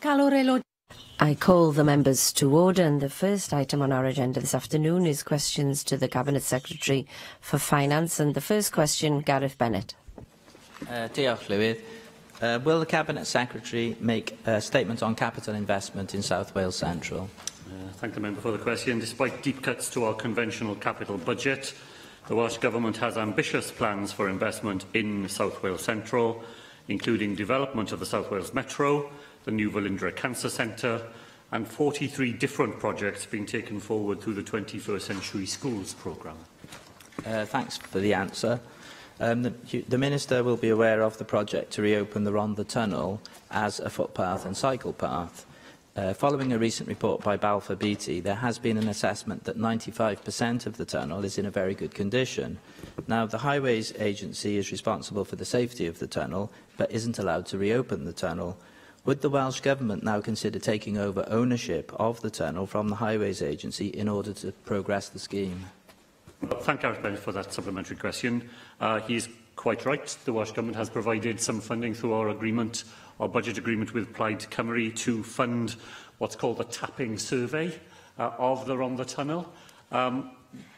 I call the members to order, and the first item on our agenda this afternoon is questions to the Cabinet Secretary for Finance. And the first question, Gareth Bennett. Diolch, Llywydd. Will the Cabinet Secretary make a statement on capital investment in South Wales Central? Thank the member for the question. Despite deep cuts to our conventional capital budget, the Welsh Government has ambitious plans for investment in South Wales Central, including development of the South Wales Metro, the new Velindre Cancer Centre, and 43 different projects being taken forward through the 21st Century Schools programme. Thanks for the answer. The Minister will be aware of the project to reopen the Rhondda Tunnel as a footpath and cycle path. Following a recent report by Balfour Beatty, there has been an assessment that 95% of the tunnel is in a very good condition. Now, the Highways Agency is responsible for the safety of the tunnel, but isn't allowed to reopen the tunnel. Would the Welsh Government now consider taking over ownership of the tunnel from the Highways Agency in order to progress the scheme? Well, thank Gareth Bennett for that supplementary question. He is quite right. The Welsh Government has provided some funding through our budget agreement with Plaid Cymru to fund what's called the tapping survey of the Rhondda Tunnel.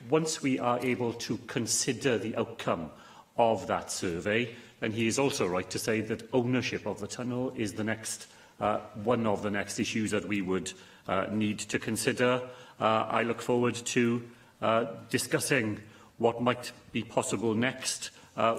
Once we are able to consider the outcome of that survey, then he is also right to say that ownership of the tunnel is the next, one of the next issues that we would need to consider. I look forward to discussing what might be possible next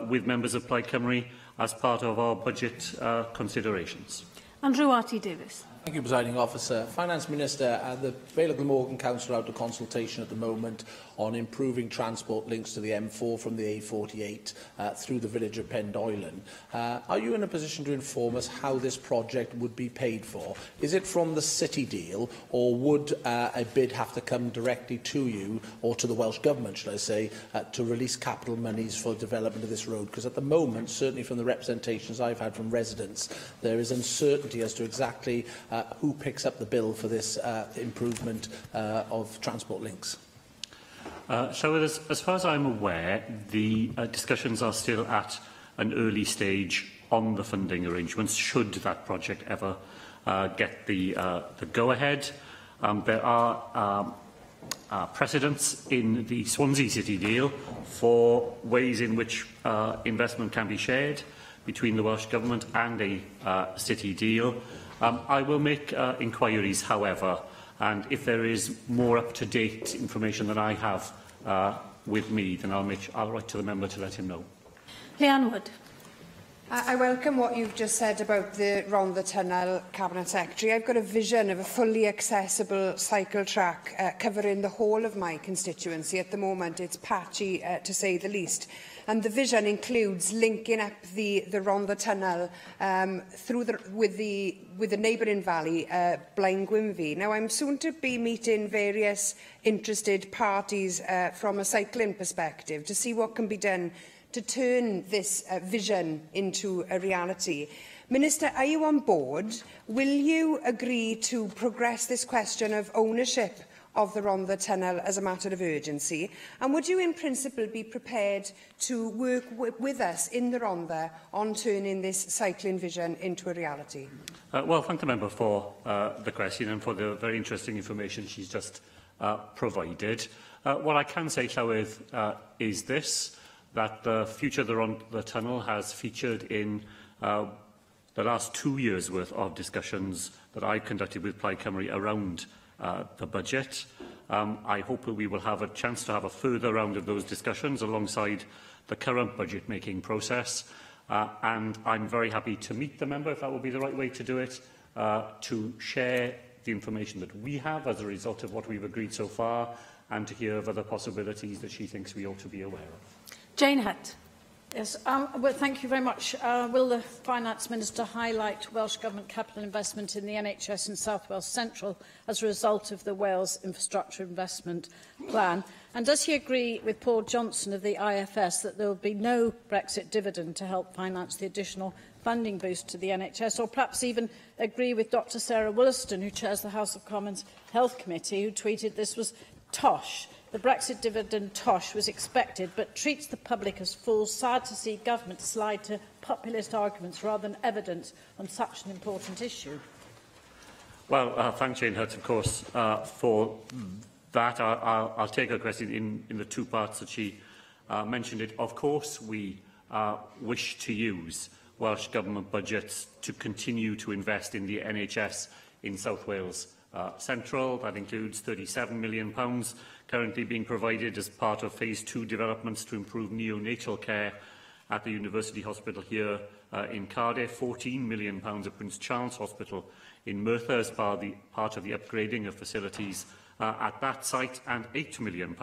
with members of Plaid Cymru as part of our budget considerations. Andrew Arty-Davis. Thank you, Presiding Officer. Finance Minister, the Vale of Glamorgan Council are out of consultation at the moment on improving transport links to the M4 from the A48 through the village of Pendoilen. Are you in a position to inform us how this project would be paid for? Is it from the city deal, or would a bid have to come directly to you, or to the Welsh Government, should I say, to release capital monies for development of this road? Because at the moment, certainly from the representations I've had from residents, there is uncertainty as to exactly who picks up the bill for this improvement of transport links. So as far as I'm aware, the discussions are still at an early stage on the funding arrangements, should that project ever get the go-ahead. There are precedents in the Swansea City deal for ways in which investment can be shared between the Welsh Government and a city deal. I will make inquiries, however, and if there is more up-to-date information than I have with me, then I'll write to the member to let him know. Leanne Wood. I welcome what you've just said about the Rhondda Tunnel, Cabinet Secretary. I've got a vision of a fully accessible cycle track covering the whole of my constituency. At the moment, it's patchy, to say the least. And the vision includes linking up the Rhondda Tunnel with the neighbouring valley, Blaen-Gwynfi. Now, I'm soon to be meeting various interested parties from a cycling perspective to see what can be done to turn this vision into a reality. Minister, are you on board? Will you agree to progress this question of ownership of the Rhondda Tunnel as a matter of urgency? And would you in principle be prepared to work with us in the Rhondda on turning this cycling vision into a reality? Well, thank the member for the question and for the very interesting information she's just provided. What I can say, Llywydd, is this, that the future of the Rhondda Tunnel has featured in the last 2 years' worth of discussions that I've conducted with Plaid Cymru around the budget. I hope that we will have a chance to have a further round of those discussions alongside the current budget-making process. And I'm very happy to meet the member, if that will be the right way to do it, to share the information that we have as a result of what we've agreed so far, and to hear of other possibilities that she thinks we ought to be aware of. Jane Hutt. Yes, well, thank you very much. Will the Finance Minister highlight Welsh Government capital investment in the NHS in South Wales Central as a result of the Wales Infrastructure Investment Plan? And does he agree with Paul Johnson of the IFS that there will be no Brexit dividend to help finance the additional funding boost to the NHS? Or perhaps even agree with Dr Sarah Wollaston, who chairs the House of Commons Health Committee, who tweeted this was tosh. The Brexit dividend tosh was expected, but treats the public as fools. Sad to see government slide to populist arguments rather than evidence on such an important issue. Well, thank Jane Hutt, of course, for that. I'll take her question in the two parts that she mentioned it. Of course, we wish to use Welsh Government budgets to continue to invest in the NHS in South Wales Central. That includes £37 million currently being provided as part of Phase 2 developments to improve neonatal care at the University Hospital here in Cardiff, £14 million at Prince Charles Hospital in Merthyr as part of the upgrading of facilities at that site, and £8 million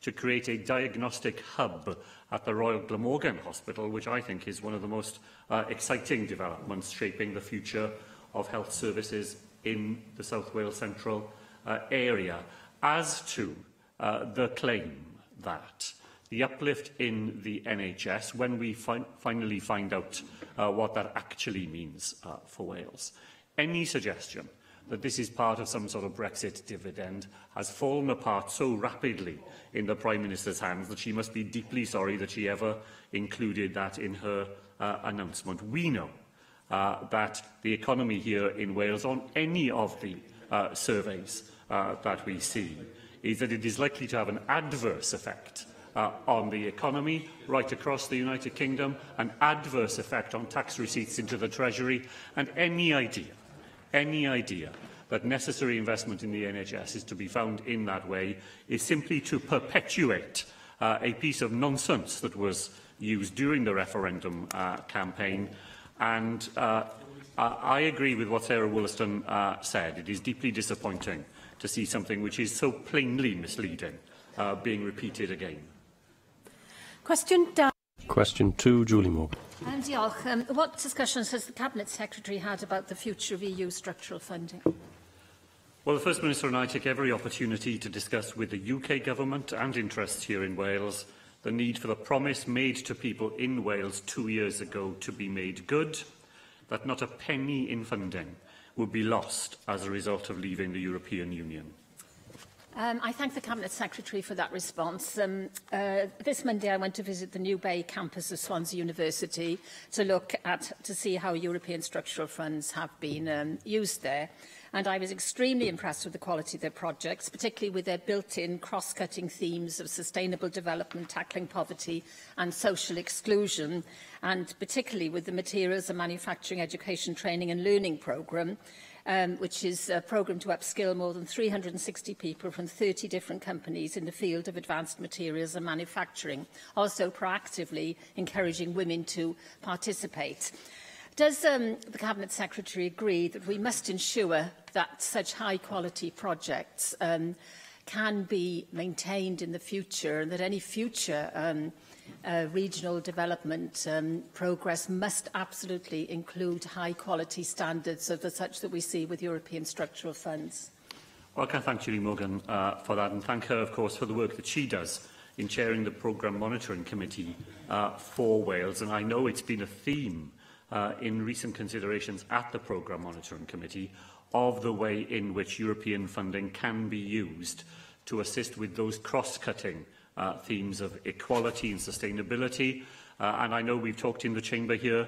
to create a diagnostic hub at the Royal Glamorgan Hospital, which I think is one of the most exciting developments shaping the future of health services in the South Wales Central area. As to the claim that the uplift in the NHS, when we finally find out what that actually means for Wales, any suggestion that this is part of some sort of Brexit dividend has fallen apart so rapidly in the Prime Minister's hands that she must be deeply sorry that she ever included that in her announcement. We know that the economy here in Wales, on any of the surveys that we see, is that it is likely to have an adverse effect on the economy right across the United Kingdom, an adverse effect on tax receipts into the Treasury, and any idea that necessary investment in the NHS is to be found in that way is simply to perpetuate a piece of nonsense that was used during the referendum campaign. And I agree with what Sarah Wollaston said. It is deeply disappointing to see something which is so plainly misleading being repeated again. Question 2, Julie Morgan. Diolch. What discussions has the Cabinet Secretary had about the future of EU structural funding? Well, the First Minister and I take every opportunity to discuss with the UK Government and interests here in Wales the need for the promise made to people in Wales 2 years ago to be made good, that not a penny in funding would be lost as a result of leaving the European Union. I thank the Cabinet Secretary for that response. This Monday I went to visit the New Bay campus of Swansea University to see how European structural funds have been used there. And I was extremely impressed with the quality of their projects, particularly with their built-in cross-cutting themes of sustainable development, tackling poverty and social exclusion, and particularly with the Materials and Manufacturing Education Training and Learning programme, which is a programme to upskill more than 360 people from 30 different companies in the field of advanced materials and manufacturing, also proactively encouraging women to participate. Does the Cabinet Secretary agree that we must ensure that such high-quality projects can be maintained in the future, and that any future regional development progress must absolutely include high-quality standards of the such that we see with European structural funds? Well, I can thank Julie Morgan for that, and thank her, of course, for the work that she does in chairing the Programme Monitoring Committee for Wales. And I know it's been a theme in recent considerations at the Programme Monitoring Committee of the way in which European funding can be used to assist with those cross-cutting themes of equality and sustainability. And I know we've talked in the Chamber here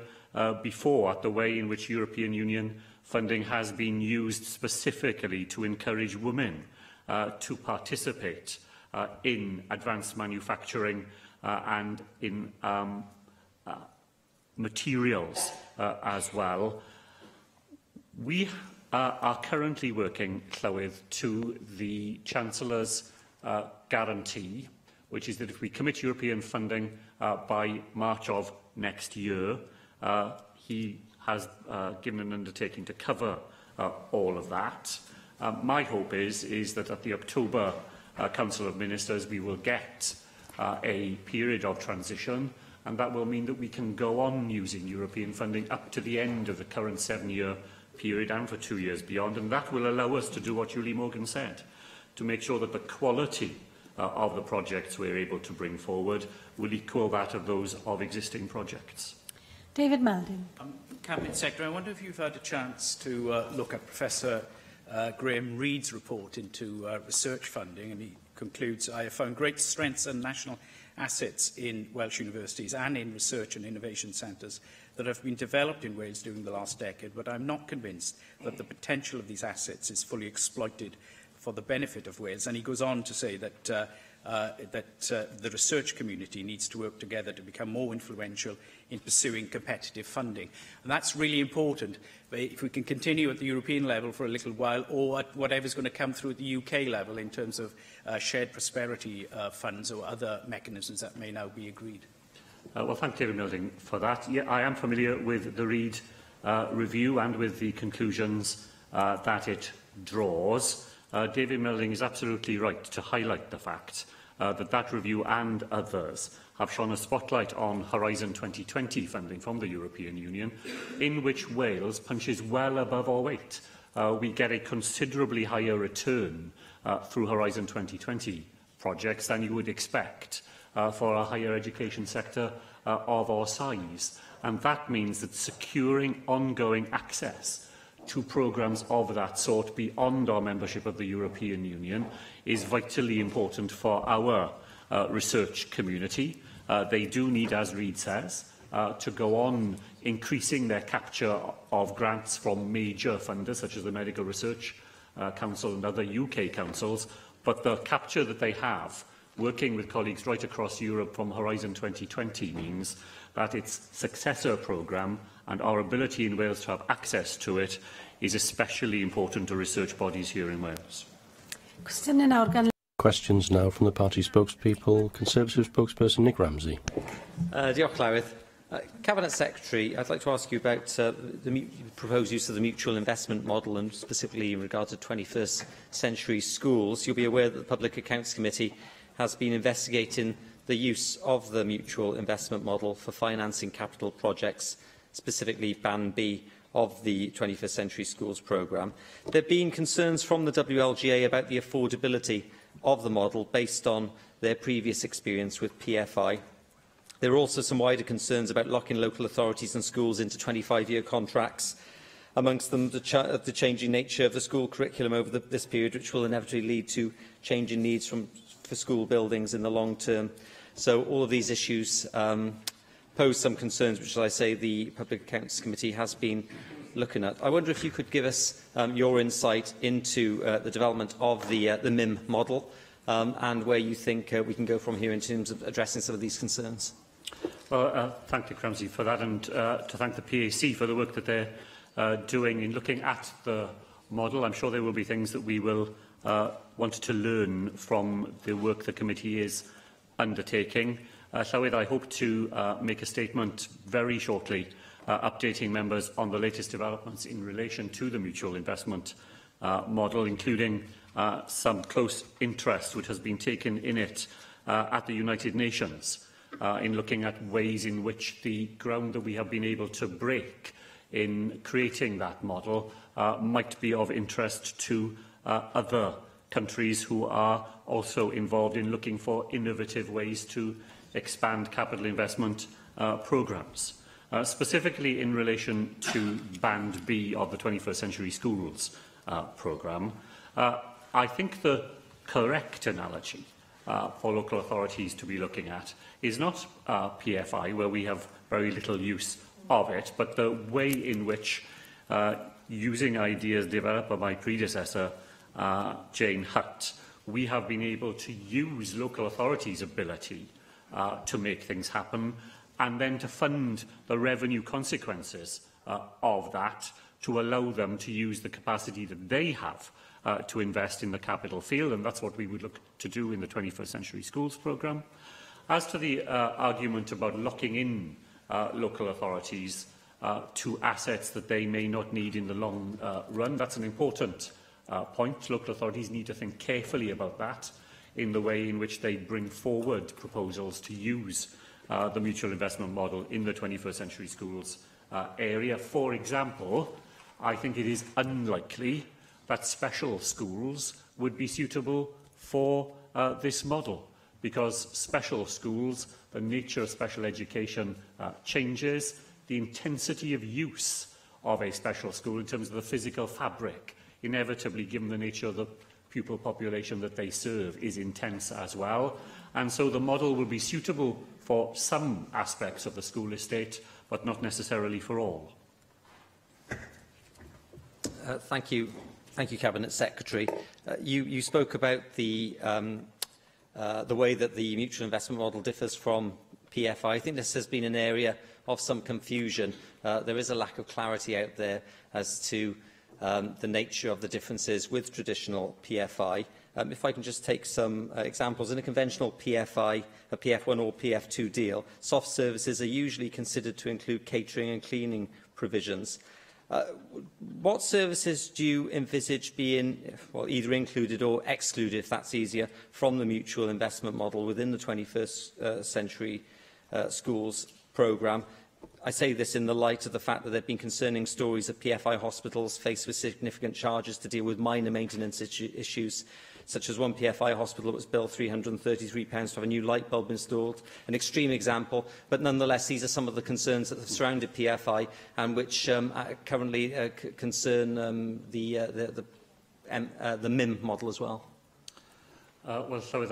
before at the way in which European Union funding has been used specifically to encourage women to participate in advanced manufacturing and in materials as well. We are currently working, Llywydd, to the Chancellor's guarantee, which is that if we commit European funding by March of next year, he has given an undertaking to cover all of that. My hope is that at the October Council of Ministers we will get a period of transition, and that will mean that we can go on using European funding up to the end of the current 7-year period and for 2 years beyond, and that will allow us to do what Julie Morgan said, to make sure that the quality of the projects we're able to bring forward will equal that of those of existing projects. David Melding. Cabinet Secretary, I wonder if you've had a chance to look at Professor Graham Reid's report into research funding, and he concludes, I have found great strengths and national assets in Welsh universities and in research and innovation centres that have been developed in Wales during the last decade, but I'm not convinced that the potential of these assets is fully exploited for the benefit of Wales. And he goes on to say that the research community needs to work together to become more influential in pursuing competitive funding. And that's really important. If we can continue at the European level for a little while, or at whatever's going to come through at the UK level in terms of shared prosperity funds or other mechanisms that may now be agreed. Well, thank David Milding for that. Yeah, I am familiar with the Reid review and with the conclusions that it draws. David Milding is absolutely right to highlight the fact that review and others have shone a spotlight on Horizon 2020 funding from the European Union, in which Wales punches well above our weight. We get a considerably higher return through Horizon 2020 projects than you would expect for a higher education sector of our size. And that means that securing ongoing access to programmes of that sort beyond our membership of the European Union is vitally important for our research community. They do need, as Reid says, to go on increasing their capture of grants from major funders such as the Medical Research Council and other UK councils, but the capture that they have working with colleagues right across Europe from Horizon 2020 means that its successor programme and our ability in Wales to have access to it is especially important to research bodies here in Wales. Questions now from the party spokespeople. Conservative spokesperson Nick Ramsey. Diolch, Llywydd. Cabinet Secretary, I'd like to ask you about the proposed use of the mutual investment model and specifically in regard to 21st century schools. You'll be aware that the Public Accounts Committee has been investigating the use of the mutual investment model for financing capital projects, specifically Band B of the 21st Century Schools programme. There have been concerns from the WLGA about the affordability of the model based on their previous experience with PFI. There are also some wider concerns about locking local authorities and schools into 25-year contracts, amongst them the changing nature of the school curriculum over this period, which will inevitably lead to changing needs for school buildings in the long term. So all of these issues pose some concerns, which, as I say, the Public Accounts Committee has been looking at. I wonder if you could give us your insight into the development of the MIM model and where you think we can go from here in terms of addressing some of these concerns. Well, thank you, Ramsey, for that, and to thank the PAC for the work that they're doing in looking at the model. I'm sure there will be things that we will want to learn from the work the committee is undertaking. Llywydd, I hope to make a statement very shortly updating members on the latest developments in relation to the mutual investment model, including some close interest which has been taken in it at the United Nations in looking at ways in which the ground that we have been able to break in creating that model might be of interest to other countries who are also involved in looking for innovative ways to expand capital investment programmes. Specifically in relation to Band B of the 21st Century Schools programme, I think the correct analogy for local authorities to be looking at is not PFI, where we have very little use of it, but the way in which, using ideas developed by my predecessor, Jane Hutt, we have been able to use local authorities' ability to make things happen and then to fund the revenue consequences of that to allow them to use the capacity that they have to invest in the capital field, and that's what we would look to do in the 21st Century Schools programme. As to the argument about locking in local authorities to assets that they may not need in the long run, that's an important point. Local authorities need to think carefully about that in the way in which they bring forward proposals to use the mutual investment model in the 21st Century Schools area. For example, I think it is unlikely that special schools would be suitable for this model, because special schools, the nature of special education changes, the intensity of use of a special school in terms of the physical fabric, inevitably, given the nature of the pupil population that they serve, is intense as well. And so the model will be suitable for some aspects of the school estate, but not necessarily for all. Thank you, Cabinet Secretary. You spoke about the way that the mutual investment model differs from PFI. I think this has been an area of some confusion. There is a lack of clarity out there as to the nature of the differences with traditional PFI. If I can just take some examples. In a conventional PFI, a PF1 or PF2 deal, soft services are usually considered to include catering and cleaning provisions. What services do you envisage being either included or excluded, if that's easier, from the mutual investment model within the 21st century schools programme? I say this in the light of the fact that there have been concerning stories of PFI hospitals faced with significant charges to deal with minor maintenance issues, such as one PFI hospital that was billed £333 to have a new light bulb installed. An extreme example, but nonetheless these are some of the concerns that have surrounded PFI and which currently concern the MIM model as well. Well, Llywydd,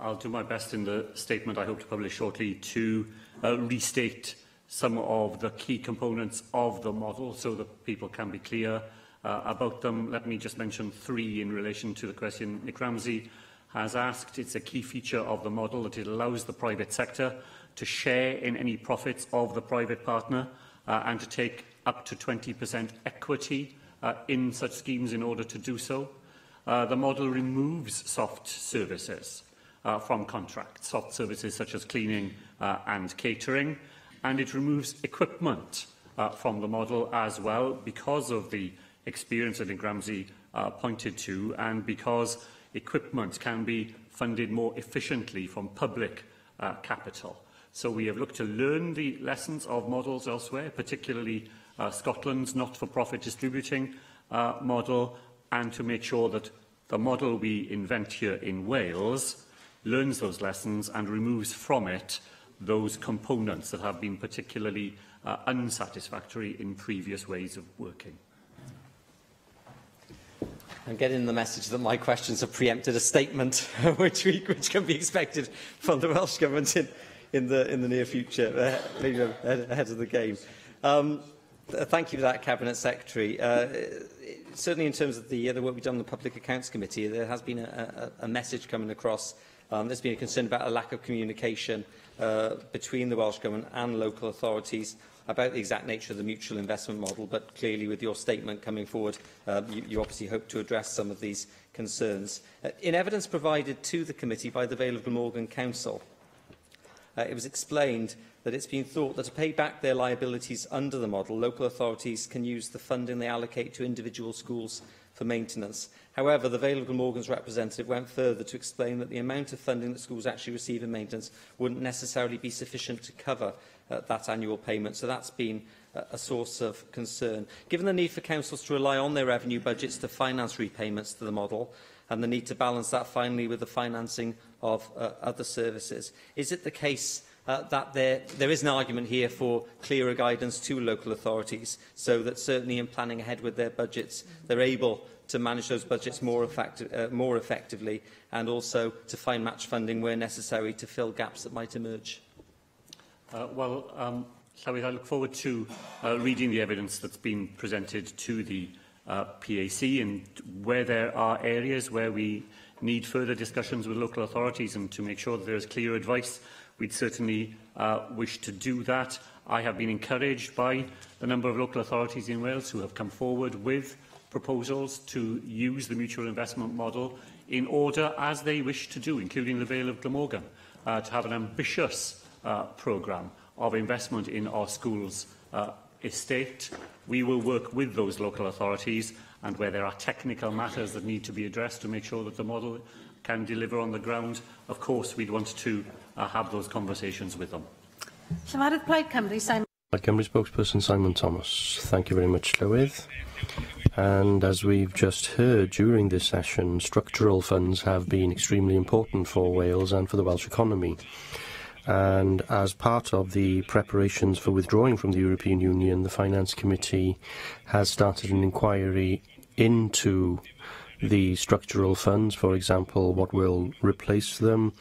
I'll do my best in the statement I hope to publish shortly to restate some of the key components of the model so that people can be clear about them. Let me just mention three in relation to the question Nick Ramsey has asked. It's a key feature of the model that it allows the private sector to share in any profits of the private partner and to take up to 20% equity in such schemes in order to do so. The model removes soft services from contracts, soft services such as cleaning and catering, and it removes equipment from the model as well because of the experience that Nick Ramsey pointed to, and because equipment can be funded more efficiently from public capital. So we have looked to learn the lessons of models elsewhere, particularly Scotland's not-for-profit distributing model, and to make sure that the model we invent here in Wales learns those lessons and removes from it those components that have been particularly unsatisfactory in previous ways of working. I'm getting the message that my questions have preempted a statement which can be expected from the Welsh Government in the near future, ahead of the game. Thank you for that, Cabinet Secretary. Certainly in terms of the work we've done in the Public Accounts Committee, there has been a message coming across. There's been a concern about a lack of communication between the Welsh Government and local authorities about the exact nature of the mutual investment model, but clearly with your statement coming forward, you obviously hope to address some of these concerns. In evidence provided to the committee by the Vale of Glamorgan Council, it was explained that it's been thought that to pay back their liabilities under the model, local authorities can use the funding they allocate to individual schools for maintenance. However, the Vale of Glamorgan's representative went further to explain that the amount of funding that schools actually receive in maintenance wouldn't necessarily be sufficient to cover that annual payment. So that's been a source of concern. Given the need for councils to rely on their revenue budgets to finance repayments to the model, and the need to balance that finally with the financing of other services, is it the case that there is an argument here for clearer guidance to local authorities, so that certainly in planning ahead with their budgets, they're able to manage those budgets more effectively, and also to find match funding where necessary to fill gaps that might emerge? Llywydd, I look forward to reading the evidence that's been presented to the PAC, and where there are areas where we need further discussions with local authorities and to make sure that there is clear advice, we'd certainly wish to do that. I have been encouraged by the number of local authorities in Wales who have come forward with proposals to use the mutual investment model in order, as they wish to do, including the Vale of Glamorgan, to have an ambitious programme of investment in our schools estate. We will work with those local authorities, and where there are technical matters that need to be addressed to make sure that the model can deliver on the ground, of course we'd want to have those conversations with them. Llywydd Plaid Cymru, Simon. Plaid Cymru spokesperson Simon Thomas. Thank you very much, Llywydd. And as we've just heard during this session, structural funds have been extremely important for Wales and for the Welsh economy. And as part of the preparations for withdrawing from the European Union, the Finance Committee has started an inquiry into the structural funds, for example, what will replace them,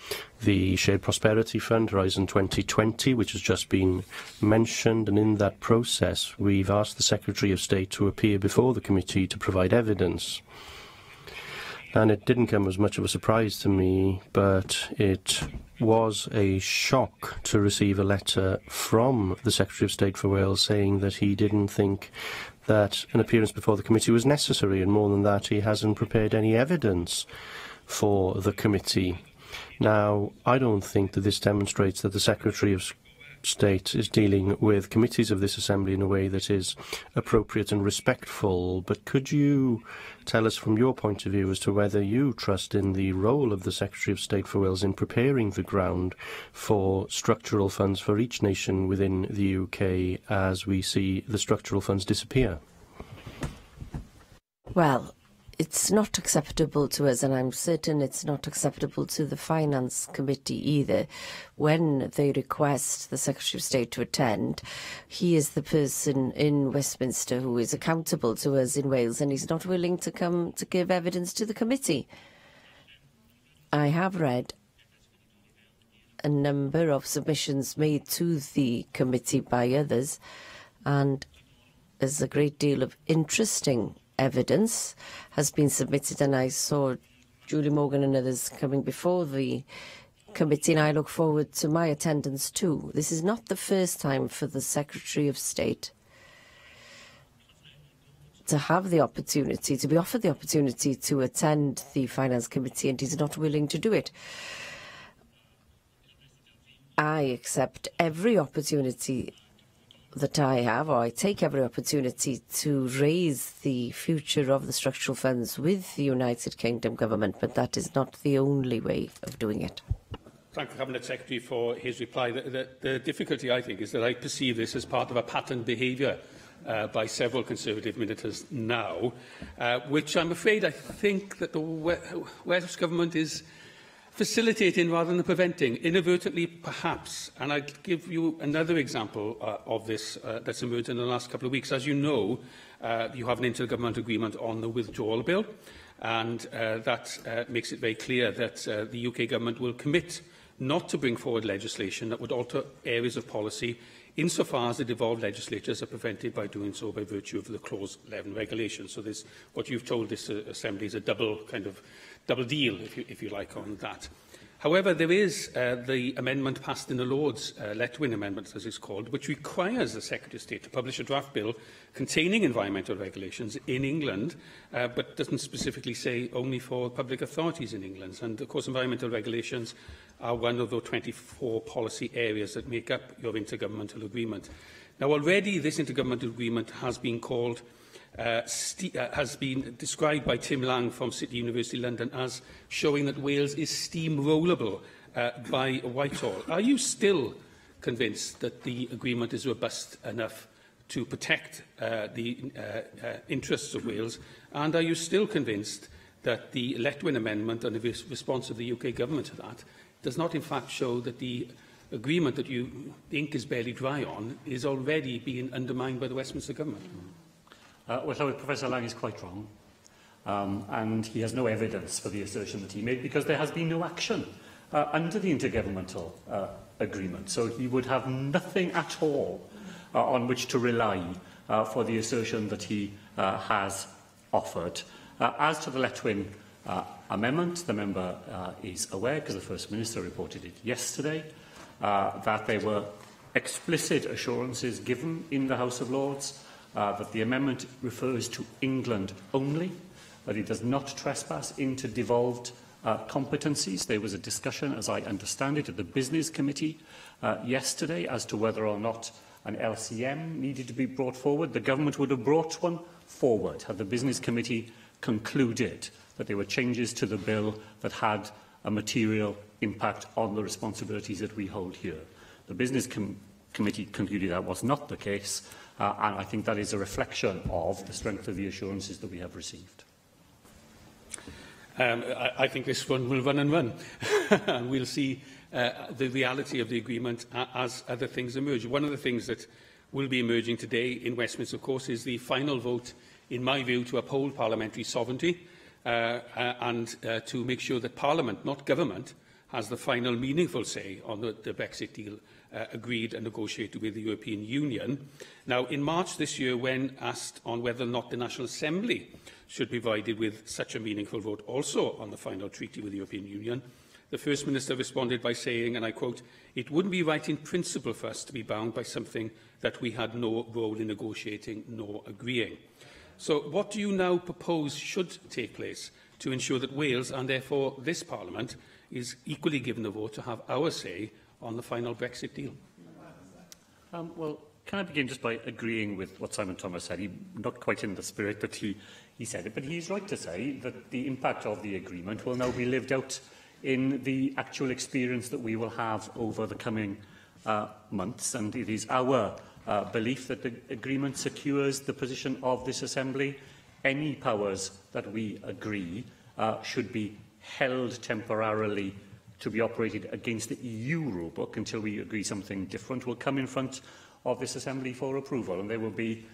the Shared Prosperity Fund, Horizon 2020, which has just been mentioned, and in that process we've asked the Secretary of State to appear before the committee to provide evidence. And it didn't come as much of a surprise to me, but it was a shock to receive a letter from the Secretary of State for Wales saying that he didn't think that an appearance before the committee was necessary, and more than that, he hasn't prepared any evidence for the committee. Now, I don't think that this demonstrates that the Secretary of State is dealing with committees of this Assembly in a way that is appropriate and respectful, but could you tell us from your point of view as to whether you trust in the role of the Secretary of State for Wales in preparing the ground for structural funds for each nation within the UK as we see the structural funds disappear? Well, it's not acceptable to us, and I'm certain it's not acceptable to the Finance Committee either. When they request the Secretary of State to attend, he is the person in Westminster who is accountable to us in Wales, and he's not willing to come to give evidence to the committee. I have read a number of submissions made to the committee by others, and there's a great deal of interesting evidence has been submitted, and I saw Julie Morgan and others coming before the committee, and I look forward to my attendance too. This is not the first time for the Secretary of State to have the opportunity, to be offered the opportunity to attend the Finance Committee, and he's not willing to do it. I accept every opportunity that I have, or I take every opportunity to raise the future of the structural funds with the United Kingdom government, but that is not the only way of doing it. Thank the Cabinet Secretary for his reply. The difficulty, I think, is that I perceive this as part of a patterned behaviour by several Conservative ministers now, which I'm afraid I think that the Welsh Government is facilitating rather than preventing, inadvertently perhaps. And I'll give you another example of this that's emerged in the last couple of weeks. As you know, you have an intergovernmental agreement on the withdrawal bill, and that makes it very clear that the UK Government will commit not to bring forward legislation that would alter areas of policy insofar as the devolved legislatures are prevented by doing so by virtue of the Clause 11 regulation. So this, what you've told this Assembly is a double deal, if you like, on that. However, there is the amendment passed in the Lords, Letwin Amendment, as it's called, which requires the Secretary of State to publish a draft bill containing environmental regulations in England, but doesn't specifically say only for public authorities in England. And, of course, environmental regulations are one of the 24 policy areas that make up your intergovernmental agreement. Now, already this intergovernmental agreement has been called has been described by Tim Lang from City University London as showing that Wales is steamrollable by Whitehall. Are you still convinced that the agreement is robust enough to protect the interests of Wales? And are you still convinced that the Letwin Amendment and the response of the UK Government to that does not in fact show that the agreement that the ink is barely dry on is already being undermined by the Westminster Government? Well, Professor Lang is quite wrong, and he has no evidence for the assertion that he made because there has been no action under the intergovernmental agreement. So he would have nothing at all on which to rely for the assertion that he has offered. As to the Letwin amendment, the member is aware, because the First Minister reported it yesterday, that there were explicit assurances given in the House of Lords that the amendment refers to England only, that it does not trespass into devolved competencies. There was a discussion, as I understand it, at the Business Committee yesterday as to whether or not an LCM needed to be brought forward. The Government would have brought one forward had the Business Committee concluded that there were changes to the bill that had a material impact on the responsibilities that we hold here. The Business Committee concluded that was not the case, and I think that is a reflection of the strength of the assurances that we have received. I think this one will run and run. And we'll see the reality of the agreement as other things emerge. One of the things that will be emerging today in Westminster, of course, is the final vote, in my view, to uphold parliamentary sovereignty. and to make sure that Parliament, not government, has the final meaningful say on the Brexit deal agreed and negotiated with the European Union. Now, in March this year, when asked on whether or not the National Assembly should be provided with such a meaningful vote also on the final treaty with the European Union, the First Minister responded by saying, and I quote, "It wouldn't be right in principle for us to be bound by something that we had no role in negotiating nor agreeing." So what do you now propose should take place to ensure that Wales, and therefore this Parliament, is equally given the vote to have our say on the final Brexit deal? Well, can I begin just by agreeing with what Simon Thomas said? He's not quite in the spirit that he said it, but he's right to say that the impact of the agreement will now be lived out in the actual experience that we will have over the coming months. And it is our belief that the agreement secures the position of this Assembly. Any powers that we agree should be held temporarily to be operated against the EU rulebook until we agree something different, will come in front of this Assembly for approval, and there will be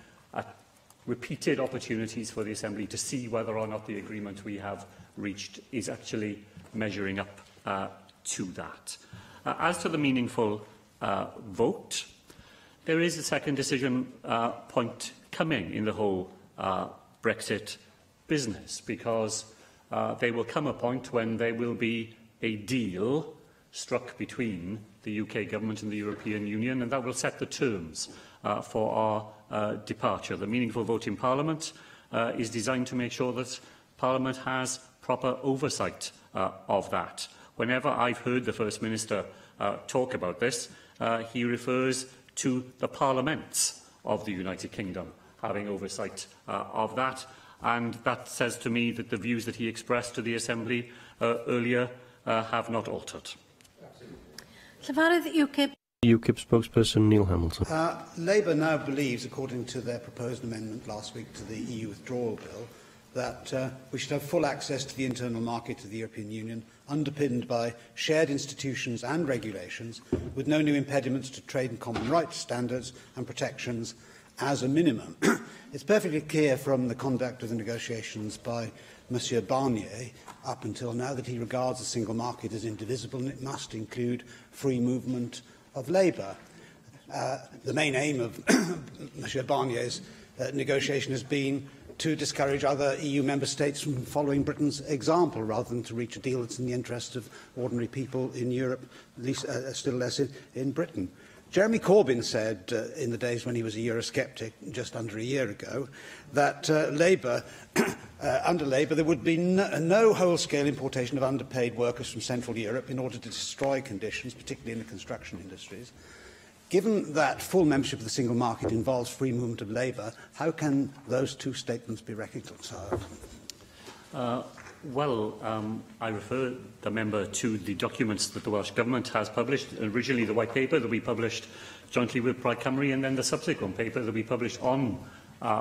repeated opportunities for the Assembly to see whether or not the agreement we have reached is actually measuring up to that. As to the meaningful vote, there is a second decision point coming in the whole Brexit business, because there will come a point when there will be a deal struck between the UK government and the European Union, and that will set the terms for our departure. The meaningful vote in Parliament is designed to make sure that Parliament has proper oversight of that. Whenever I've heard the First Minister talk about this, he refers to the parliaments of the United Kingdom having oversight of that, and that says to me that the views that he expressed to the Assembly earlier have not altered. UKIP spokesperson Neil Hamilton. Labour now believes, according to their proposed amendment last week to the EU withdrawal bill, that we should have full access to the internal market of the European Union, underpinned by shared institutions and regulations, with no new impediments to trade and common rights standards and protections as a minimum. It's perfectly clear from the conduct of the negotiations by Monsieur Barnier up until now that he regards the single market as indivisible, and it must include free movement of labour. The main aim of Monsieur Barnier's negotiation has been to discourage other EU member states from following Britain's example, rather than to reach a deal that's in the interest of ordinary people in Europe, at least still less in Britain. Jeremy Corbyn said in the days when he was a Eurosceptic, just under a year ago, that under Labour there would be no whole-scale importation of underpaid workers from Central Europe in order to destroy conditions, particularly in the construction industries. Given that full membership of the single market involves free movement of labour, how can those two statements be reconciled? I refer the member to the documents that the Welsh Government has published. Originally, the white paper that we published jointly with Plaid Cymru, and then the subsequent paper that we published on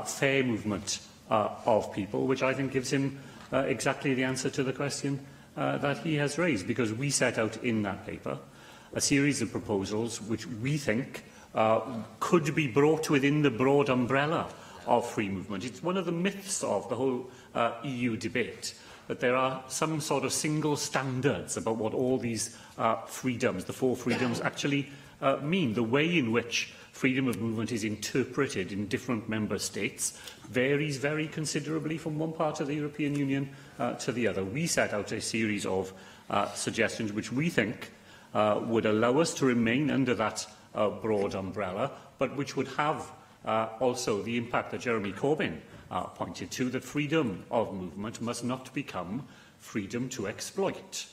fair movement of people, which I think gives him exactly the answer to the question that he has raised, because we set out in that paper a series of proposals which we think could be brought within the broad umbrella of free movement. It's one of the myths of the whole EU debate that there are some sort of single standards about what all these freedoms, the four freedoms, actually mean. The way in which freedom of movement is interpreted in different member states varies very considerably from one part of the European Union to the other. We set out a series of suggestions which we think would allow us to remain under that broad umbrella, but which would have also the impact that Jeremy Corbyn pointed to, that freedom of movement must not become freedom to exploit.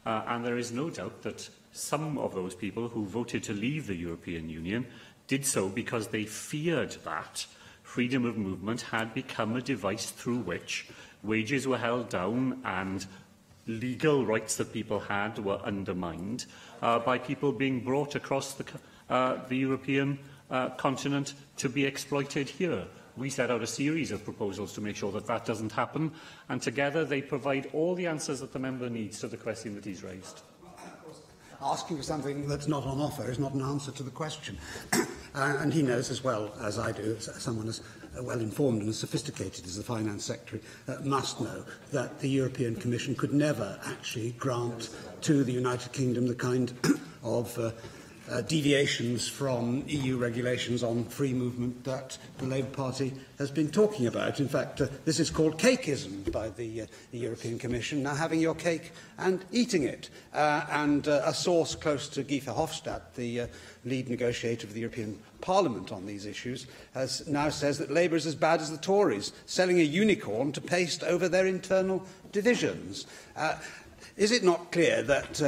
And there is no doubt that some of those people who voted to leave the European Union did so because they feared that freedom of movement had become a device through which wages were held down and legal rights that people had were undermined by people being brought across the European continent to be exploited here. We set out a series of proposals to make sure that that doesn't happen, and together they provide all the answers that the member needs to the question that he's raised. Asking for something that's not on offer is not an answer to the question. And he knows as well as I do, as someone as well-informed and as sophisticated as the Finance Secretary, must know that the European Commission could never actually grant to the United Kingdom the kind of deviations from EU regulations on free movement that the Labour Party has been talking about. In fact, this is called cakeism by the European Commission, now having your cake and eating it. And a source close to Guy Verhofstadt, the lead negotiator of the European Parliament on these issues, now says that Labour is as bad as the Tories, selling a unicorn to paste over their internal divisions. Is it not clear that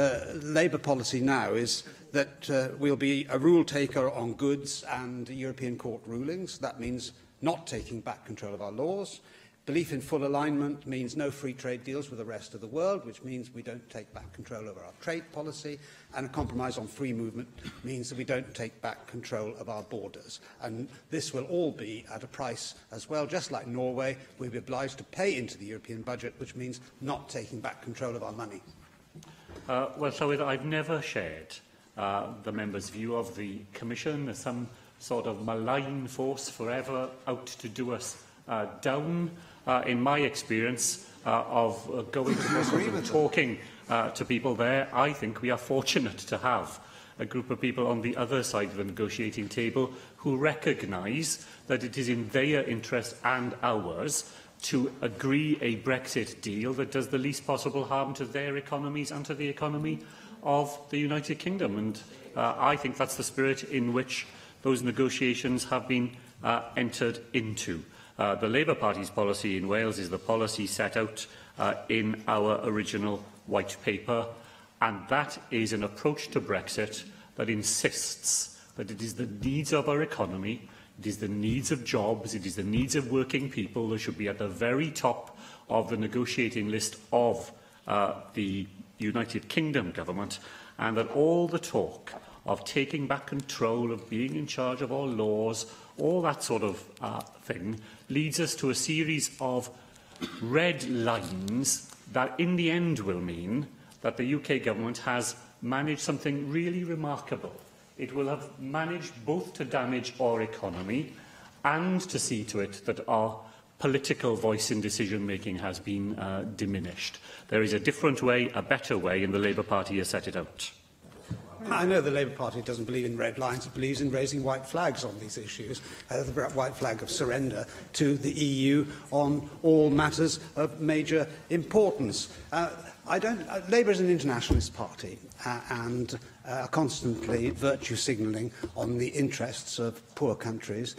Labour policy now is that we'll be a rule taker on goods and European court rulings? That means not taking back control of our laws. Belief in full alignment means no free trade deals with the rest of the world, which means we don't take back control over our trade policy. And a compromise on free movement means that we don't take back control of our borders. And this will all be at a price as well. Just like Norway, we'll be obliged to pay into the European budget, which means not taking back control of our money. Well, Llywydd, I've never shared the member's view of the Commission as some sort of malign force forever out to do us down. In my experience of going to Brussels and talking to people there, I think we are fortunate to have a group of people on the other side of the negotiating table who recognise that it is in their interest and ours to agree a Brexit deal that does the least possible harm to their economies and to the economy of the United Kingdom. And I think that's the spirit in which those negotiations have been entered into. The Labour Party's policy in Wales is the policy set out in our original white paper, and that is an approach to Brexit that insists that it is the needs of our economy, it is the needs of jobs, it is the needs of working people that should be at the very top of the negotiating list of the United Kingdom government, and that all the talk of taking back control, of being in charge of our laws, all that sort of thing, leads us to a series of red lines that in the end will mean that the UK government has managed something really remarkable. It will have managed both to damage our economy and to see to it that our political voice in decision-making has been diminished. There is a different way, a better way, and the Labour Party has set it out. I know the Labour Party doesn't believe in red lines, it believes in raising white flags on these issues, the white flag of surrender to the EU on all matters of major importance. Labour is an internationalist party and constantly virtue signalling on the interests of poor countries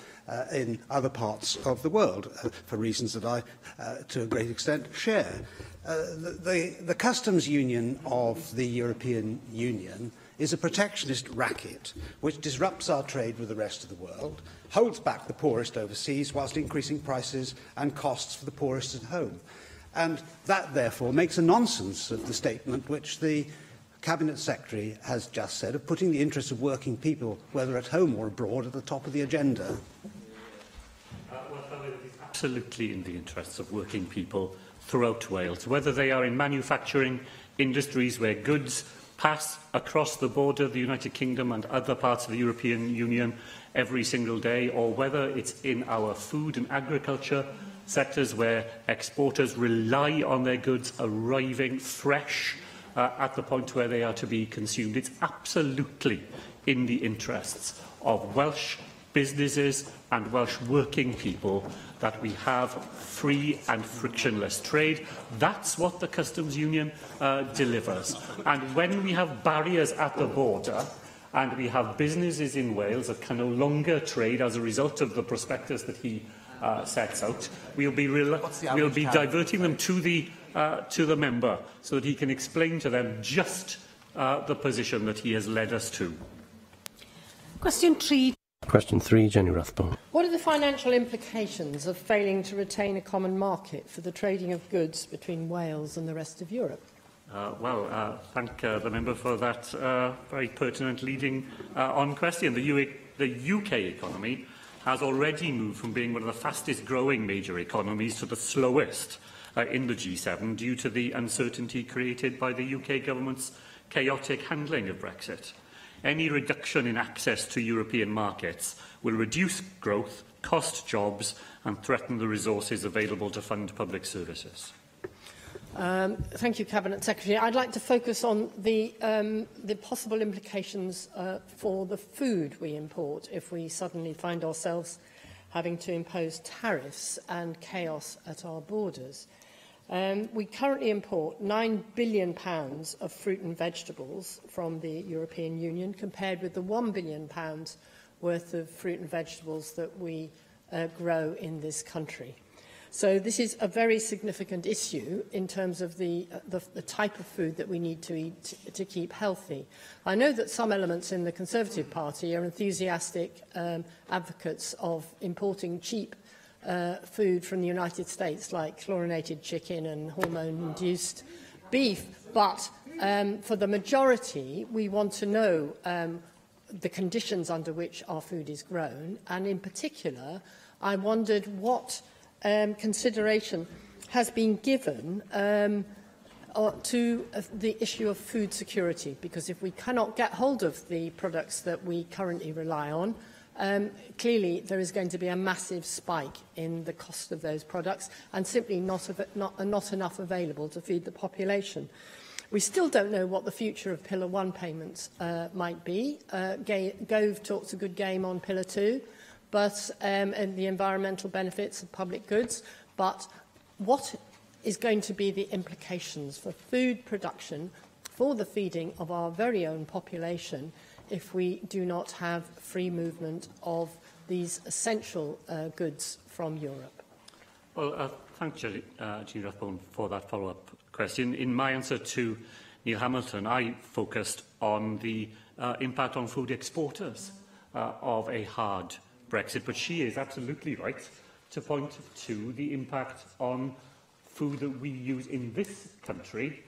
in other parts of the world, for reasons that I, to a great extent, share. The customs union of the European Union is a protectionist racket which disrupts our trade with the rest of the world, holds back the poorest overseas whilst increasing prices and costs for the poorest at home. And that, therefore, makes a nonsense of the statement which the Cabinet Secretary has just said of putting the interests of working people, whether at home or abroad, at the top of the agenda. Well, it is absolutely in the interests of working people throughout Wales, whether they are in manufacturing industries where goods pass across the border of the United Kingdom and other parts of the European Union every single day, or whether it's in our food and agriculture sectors where exporters rely on their goods arriving fresh at the point where they are to be consumed. It's absolutely in the interests of Welsh businesses and Welsh working people that we have free and frictionless trade. That's what the Customs Union delivers. And when we have barriers at the border, and we have businesses in Wales that can no longer trade as a result of the prospectus that he sets out, we'll be diverting them to the member so that he can explain to them just the position that he has led us to. Question 3. Question 3, Jenny Rathbone. What are the financial implications of failing to retain a common market for the trading of goods between Wales and the rest of Europe? Thank the member for that very pertinent leading on question. The UK economy has already moved from being one of the fastest growing major economies to the slowest in the G7 due to the uncertainty created by the UK government's chaotic handling of Brexit. Any reduction in access to European markets will reduce growth, cost jobs and threaten the resources available to fund public services? Thank you, Cabinet Secretary. I'd like to focus on the possible implications for the food we import if we suddenly find ourselves having to impose tariffs and chaos at our borders. We currently import £9 billion of fruit and vegetables from the European Union, compared with the £1 billion worth of fruit and vegetables that we grow in this country. So this is a very significant issue in terms of the type of food that we need to eat to keep healthy. I know that some elements in the Conservative Party are enthusiastic advocates of importing cheap food from the United States, like chlorinated chicken and hormone-induced beef. But for the majority, we want to know the conditions under which our food is grown. And in particular, I wondered what consideration has been given to the issue of food security, because if we cannot get hold of the products that we currently rely on, clearly there is going to be a massive spike in the cost of those products and simply not enough available to feed the population. We still don't know what the future of Pillar 1 payments might be. Gove talks a good game on Pillar 2, but and the environmental benefits of public goods. But what is going to be the implications for food production, for the feeding of our very own population, if we do not have free movement of these essential goods from Europe? Well, thank you, Jean Rathbone, for that follow-up question. In my answer to Neil Hamilton, I focused on the impact on food exporters of a hard Brexit, but she is absolutely right to point to the impact on food that we use in this country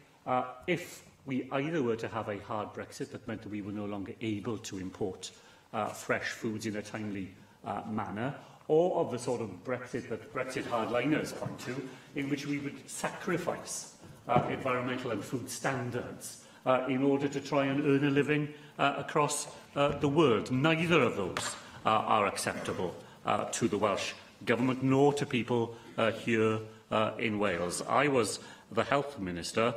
if we either were to have a hard Brexit that meant that we were no longer able to import fresh foods in a timely manner, or of the sort of Brexit that Brexit hardliners point to, in which we would sacrifice environmental and food standards in order to try and earn a living across the world. Neither of those are acceptable to the Welsh Government, nor to people here in Wales. I was the Health Minister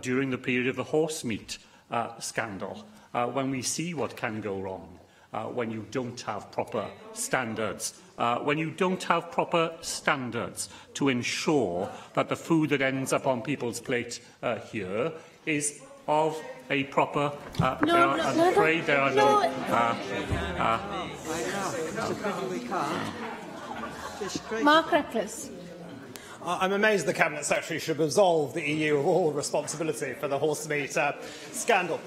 during the period of the horse meat scandal, when we see what can go wrong when you don't have proper standards, to ensure that the food that ends up on people's plate here is of a proper... I'm afraid there are no... Mark Reckless. I'm amazed the Cabinet Secretary should absolve the EU of all responsibility for the horsemeat scandal.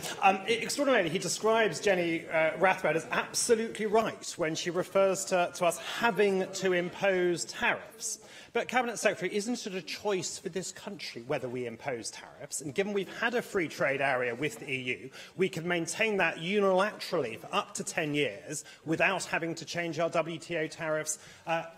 Extraordinarily, he describes Jenny Rathbone as absolutely right when she refers to us having to impose tariffs. But, Cabinet Secretary, isn't it a choice for this country whether we impose tariffs? And given we've had a free trade area with the EU, we can maintain that unilaterally for up to 10 years without having to change our WTO tariffs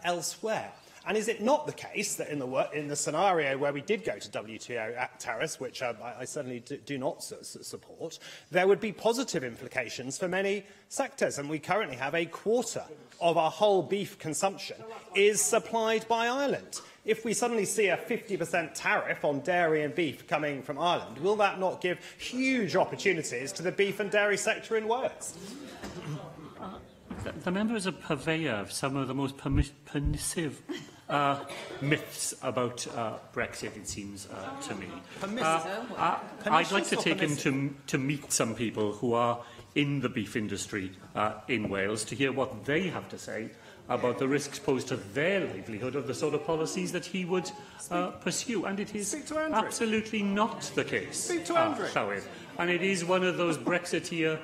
elsewhere. And is it not the case that in the scenario where we did go to WTO tariffs, which I certainly do not support, there would be positive implications for many sectors? And we currently have a quarter of our whole beef consumption is supplied by Ireland. If we suddenly see a 50% tariff on dairy and beef coming from Ireland, will that not give huge opportunities to the beef and dairy sector in Wales? The member is a purveyor of some of the most permissive myths about Brexit, it seems to me. I'd like to take him to meet some people who are in the beef industry in Wales to hear what they have to say about the risks posed to their livelihood of the sort of policies that he would pursue. And it is absolutely not the case, Llywyd. And it is one of those Brexiteer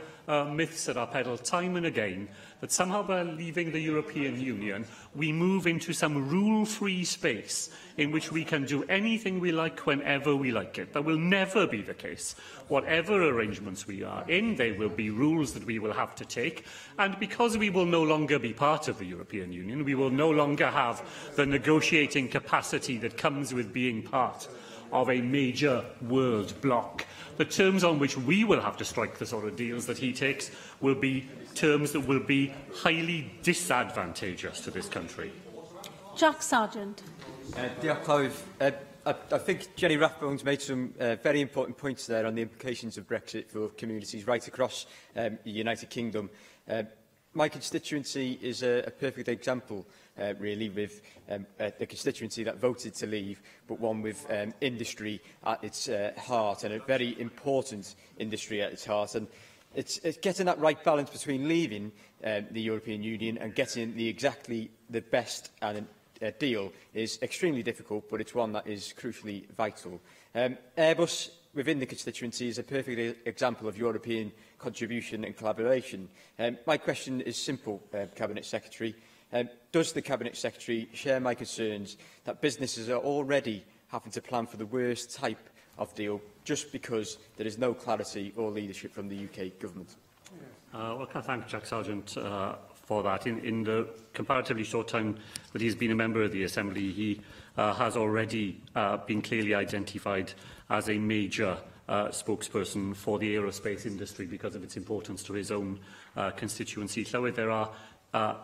myths that are peddled time and again, that somehow by leaving the European Union, we move into some rule-free space in which we can do anything we like whenever we like it. That will never be the case. Whatever arrangements we are in, there will be rules that we will have to take, and because we will no longer be part of the European Union, we will no longer have the negotiating capacity that comes with being part of a major world bloc. The terms on which we will have to strike the sort of deals that he takes will be terms that will be highly disadvantageous to this country. Jack Sargent. I think Jenny Rathbone's made some very important points there on the implications of Brexit for communities right across the United Kingdom. My constituency is a perfect example, really, with the constituency that voted to leave, but one with industry at its heart, and a very important industry at its heart. And it's getting that right balance between leaving the European Union and getting exactly the best and deal is extremely difficult, but it's one that is crucially vital. Airbus within the constituency is a perfect example of European contribution and collaboration. My question is simple, Cabinet Secretary. Does the Cabinet Secretary share my concerns that businesses are already having to plan for the worst type of deal just because there is no clarity or leadership from the UK Government? Well, can I thank Jack Sargent for that. In the comparatively short time that he has been a member of the Assembly, he has already been clearly identified as a major spokesperson for the aerospace industry because of its importance to his own constituency. Llywydd, there are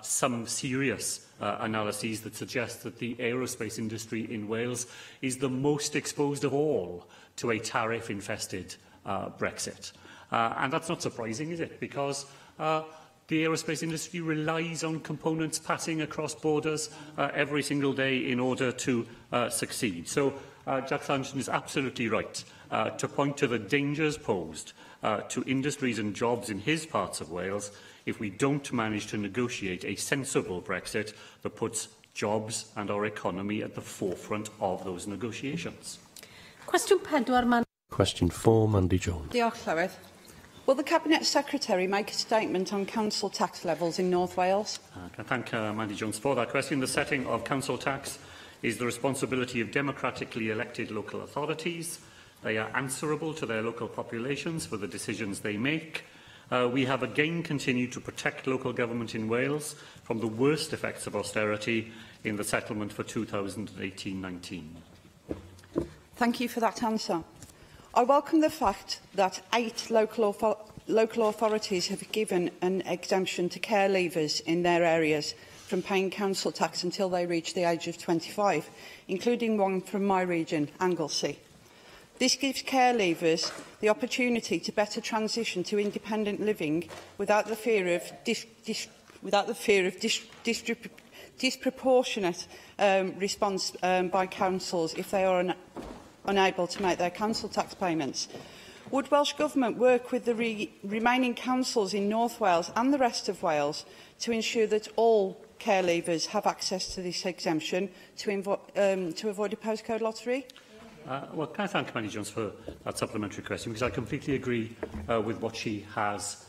some serious analyses that suggest that the aerospace industry in Wales is the most exposed of all to a tariff-infested Brexit. And that's not surprising, is it? Because the aerospace industry relies on components passing across borders every single day in order to succeed. So Jack Sargent is absolutely right to point to the dangers posed to industries and jobs in his parts of Wales if we don't manage to negotiate a sensible Brexit that puts jobs and our economy at the forefront of those negotiations. Question 4, Question 4, Mandy Jones. Diolch, Llywydd. Will the Cabinet Secretary make a statement on council tax levels in North Wales? I thank Mandy Jones for that question. The setting of council tax is the responsibility of democratically elected local authorities. They are answerable to their local populations for the decisions they make. We have again continued to protect local government in Wales from the worst effects of austerity in the settlement for 2018-19. Thank you for that answer. I welcome the fact that 8 local authorities have given an exemption to care leavers in their areas from paying council tax until they reach the age of 25, including one from my region, Anglesey. This gives care leavers the opportunity to better transition to independent living without the fear of disproportionate response by councils if they are unable to make their council tax payments. Would Welsh Government work with the remaining councils in North Wales and the rest of Wales to ensure that all care leavers have access to this exemption to avoid a postcode lottery? Well, can I thank Mandy Jones for that supplementary question, because I completely agree with what she has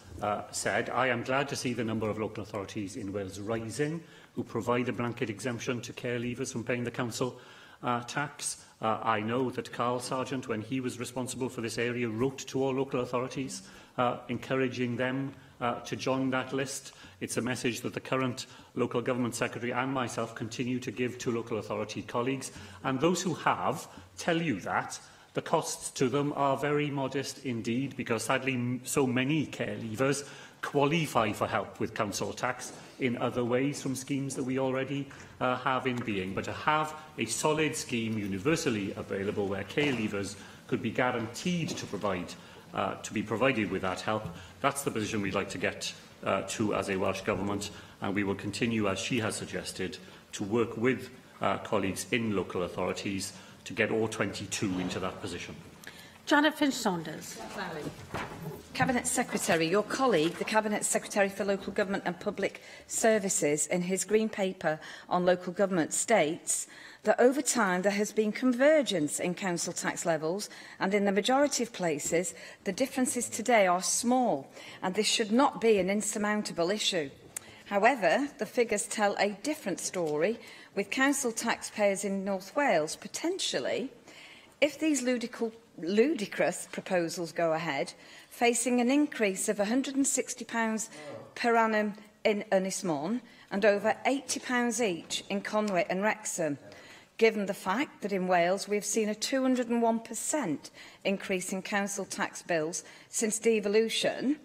said. I am glad to see the number of local authorities in Wales rising who provide a blanket exemption to care leavers from paying the council tax. I know that Carl Sargent, when he was responsible for this area, wrote to all local authorities encouraging them to join that list. It's a message that the current local government secretary and myself continue to give to local authority colleagues. And those who have tell you that the costs to them are very modest indeed, because sadly so many care leavers qualify for help with council tax in other ways from schemes that we already have in being. But to have a solid scheme universally available where care leavers could be guaranteed to be provided with that help, that's the position we'd like to get to as a Welsh Government, and we will continue, as she has suggested, to work with colleagues in local authorities to get all 22 into that position. Janet Finch-Saunders. Cabinet Secretary, your colleague, the Cabinet Secretary for Local Government and Public Services, in his Green Paper on local government states that over time there has been convergence in council tax levels, and in the majority of places the differences today are small, and this should not be an insurmountable issue. However, the figures tell a different story, with council taxpayers in North Wales potentially, if these ludicrous proposals go ahead, facing an increase of £160 per annum in Ynys Môn and over £80 each in Conwy and Wrexham. given the fact that in Wales we have seen a 201% increase in council tax bills since devolution,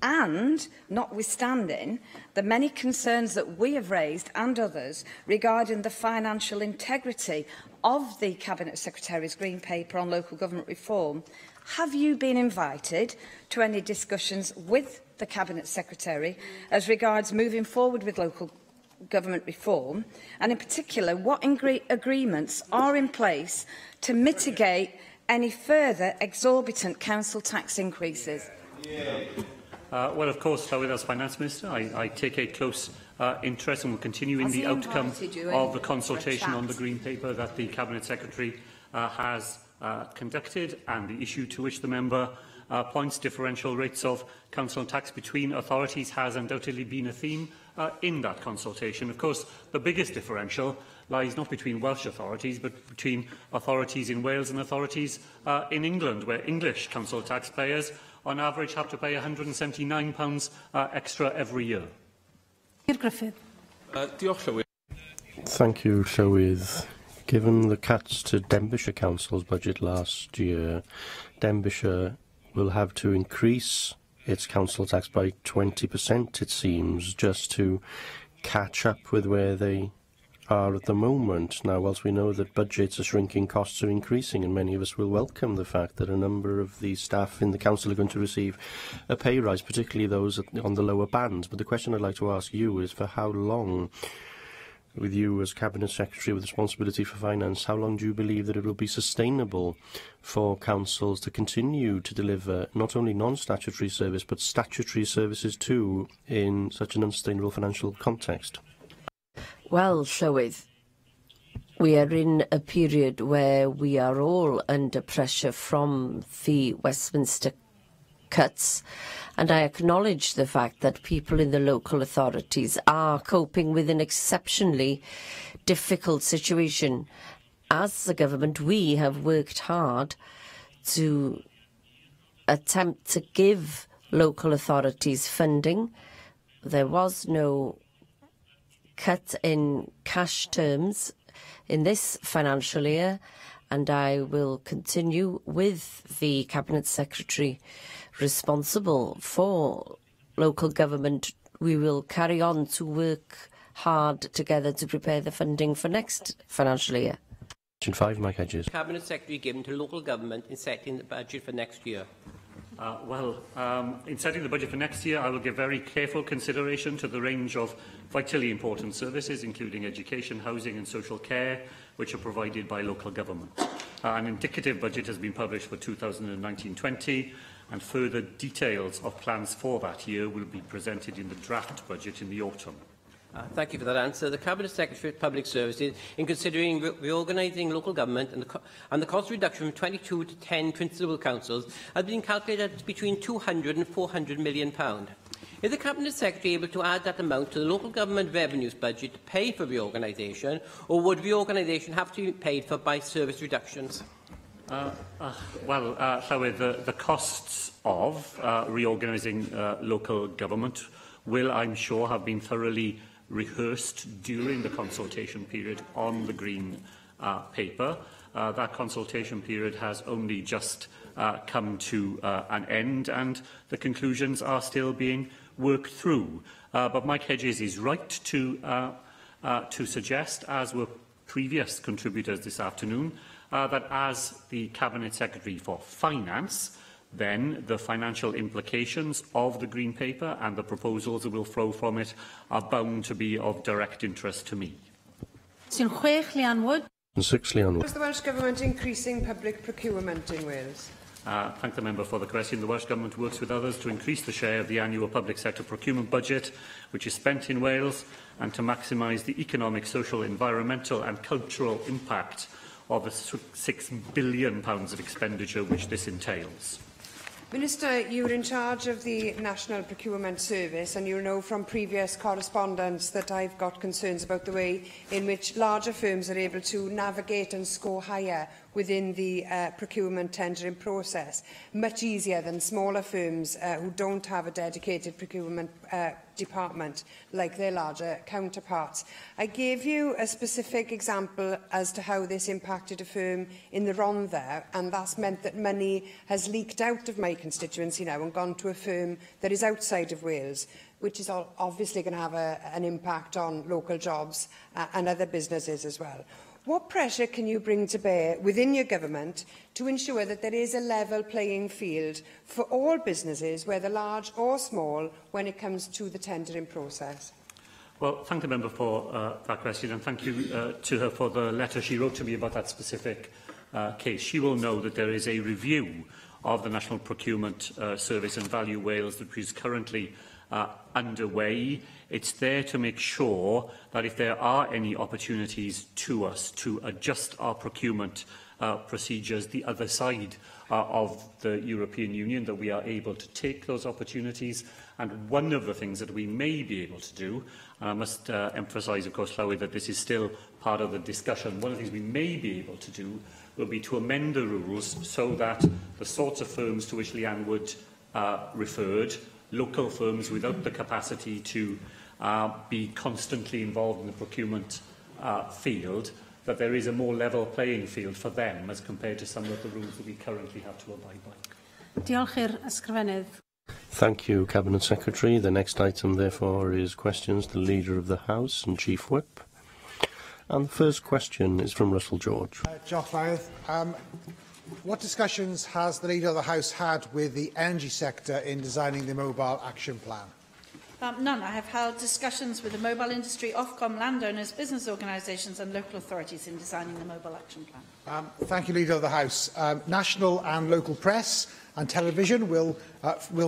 and notwithstanding the many concerns that we have raised and others regarding the financial integrity of the Cabinet Secretary's Green Paper on local government reform, have you been invited to any discussions with the Cabinet Secretary as regards moving forward with local government reform, and in particular what agreements are in place to mitigate any further exorbitant council tax increases? Well, of course, as Finance Minister, I take a close interest and will continue in the outcome of the consultation on the Green Paper that the Cabinet Secretary has conducted, and the issue to which the member points, differential rates of council tax between authorities, has undoubtedly been a theme in that consultation. Of course, the biggest differential lies not between Welsh authorities, but between authorities in Wales and authorities in England, where English council taxpayers on average have to pay £179 extra every year. Thank you, Llywydd. Given the cuts to Denbighshire Council's budget last year, Denbighshire will have to increase its council tax by 20%, it seems, just to catch up with where they are at the moment. Now, whilst we know that budgets are shrinking, costs are increasing, and many of us will welcome the fact that a number of the staff in the council are going to receive a pay rise, particularly those on the lower bands. But the question I'd like to ask you is, for how long, with you as Cabinet Secretary with responsibility for finance, how long do you believe that it will be sustainable for councils to continue to deliver not only non-statutory service but statutory services too in such an unsustainable financial context? Well, Llywydd, we are in a period where we are all under pressure from the Westminster cuts, and I acknowledge the fact that people in the local authorities are coping with an exceptionally difficult situation. As the government, we have worked hard to attempt to give local authorities funding. There was no cut in cash terms in this financial year, and I will continue with the Cabinet Secretary responsible for local government. We will carry on to work hard together to prepare the funding for next financial year. Question 5, Mike Hedges. Cabinet Secretary given to local government in setting the budget for next year? In setting the budget for next year, I will give very careful consideration to the range of vitally important services, including education, housing and social care, which are provided by local government. An indicative budget has been published for 2019-20, and further details of plans for that year will be presented in the draft budget in the autumn. Thank you for that answer. The Cabinet Secretary for Public Services, in considering reorganising local government and the cost reduction from 22 to 10 principal councils, has been calculated at between £200 and £400 million. Is the Cabinet Secretary able to add that amount to the local government revenues budget to pay for reorganisation, or would reorganisation have to be paid for by service reductions? The costs of reorganising local government will, I'm sure, have been thoroughly rehearsed during the consultation period on the Green Paper. That consultation period has only just come to an end, and the conclusions are still being worked through. But Mike Hedges is right to suggest, as were previous contributors this afternoon, that as the Cabinet Secretary for Finance, then the financial implications of the Green Paper and the proposals that will flow from it are bound to be of direct interest to me. And 6, Leanne Wood. Is the Welsh Government increasing public procurement in Wales? Thank the member for the question. The Welsh Government works with others to increase the share of the annual public sector procurement budget which is spent in Wales, and to maximise the economic, social, environmental and cultural impact of the £6 billion of expenditure which this entails. Minister, you are in charge of the National Procurement Service, and you'll know from previous correspondence that I've got concerns about the way in which larger firms are able to navigate and score higher within the procurement tendering process, much easier than smaller firms who don't have a dedicated procurement department like their larger counterparts. I gave you a specific example as to how this impacted a firm in the Rhondda, and that's meant that money has leaked out of my constituency now and gone to a firm that is outside of Wales, which is obviously going to have an impact on local jobs and other businesses as well. What pressure can you bring to bear within your government to ensure that there is a level playing field for all businesses, whether large or small, when it comes to the tendering process? Well, thank the member for that question, and thank you to her for the letter she wrote to me about that specific case. She will know that there is a review of the National Procurement Service and Value Wales that is currently underway. It's there to make sure that if there are any opportunities to us to adjust our procurement procedures the other side of the European Union, that we are able to take those opportunities. And one of the things that we may be able to do, and I must emphasise, of course, Llywyd, that this is still part of the discussion, one of the things we may be able to do will be to amend the rules so that the sorts of firms to which Leanne Wood referred, local firms without the capacity to be constantly involved in the procurement field, that there is a more level playing field for them as compared to some of the rules that we currently have to abide by. Diolch i'r ysgrifennydd. Thank you, Cabinet Secretary. The next item, therefore, is questions to the Leader of the House and Chief Whip. And the first question is from Russell George. Jock Llywyd, what discussions has the Leader of the House had with the energy sector in designing the Mobile Action Plan? None. I have held discussions with the mobile industry, Ofcom, landowners, business organisations and local authorities in designing the Mobile Action Plan. Thank you, Leader of the House. National and local press and television will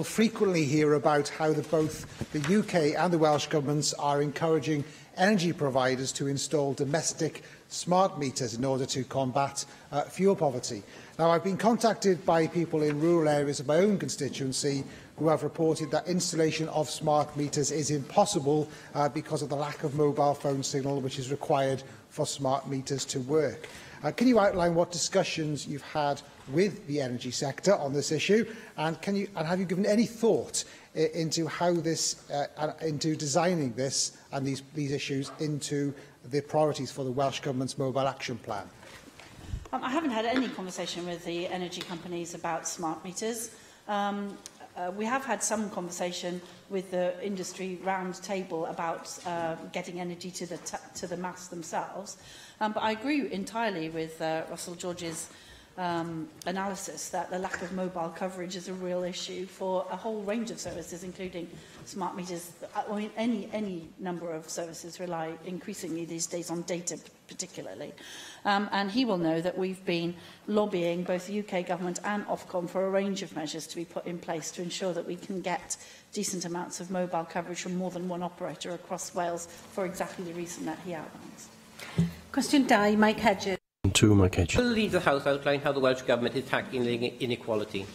frequently hear about how both the UK and the Welsh Governments are encouraging energy providers to install domestic smart meters in order to combat fuel poverty. Now, I've been contacted by people in rural areas of my own constituency who have reported that installation of smart meters is impossible because of the lack of mobile phone signal which is required for smart meters to work. Can you outline what discussions you've had with the energy sector on this issue, and have you given any thought into how into designing this and these issues into the priorities for the Welsh Government's Mobile Action Plan? I haven't had any conversation with the energy companies about smart meters. We have had some conversation with the industry round table about getting energy to the masts themselves. But I agree entirely with Russell George's analysis that the lack of mobile coverage is a real issue for a whole range of services, including smart meters. I mean, any number of services rely increasingly these days on data particularly. And he will know that we've been lobbying both the UK government and Ofcom for a range of measures to be put in place to ensure that we can get decent amounts of mobile coverage from more than one operator across Wales for exactly the reason that he outlines. Cwestiwn 2, Mike Hedges. To Mike Hedges. Will the Leader of the House outline how the Welsh Government is tackling inequality?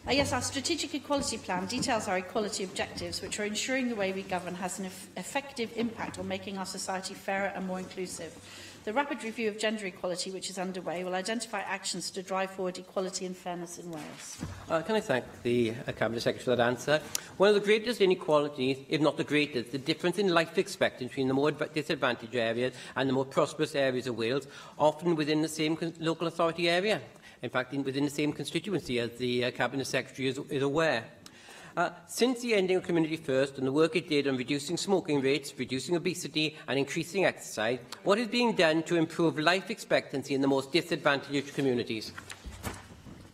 Yes, our strategic equality plan details our equality objectives, which are ensuring the way we govern has an effective impact on making our society fairer and more inclusive. The rapid review of gender equality, which is underway, will identify actions to drive forward equality and fairness in Wales. Can I thank the Cabinet Secretary for that answer? One of the greatest inequalities, if not the greatest, the difference in life expectancy between the more disadvantaged areas and the more prosperous areas of Wales, often within the same local authority area. In fact, within the same constituency, as the Cabinet Secretary is aware. Since the ending of Community First and the work it did on reducing smoking rates, reducing obesity and increasing exercise, what is being done to improve life expectancy in the most disadvantaged communities?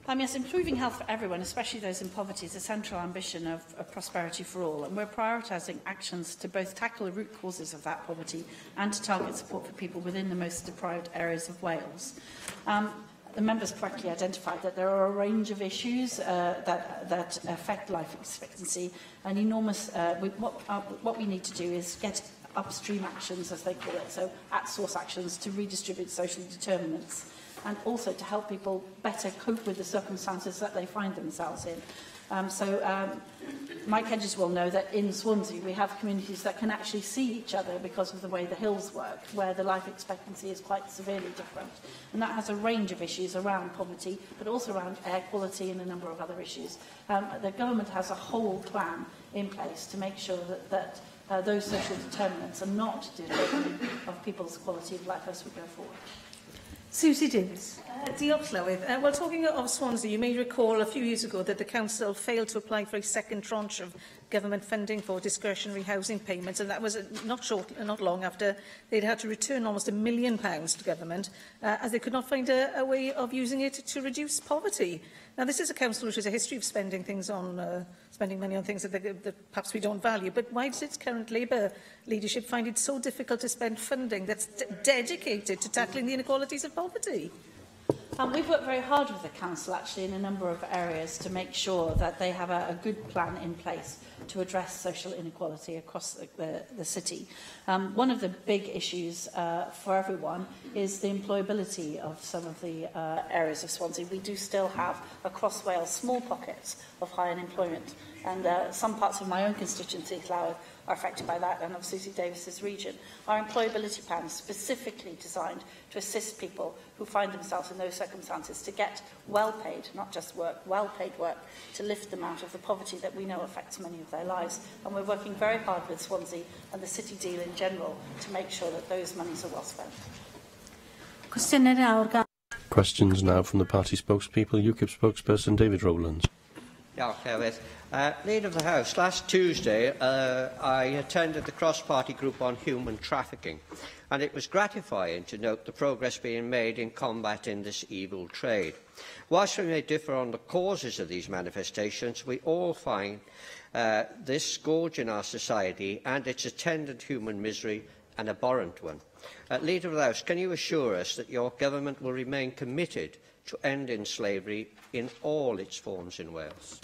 Yes, improving health for everyone, especially those in poverty, is a central ambition of prosperity for all, and we're prioritising actions to both tackle the root causes of that poverty and to target support for people within the most deprived areas of Wales. The members correctly identified that there are a range of issues that affect life expectancy. And what we need to do is get upstream actions, as they call it, so at-source actions to redistribute social determinants, and also to help people better cope with the circumstances that they find themselves in. Mike Hedges will know that in Swansea we have communities that can actually see each other because of the way the hills work, where the life expectancy is quite severely different. And that has a range of issues around poverty, but also around air quality and a number of other issues. The government has a whole plan in place to make sure that those social determinants are not determining of people's quality of life as we go forward. Susie Davis. Diolch, Llywydd. Well, talking of Swansea, you may recall a few years ago that the Council failed to apply for a second tranche of government funding for discretionary housing payments, and that was not long after they'd had to return almost £1 million to government, as they could not find a way of using it to reduce poverty. Now, this is a council which has a history of spending money on things that perhaps we don't value, but why does its current Labour leadership find it so difficult to spend funding that's dedicated to tackling the inequalities of poverty? We've worked very hard with the Council, actually, in a number of areas to make sure that they have a good plan in place to address social inequality across the city. One of the big issues for everyone is the employability of some of the areas of Swansea. We do still have, across Wales, small pockets of high unemployment. And some parts of my own constituency, Llywelyn, are affected by that, and of Susie Davis's region. Our employability plan is specifically designed to assist people who find themselves in those circumstances to get well-paid, not just work, well-paid work, to lift them out of the poverty that we know affects many of their lives. And we're working very hard with Swansea and the City Deal in general to make sure that those monies are well spent. Questions now from the party spokespeople. UKIP spokesperson David Rowlands. Leader of the House, last Tuesday I attended the cross-party group on human trafficking, and it was gratifying to note the progress being made in combating this evil trade. Whilst we may differ on the causes of these manifestations, we all find this scourge in our society and its attendant human misery an abhorrent one. Leader of the House, can you assure us that your government will remain committed to ending slavery in all its forms in Wales?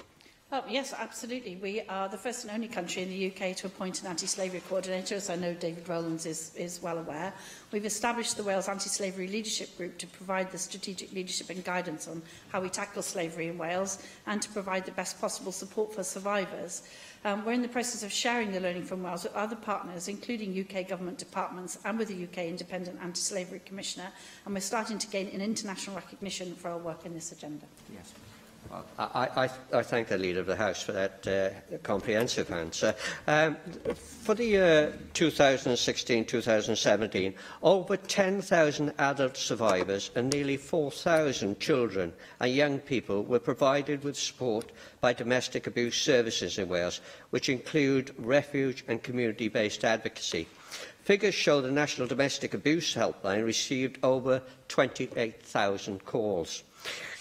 Oh, yes, absolutely. We are the first and only country in the UK to appoint an anti-slavery coordinator, as I know David Rowlands is well aware. We've established the Wales Anti-Slavery Leadership Group to provide the strategic leadership and guidance on how we tackle slavery in Wales and to provide the best possible support for survivors. We're in the process of sharing the learning from Wales with other partners, including UK government departments and with the UK Independent Anti-Slavery Commissioner, and we're starting to gain an international recognition for our work in this agenda. Yes. I thank the Leader of the House for that comprehensive answer. For the year 2016-2017, over 10,000 adult survivors and nearly 4,000 children and young people were provided with support by domestic abuse services in Wales, which include refuge and community-based advocacy. Figures show the National Domestic Abuse Helpline received over 28,000 calls.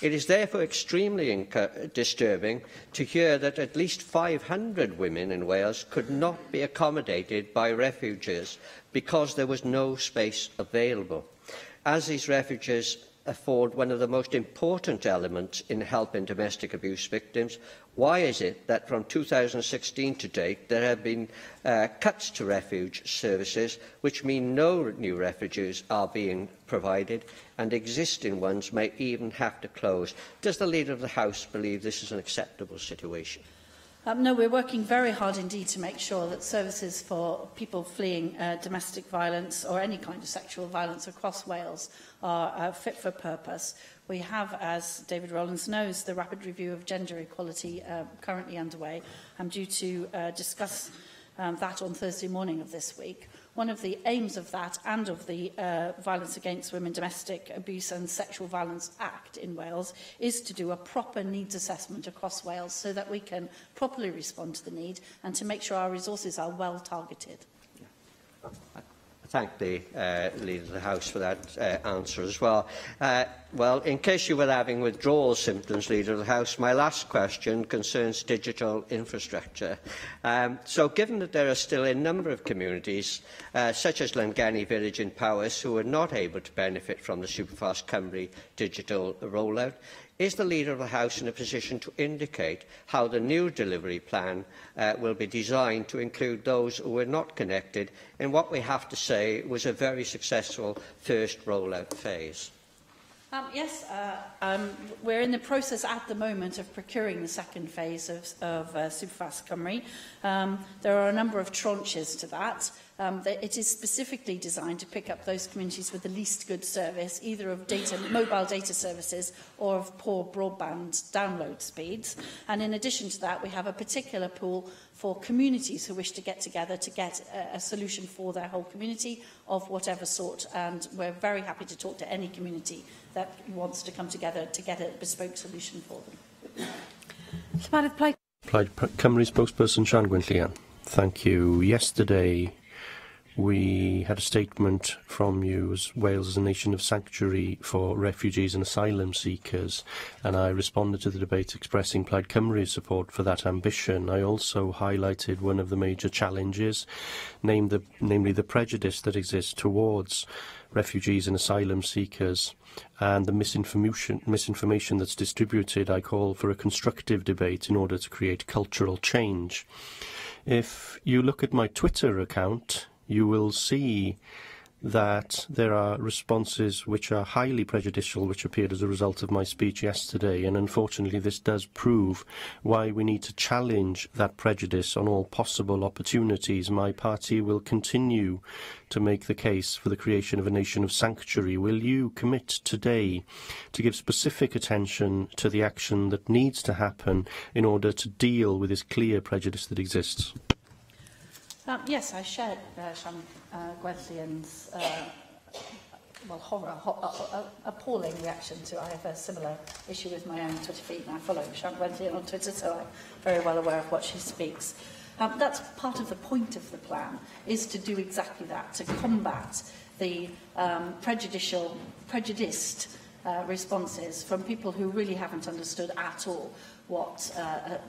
It is therefore extremely disturbing to hear that at least 500 women in Wales could not be accommodated by refuges because there was no space available. As these refuges afford one of the most important elements in helping domestic abuse victims, why is it that from 2016 to date there have been cuts to refuge services, which mean no new refuges are being provided and existing ones may even have to close? Does the Leader of the House believe this is an acceptable situation? No, we're working very hard indeed to make sure that services for people fleeing domestic violence or any kind of sexual violence across Wales are fit for purpose. We have, as David Rowlands knows, the rapid review of gender equality currently underway. I'm due to discuss that on Thursday morning of this week. One of the aims of that and of the Violence Against Women, Domestic Abuse and Sexual Violence Act in Wales is to do a proper needs assessment across Wales so that we can properly respond to the need and to make sure our resources are well targeted. I thank the Leader of the House for that answer as well. Well, in case you were having withdrawal symptoms, Leader of the House, my last question concerns digital infrastructure. So given that there are still a number of communities, such as Llangeni Village in Powys, who are not able to benefit from the Superfast Cymru digital rollout, is the Leader of the House in a position to indicate how the new delivery plan will be designed to include those who were not connected in what we have to say was a very successful first rollout phase? Yes, we're in the process at the moment of procuring the second phase of Superfast Cymru. There are a number of tranches to that. It is specifically designed to pick up those communities with the least good service, either of mobile data services or of poor broadband download speeds. And in addition to that, we have a particular pool for communities who wish to get together to get a solution for their whole community of whatever sort. And we're very happy to talk to any community that wants to come together to get a bespoke solution for them. Plaid Cymru spokesperson Sian Gwynllian. Thank you. Yesterday, we had a statement from you as Wales as a nation of sanctuary for refugees and asylum seekers, and I responded to the debate expressing Plaid Cymru's support for that ambition. I also highlighted one of the major challenges, namely the prejudice that exists towards refugees and asylum seekers and the misinformation that's distributed. I call for a constructive debate in order to create cultural change. If you look at my Twitter account, you will see that there are responses which are highly prejudicial, which appeared as a result of my speech yesterday, and unfortunately this does prove why we need to challenge that prejudice on all possible opportunities. My party will continue to make the case for the creation of a nation of sanctuary. Will you commit today to give specific attention to the action that needs to happen in order to deal with this clear prejudice that exists? Yes, I shared Sian Gwynllian's appalling reaction to. I have a similar issue with my own Twitter feed, and I follow Sian Gwynllian on Twitter, so I'm very well aware of what she speaks. That's part of the point of the plan, is to do exactly that, to combat the prejudiced responses from people who really haven't understood at all what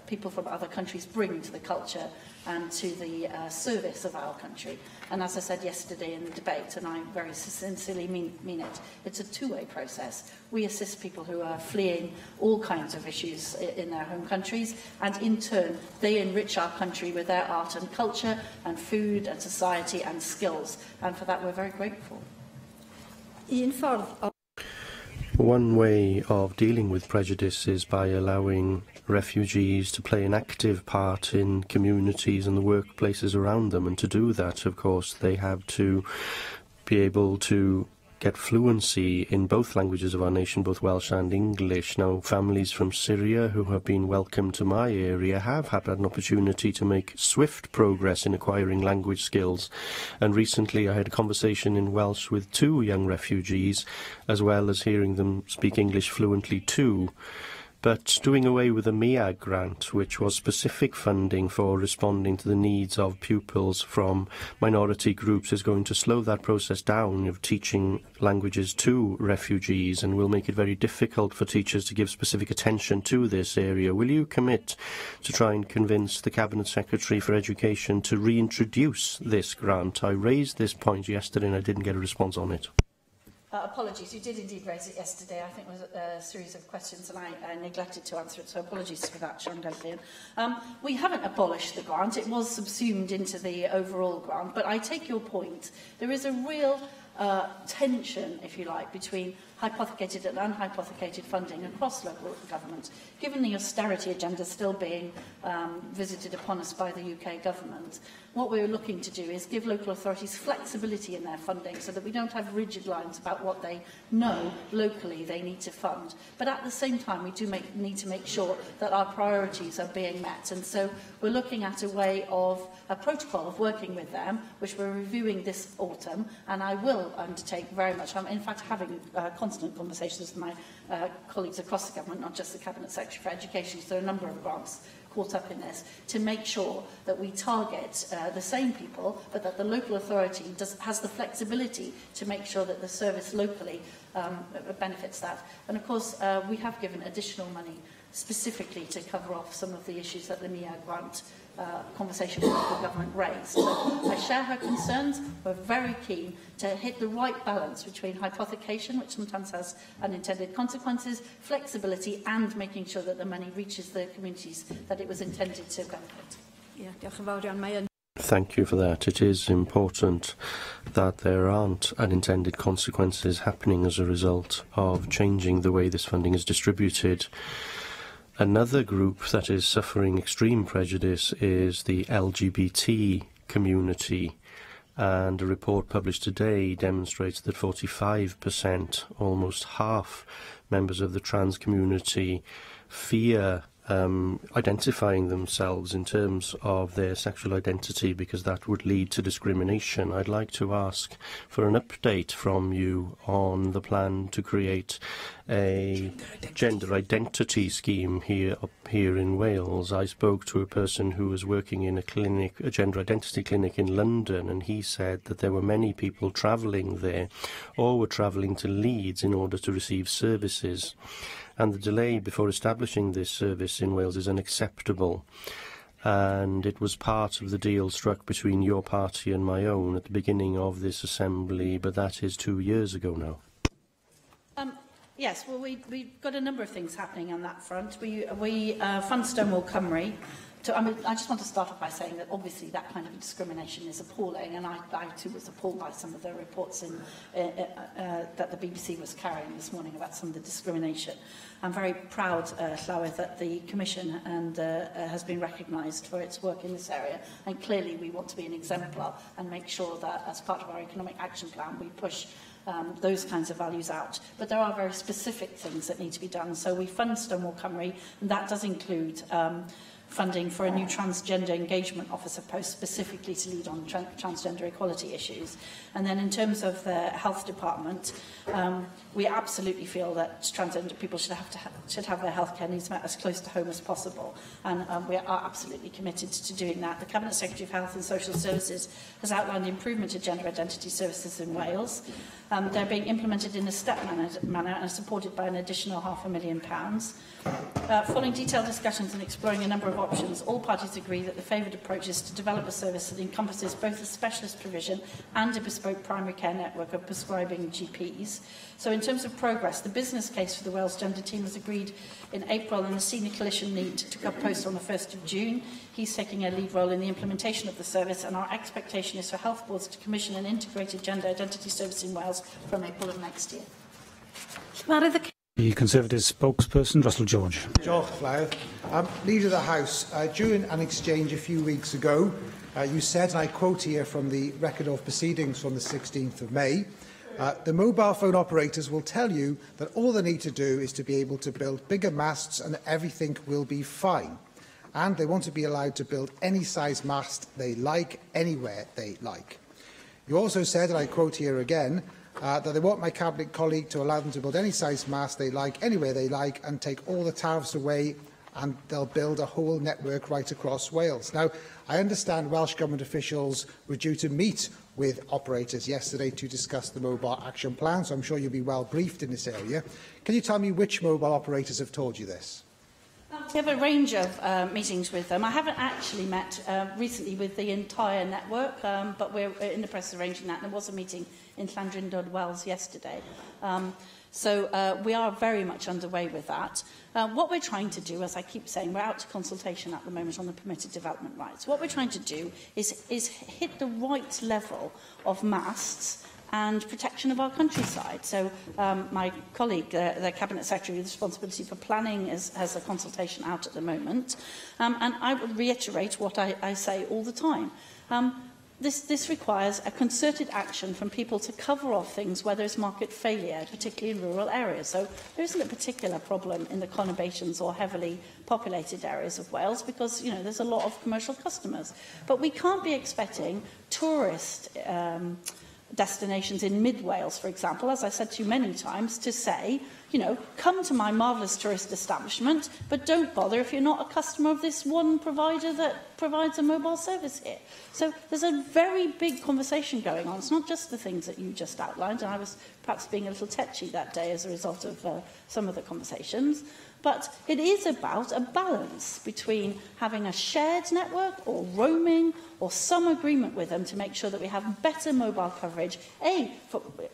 people from other countries bring to the culture and to the service of our country. And as I said yesterday in the debate, and I very sincerely mean it, it's a two-way process. We assist people who are fleeing all kinds of issues in their home countries, and in turn, they enrich our country with their art and culture and food and society and skills. And for that, we're very grateful. One way of dealing with prejudice is by allowing refugees to play an active part in communities and the workplaces around them. And to do that, of course, they have to be able to get fluency in both languages of our nation, both Welsh and English. Now, families from Syria who have been welcomed to my area have had an opportunity to make swift progress in acquiring language skills. And recently I had a conversation in Welsh with 2 young refugees, as well as hearing them speak English fluently too. But doing away with the MEAG grant, which was specific funding for responding to the needs of pupils from minority groups, is going to slow that process down of teaching languages to refugees and will make it very difficult for teachers to give specific attention to this area. Will you commit to try and convince the Cabinet Secretary for Education to reintroduce this grant? I raised this point yesterday and I didn't get a response on it. Apologies, you did indeed raise it yesterday. I think it was a series of questions and I neglected to answer it, so apologies for that, Sian Gwynllian. We haven't abolished the grant. It was subsumed into the overall grant, but I take your point. There is a real tension, if you like, between hypothecated and unhypothecated funding across local government. Given the austerity agenda still being visited upon us by the UK government, what we're looking to do is give local authorities flexibility in their funding so that we don't have rigid lines about what they know locally they need to fund. But at the same time, we do need to make sure that our priorities are being met. And so we're looking at a protocol of working with them, which we're reviewing this autumn, and I will undertake very much. I'm in fact having constant conversations with my colleagues across the government, not just the Cabinet Secretary for Education, so there are a number of grants caught up in this, to make sure that we target the same people, but that the local authority has the flexibility to make sure that the service locally benefits that. And of course, we have given additional money specifically to cover off some of the issues that the MEAG grant conversation with local government raised. So I share her concerns. We're very keen to hit the right balance between hypothecation, which sometimes has unintended consequences, flexibility, and making sure that the money reaches the communities that it was intended to benefit. Thank you for that. It is important that there aren't unintended consequences happening as a result of changing the way this funding is distributed. Another group that is suffering extreme prejudice is the LGBT community, and a report published today demonstrates that 45%, almost half, members of the trans community fear identifying themselves in terms of their sexual identity because that would lead to discrimination. I'd like to ask for an update from you on the plan to create a gender identity scheme here in Wales. I spoke to a person who was working in a gender identity clinic in London, and he said that there were many people travelling there or were travelling to Leeds in order to receive services. And the delay before establishing this service in Wales is unacceptable. And it was part of the deal struck between your party and my own at the beginning of this assembly, but that is 2 years ago now. Yes, well, we've got a number of things happening on that front. We fund Stonewall Cymru. I just want to start off by saying that obviously that kind of discrimination is appalling, and I too was appalled by some of the reports that the BBC was carrying this morning about some of the discrimination. I'm very proud, Llywyd, that the Commission has been recognised for its work in this area, and clearly we want to be an exemplar and make sure that as part of our economic action plan we push those kinds of values out. But there are very specific things that need to be done. So we fund Stonewall Cymru, and that does include funding for a new transgender engagement officer post specifically to lead on transgender equality issues. And then in terms of the health department, we absolutely feel that transgender people should have their healthcare needs met as close to home as possible. And we are absolutely committed to doing that. The Cabinet Secretary of Health and Social Services has outlined improvement to gender identity services in Wales. They're being implemented in a step manner and are supported by an additional £500,000. Following detailed discussions and exploring a number of options, all parties agree that the favoured approach is to develop a service that encompasses both a specialist provision and a bespoke primary care network of prescribing GPs. So in terms of progress, the business case for the Wales Gender Team was agreed in April, and the Senior Coalition lead took up post on the 1st of June. He's taking a lead role in the implementation of the service, and our expectation is for health boards to commission an integrated gender identity service in Wales from April of next year. The Conservative spokesperson, Russell George. George Llywyd. Leader of the House, during an exchange a few weeks ago, you said, and I quote here from the record of proceedings from the 16th of May, the mobile phone operators will tell you that all they need to do is to be able to build bigger masts and everything will be fine. And they want to be allowed to build any size mast they like, anywhere they like. You also said, and I quote here again, that they want my Cabinet colleague to allow them to build any size mast they like, anywhere they like, and take all the tariffs away, and they'll build a whole network right across Wales. Now, I understand Welsh Government officials were due to meet with operators yesterday to discuss the Mobile Action Plan, so I'm sure you'll be well briefed in this area. Can you tell me which mobile operators have told you this? We have a range of meetings with them. I haven't actually met recently with the entire network, but we're in the process of arranging that. There was a meeting in Llandrindod, Wales yesterday. So we are very much underway with that. What we're trying to do, as I keep saying, we're out to consultation at the moment on the permitted development rights. What we're trying to do is hit the right level of masts and protection of our countryside. So my colleague, the Cabinet Secretary with responsibility for planning, has a consultation out at the moment. And I would reiterate what I say all the time. This requires a concerted action from people to cover off things where there's market failure, particularly in rural areas. So there isn't a particular problem in the conurbations or heavily populated areas of Wales because, you know, there's a lot of commercial customers. But we can't be expecting tourist destinations in mid-Wales, for example, as I said to you many times, to say, you know, come to my marvellous tourist establishment, but don't bother if you're not a customer of this one provider that provides a mobile service here. So there's a very big conversation going on. It's not just the things that you just outlined, and I was perhaps being a little tetchy that day as a result of some of the conversations. But it is about a balance between having a shared network or roaming or some agreement with them to make sure that we have better mobile coverage, A,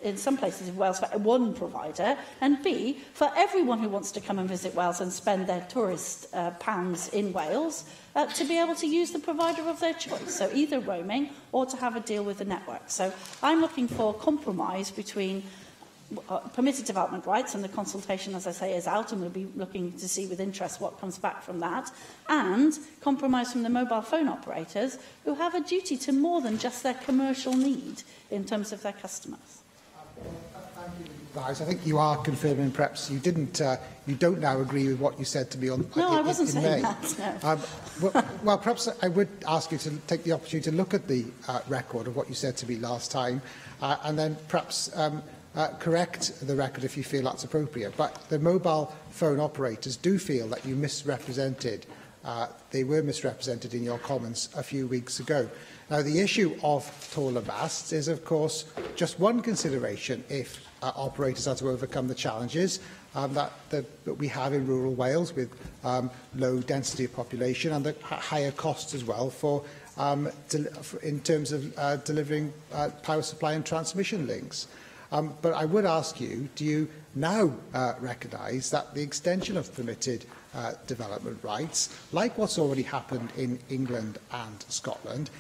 in some places in Wales for one provider, and B, for everyone who wants to come and visit Wales and spend their tourist pounds in Wales, to be able to use the provider of their choice, so either roaming or to have a deal with the network. So I'm looking for compromise between permitted development rights, and the consultation, as I say, is out, and we'll be looking to see with interest what comes back from that, and compromise from the mobile phone operators, who have a duty to more than just their commercial need in terms of their customers. I think you are confirming perhaps you don't now agree with what you said to me on No, I wasn't in saying May. that. No. Well, perhaps I would ask you to take the opportunity to look at the record of what you said to me last time, and then perhaps correct the record if you feel that's appropriate. But the mobile phone operators do feel that you misrepresented. They were misrepresented in your comments a few weeks ago. Now, the issue of taller masts is, of course, just one consideration if operators are to overcome the challenges that we have in rural Wales with low density of population and the higher costs as well for in terms of delivering power supply and transmission links. But I would ask you, do you now recognise that the extension of permitted development rights, like what's already happened in England and Scotland,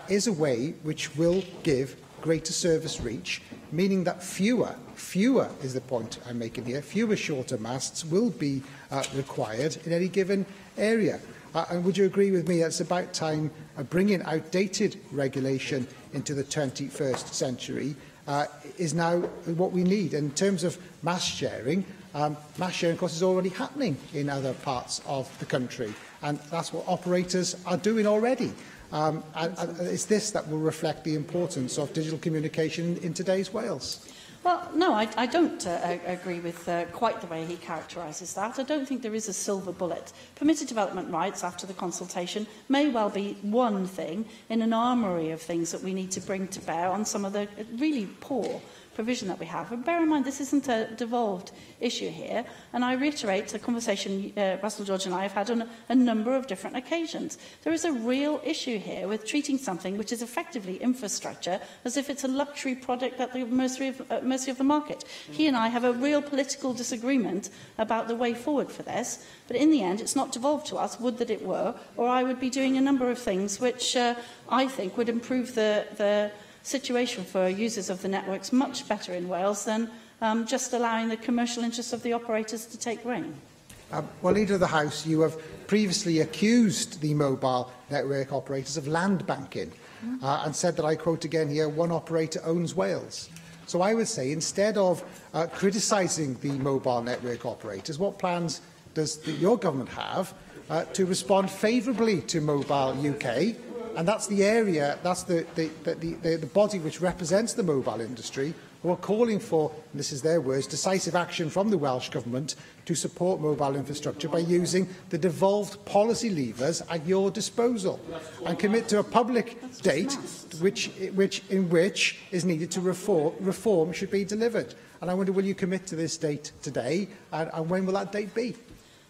is a way which will give greater service reach, meaning that fewer is the point I'm making here, fewer shorter masts will be required in any given area. And would you agree with me that it's about time bringing outdated regulation into the 21st century is now what we need? In terms of mass sharing, of course, is already happening in other parts of the country, and that's what operators are doing already. And it's this that will reflect the importance of digital communication in today's Wales. Well, no, I don't agree with quite the way he characterises that. I don't think there is a silver bullet. Permitted development rights after the consultation may well be one thing in an armoury of things that we need to bring to bear on some of the really poor provision that we have. And bear in mind, this isn't a devolved issue here, and I reiterate the conversation Russell George and I have had on a number of different occasions. There is a real issue here with treating something which is effectively infrastructure as if it's a luxury product at the mercy of the market. He and I have a real political disagreement about the way forward for this, but in the end it's not devolved to us, would that it were, or I would be doing a number of things which I think would improve the situation for users of the networks much better in Wales than just allowing the commercial interests of the operators to take reign. Well, Leader of the House, you have previously accused the mobile network operators of land banking and said that, I quote again here, one operator owns Wales. So I would say, instead of criticising the mobile network operators, what plans does your government have to respond favourably to Mobile UK? And that's the area, that's the body which represents the mobile industry, who are calling for, and this is their words, decisive action from the Welsh Government to support mobile infrastructure by using the devolved policy levers at your disposal, and commit to a public date in which is needed to reform should be delivered. And I wonder, will you commit to this date today, and when will that date be?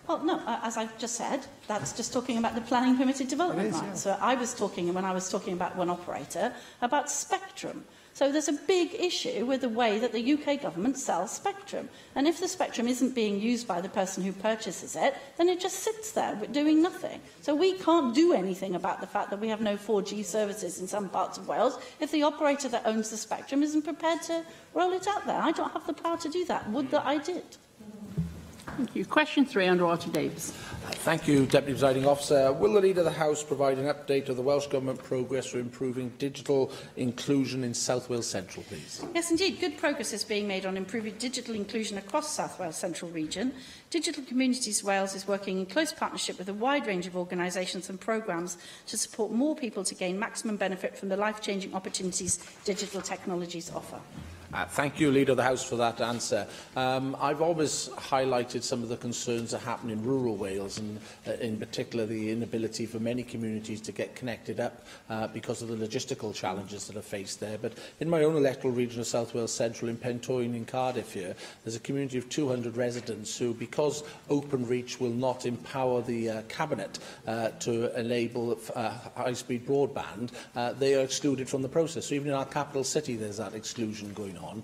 Well, no, as I've just said, that's just talking about the planning permitted development rights. Yeah. So I was talking, when I was talking about one operator, about spectrum. So there's a big issue with the way that the UK government sells spectrum. And if the spectrum isn't being used by the person who purchases it, then it just sits there doing nothing. So we can't do anything about the fact that we have no 4G services in some parts of Wales if the operator that owns the spectrum isn't prepared to roll it out there. I don't have the power to do that. Would that I did. Thank you. Question 3, Andrew Archer-Davies. Thank you, Deputy Presiding Officer. Will the Leader of the House provide an update of the Welsh Government progress for improving digital inclusion in South Wales Central, please? Yes, indeed. Good progress is being made on improving digital inclusion across South Wales Central region. Digital Communities Wales is working in close partnership with a wide range of organisations and programmes to support more people to gain maximum benefit from the life-changing opportunities digital technologies offer. Thank you, Leader of the House, for that answer. I've always highlighted some of the concerns that happen in rural Wales, and in particular the inability for many communities to get connected up because of the logistical challenges that are faced there. But in my own electoral region of South Wales Central, in Pentoen in Cardiff here, there's a community of 200 residents who, because Openreach will not empower the Cabinet to enable high-speed broadband, they are excluded from the process. So even in our capital city, there's that exclusion going on. on,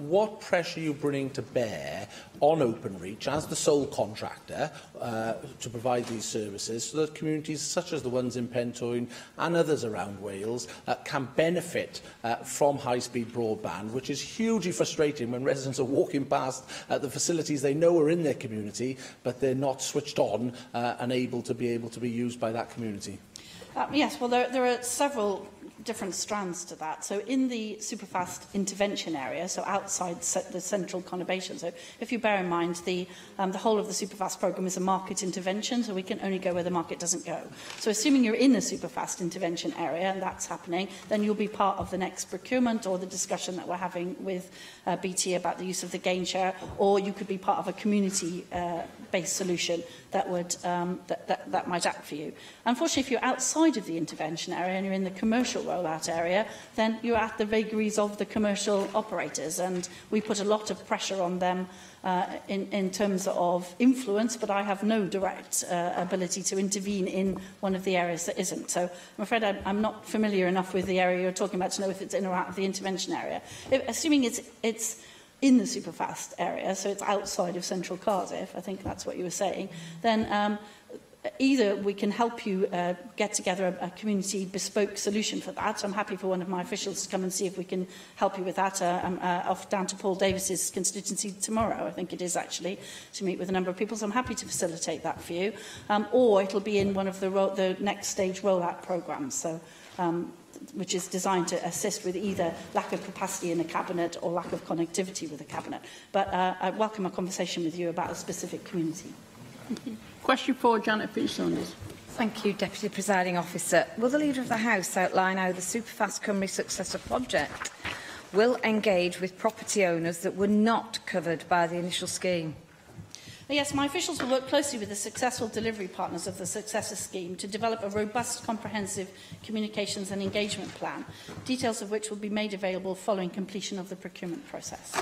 what pressure are you bringing to bear on Openreach as the sole contractor to provide these services so that communities such as the ones in Pentwyn and others around Wales can benefit from high-speed broadband, which is hugely frustrating when residents are walking past the facilities they know are in their community, but they're not switched on and able to be used by that community? Yes, well, there are several different strands to that. So in the superfast intervention area, so outside the central conurbation, so if you bear in mind the whole of the superfast programme is a market intervention, so we can only go where the market doesn't go. So assuming you're in the superfast intervention area and that's happening, then you'll be part of the next procurement or the discussion that we're having with BT about the use of the gain share, or you could be part of a community-based solution that would that might act for you. Unfortunately, if you're outside of the intervention area and you're in the commercial rollout area, then you're at the vagaries of the commercial operators, and we put a lot of pressure on them in terms of influence, but I have no direct ability to intervene in one of the areas that isn't. So I'm afraid I'm not familiar enough with the area you're talking about to know if it's in or out of the intervention area. Assuming it's in the superfast area, so it's outside of central Cardiff, I think that's what you were saying, then either we can help you get together a community bespoke solution for that. So I'm happy for one of my officials to come and see if we can help you with that. I'm off down to Paul Davis's constituency tomorrow, I think it is actually, to meet with a number of people. So I'm happy to facilitate that for you. Or it'll be in one of the next stage rollout programmes. So which is designed to assist with either lack of capacity in a cabinet or lack of connectivity with a cabinet. But I welcome a conversation with you about a specific community. Thank you. Question 4, Janet Fitch-Saunders. Thank you, Deputy Presiding Officer. Will the Leader of the House outline how the Superfast Cymru Successor project will engage with property owners that were not covered by the initial scheme? Yes, my officials will work closely with the successful delivery partners of the Successor Scheme to develop a robust, comprehensive communications and engagement plan, details of which will be made available following completion of the procurement process.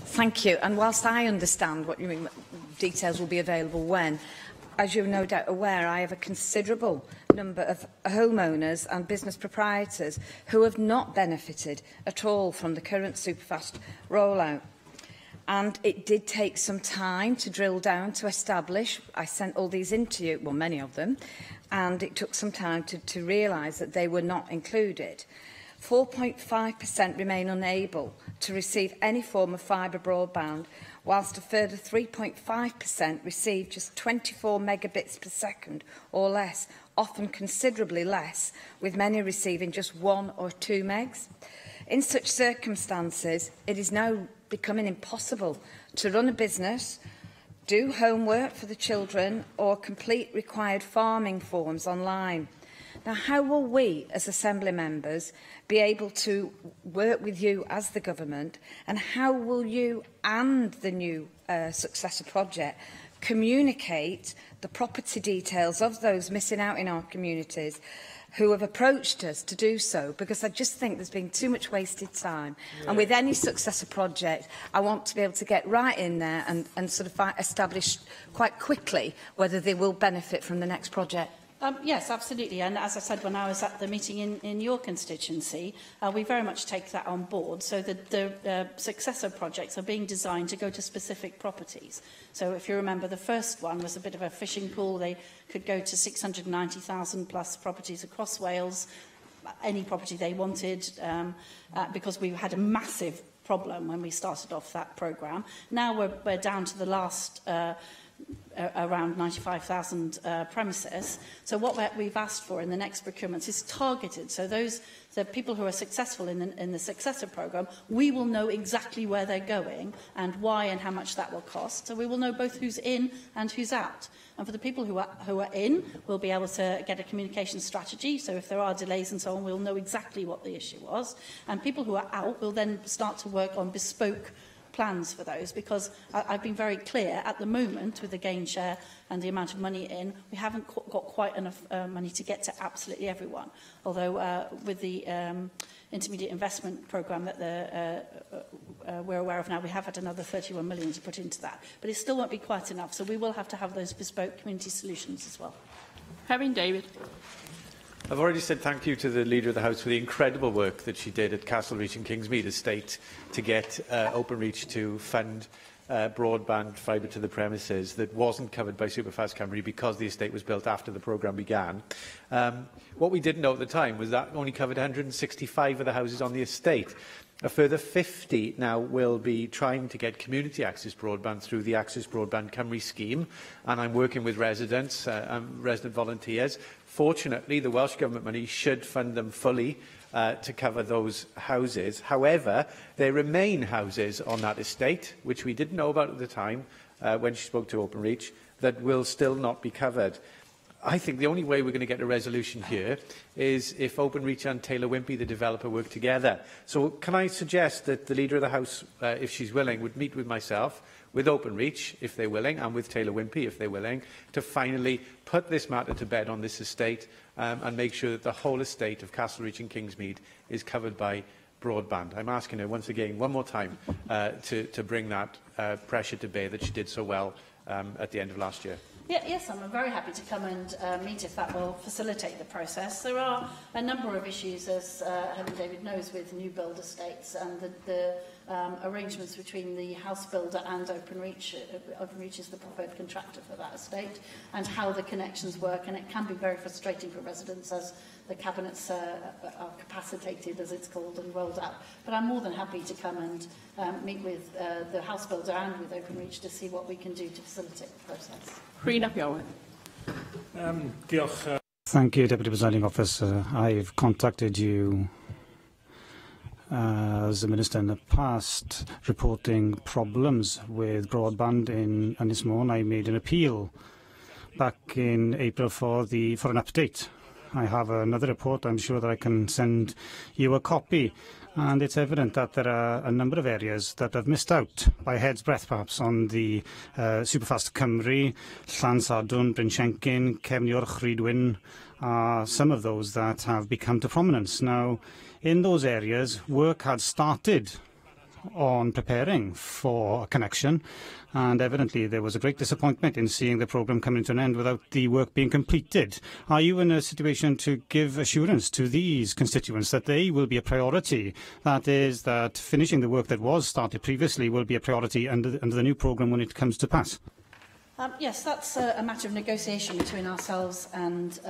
Thank you. And whilst I understand what you mean, details will be available when, as you're no doubt aware, I have a considerable number of homeowners and business proprietors who have not benefited at all from the current Superfast rollout. And it did take some time to drill down to establish. I sent all these in to you, well, many of them, and it took some time to realise that they were not included. 4.5% remain unable to receive any form of fibre broadband, whilst a further 3.5% receive just 24 megabits per second or less, often considerably less, with many receiving just 1 or 2 megs. In such circumstances, it is now becoming impossible to run a business, do homework for the children, or complete required farming forms online. Now, how will we, as Assembly members, be able to work with you as the government, and how will you and the new Successor project communicate the property details of those missing out in our communities who have approached us to do so? Because I just think there's been too much wasted time. Yeah. And with any Successor project, I want to be able to get right in there and sort of establish quite quickly whether they will benefit from the next project. Yes, absolutely. And as I said when I was at the meeting in your constituency, we very much take that on board. So the Successor projects are being designed to go to specific properties. So if you remember, the first one was a bit of a fishing pool. They could go to 690,000 plus properties across Wales, any property they wanted, because we had a massive problem when we started off that programme. Now we're down to the last around 95,000 premises. So what we've asked for in the next procurement is targeted. So the people who are successful in the Successor programme, we will know exactly where they're going and why and how much that will cost. So we will know both who's in and who's out. And for the people who are in, we'll be able to get a communication strategy. So if there are delays and so on, we'll know exactly what the issue was. And people who are out will then start to work on bespoke plans for those, because I've been very clear at the moment with the gain share and the amount of money in, we haven't got quite enough money to get to absolutely everyone. Although with the intermediate investment programme that we're aware of now, we have had another 31 million to put into that. But it still won't be quite enough, so we will have to have those bespoke community solutions as well. David. I've already said thank you to the Leader of the House for the incredible work that she did at Castlereach and Kingsmead Estate to get Openreach to fund broadband fibre to the premises that wasn't covered by Superfast Cymru because the estate was built after the programme began. What we didn't know at the time was that only covered 165 of the houses on the estate. A further 50 now will be trying to get community access broadband through the Access Broadband Cymru scheme, and I'm working with residents and resident volunteers. Fortunately, the Welsh Government money should fund them fully to cover those houses. However, there remain houses on that estate, which we didn't know about at the time when she spoke to Openreach, that will still not be covered. I think the only way we're going to get a resolution here is if Openreach and Taylor Wimpey, the developer, work together. So can I suggest that the Leader of the House, if she's willing, would meet with myself, with Openreach, if they're willing, and with Taylor Wimpey, if they're willing, to finally put this matter to bed on this estate and make sure that the whole estate of Castlereach and Kingsmead is covered by broadband. I'm asking her once again, one more time, to bring that pressure to bear that she did so well at the end of last year. Yes, I'm very happy to come and meet if that will facilitate the process. There are a number of issues, as Helen David knows, with new build estates and the arrangements between the house builder and Openreach. Openreach is the preferred contractor for that estate, and how the connections work, and it can be very frustrating for residents as the cabinets are capacitated, as it's called, and rolled out. But I'm more than happy to come and meet with the house builder and with Openreach to see what we can do to facilitate the process. Thank you, Deputy Presiding Officer. I've contacted you as a Minister in the past, reporting problems with broadband in Ynys Môn. I made an appeal back in April for an update. I have another report. I'm sure that I can send you a copy. And it's evident that there are a number of areas that have missed out by a head's breadth, perhaps, on the Superfast Cymru, Llansadwrn, Bryn Siencyn, Cefniwrch, Rhydwyn, some of those that have become to prominence. Now, in those areas, work had started on preparing for a connection, and evidently there was a great disappointment in seeing the programme coming to an end without the work being completed. Are you in a situation to give assurance to these constituents that they will be a priority? That is, that finishing the work that was started previously will be a priority under the new programme when it comes to pass? Yes, that's a matter of negotiation between ourselves and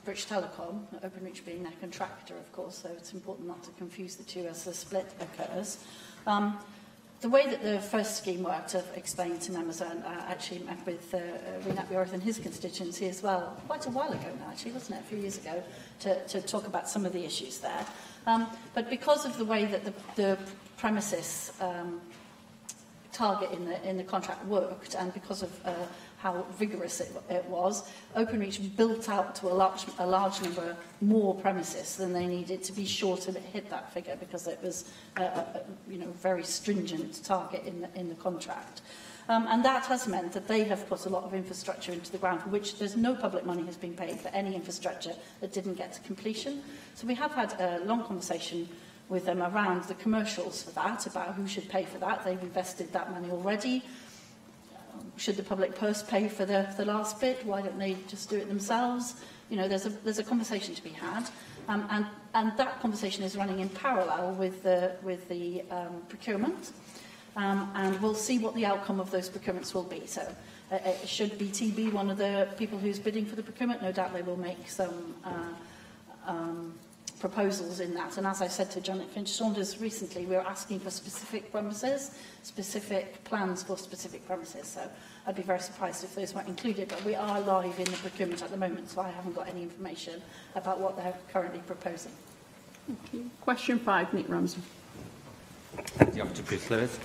British Telecom, Openreach being their contractor, of course, so it's important not to confuse the two as the split occurs. The way that the first scheme worked, I've explained to members, and I actually met with Rhynab Iorwerth and his constituency as well, quite a while ago now, actually, wasn't it, a few years ago, to talk about some of the issues there. But because of the way that the premises target in the contract worked, and because of how vigorous it was, Openreach built out to a large number more premises than they needed to be sure to hit that figure, because it was a very stringent target in the contract. And that has meant that they have put a lot of infrastructure into the ground for which there's no public money has been paid for any infrastructure that didn't get to completion. So we have had a long conversation with them around the commercials for that, about who should pay for that. They've invested that money already. Should the public purse pay for the last bit? Why don't they just do it themselves? You know, there's a conversation to be had, and that conversation is running in parallel with the procurement, and we'll see what the outcome of those procurements will be. So, should BT be one of the people who's bidding for the procurement? No doubt they will make some proposals in that. And as I said to Janet Finch-Saunders recently, we're asking for specific premises, specific plans for specific premises. So I'd be very surprised if those weren't included, but we are live in the procurement at the moment, so I haven't got any information about what they're currently proposing. Thank you. Question 5, Nick Ramsey. Diolch, Deputy Llywydd.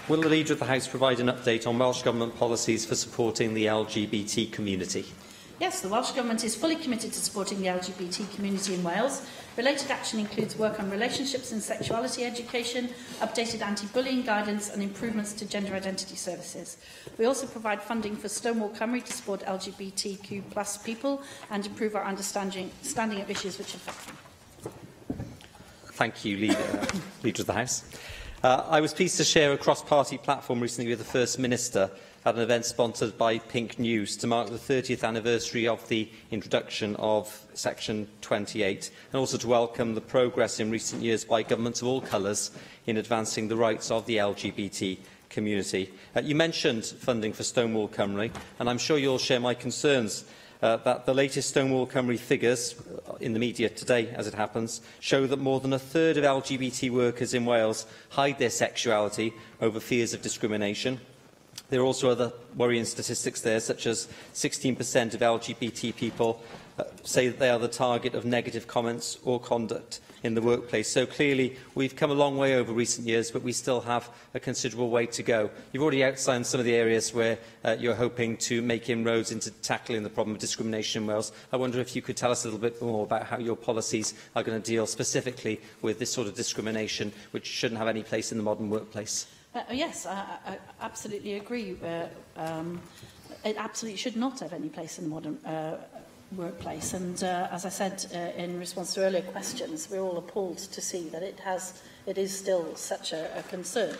Will the Leader of the House provide an update on Welsh Government policies for supporting the LGBT community? Yes, the Welsh Government is fully committed to supporting the LGBT community in Wales. Related action includes work on relationships and sexuality education, updated anti-bullying guidance and improvements to gender identity services. We also provide funding for Stonewall Cymru to support LGBTQ+ people and improve our understanding of issues which affect them. Thank you, Leader of the House. I was pleased to share a cross-party platform recently with the First Minister at an event sponsored by Pink News to mark the 30th anniversary of the introduction of Section 28, and also to welcome the progress in recent years by governments of all colours in advancing the rights of the LGBT community. You mentioned funding for Stonewall Cymru, and I'm sure you'll share my concerns that the latest Stonewall Cymru figures, in the media today as it happens, show that more than a third of LGBT workers in Wales hide their sexuality over fears of discrimination. There are also other worrying statistics there, such as 16% of LGBT people say that they are the target of negative comments or conduct in the workplace. So clearly, we've come a long way over recent years, but we still have a considerable way to go. You've already outlined some of the areas where you're hoping to make inroads into tackling the problem of discrimination in Wales. I wonder if you could tell us a little bit more about how your policies are going to deal specifically with this sort of discrimination, which shouldn't have any place in the modern workplace. Yes, I absolutely agree. It absolutely should not have any place in the modern workplace. And as I said in response to earlier questions, we're all appalled to see that it is still such a concern.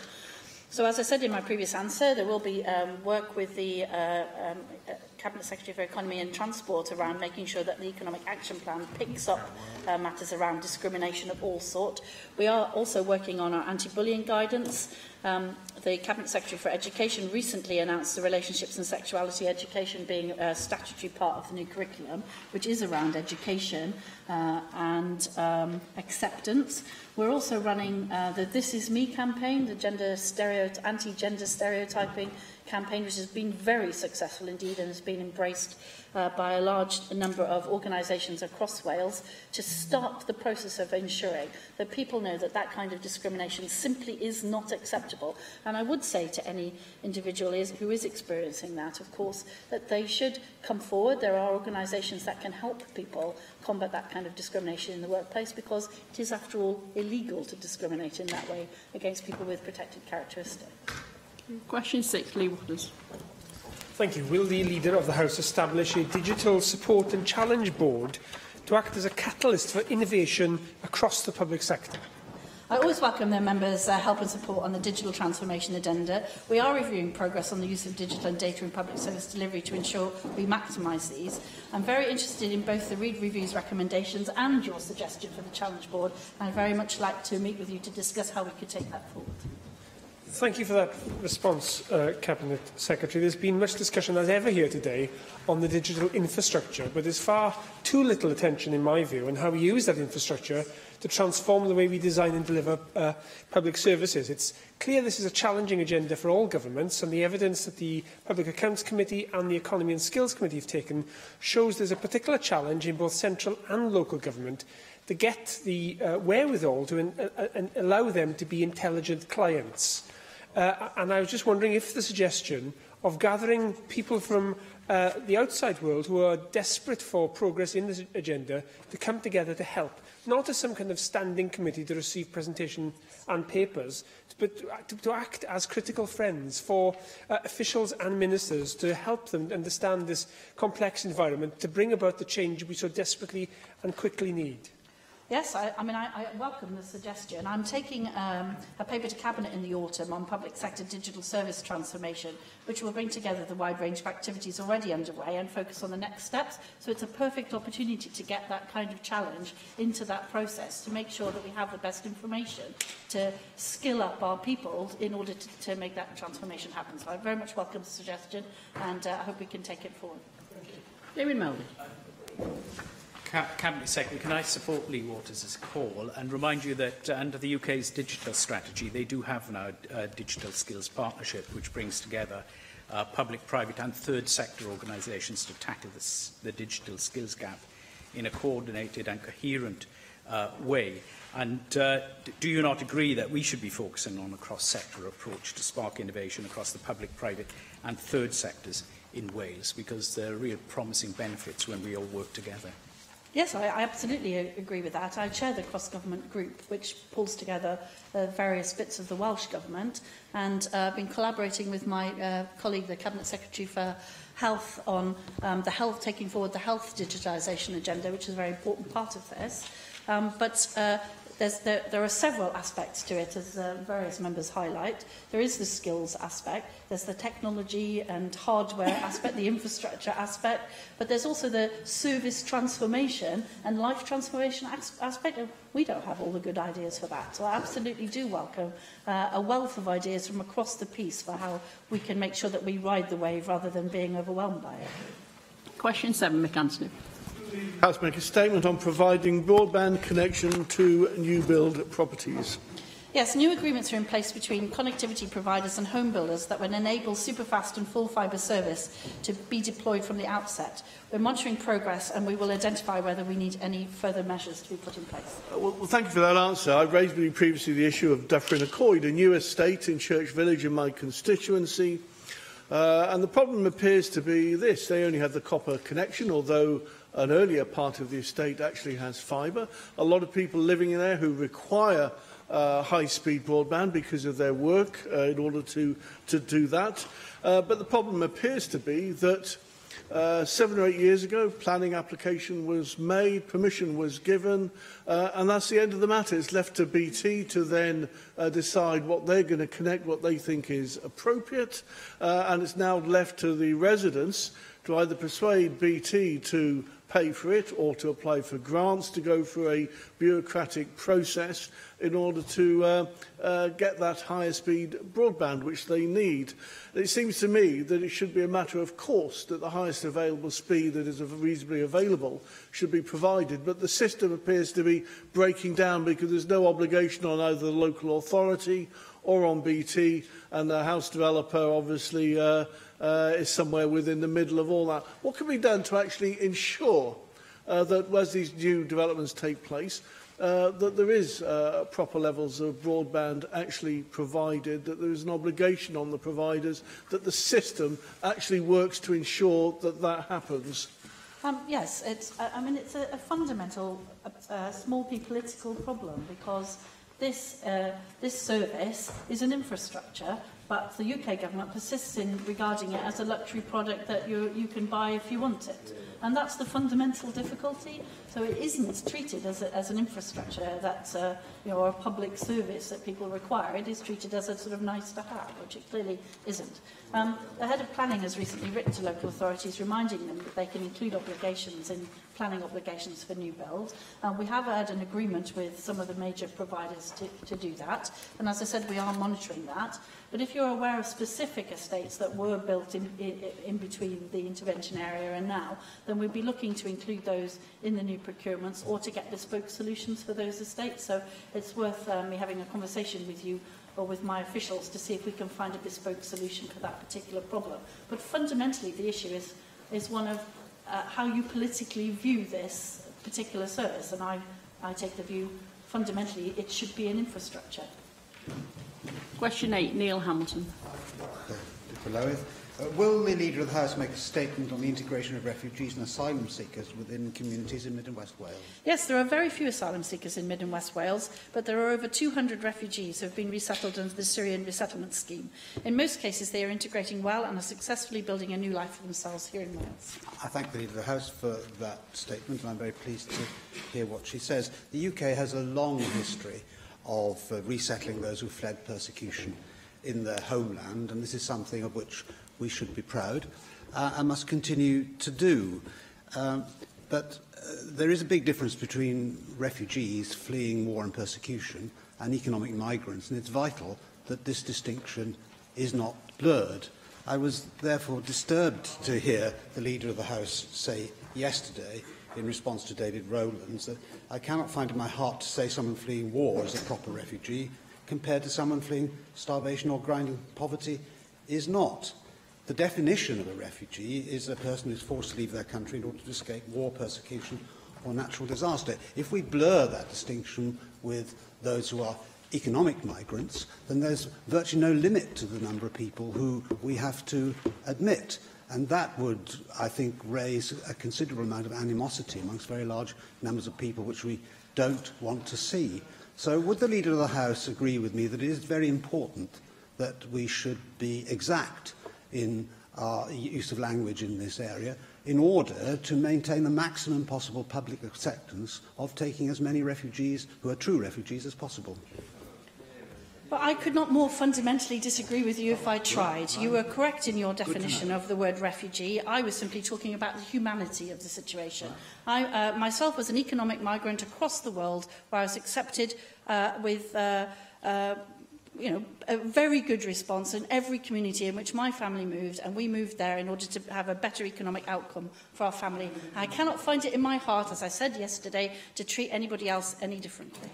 So as I said in my previous answer, there will be work with the Cabinet Secretary for Economy and Transport around making sure that the Economic Action Plan picks up matters around discrimination of all sorts. We are also working on our anti-bullying guidance. The Cabinet Secretary for Education recently announced the relationships and sexuality education being a statutory part of the new curriculum, which is around education and acceptance. We're also running the This Is Me campaign, the anti-gender stereotyping campaign, which has been very successful indeed and has been embraced by a large number of organisations across Wales to start the process of ensuring that people know that that kind of discrimination simply is not acceptable. And I would say to any individual who is experiencing that, of course, that they should come forward. There are organisations that can help people combat that kind of discrimination in the workplace, because it is, after all, illegal to discriminate in that way against people with protected characteristics. Question 6, Lee Waters. Thank you. Will the Leader of the House establish a digital support and challenge board to act as a catalyst for innovation across the public sector? I always welcome their members' help and support on the digital transformation agenda. We are reviewing progress on the use of digital and data in public service delivery to ensure we maximise these. I'm very interested in both the Reid Review's recommendations and your suggestion for the challenge board, and I'd very much like to meet with you to discuss how we could take that forward. Thank you for that response, Cabinet Secretary. There's been much discussion as ever here today on the digital infrastructure, but there's far too little attention, in my view, on how we use that infrastructure to transform the way we design and deliver public services. It's clear this is a challenging agenda for all governments, and the evidence that the Public Accounts Committee and the Economy and Skills Committee have taken shows there's a particular challenge in both central and local government to get the wherewithal to allow them to be intelligent clients. And I was just wondering if the suggestion of gathering people from the outside world who are desperate for progress in this agenda to come together to help, not as some kind of standing committee to receive presentation and papers, but to act as critical friends for officials and ministers to help them understand this complex environment, to bring about the change we so desperately and quickly need. Yes, I welcome the suggestion. I'm taking a paper to Cabinet in the autumn on public sector digital service transformation, which will bring together the wide range of activities already underway and focus on the next steps. So it's a perfect opportunity to get that kind of challenge into that process, to make sure that we have the best information to skill up our people in order to make that transformation happen. So I very much welcome the suggestion, and I hope we can take it forward. David Melding. Cabinet Secretary, can I support Lee Waters' call and remind you that under the UK's digital strategy, they do have now a digital skills partnership which brings together public, private and third sector organisations to tackle the digital skills gap in a coordinated and coherent way. And do you not agree that we should be focusing on a cross-sector approach to spark innovation across the public, private and third sectors in Wales, because there are real promising benefits when we all work together? Yes, I absolutely agree with that. I chair the cross-government group, which pulls together various bits of the Welsh Government, and I've been collaborating with my colleague, the Cabinet Secretary for Health, on taking forward the health digitisation agenda, which is a very important part of this. there are several aspects to it, as various members highlight. There is the skills aspect, there's the technology and hardware aspect, the infrastructure aspect, but there's also the service transformation and life transformation aspect. And we don't have all the good ideas for that. So I absolutely do welcome a wealth of ideas from across the piece for how we can make sure that we ride the wave rather than being overwhelmed by it. Question 7, Mick Anthony. House make a statement on providing broadband connection to new build properties. Yes, new agreements are in place between connectivity providers and home builders that would enable superfast and full fibre service to be deployed from the outset. We're monitoring progress and we will identify whether we need any further measures to be put in place. Well, thank you for that answer. I raised with you previously the issue of Dyffryn Accoyd, a new estate in Church Village in my constituency. And the problem appears to be this. They only have the copper connection, although an earlier part of the estate actually has fibre. A lot of people living in there who require high-speed broadband because of their work in order to do that. But the problem appears to be that 7 or 8 years ago, planning application was made, permission was given, and that's the end of the matter. It's left to BT to then decide what they're going to connect, what they think is appropriate, and it's now left to the residents to either persuade BT to pay for it or to apply for grants, to go through a bureaucratic process in order to get that higher speed broadband which they need. It seems to me that it should be a matter of course that the highest available speed that is reasonably available should be provided, but the system appears to be breaking down because there's no obligation on either the local authority or on BT, and the house developer obviously is somewhere within the middle of all that. What can be done to actually ensure that as these new developments take place, that there is proper levels of broadband actually provided, that there is an obligation on the providers, that the system actually works to ensure that that happens? Yes, it's a fundamental, small p political problem, because this service is an infrastructure, but the UK government persists in regarding it as a luxury product that you can buy if you want it. And that's the fundamental difficulty. So it isn't treated as an infrastructure that's or a public service that people require. It is treated as a sort of nice to have, which it clearly isn't. The head of planning has recently written to local authorities reminding them that they can include obligations in planning obligations for new build. We have had an agreement with some of the major providers to do that. And as I said, we are monitoring that. But if you're aware of specific estates that were built in between the intervention area and now, then we'd be looking to include those in the new procurements or to get bespoke solutions for those estates. So it's worth me having a conversation with you or with my officials to see if we can find a bespoke solution for that particular problem. But fundamentally, the issue is one of how you politically view this particular service. And I take the view, fundamentally, it should be an infrastructure. Question 8, Neil Hamilton. Will the Leader of the House make a statement on the integration of refugees and asylum seekers within communities in Mid and West Wales? Yes, there are very few asylum seekers in Mid and West Wales, but there are over 200 refugees who have been resettled under the Syrian resettlement scheme. In most cases, they are integrating well and are successfully building a new life for themselves here in Wales. I thank the Leader of the House for that statement, and I'm very pleased to hear what she says. The UK has a long history of resettling those who fled persecution in their homeland, and this is something of which we should be proud and must continue to do. But there is a big difference between refugees fleeing war and persecution and economic migrants, and it's vital that this distinction is not blurred. I was therefore disturbed to hear the Leader of the House say yesterday, in response to David Rowlands, that I cannot find in my heart to say someone fleeing war is a proper refugee compared to someone fleeing starvation or grinding poverty is not. The definition of a refugee is a person who is forced to leave their country in order to escape war, persecution or natural disaster. If we blur that distinction with those who are economic migrants, then there's virtually no limit to the number of people who we have to admit. And that would, I think, raise a considerable amount of animosity amongst very large numbers of people, which we don't want to see. So would the Leader of the House agree with me that it is very important that we should be exact in our use of language in this area, in order to maintain the maximum possible public acceptance of taking as many refugees who are true refugees as possible. But I could not more fundamentally disagree with you if I tried. You were correct in your definition of the word refugee. I was simply talking about the humanity of the situation. I myself was an economic migrant across the world where I was accepted with you know, a very good response in every community in which my family moved, and we moved there in order to have a better economic outcome for our family. I cannot find it in my heart, as I said yesterday, to treat anybody else any differently.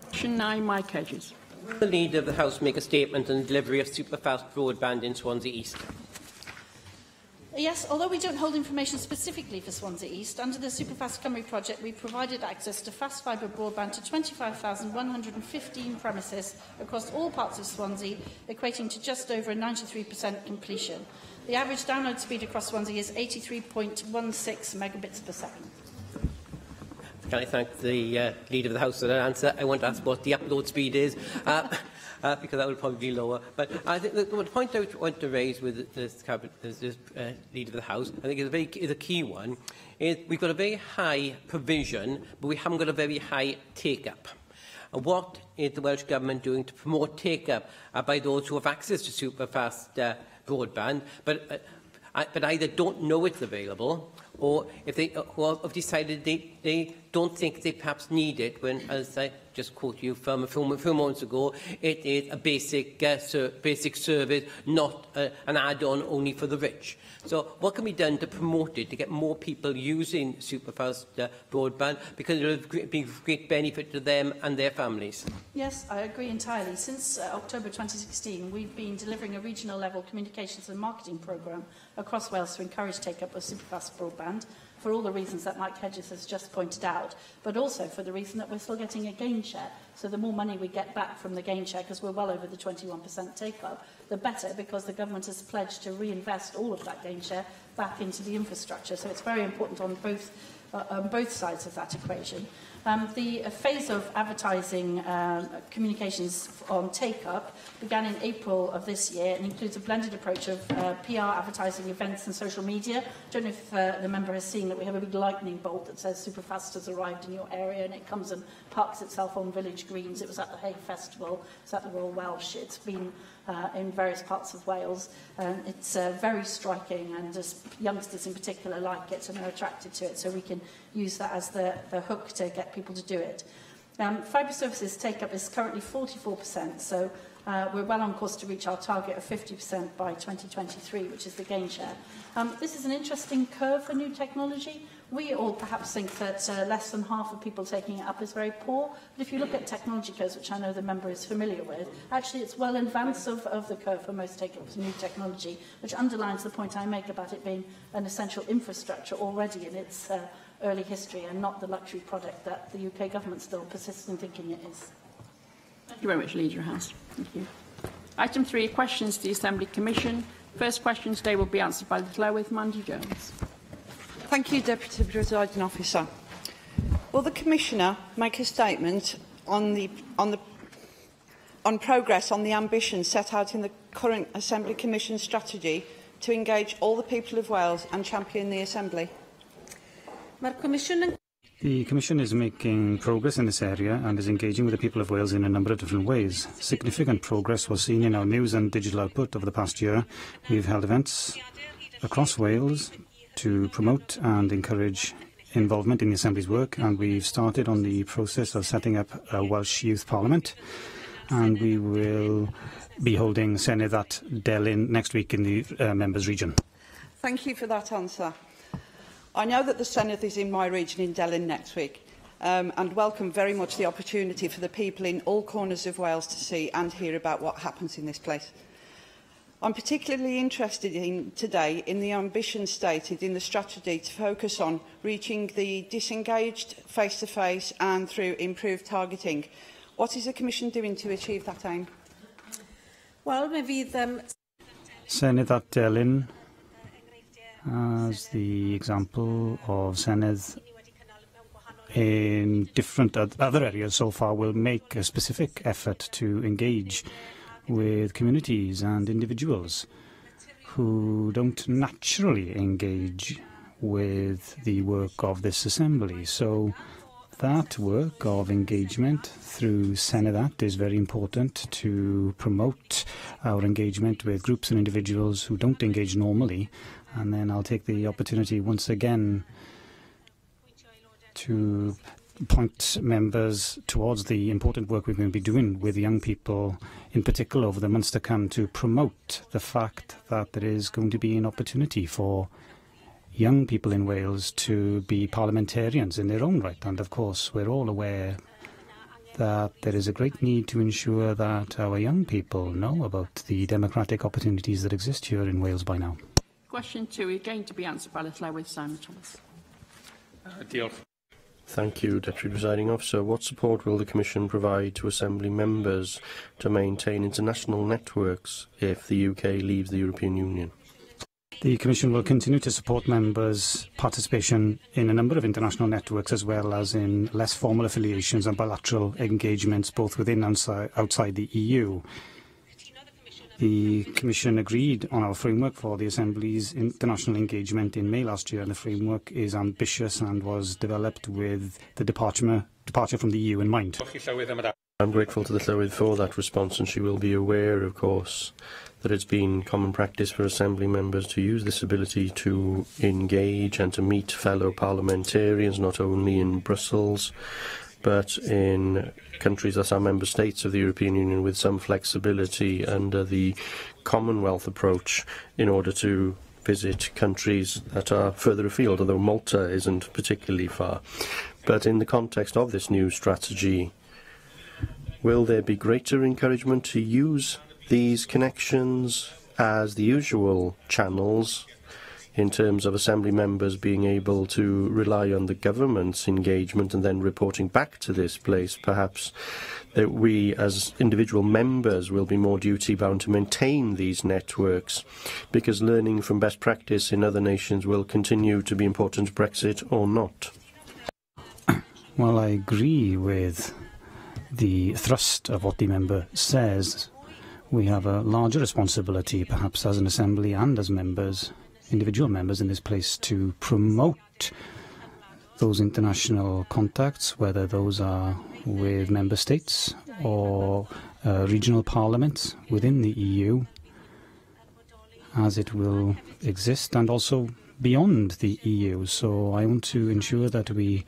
Question 9, Mike Hedges. Will the Leader of the House make a statement on the delivery of superfast broadband in Swansea East? Yes, although we don't hold information specifically for Swansea East, under the Superfast Cymru project we provided access to fast fibre broadband to 25,115 premises across all parts of Swansea, equating to just over a 93% completion. The average download speed across Swansea is 83.16 megabits per second. Can I thank the Leader of the House for that answer? I want to ask what the upload speed is, because that would probably be lower. But I think the point I want to raise with this Leader of the House, I think is a key one, is we've got a very high provision, but we haven't got a very high take-up. What is the Welsh Government doing to promote take-up by those who have access to super-fast broadband, but either don't know it's available, or if they have decided they don't think they perhaps need it, when, as I just quote you from a few moments ago, it is a basic service, not an add-on only for the rich. So what can be done to promote it, to get more people using superfast broadband, because it will be of great benefit to them and their families? Yes, I agree entirely. Since October 2016, we've been delivering a regional-level communications and marketing programme across Wales to encourage take-up of superfast broadband, for all the reasons that Mike Hedges has just pointed out, but also for the reason that we're still getting a gain share. So the more money we get back from the gain share, because we're well over the 21% take-up, the better, because the government has pledged to reinvest all of that gain share back into the infrastructure. So it's very important on both sides of that equation. The phase of advertising communications on take-up began in April of this year and includes a blended approach of PR, advertising, events and social media. I don't know if the member has seen that we have a big lightning bolt that says Superfast has arrived in your area, and it comes and parks itself on village greens. It was at the Hay Festival, it's at the Royal Welsh, it's been in various parts of Wales. It's very striking, and youngsters in particular like it and are attracted to it, so we can use that as the hook to get people to do it. Fibre services take-up is currently 44%, so we're well on course to reach our target of 50% by 2023, which is the gain share. This is an interesting curve for new technology. We all perhaps think that less than half of people taking it up is very poor, but if you look at technology curves, which I know the member is familiar with, actually it's well in advance of the curve for most take-up of new technology, which underlines the point I make about it being an essential infrastructure already in its early history, and not the luxury product that the UK government still persists in thinking it is. Thank you very much, Leader of the House. Thank you. Item 3, questions to the Assembly Commission. First question today will be answered by the Llywydd Mandy Jones. Thank you, Deputy Presiding Officer. Will the Commissioner make a statement on progress on the ambition set out in the current Assembly Commission strategy to engage all the people of Wales and champion the Assembly? The Commission is making progress in this area and is engaging with the people of Wales in a number of different ways. Significant progress was seen in our news and digital output over the past year. We've held events across Wales to promote and encourage involvement in the Assembly's work, and we've started on the process of setting up a Welsh Youth Parliament, and we will be holding Senedd at Delyn next week in the members' region. Thank you for that answer. I know that the Senedd is in my region in Delyn next week, and welcome very much the opportunity for the people in all corners of Wales to see and hear about what happens in this place. I'm particularly interested today in the ambition stated in the strategy to focus on reaching the disengaged face-to-face and through improved targeting. What is the Commission doing to achieve that aim? Well, maybe the Senedd at Delyn, as the example of Senedd in different other areas so far, will make a specific effort to engage with communities and individuals who don't naturally engage with the work of this Assembly. So that work of engagement through Senadat is very important to promote our engagement with groups and individuals who don't engage normally. And then I'll take the opportunity once again to point members towards the important work we're going to be doing with young people, in particular over the months to come, to promote the fact that there is going to be an opportunity for young people in Wales to be parliamentarians in their own right. And of course, we're all aware that there is a great need to ensure that our young people know about the democratic opportunities that exist here in Wales by now. Question 2 is going to be answered by the Llywydd Simon Thomas. Thank you, Deputy Presiding Officer. What support will the Commission provide to Assembly members to maintain international networks if the UK leaves the European Union? The Commission will continue to support members' participation in a number of international networks, as well as in less formal affiliations and bilateral engagements, both within and outside the EU. The Commission agreed on our framework for the Assembly's international engagement in May last year, and the framework is ambitious and was developed with the departure from the EU in mind. I'm grateful to the Llywydd for that response, and she will be aware, of course, that it's been common practice for Assembly members to use this ability to engage and to meet fellow parliamentarians, not only in Brussels, but in countries that are member states of the European Union, with some flexibility under the Commonwealth approach in order to visit countries that are further afield, although Malta isn't particularly far. But in the context of this new strategy, will there be greater encouragement to use these connections as the usual channels in terms of Assembly members being able to rely on the government's engagement and then reporting back to this place? Perhaps that we as individual members will be more duty-bound to maintain these networks, because learning from best practice in other nations will continue to be important, Brexit or not. Well, I agree with the thrust of what the member says. We have a larger responsibility, perhaps as an Assembly and as members, individual members in this place, to promote those international contacts, whether those are with member states or regional parliaments within the EU, as it will exist, and also beyond the EU. So I want to ensure that we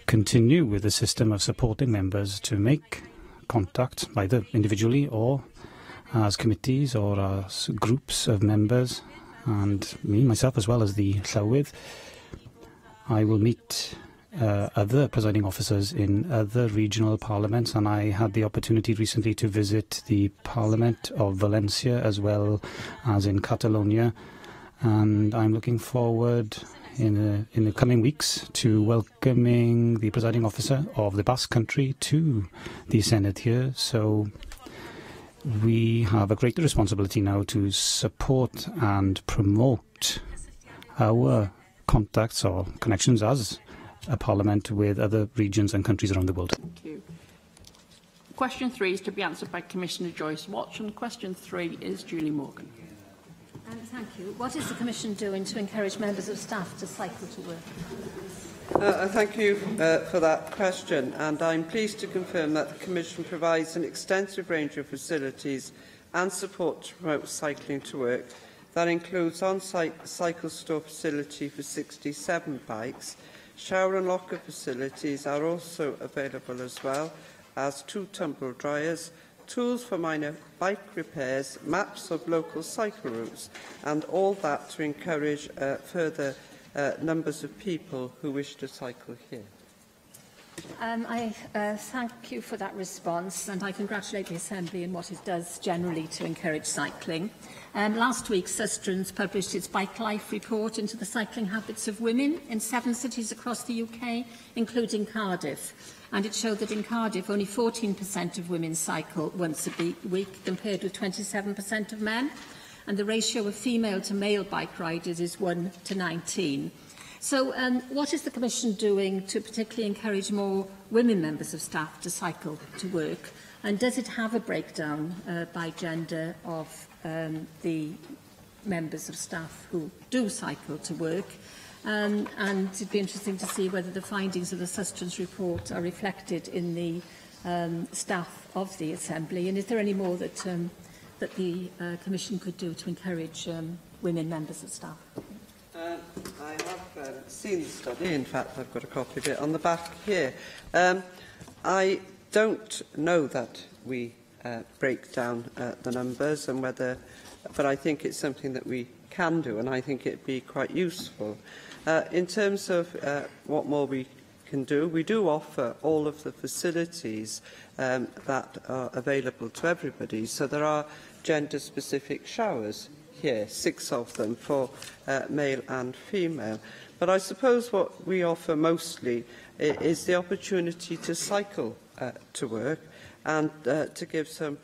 continue with the system of supporting members to make contact, either individually or as committees or as groups of members. And me, myself, as well as the Llywydd, I will meet other presiding officers in other regional parliaments, and I had the opportunity recently to visit the Parliament of Valencia as well as in Catalonia, and I'm looking forward in the coming weeks to welcoming the presiding officer of the Basque Country to the Senate here. So we have a greater responsibility now to support and promote our contacts or connections as a parliament with other regions and countries around the world. Thank you. Question 3 is to be answered by Commissioner Joyce Watch, and question 3 is Julie Morgan. Thank you. What is the Commission doing to encourage members of staff to cycle to work? Thank you for that question, and I'm pleased to confirm that the Commission provides an extensive range of facilities and support to promote cycling to work. That includes on-site cycle store facility for 67 bikes. Shower and locker facilities are also available, as well as 2 tumble dryers, tools for minor bike repairs, maps of local cycle routes, and all that to encourage further numbers of people who wish to cycle here. I thank you for that response, and I congratulate the Assembly in what it does generally to encourage cycling. Last week, Sustrans published its Bike Life report into the cycling habits of women in 7 cities across the UK, including Cardiff. And it showed that in Cardiff, only 14% of women cycle once a week, compared with 27% of men. And the ratio of female to male bike riders is 1 to 19. So what is the Commission doing to particularly encourage more women members of staff to cycle to work? And does it have a breakdown by gender of the members of staff who do cycle to work? and it'd be interesting to see whether the findings of the Sustenance report are reflected in the staff of the Assembly, and is there any more that the Commission could do to encourage women members of staff? I have seen the study. In fact, I've got a copy of it on the back here. I don't know that we break down the numbers and whether, but I think it's something that we can do, and I think it'd be quite useful. In terms of what more we can do, we do offer all of the facilities that are available to everybody. So there are gender-specific showers here, 6 of them for male and female. But I suppose what we offer mostly is the opportunity to cycle to work and to give some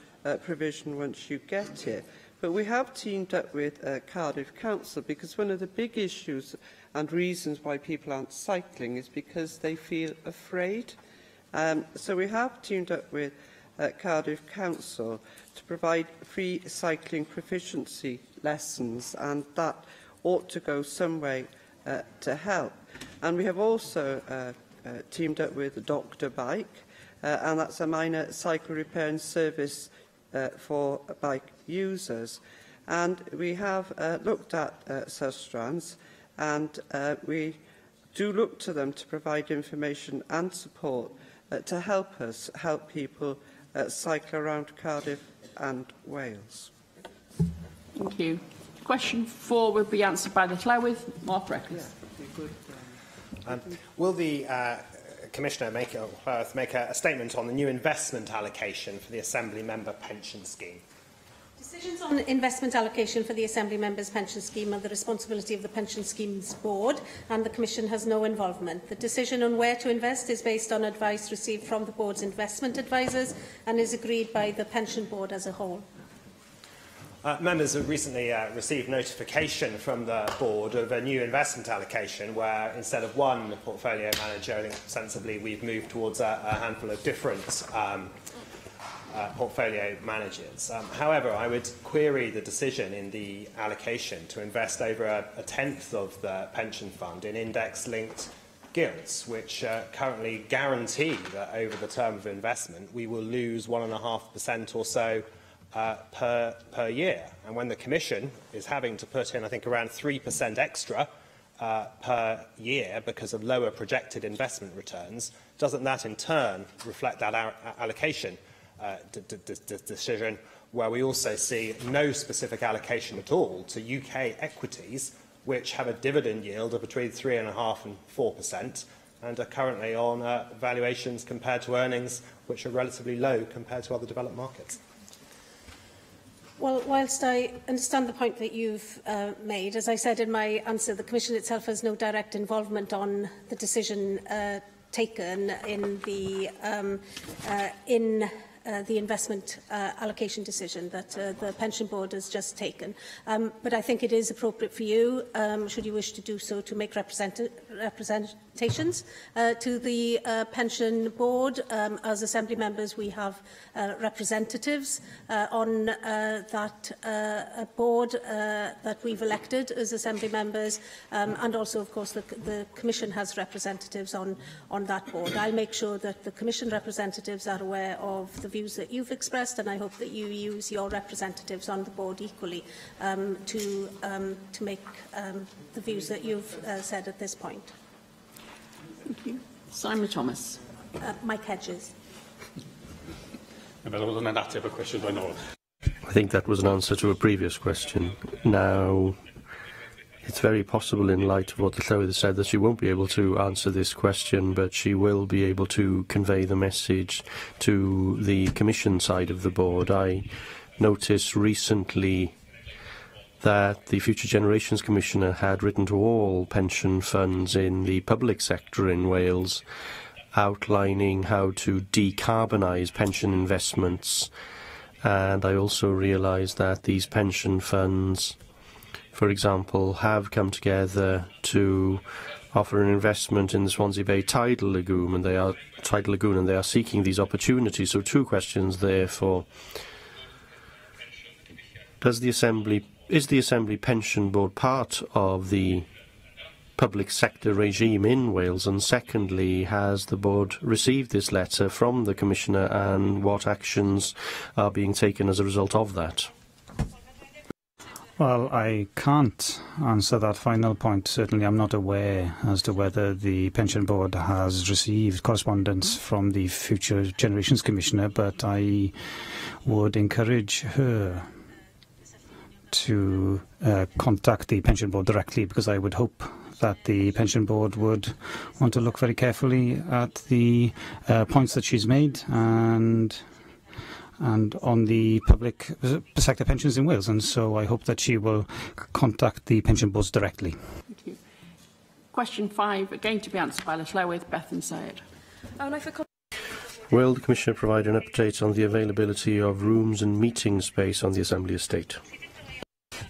provision once you get here. But we have teamed up with Cardiff Council because one of the big issues and reasons why people aren't cycling is because they feel afraid. So we have teamed up with Cardiff Council to provide free cycling proficiency lessons, and that ought to go some way to help. And we have also teamed up with Dr Bike, and that's a minor cycle repair and service for bike users. And we have looked at Sustrans, and we do look to them to provide information and support to help us help people cycle around Cardiff and Wales. Thank you. Question 4 will be answered by the Llywydd. Mark Reckles. Will the Commissioner make a statement on the new investment allocation for the Assembly Member Pension Scheme? Decisions on investment allocation for the Assembly Members' Pension Scheme are the responsibility of the Pension Schemes Board, and the Commission has no involvement. The decision on where to invest is based on advice received from the Board's investment advisers and is agreed by the Pension Board as a whole. Members have recently received notification from the Board of a new investment allocation where, instead of one portfolio manager, I think sensibly we've moved towards a handful of different portfolio managers. However, I would query the decision in the allocation to invest over a tenth of the pension fund in index-linked gilts, which currently guarantee that over the term of investment we will lose 1.5% or so per year. And when the Commission is having to put in, I think, around 3% extra per year because of lower projected investment returns, doesn't that in turn reflect that allocation decision, where we also see no specific allocation at all to UK equities, which have a dividend yield of between 3.5% and 4%, and are currently on valuations compared to earnings which are relatively low compared to other developed markets? Well, whilst I understand the point that you've made, as I said in my answer, the Commission itself has no direct involvement on the decision taken in the investment allocation decision that the Pension Board has just taken. But I think it is appropriate for you, should you wish to do so, to make representations to the Pension Board. As Assembly members, we have representatives on that board that we've elected as Assembly members, and also, of course, the Commission has representatives on that board. I'll make sure that the Commission representatives are aware of the views that you've expressed, and I hope that you use your representatives on the board equally to make the views that you've said at this point. Thank you. Simon Thomas. Mike Hedges. I think that was an answer to a previous question. Now, it's very possible, in light of what the Llywydd said, that she won't be able to answer this question, but she will be able to convey the message to the Commission side of the board. I noticed recently that the Future Generations Commissioner had written to all pension funds in the public sector in Wales, outlining how to decarbonise pension investments. And I also realised that these pension funds, for example, have come together to offer an investment in the Swansea Bay Tidal Lagoon, and they are seeking these opportunities. So 2 questions therefore. Is the Assembly Pension Board part of the public sector regime in Wales? And secondly, has the board received this letter from the Commissioner, and what actions are being taken as a result of that? Well, I can't answer that final point. Certainly, I'm not aware as to whether the Pension Board has received correspondence from the Future Generations Commissioner, but I would encourage her to contact the Pension Board directly, because I would hope that the Pension Board would want to look very carefully at the points that she's made and on the public sector pensions in Wales. And so I hope that she will contact the pension boards directly. Thank you. Question 5, again to be answered by Liz Llywydd, Bethan Sayed. Will the Commissioner provide an update on the availability of rooms and meeting space on the Assembly estate?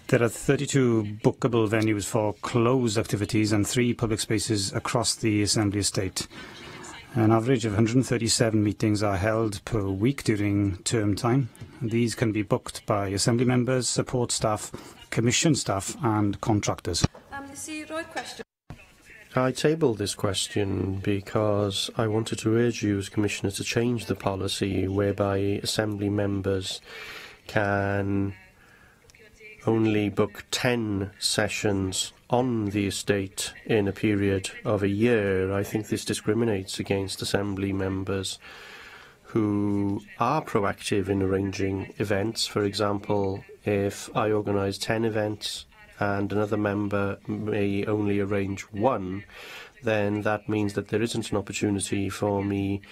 There are 32 bookable venues for closed activities and 3 public spaces across the Assembly estate. An average of 137 meetings are held per week during term time. These can be booked by Assembly members, support staff, Commission staff and contractors. I tabled this question because I wanted to urge you as Commissioner to change the policy whereby Assembly members can only book 10 sessions on the estate in a period of a year. I think this discriminates against Assembly members who are proactive in arranging events. For example, if I organise 10 events and another member may only arrange 1, then that means that there isn't an opportunity for me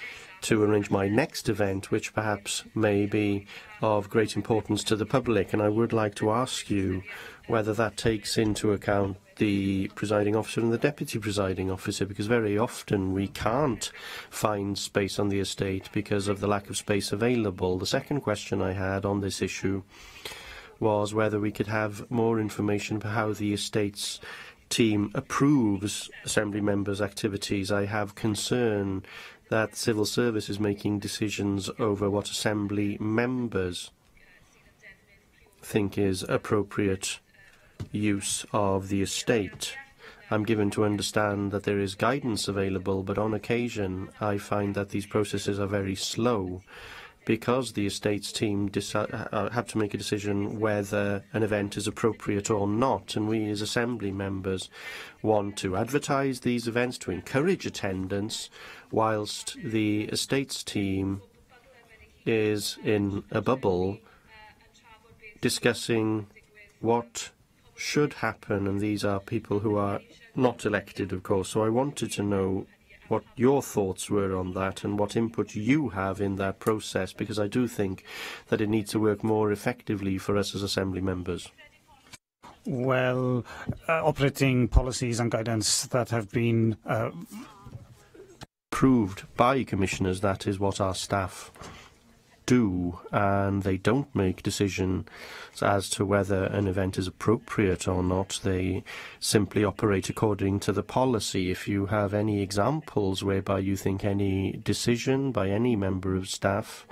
to arrange my next event, which perhaps may be of great importance to the public. And I would like to ask you whether that takes into account the presiding officer and the deputy presiding officer, because very often we can't find space on the estate because of the lack of space available. The second question I had on this issue was whether we could have more information about how the estate's team approves Assembly members' activities. I have concern that civil service is making decisions over what Assembly members think is appropriate use of the estate. I'm given to understand that there is guidance available, but on occasion I find that these processes are very slow because the estate's team have to make a decision whether an event is appropriate or not, and we as Assembly members want to advertise these events to encourage attendance, whilst the estate's team is in a bubble discussing what should happen, and these are people who are not elected, of course. So I wanted to know what your thoughts were on that and what input you have in that process, because I do think that it needs to work more effectively for us as Assembly members. Well, operating policies and guidance that have been approved by commissioners, that is what our staff do, and they don't make decisions as to whether an event is appropriate or not. They simply operate according to the policy. If you have any examples whereby you think any decision by any member of staff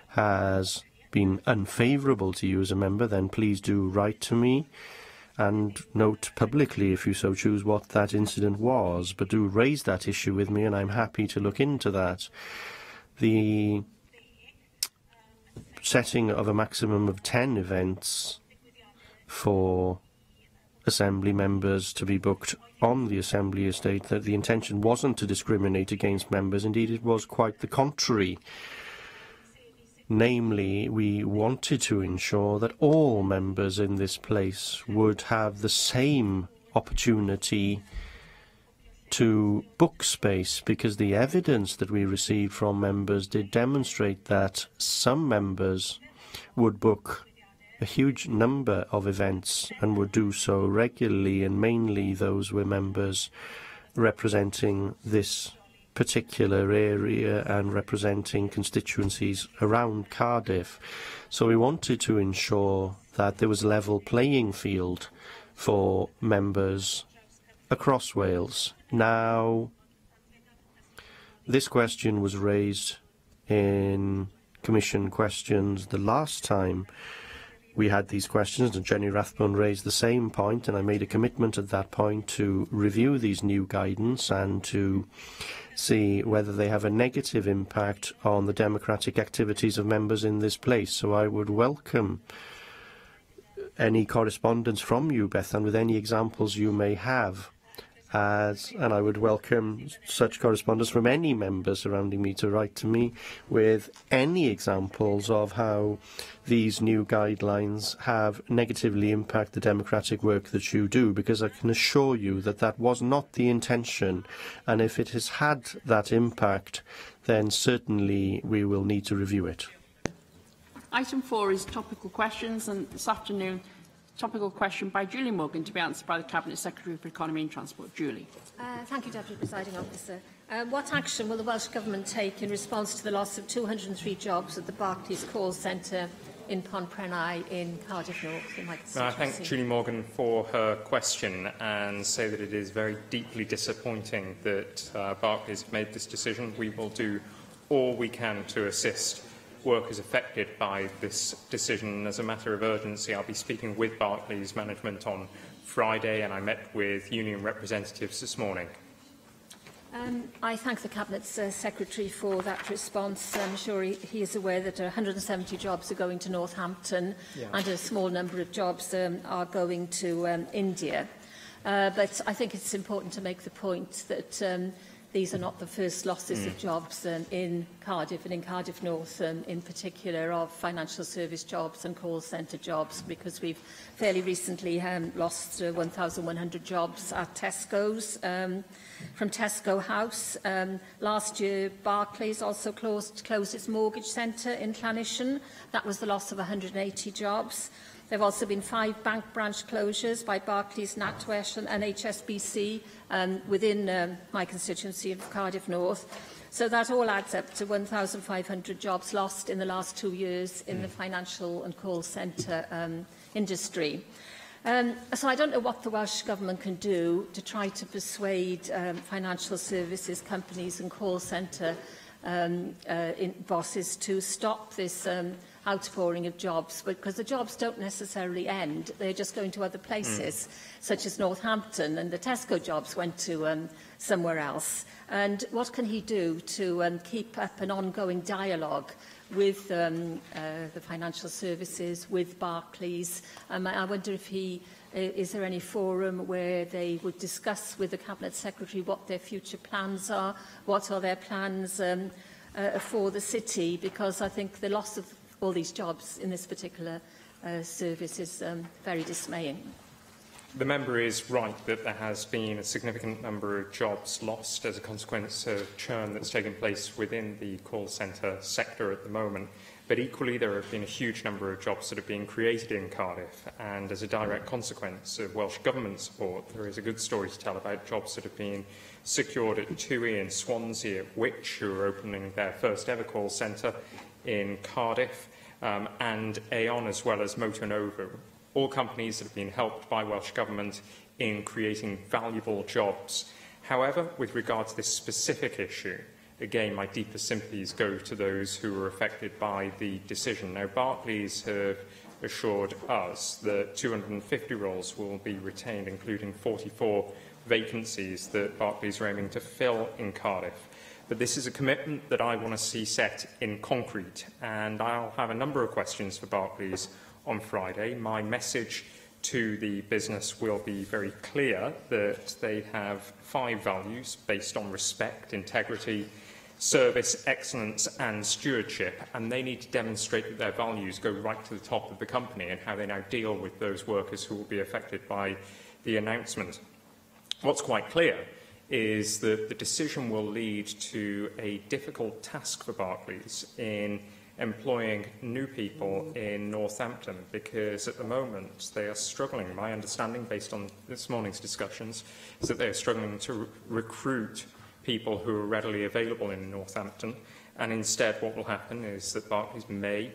has been unfavourable to you as a member, then please do write to me and note publicly, if you so choose, what that incident was. But do raise that issue with me, and I'm happy to look into that. The setting of a maximum of 10 events for Assembly members to be booked on the Assembly estate, that the intention wasn't to discriminate against members. Indeed, it was quite the contrary. Namely, we wanted to ensure that all members in this place would have the same opportunity to book space, because the evidence that we received from members did demonstrate that some members would book a huge number of events and would do so regularly, and mainly those were members representing this particular area and representing constituencies around Cardiff. So we wanted to ensure that there was a level playing field for members across Wales. Now, this question was raised in Commission questions the last time we had these questions, and Jenny Rathbone raised the same point, and I made a commitment at that point to review these new guidance and to see whether they have a negative impact on the democratic activities of members in this place. So I would welcome any correspondence from you, Bethan, with any examples you may have. And I would welcome such correspondence from any members surrounding me to write to me with any examples of how these new guidelines have negatively impacted the democratic work that you do, because I can assure you that that was not the intention, and if it has had that impact, then certainly we will need to review it. Item 4 is topical questions, and this afternoon, topical question by Julie Morgan to be answered by the Cabinet Secretary for Economy and Transport. Julie. Thank you, Deputy Presiding Officer. What action will the Welsh Government take in response to the loss of 203 jobs at the Barclays call centre in Ponprennau in Cardiff North, in my constituency? I thank Julie Morgan for her question and say that it is very deeply disappointing that Barclays have made this decision. We will do all we can to assist workers affected by this decision. As a matter of urgency, I'll be speaking with Barclays management on Friday, and I met with union representatives this morning. I thank the Cabinet Secretary for that response. I'm sure he is aware that 170 jobs are going to Northampton, and a small number of jobs are going to India. But I think it's important to make the point that these are not the first losses of jobs in Cardiff, and in Cardiff North in particular, of financial service jobs and call centre jobs, because we've fairly recently lost 1,100 jobs at Tesco's. From Tesco House. Last year, Barclays also closed its mortgage centre in Llanishen. That was the loss of 180 jobs. There have also been 5 bank branch closures by Barclays, NatWest and HSBC within my constituency of Cardiff North. So that all adds up to 1,500 jobs lost in the last 2 years in the financial and call centre industry. So I don't know what the Welsh Government can do to try to persuade financial services companies and call centre bosses to stop this outpouring of jobs, because the jobs don't necessarily end. They're just going to other places, such as Northampton, and the Tesco jobs went to somewhere else. And what can he do to keep up an ongoing dialogue with the financial services, with Barclays? I wonder if is there any forum where they would discuss with the Cabinet Secretary what their future plans are, what are their plans for the city, because I think the loss of all these jobs in this particular service is very dismaying. The member is right that there has been a significant number of jobs lost as a consequence of churn that's taken place within the call centre sector at the moment. But equally, there have been a huge number of jobs that have been created in Cardiff, and as a direct consequence of Welsh Government support, there is a good story to tell about jobs that have been secured at TUI in Swansea, at Which, who are opening their first ever call centre in Cardiff, and Aon, as well as Motor Nova. All companies that have been helped by Welsh Government in creating valuable jobs. However, with regard to this specific issue, again, my deepest sympathies go to those who were affected by the decision. Now, Barclays have assured us that 250 roles will be retained, including 44 vacancies that Barclays are aiming to fill in Cardiff. But this is a commitment that I want to see set in concrete, and I'll have a number of questions for Barclays on Friday. My message to the business will be very clear that they have 5 values based on respect, integrity, service, excellence and stewardship, and they need to demonstrate that their values go right to the top of the company and how they now deal with those workers who will be affected by the announcement. What's quite clear is that the decision will lead to a difficult task for Barclays in employing new people in Northampton, because at the moment they are struggling. My understanding, based on this morning's discussions, is that they are struggling to recruit people who are readily available in Northampton, and instead what will happen is that Barclays may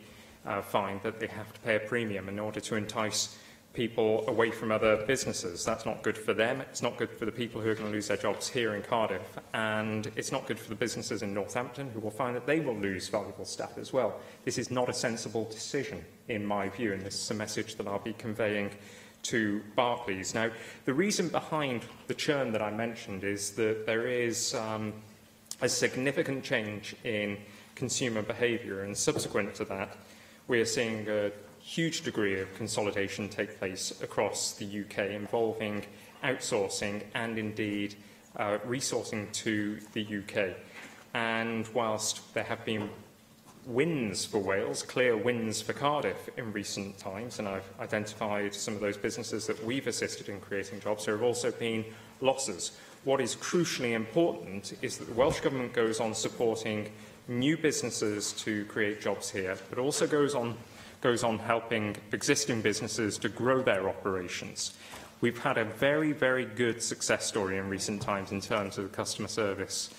find that they have to pay a premium in order to entice people away from other businesses. That's not good for them. It's not good for the people who are going to lose their jobs here in Cardiff. And it's not good for the businesses in Northampton, who will find that they will lose valuable staff as well. This is not a sensible decision, in my view, and this is a message that I'll be conveying to Barclays. Now, the reason behind the churn that I mentioned is that there is a significant change in consumer behaviour, and subsequent to that, we are seeing a huge degree of consolidation take place across the UK, involving outsourcing and indeed resourcing to the UK. And whilst there have been wins for Wales, clear wins for Cardiff in recent times, and I've identified some of those businesses that we've assisted in creating jobs, there have also been losses. What is crucially important is that the Welsh Government goes on supporting new businesses to create jobs here, but also goes on helping existing businesses to grow their operations. We've had a very, very good success story in recent times in terms of the customer service,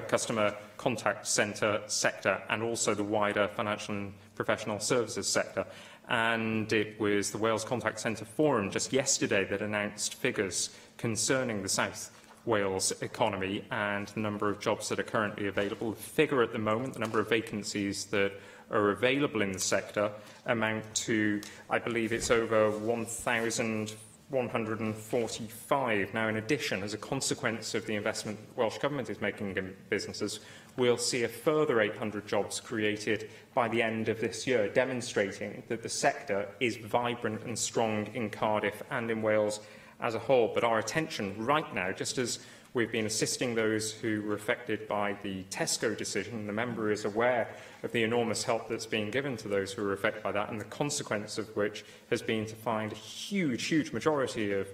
customer contact centre sector, and also the wider financial and professional services sector. And it was the Wales Contact Centre Forum just yesterday that announced figures concerning the South Wales economy and the number of jobs that are currently available. The figure at the moment, the number of vacancies that are available in the sector, amount to, I believe it's over 1,145. Now, in addition, as a consequence of the investment the Welsh Government is making in businesses, we'll see a further 800 jobs created by the end of this year, demonstrating that the sector is vibrant and strong in Cardiff and in Wales as a whole. But our attention right now, just as we've been assisting those who were affected by the Tesco decision, the member is aware of the enormous help that's being given to those who were affected by that, and the consequence of which has been to find a huge, huge majority of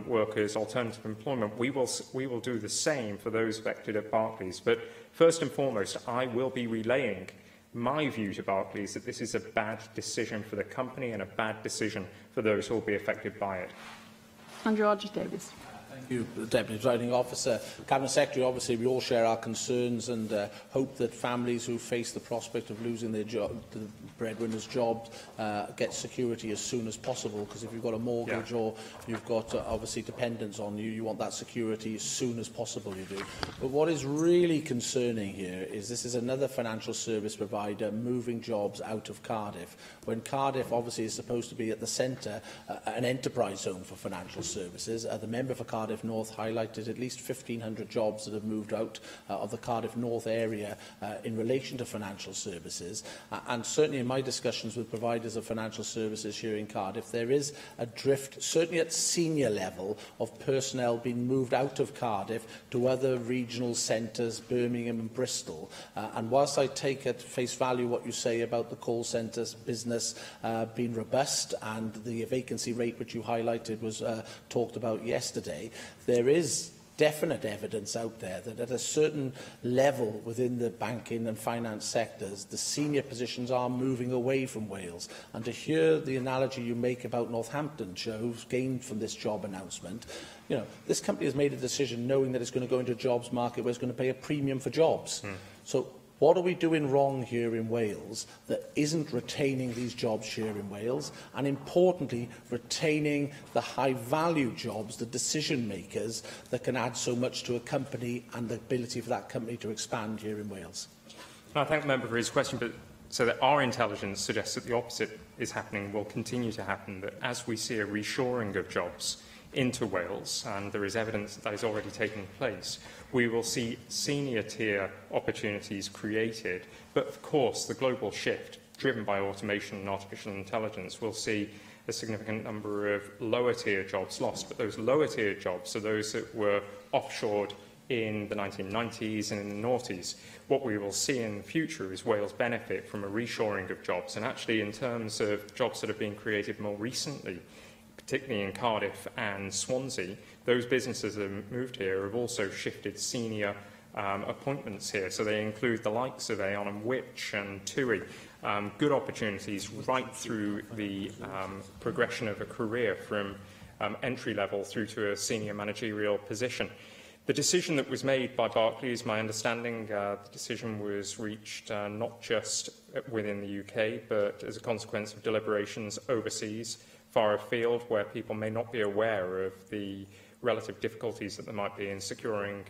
workers alternative employment. We will do the same for those affected at Barclays. But first and foremost, I will be relaying my view to Barclays that this is a bad decision for the company and a bad decision for those who will be affected by it. Andrew Archie-Davies. Thank you, Deputy Presiding Officer. Cabinet Secretary, obviously we all share our concerns and hope that families who face the prospect of losing their job, the breadwinner's jobs, get security as soon as possible, because if you've got a mortgage or you've got obviously dependents on you, you want that security as soon as possible, you do. But what is really concerning here is this is another financial service provider moving jobs out of Cardiff, when Cardiff obviously is supposed to be at the centre, an enterprise zone for financial services. The member for Cardiff North highlighted at least 1,500 jobs that have moved out of the Cardiff North area in relation to financial services. And certainly in my discussions with providers of financial services here in Cardiff, there is a drift, certainly at senior level, of personnel being moved out of Cardiff to other regional centres, Birmingham and Bristol. And whilst I take at face value what you say about the call centres business being robust and the vacancy rate which you highlighted was talked about yesterday, there is definite evidence out there that at a certain level within the banking and finance sectors, the senior positions are moving away from Wales. And to hear the analogy you make about Northamptonshire, who's gained from this job announcement, you know, this company has made a decision knowing that it's going to go into a jobs market where it's going to pay a premium for jobs. So what are we doing wrong here in Wales that isn't retaining these jobs here in Wales, and importantly, retaining the high-value jobs, the decision-makers that can add so much to a company and the ability for that company to expand here in Wales? I thank the member for his question, but so that our intelligence suggests that the opposite is happening, will continue to happen, that as we see a reshoring of jobs into Wales, and there is evidence that that is already taking place, we will see senior tier opportunities created. But of course, the global shift driven by automation and artificial intelligence will see a significant number of lower tier jobs lost. But those lower tier jobs are those that were offshored in the 1990s and in the noughties. What we will see in the future is Wales benefit from a reshoring of jobs. And actually, in terms of jobs that have been created more recently, particularly in Cardiff and Swansea, those businesses that have moved here have also shifted senior appointments here. So they include the likes of Aon and Which and TUI. Good opportunities right through the progression of a career from entry level through to a senior managerial position. The decision that was made by Barclays, my understanding, the decision was reached not just within the UK, but as a consequence of deliberations overseas, far afield, where people may not be aware of the relative difficulties that there might be in securing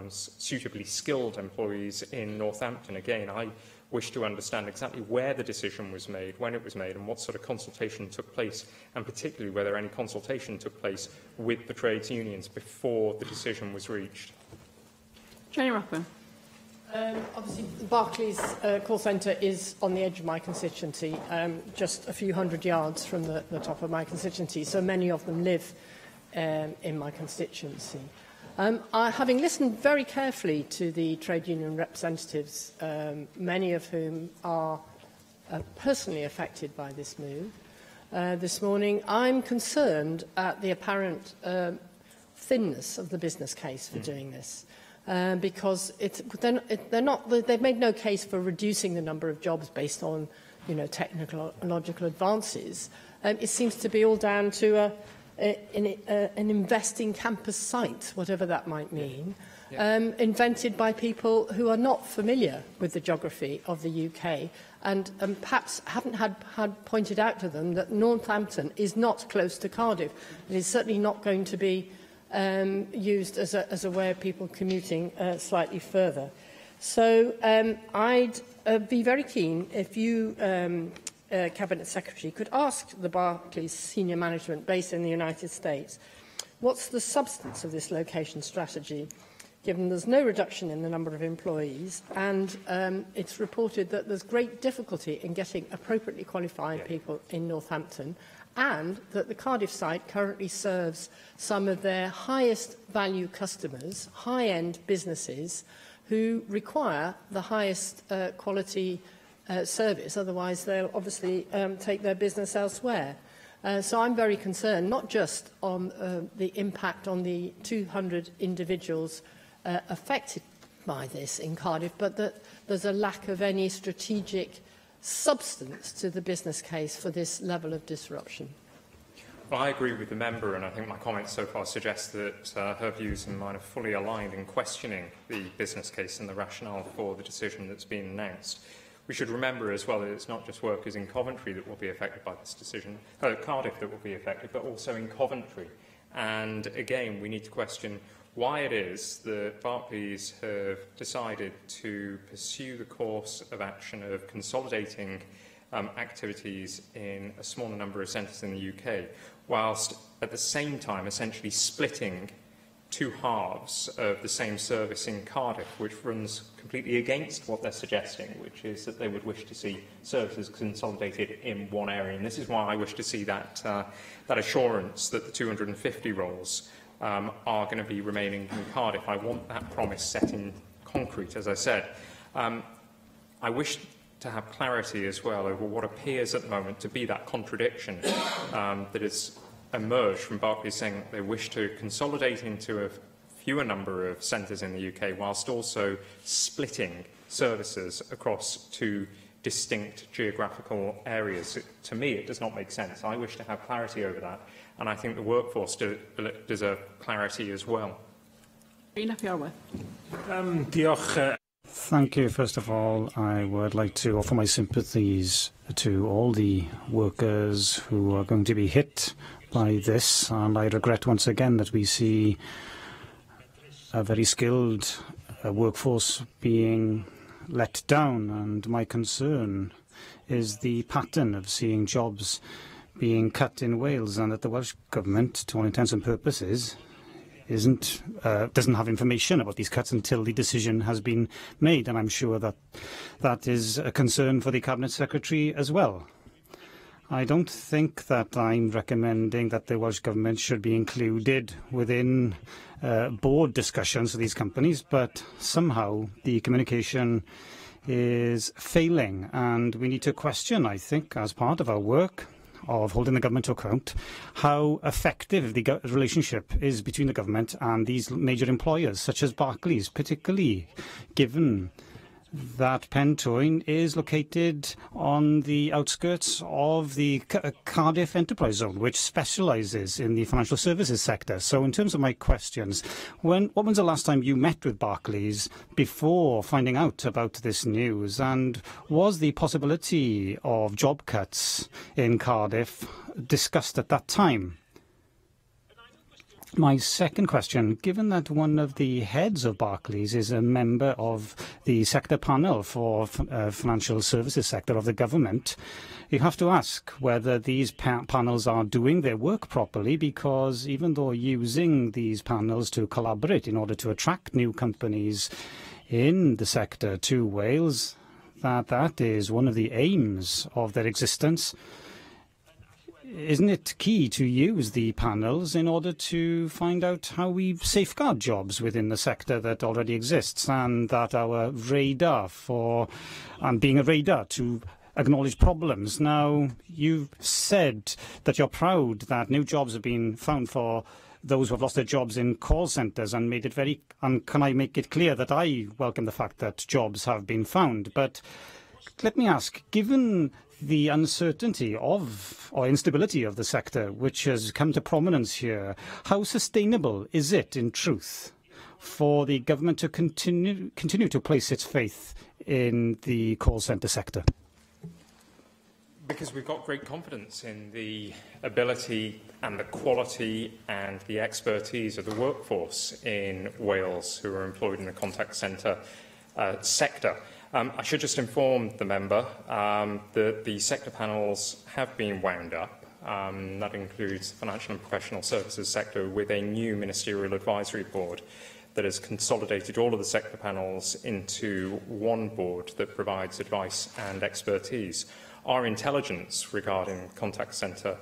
suitably skilled employees in Northampton. Again, I wish to understand exactly where the decision was made, when it was made, and what sort of consultation took place, and particularly whether any consultation took place with the trades unions before the decision was reached. Jenny Rockburn. Obviously, the Barclays call centre is on the edge of my constituency, just a few hundred yards from the top of my constituency, so many of them live in my constituency. Having listened very carefully to the trade union representatives, many of whom are personally affected by this move, this morning, I'm concerned at the apparent thinness of the business case for doing this. Because they've made no case for reducing the number of jobs based on, technological advances. It seems to be all down to an investing campus site, whatever that might mean, invented by people who are not familiar with the geography of the UK and perhaps haven't had pointed out to them that Northampton is not close to Cardiff. It is certainly not going to be used as a way of people commuting slightly further. So I'd be very keen if you, Cabinet Secretary, could ask the Barclays senior management based in the United States, what's the substance of this location strategy, given there's no reduction in the number of employees and it's reported that there's great difficulty in getting appropriately qualified people in Northampton, and that the Cardiff site currently serves some of their highest value customers, high-end businesses, who require the highest quality service, otherwise they'll obviously take their business elsewhere. So I'm very concerned, not just on the impact on the 200 individuals affected by this in Cardiff, but that there's a lack of any strategic substance to the business case for this level of disruption. Well, I agree with the member, and I think my comments so far suggest that her views and mine are fully aligned in questioning the business case and the rationale for the decision that's been announced. We should remember as well that it's not just workers in Coventry that will be affected by this decision, Cardiff that will be affected, but also in Coventry. And again, we need to question why it is that Barclays have decided to pursue the course of action of consolidating activities in a smaller number of centres in the UK, whilst at the same time essentially splitting two halves of the same service in Cardiff, which runs completely against what they're suggesting, which is that they would wish to see services consolidated in one area. And this is why I wish to see that, that assurance that the 250 roles are going to be remaining in Cardiff. I want that promise set in concrete, as I said. I wish to have clarity as well over what appears at the moment to be that contradiction that has emerged from Barclays saying that they wish to consolidate into a fewer number of centres in the UK whilst also splitting services across two distinct geographical areas. To me, it does not make sense. I wish to have clarity over that, and I think the workforce deserve clarity as well. Thank you. First of all, I would like to offer my sympathies to all the workers who are going to be hit by this, and I regret once again that we see a very skilled workforce being let down, and my concern is the pattern of seeing jobs being cut in Wales, and that the Welsh Government, to all intents and purposes, doesn't have information about these cuts until the decision has been made, and I'm sure that that is a concern for the Cabinet Secretary as well. I don't think that I'm recommending that the Welsh Government should be included within board discussions for these companies, but somehow the communication is failing, and we need to question, I think, as part of our work of holding the government to account, how effective the relationship is between the government and these major employers, such as Barclays, particularly given that Pentwyn is located on the outskirts of the Cardiff Enterprise Zone, which specialises in the financial services sector. So in terms of my questions, what was the last time you met with Barclays before finding out about this news? And was the possibility of job cuts in Cardiff discussed at that time? My second question, given that one of the heads of Barclays is a member of the sector panel for financial services sector of the government, you have to ask whether these panels are doing their work properly, because even though using these panels to collaborate in order to attract new companies in the sector to Wales, that is one of the aims of their existence. Isn't it key to use the panels in order to find out how we safeguard jobs within the sector that already exists, and that our radar being a radar to acknowledge problems? Now, you've said that you're proud that new jobs have been found for those who have lost their jobs in call centres, and made it very. And can I make it clear that I welcome the fact that jobs have been found? But let me ask, given the uncertainty of or instability of the sector which has come to prominence here, how sustainable is it in truth for the government to continue to place its faith in the call centre sector? Because we've got great confidence in the ability and the quality and the expertise of the workforce in Wales who are employed in the contact centre sector. I should just inform the member that the sector panels have been wound up. That includes the financial and professional services sector, with a new ministerial advisory board that has consolidated all of the sector panels into one board that provides advice and expertise. Our intelligence regarding contact centre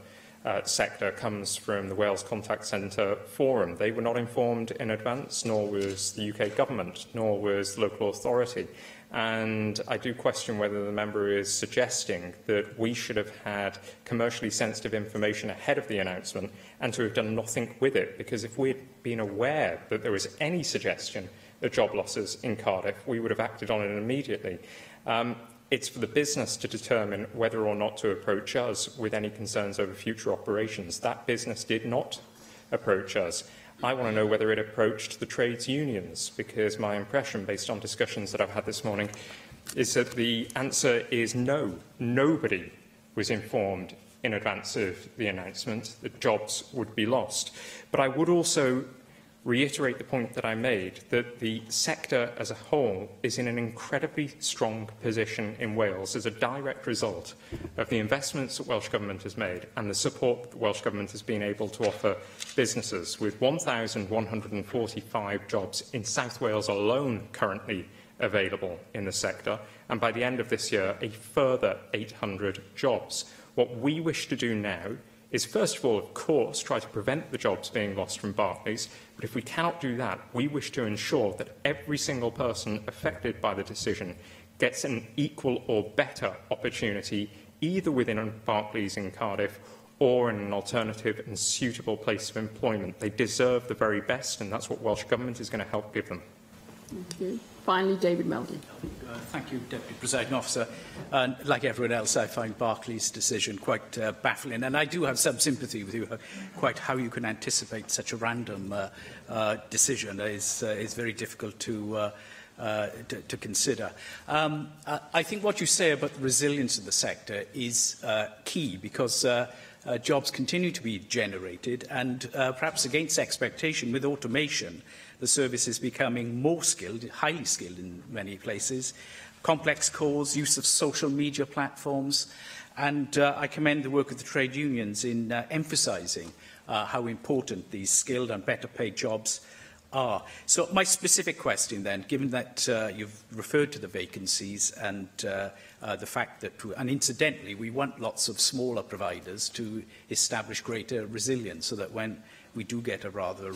sector comes from the Wales Contact Centre Forum. They were not informed in advance, nor was the UK government, nor was the local authority. And I do question whether the member is suggesting that we should have had commercially sensitive information ahead of the announcement and to have done nothing with it. Because if we had been aware that there was any suggestion of job losses in Cardiff, we would have acted on it immediately. It's for the business to determine whether or not to approach us with any concerns over future operations. That business did not approach us. I want to know whether it approached the trades unions, because my impression, based on discussions that I've had this morning, is that the answer is no. Nobody was informed in advance of the announcement that jobs would be lost. But I would also reiterate the point that I made, that the sector as a whole is in an incredibly strong position in Wales as a direct result of the investments that Welsh Government has made and the support that the Welsh Government has been able to offer businesses, with 1,145 jobs in South Wales alone currently available in the sector, and by the end of this year, a further 800 jobs. What we wish to do now is, first of all, of course, try to prevent the jobs being lost from Barclays. But if we cannot do that, we wish to ensure that every single person affected by the decision gets an equal or better opportunity, either within Barclays in Cardiff or in an alternative and suitable place of employment. They deserve the very best, and that's what Welsh Government is going to help give them. Thank you. Finally, David Meldon. Thank you, Deputy Presiding Officer. Like everyone else, I find Barclays' decision quite baffling, and I do have some sympathy with you. Quite how you can anticipate such a random decision is very difficult to consider. I think what you say about the resilience of the sector is key, because jobs continue to be generated, and perhaps against expectation, with automation, the service is becoming more skilled, highly skilled in many places. Complex calls, use of social media platforms, and I commend the work of the trade unions in emphasising how important these skilled and better paid jobs are. So my specific question then, given that you've referred to the vacancies and the fact that, and incidentally, we want lots of smaller providers to establish greater resilience, so that when we do get a rather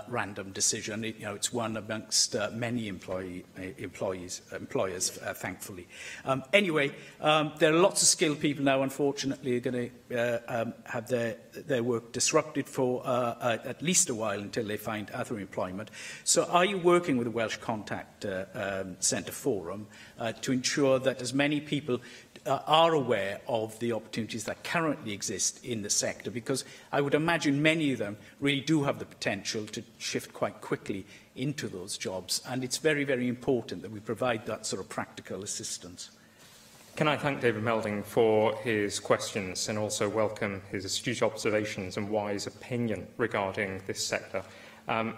random decision. It's one amongst many employers, thankfully. Anyway, there are lots of skilled people now, unfortunately, are going to have their work disrupted for at least a while until they find other employment. So are you working with the Welsh Contact Centre Forum to ensure that as many people are aware of the opportunities that currently exist in the sector? Because I would imagine many of them really do have the potential to shift quite quickly into those jobs, and it's very, very important that we provide that sort of practical assistance. Can I thank David Melding for his questions and also welcome his astute observations and wise opinion regarding this sector.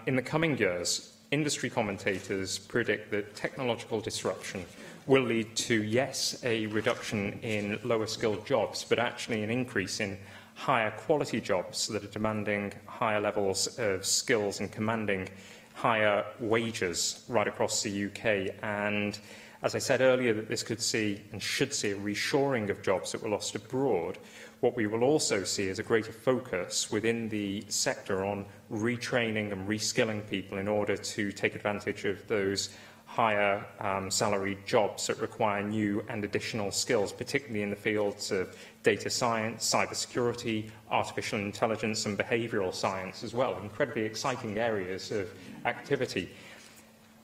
In the coming years, industry commentators predict that technological disruption will lead to, yes, a reduction in lower skilled jobs, but actually an increase in higher quality jobs that are demanding higher levels of skills and commanding higher wages right across the UK. And as I said earlier, that this could see and should see a reshoring of jobs that were lost abroad. What we will also see is a greater focus within the sector on retraining and reskilling people in order to take advantage of those higher salaried jobs that require new and additional skills, particularly in the fields of data science, cybersecurity, artificial intelligence and behavioural science as well. Incredibly exciting areas of activity.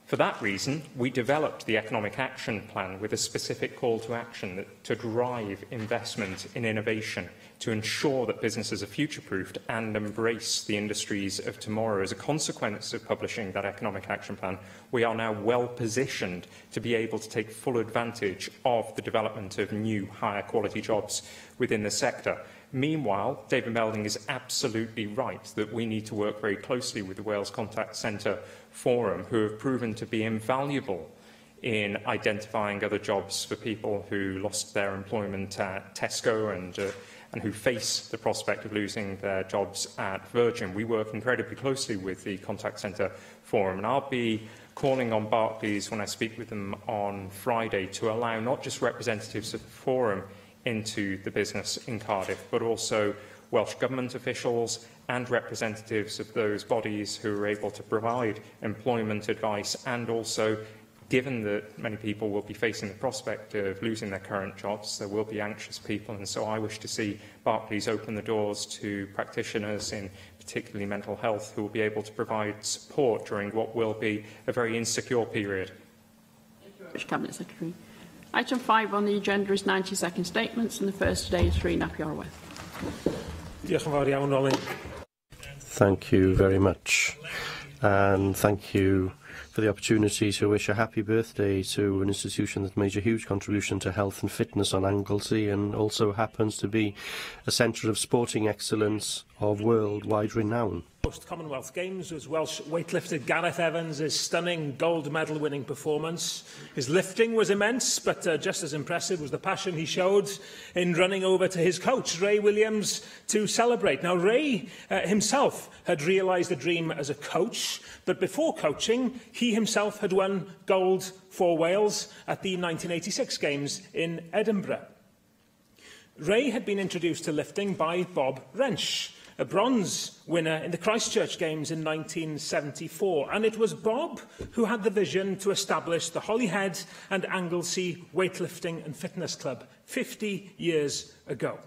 For that reason, we developed the Economic Action Plan with a specific call to action to drive investment in innovation, to ensure that businesses are future-proofed and embrace the industries of tomorrow. As a consequence of publishing that Economic Action Plan, we are now well positioned to be able to take full advantage of the development of new, higher quality jobs within the sector. Meanwhile, David Melding is absolutely right that we need to work very closely with the Wales Contact Centre Forum, who have proven to be invaluable in identifying other jobs for people who lost their employment at Tesco and who face the prospect of losing their jobs at Virgin. We work incredibly closely with the Contact Centre Forum, and I'll be calling on Barclays when I speak with them on Friday to allow not just representatives of the Forum into the business in Cardiff, but also Welsh Government officials and representatives of those bodies who are able to provide employment advice, and also, given that many people will be facing the prospect of losing their current jobs, there will be anxious people, and so I wish to see Barclays open the doors to practitioners in particularly mental health who will be able to provide support during what will be a very insecure period. Thank you very much, Cabinet Secretary. Item 5 on the agenda is 90-second statements, and the first today is Rhys Apiorwedd. Thank you very much, and thank you for the opportunity to wish a happy birthday to an institution that made a huge contribution to health and fitness on Anglesey, and also happens to be a centre of sporting excellence of worldwide renown. Post-Commonwealth Games was Welsh weightlifter Gareth Evans' stunning gold medal winning performance. His lifting was immense, but just as impressive was the passion he showed in running over to his coach, Ray Williams, to celebrate. Now, Ray himself had realised a dream as a coach, but before coaching, he himself had won gold for Wales at the 1986 Games in Edinburgh. Ray had been introduced to lifting by Bob Wrench, a bronze winner in the Christchurch Games in 1974. And it was Bob who had the vision to establish the Holyhead and Anglesey Weightlifting and Fitness Club 50 years ago.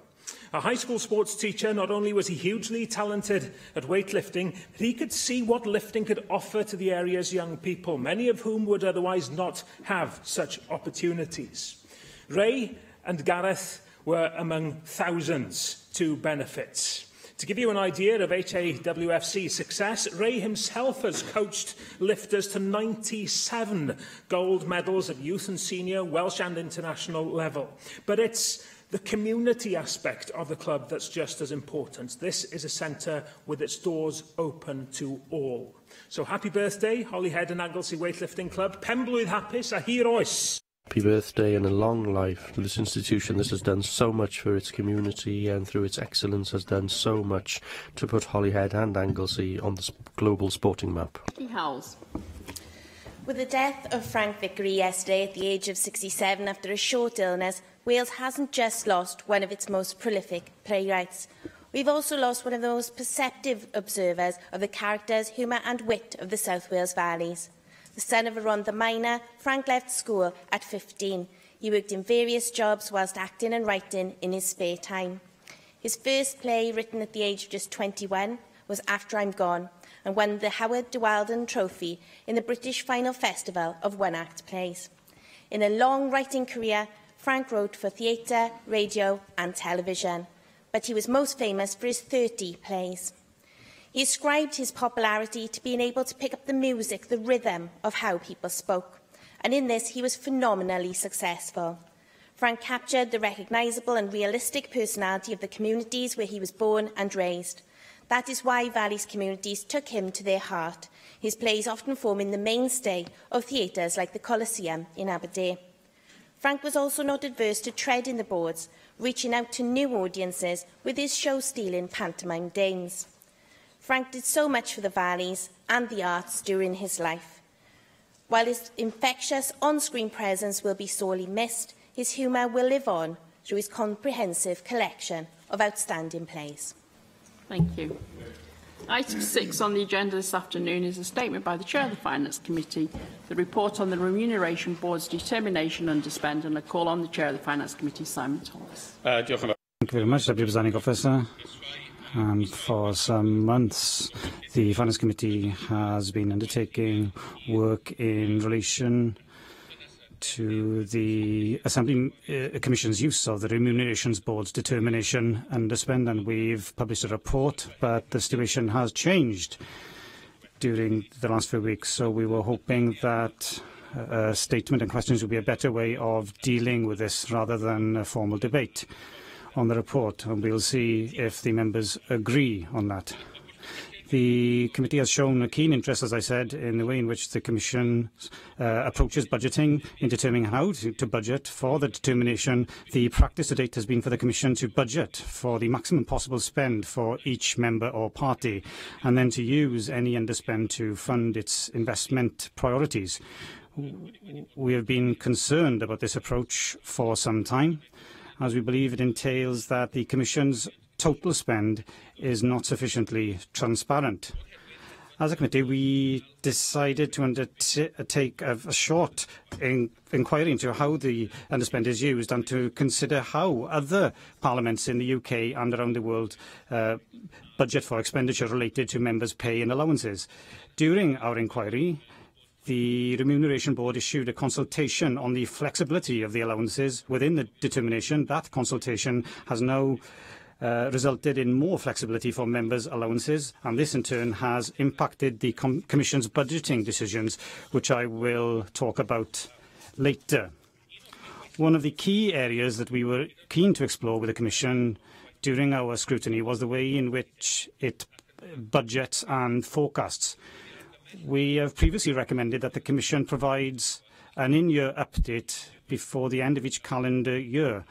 A high school sports teacher, not only was he hugely talented at weightlifting, but he could see what lifting could offer to the area's young people, many of whom would otherwise not have such opportunities. Ray and Gareth were among thousands to benefit. To give you an idea of HAWFC's success, Ray himself has coached lifters to 97 gold medals at youth and senior, Welsh and international level. But it's the community aspect of the club that's just as important. This is a centre with its doors open to all. So happy birthday, Holyhead and Anglesey Weightlifting Club. Penblwydd hapus a hir oes. Happy birthday and a long life to this institution that has done so much for its community and through its excellence has done so much to put Holyhead and Anglesey on the global sporting map. Howells. With the death of Frank Vickery yesterday at the age of 67 after a short illness, Wales hasn't just lost one of its most prolific playwrights. We've also lost one of the most perceptive observers of the characters, humour and wit of the South Wales valleys. The son of a Rhondda miner, Frank left school at 15. He worked in various jobs whilst acting and writing in his spare time. His first play, written at the age of just 21, was After I'm Gone, and won the Howard de Walden Trophy in the British Final Festival of One-Act Plays. In a long writing career, Frank wrote for theatre, radio and television, but he was most famous for his 30 plays. He ascribed his popularity to being able to pick up the music, the rhythm of how people spoke, and in this he was phenomenally successful. Frank captured the recognisable and realistic personality of the communities where he was born and raised. That is why Valleys communities took him to their heart, his plays often forming the mainstay of theatres like the Coliseum in Aberdeen. Frank was also not adverse to treading the boards, reaching out to new audiences with his show-stealing pantomime dames. Frank did so much for the Valleys and the arts during his life. While his infectious on-screen presence will be sorely missed, his humour will live on through his comprehensive collection of outstanding plays. Thank you. Item 6 on the agenda this afternoon is a statement by the Chair of the Finance Committee, the report on the Remuneration Board's determination underspend, and a call on the Chair of the Finance Committee, Simon Thomas. Thank you very much, Deputy Presiding Officer. And for some months, the Finance Committee has been undertaking work in relation to the Assembly Commission's use of the Remunerations Board's determination underspend, and we've published a report, but the situation has changed during the last few weeks, so we were hoping that a statement and questions would be a better way of dealing with this rather than a formal debate on the report, and we'll see if the members agree on that. The committee has shown a keen interest, as I said, in the way in which the Commission approaches budgeting in determining how to budget. For the determination, the practice to date has been for the Commission to budget for the maximum possible spend for each member or party, and then to use any underspend to fund its investment priorities. We have been concerned about this approach for some time, as we believe it entails that the Commission's total spend is not sufficiently transparent. As a committee, we decided to undertake a short inquiry into how the underspend is used and to consider how other parliaments in the UK and around the world budget for expenditure related to members' pay and allowances. During our inquiry, the Remuneration Board issued a consultation on the flexibility of the allowances within the determination. That consultation has now resulted in more flexibility for members' allowances, and this in turn has impacted the Commission's budgeting decisions, which I will talk about later. One of the key areas that we were keen to explore with the Commission during our scrutiny was the way in which it budgets and forecasts. We have previously recommended that the Commission provides an in-year update before the end of each calendar year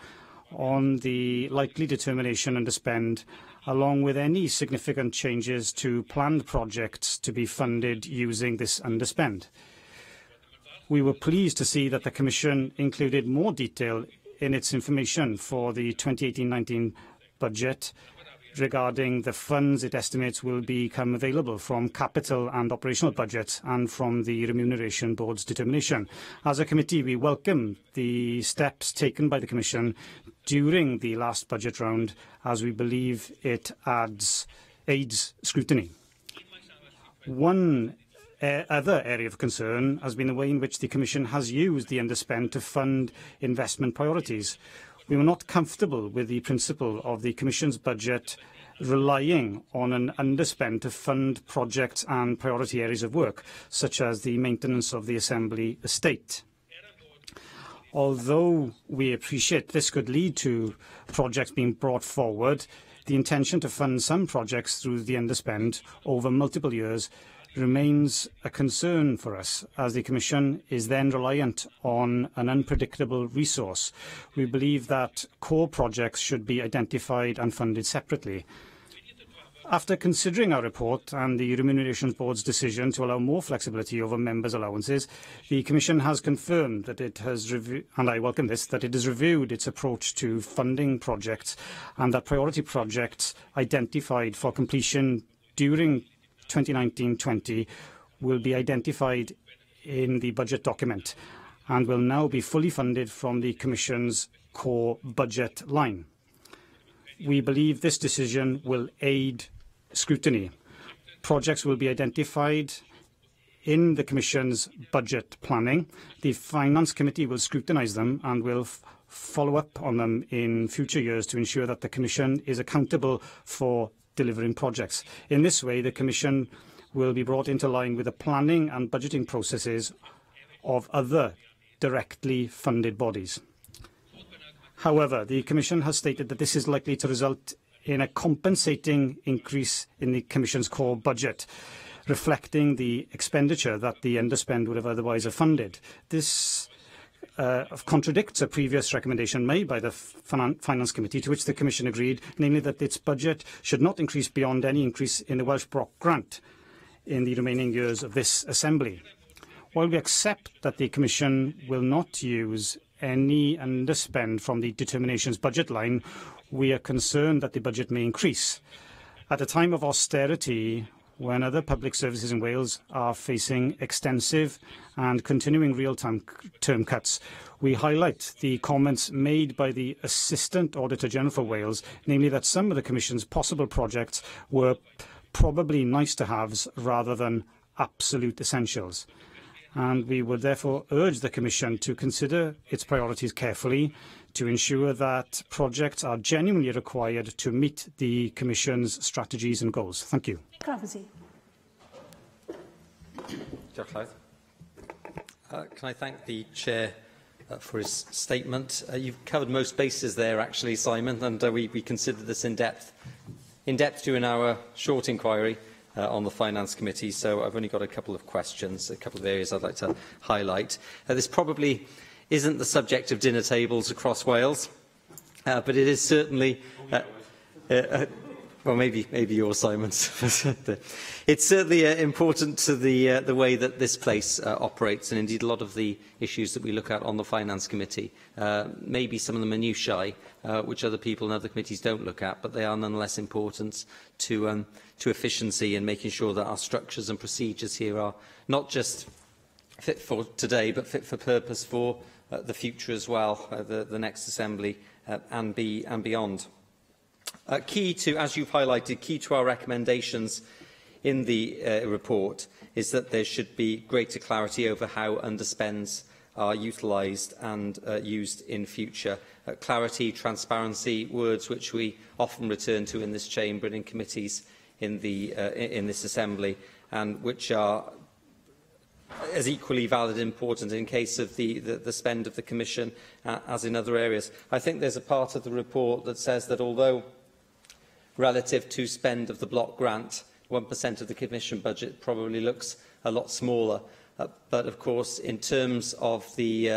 on the likely determination underspend, along with any significant changes to planned projects to be funded using this underspend. We were pleased to see that the Commission included more detail in its information for the 2018-19 budget regarding the funds it estimates will become available from capital and operational budgets and from the Remuneration Board's determination. As a committee, we welcome the steps taken by the Commission during the last budget round, as we believe it aids scrutiny. One other area of concern has been the way in which the Commission has used the underspend to fund investment priorities. We were not comfortable with the principle of the Commission's budget relying on an underspend to fund projects and priority areas of work, such as the maintenance of the Assembly estate. Although we appreciate this could lead to projects being brought forward, the intention to fund some projects through the underspend over multiple years remains a concern for us, as the Commission is then reliant on an unpredictable resource. We believe that core projects should be identified and funded separately. After considering our report and the Remuneration Board's decision to allow more flexibility over members' allowances, the Commission has confirmed that it has and I welcome this, that it has reviewed its approach to funding projects and that priority projects identified for completion during 2019-20 will be identified in the budget document and will now be fully funded from the Commission's core budget line. We believe this decision will aid scrutiny. Projects will be identified in the Commission's budget planning. The Finance Committee will scrutinise them and will follow up on them in future years to ensure that the Commission is accountable for delivering projects. In this way, the Commission will be brought into line with the planning and budgeting processes of other directly funded bodies. However, the Commission has stated that this is likely to result in a compensating increase in the Commission's core budget, reflecting the expenditure that the underspend would have otherwise have funded. This contradicts a previous recommendation made by the Finance Committee, to which the Commission agreed, namely that its budget should not increase beyond any increase in the Welsh Block grant in the remaining years of this Assembly. While we accept that the Commission will not use any underspend from the determinations budget line, we are concerned that the budget may increase. At a time of austerity, when other public services in Wales are facing extensive and continuing real-term cuts, we highlight the comments made by the Assistant Auditor General for Wales, namely that some of the Commission's possible projects were probably nice-to-haves rather than absolute essentials. And we would therefore urge the Commission to consider its priorities carefully to ensure that projects are genuinely required to meet the Commission's strategies and goals. Thank you. Can I thank the Chair for his statement? You've covered most bases there, actually, Simon, and we considered this in depth during our short inquiry on the Finance Committee, so I've only got a couple of questions, a couple of areas I'd like to highlight. This probably isn't the subject of dinner tables across Wales, but it is certainly, well, maybe yours, Simon. It's certainly important to the way that this place operates, and indeed a lot of the issues that we look at on the Finance Committee. Maybe some of the minutiae, which other people in other committees don't look at, but they are nonetheless important to efficiency and making sure that our structures and procedures here are not just fit for today, but fit for purpose for the future as well, the next Assembly and beyond. Key to, as you've highlighted, key to our recommendations in the report is that there should be greater clarity over how underspends are utilised and used in future. Clarity, transparency, words which we often return to in this chamber and in committees in this Assembly, and which are as equally valid and important in case of the spend of the Commission as in other areas. I think there's a part of the report that says that although relative to spend of the block grant, 1% of the Commission budget probably looks a lot smaller. But of course, in terms of the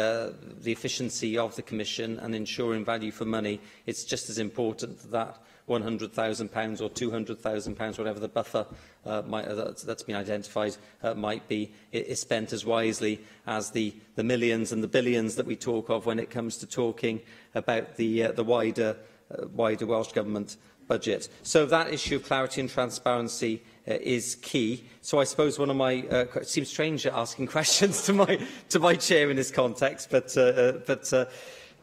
efficiency of the Commission and ensuring value for money, it's just as important that £100,000 or £200,000, whatever the buffer that's been identified might be, is spent as wisely as the millions and the billions that we talk of when it comes to talking about the wider Welsh Government budget. So that issue of clarity and transparency is key. So I suppose one of my it seems strange asking questions to my chair in this context, but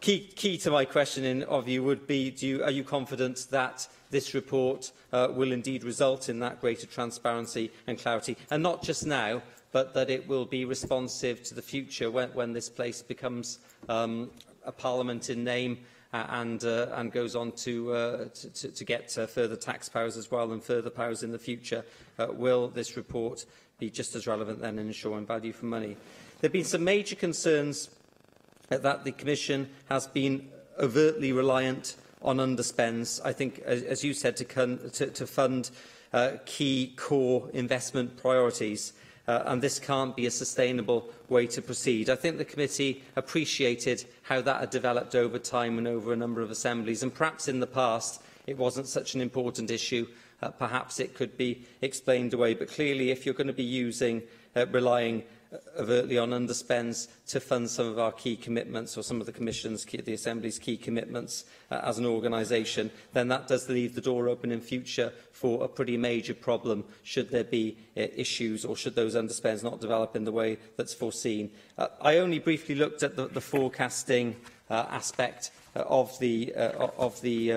key to my question of you would be: are you confident that this report will indeed result in that greater transparency and clarity, and not just now, but that it will be responsive to the future when this place becomes a parliament in name? And goes on to get further tax powers as well and further powers in the future. Will this report be just as relevant then in ensuring value for money? There have been some major concerns that the Commission has been overtly reliant on underspends, I think, as you said, to fund key core investment priorities. And this can't be a sustainable way to proceed. I think the committee appreciated how that had developed over time and over a number of assemblies, and perhaps in the past it wasn't such an important issue perhaps it could be explained away. But clearly, if you're going to be relying overtly on underspends to fund some of our key commitments, or some of the the Assembly's key commitments as an organisation, then that does leave the door open in future for a pretty major problem should there be issues, or should those underspends not develop in the way that's foreseen. I only briefly looked at the forecasting aspect of the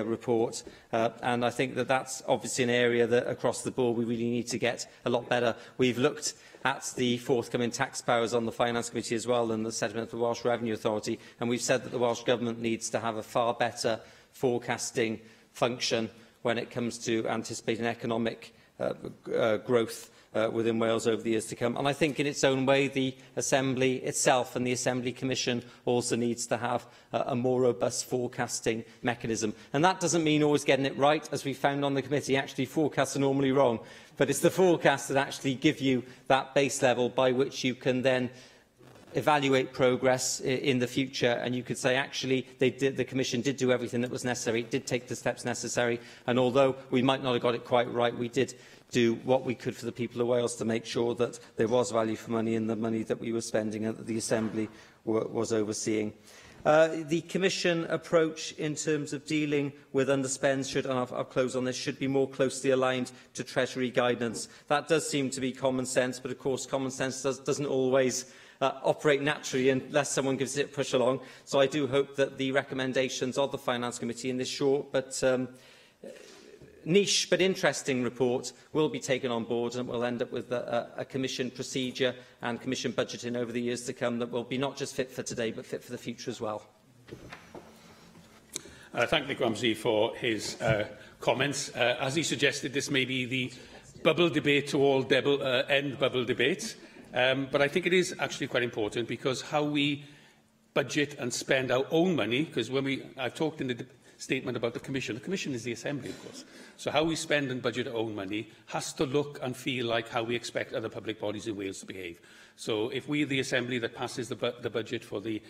report, and I think that that's obviously an area that across the board we really need to get a lot better. We've looked at the forthcoming tax powers on the Finance Committee as well, and the settlement of the Welsh Revenue Authority, and we've said that the Welsh Government needs to have a far better forecasting function when it comes to anticipating economic growth within Wales over the years to come. And I think in its own way, the Assembly itself and the Assembly Commission also needs to have a more robust forecasting mechanism. And that doesn't mean always getting it right. As we found on the committee, actually forecasts are normally wrong. But it's the forecasts that actually give you that base level by which you can then evaluate progress in the future, and you could say actually the Commission did do everything that was necessary, did take the steps necessary, and although we might not have got it quite right, we did do what we could for the people of Wales to make sure that there was value for money in the money that we were spending and that the Assembly was overseeing. The Commission approach in terms of dealing with underspends and I'll close on this, should be more closely aligned to Treasury guidance. That does seem to be common sense, but of course common sense doesn't always operate naturally unless someone gives it a push along. So I do hope that the recommendations of the Finance Committee in this short but niche but interesting report will be taken on board, and we'll end up with a Commission procedure and Commission budgeting over the years to come that will be not just fit for today but fit for the future as well. Thank Nick Ramsey for his comments. As he suggested, this may be the bubble debate to all end bubble debates, but I think it is actually quite important, because how we budget and spend our own money, because I've talked in the statement about the Commission is the Assembly, of course. So how we spend and budget our own money has to look and feel like how we expect other public bodies in Wales to behave. So if we, the Assembly, that passes the budget for the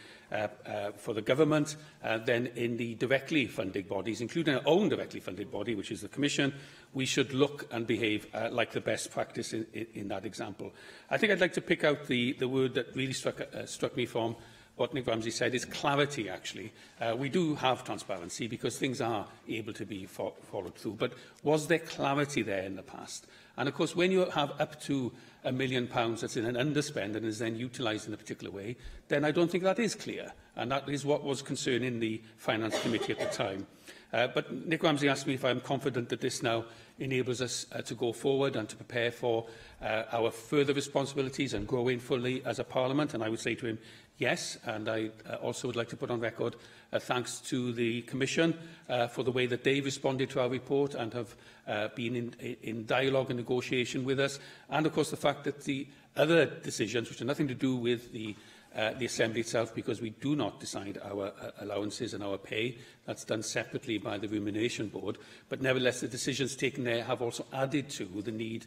government, then in the directly funded bodies, including our own directly funded body, which is the Commission, we should look and behave like the best practice in that example. I think I'd like to pick out the word that really struck me from what Nick Ramsey said is clarity, actually. We do have transparency because things are able to be followed through. But was there clarity there in the past? And, of course, when you have up to £1 million that's in an underspend and is then utilised in a particular way, then I don't think that is clear. And that is what was concerning the Finance Committee at the time. But Nick Ramsey asked me if I'm confident that this now enables us to go forward and to prepare for our further responsibilities and grow in fully as a Parliament. And I would say to him, yes, and I also would like to put on record thanks to the Commission for the way that they responded to our report and have been in dialogue and negotiation with us, and of course the fact that the other decisions, which have nothing to do with the Assembly itself, because we do not decide our allowances and our pay. That's done separately by the Remuneration Board. But nevertheless, the decisions taken there have also added to the need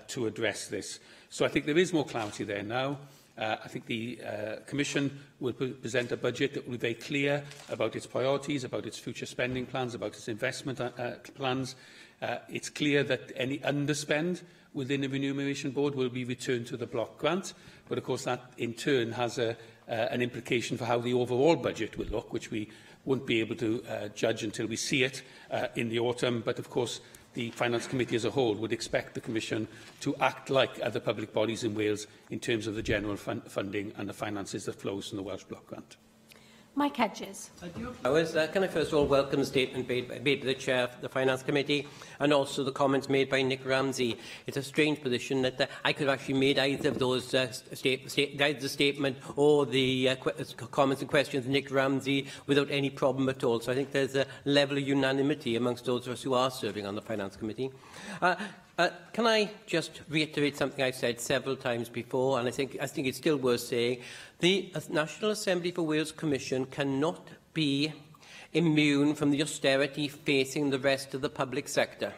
to address this. So I think there is more clarity there now. I think the Commission will present a budget that will be very clear about its priorities, about its future spending plans, about its investment plans. It's clear that any underspend within the Remuneration Board will be returned to the block grant. But, of course, that in turn has an implication for how the overall budget will look, which we won't be able to judge until we see it in the autumn. But, of course, the Finance Committee as a whole would expect the Commission to act like other public bodies in Wales in terms of the general funding and the finances that flows from the Welsh Block Grant. Mike Hedges. Can I first of all welcome the statement made by the Chair of the Finance Committee and also the comments made by Nick Ramsey. It's a strange position that I could have actually made either of those either the statement or the comments and questions of Nick Ramsey without any problem at all. So I think there's a level of unanimity amongst those of us who are serving on the Finance Committee. Can I just reiterate something I've said several times before, and I think it's still worth saying. The National Assembly for Wales Commission cannot be immune from the austerity facing the rest of the public sector.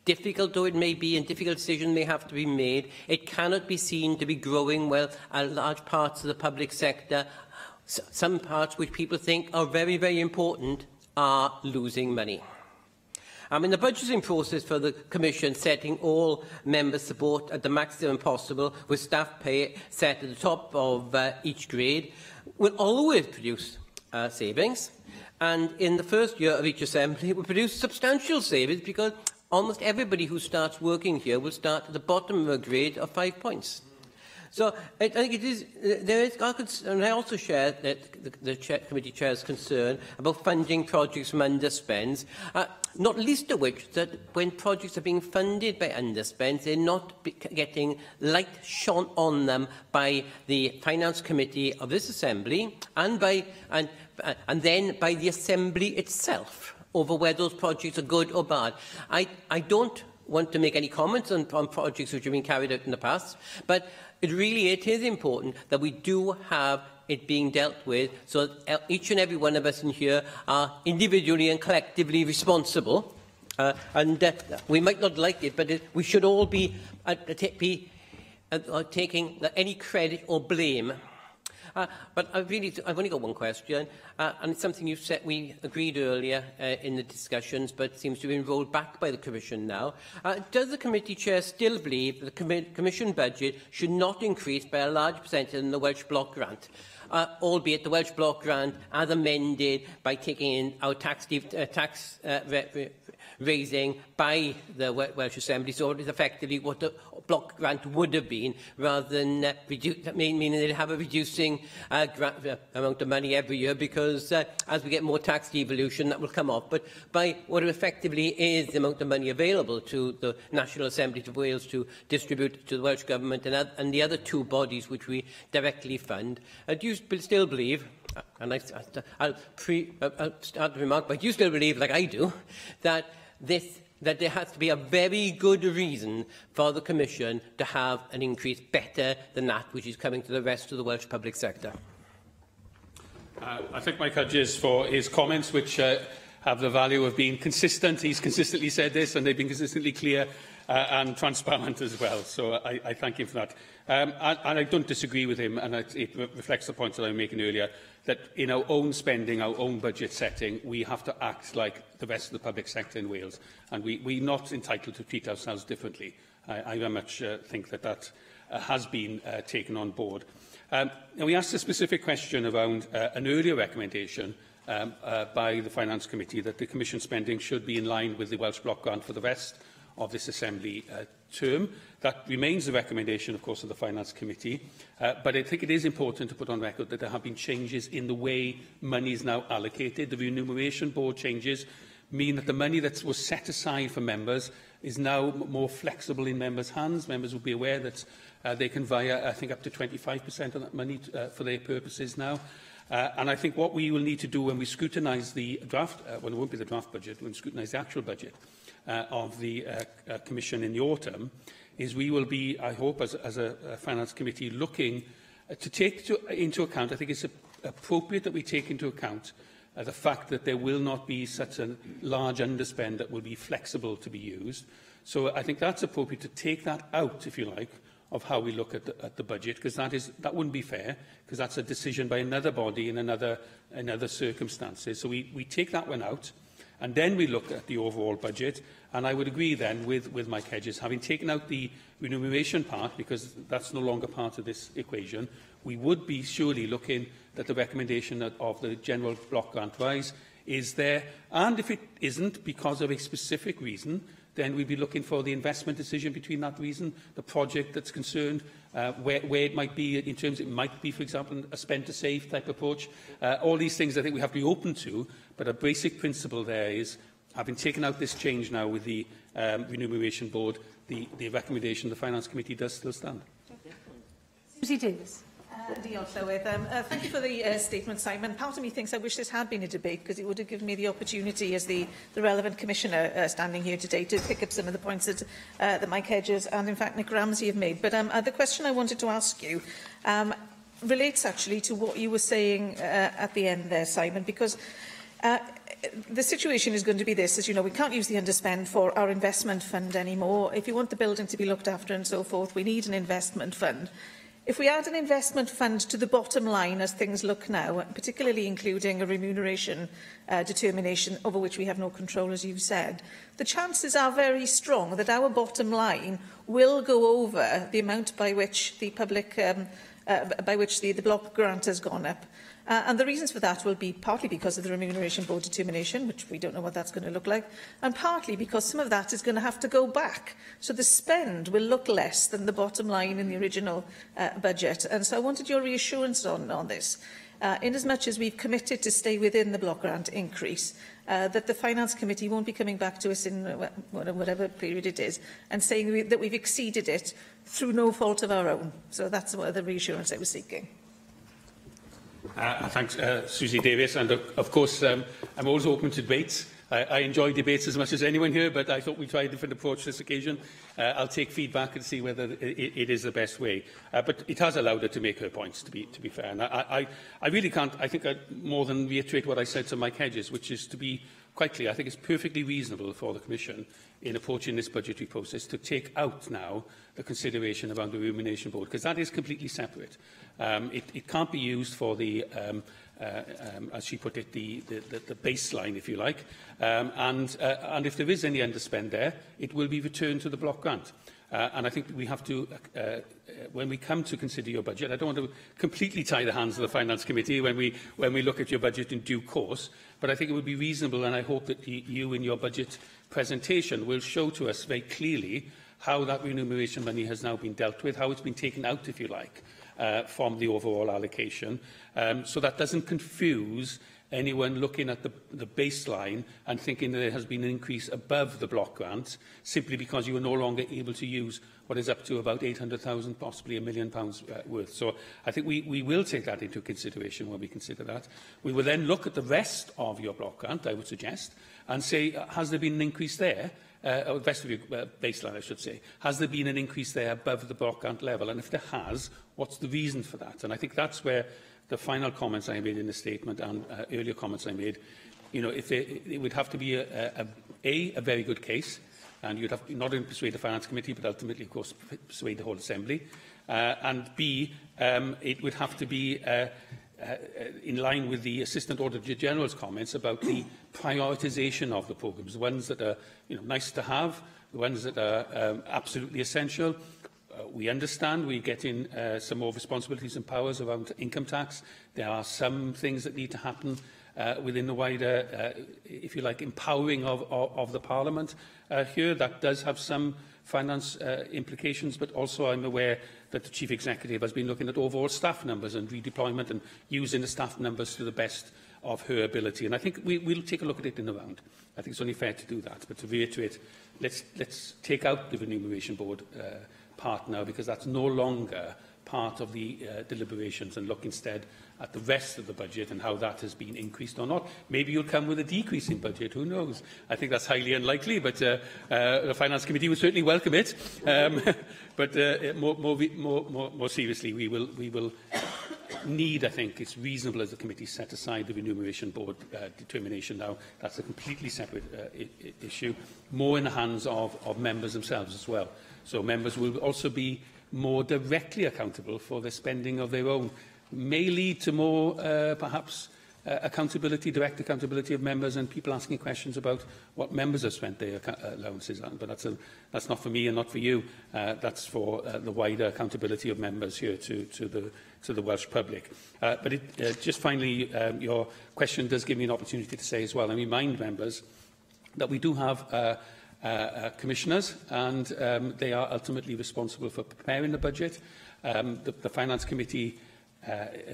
Difficult though it may be, and difficult decisions may have to be made, it cannot be seen to be growing well at large parts of the public sector. Some parts which people think are very, very important are losing money. In the budgeting process for the Commission, setting all member support at the maximum possible, with staff pay set at the top of each grade, will always produce savings. And in the first year of each assembly, it will produce substantial savings, because almost everybody who starts working here will start at the bottom of a grade of 5 points. So I think it is, and I also share the committee chair's concern about funding projects from underspends, not least of which that when projects are being funded by underspends, they're not getting light shone on them by the Finance Committee of this Assembly and then by the Assembly itself over whether those projects are good or bad. I don't want to make any comments on projects which have been carried out in the past, but it is important that we do have it being dealt with, so that each and every one of us in here are individually and collectively responsible. We might not like it, but we should all be taking any credit or blame. But I've only got one question, and it's something you said we agreed earlier in the discussions, but seems to have been rolled back by the Commission now. Does the committee chair still believe that the Commission budget should not increase by a large percentage in the Welsh Block Grant, albeit the Welsh Block Grant, as amended by taking in our tax raising by the Welsh Assembly, so it is effectively what the block grant would have been, rather than meaning they'd have a reducing amount of money every year, because as we get more tax devolution, that will come off. But by what effectively is the amount of money available to the National Assembly of Wales to distribute to the Welsh Government and the other two bodies which we directly fund, do you still believe, and I'll start the remark, but do you still believe, like I do, that there has to be a very good reason for the Commission to have an increase better than that which is coming to the rest of the Welsh public sector? I thank Mike Hudges for his comments, which have the value of being consistent. He's consistently said this, and they've been consistently clear and transparent as well. So I thank him for that. And I don't disagree with him, and it reflects the points that I was making earlier, that in our own spending, our own budget setting, we have to act like the rest of the public sector in Wales, and we're not entitled to treat ourselves differently. I very much think that has been taken on board. Now, we asked a specific question around an earlier recommendation by the Finance Committee that the Commission spending should be in line with the Welsh Block Grant for the rest of this Assembly term. That remains the recommendation, of course, of the Finance Committee, but I think it is important to put on record that there have been changes in the way money is now allocated. The Remuneration Board changes mean that the money that was set aside for members is now more flexible in members' hands. Members will be aware that they can via, I think, up to 25% of that money for their purposes now. And I think what we will need to do when we scrutinise the draft, well, it won't be the draft budget, when we scrutinise the actual budget of the Commission in the autumn, is we will be, I hope, as a Finance Committee, looking to take into account, I think it's appropriate that we take into account the fact that there will not be such a large underspend that will be flexible to be used. So I think that's appropriate to take that out, if you like, of how we look at the budget, because that wouldn't be fair, because that's a decision by another body in other circumstances. So we take that one out, and then we look at the overall budget. And I would agree then with Mike Hedges, having taken out the remuneration part, because that's no longer part of this equation, we would be surely looking that the recommendation of the general block grant rise is there. And if it isn't, because of a specific reason, then we'd be looking for the investment decision between that reason, the project that's concerned, where it might be in terms, it might be, for example, a spend to save type approach. All these things I think we have to be open to, but a basic principle there is, having taken out this change now with the Remuneration Board, the recommendation of the Finance Committee does still stand. Susie Davis. Diolch, Llywydd. Thank you for the statement, Simon. Part of me thinks I wish this had been a debate, because it would have given me the opportunity as the relevant commissioner standing here today to pick up some of the points that Mike Hedges and, in fact, Nick Ramsey have made. But the question I wanted to ask you relates actually to what you were saying at the end there, Simon, because the situation is going to be this. As you know, we can't use the underspend for our investment fund anymore. If you want the building to be looked after and so forth, we need an investment fund. If we add an investment fund to the bottom line as things look now, particularly including a remuneration determination over which we have no control, as you've said, the chances are very strong that our bottom line will go over the amount by which the public, the block grant has gone up. And the reasons for that will be partly because of the Remuneration Board determination, which we don't know what that's going to look like, and partly because some of that is going to have to go back. So the spend will look less than the bottom line in the original budget. And so I wanted your reassurance on this. In as much as we've committed to stay within the block grant increase, that the Finance Committee won't be coming back to us in whatever period it is and saying that we've exceeded it through no fault of our own. So that's the reassurance I was seeking. Thanks, Susie Davies. And of course, I'm always open to debates. I enjoy debates as much as anyone here, but I thought we'd try a different approach this occasion. I'll take feedback and see whether it is the best way. But it has allowed her to make her points, to be fair. And I really can't, I think, more than reiterate what I said to Mike Hedges, which is to be quite clear. I think it's perfectly reasonable for the Commission, in approaching this budgetary process, to take out now the consideration around the Remuneration Board, because that is completely separate. It can't be used for the, as she put it, the baseline, if you like. And if there is any underspend there, it will be returned to the block grant. And I think we have to, when we come to consider your budget, I don't want to completely tie the hands of the Finance Committee when we look at your budget in due course, but I think it would be reasonable, and I hope that you in your budget presentation will show to us very clearly how that remuneration money has now been dealt with, how it's been taken out, if you like, from the overall allocation, so that doesn't confuse anyone looking at the baseline and thinking that there has been an increase above the block grant simply because you are no longer able to use what is up to about 800,000, possibly £1 million worth. So I think we will take that into consideration when we consider that. We will then look at the rest of your block grant, I would suggest, and say, has there been an increase there? Or the rest of your baseline, I should say. Has there been an increase there above the block grant level? And if there has, what's the reason for that? And I think that's where the final comments I made in the statement and earlier comments I made, if it would have to be a very good case, and you'd have to not only persuade the Finance Committee, but ultimately, of course, persuade the whole Assembly, and B, it would have to be in line with the Assistant Auditor General's comments about the prioritisation of the programmes, the ones that are nice to have, the ones that are absolutely essential. We understand we're getting some more responsibilities and powers around income tax. There are some things that need to happen within the wider, if you like, empowering of the Parliament here. That does have some finance implications, but also I'm aware that the Chief Executive has been looking at overall staff numbers and redeployment and using the staff numbers to the best of her ability. And I think we'll take a look at it in the round. I think it's only fair to do that. But to reiterate, let's take out the Remuneration Board part now, because that's no longer part of the deliberations, and look instead at the rest of the budget and how that has been increased or not. Maybe you'll come with a decrease in budget, who knows? I think that's highly unlikely, but the Finance Committee would certainly welcome it. But more seriously, we will need, I think, it's reasonable as the committee set aside the Remuneration Board determination now. That's a completely separate issue, more in the hands of members themselves as well. So members will also be more directly accountable for the spending of their own. May lead to more, perhaps, accountability, direct accountability of members, and people asking questions about what members have spent their allowances on. But that's not for me and not for you. That's for the wider accountability of members here to the Welsh public. But just finally, your question does give me an opportunity to say as well, I remind members that we do have commissioners, and they are ultimately responsible for preparing the budget. The Finance Committee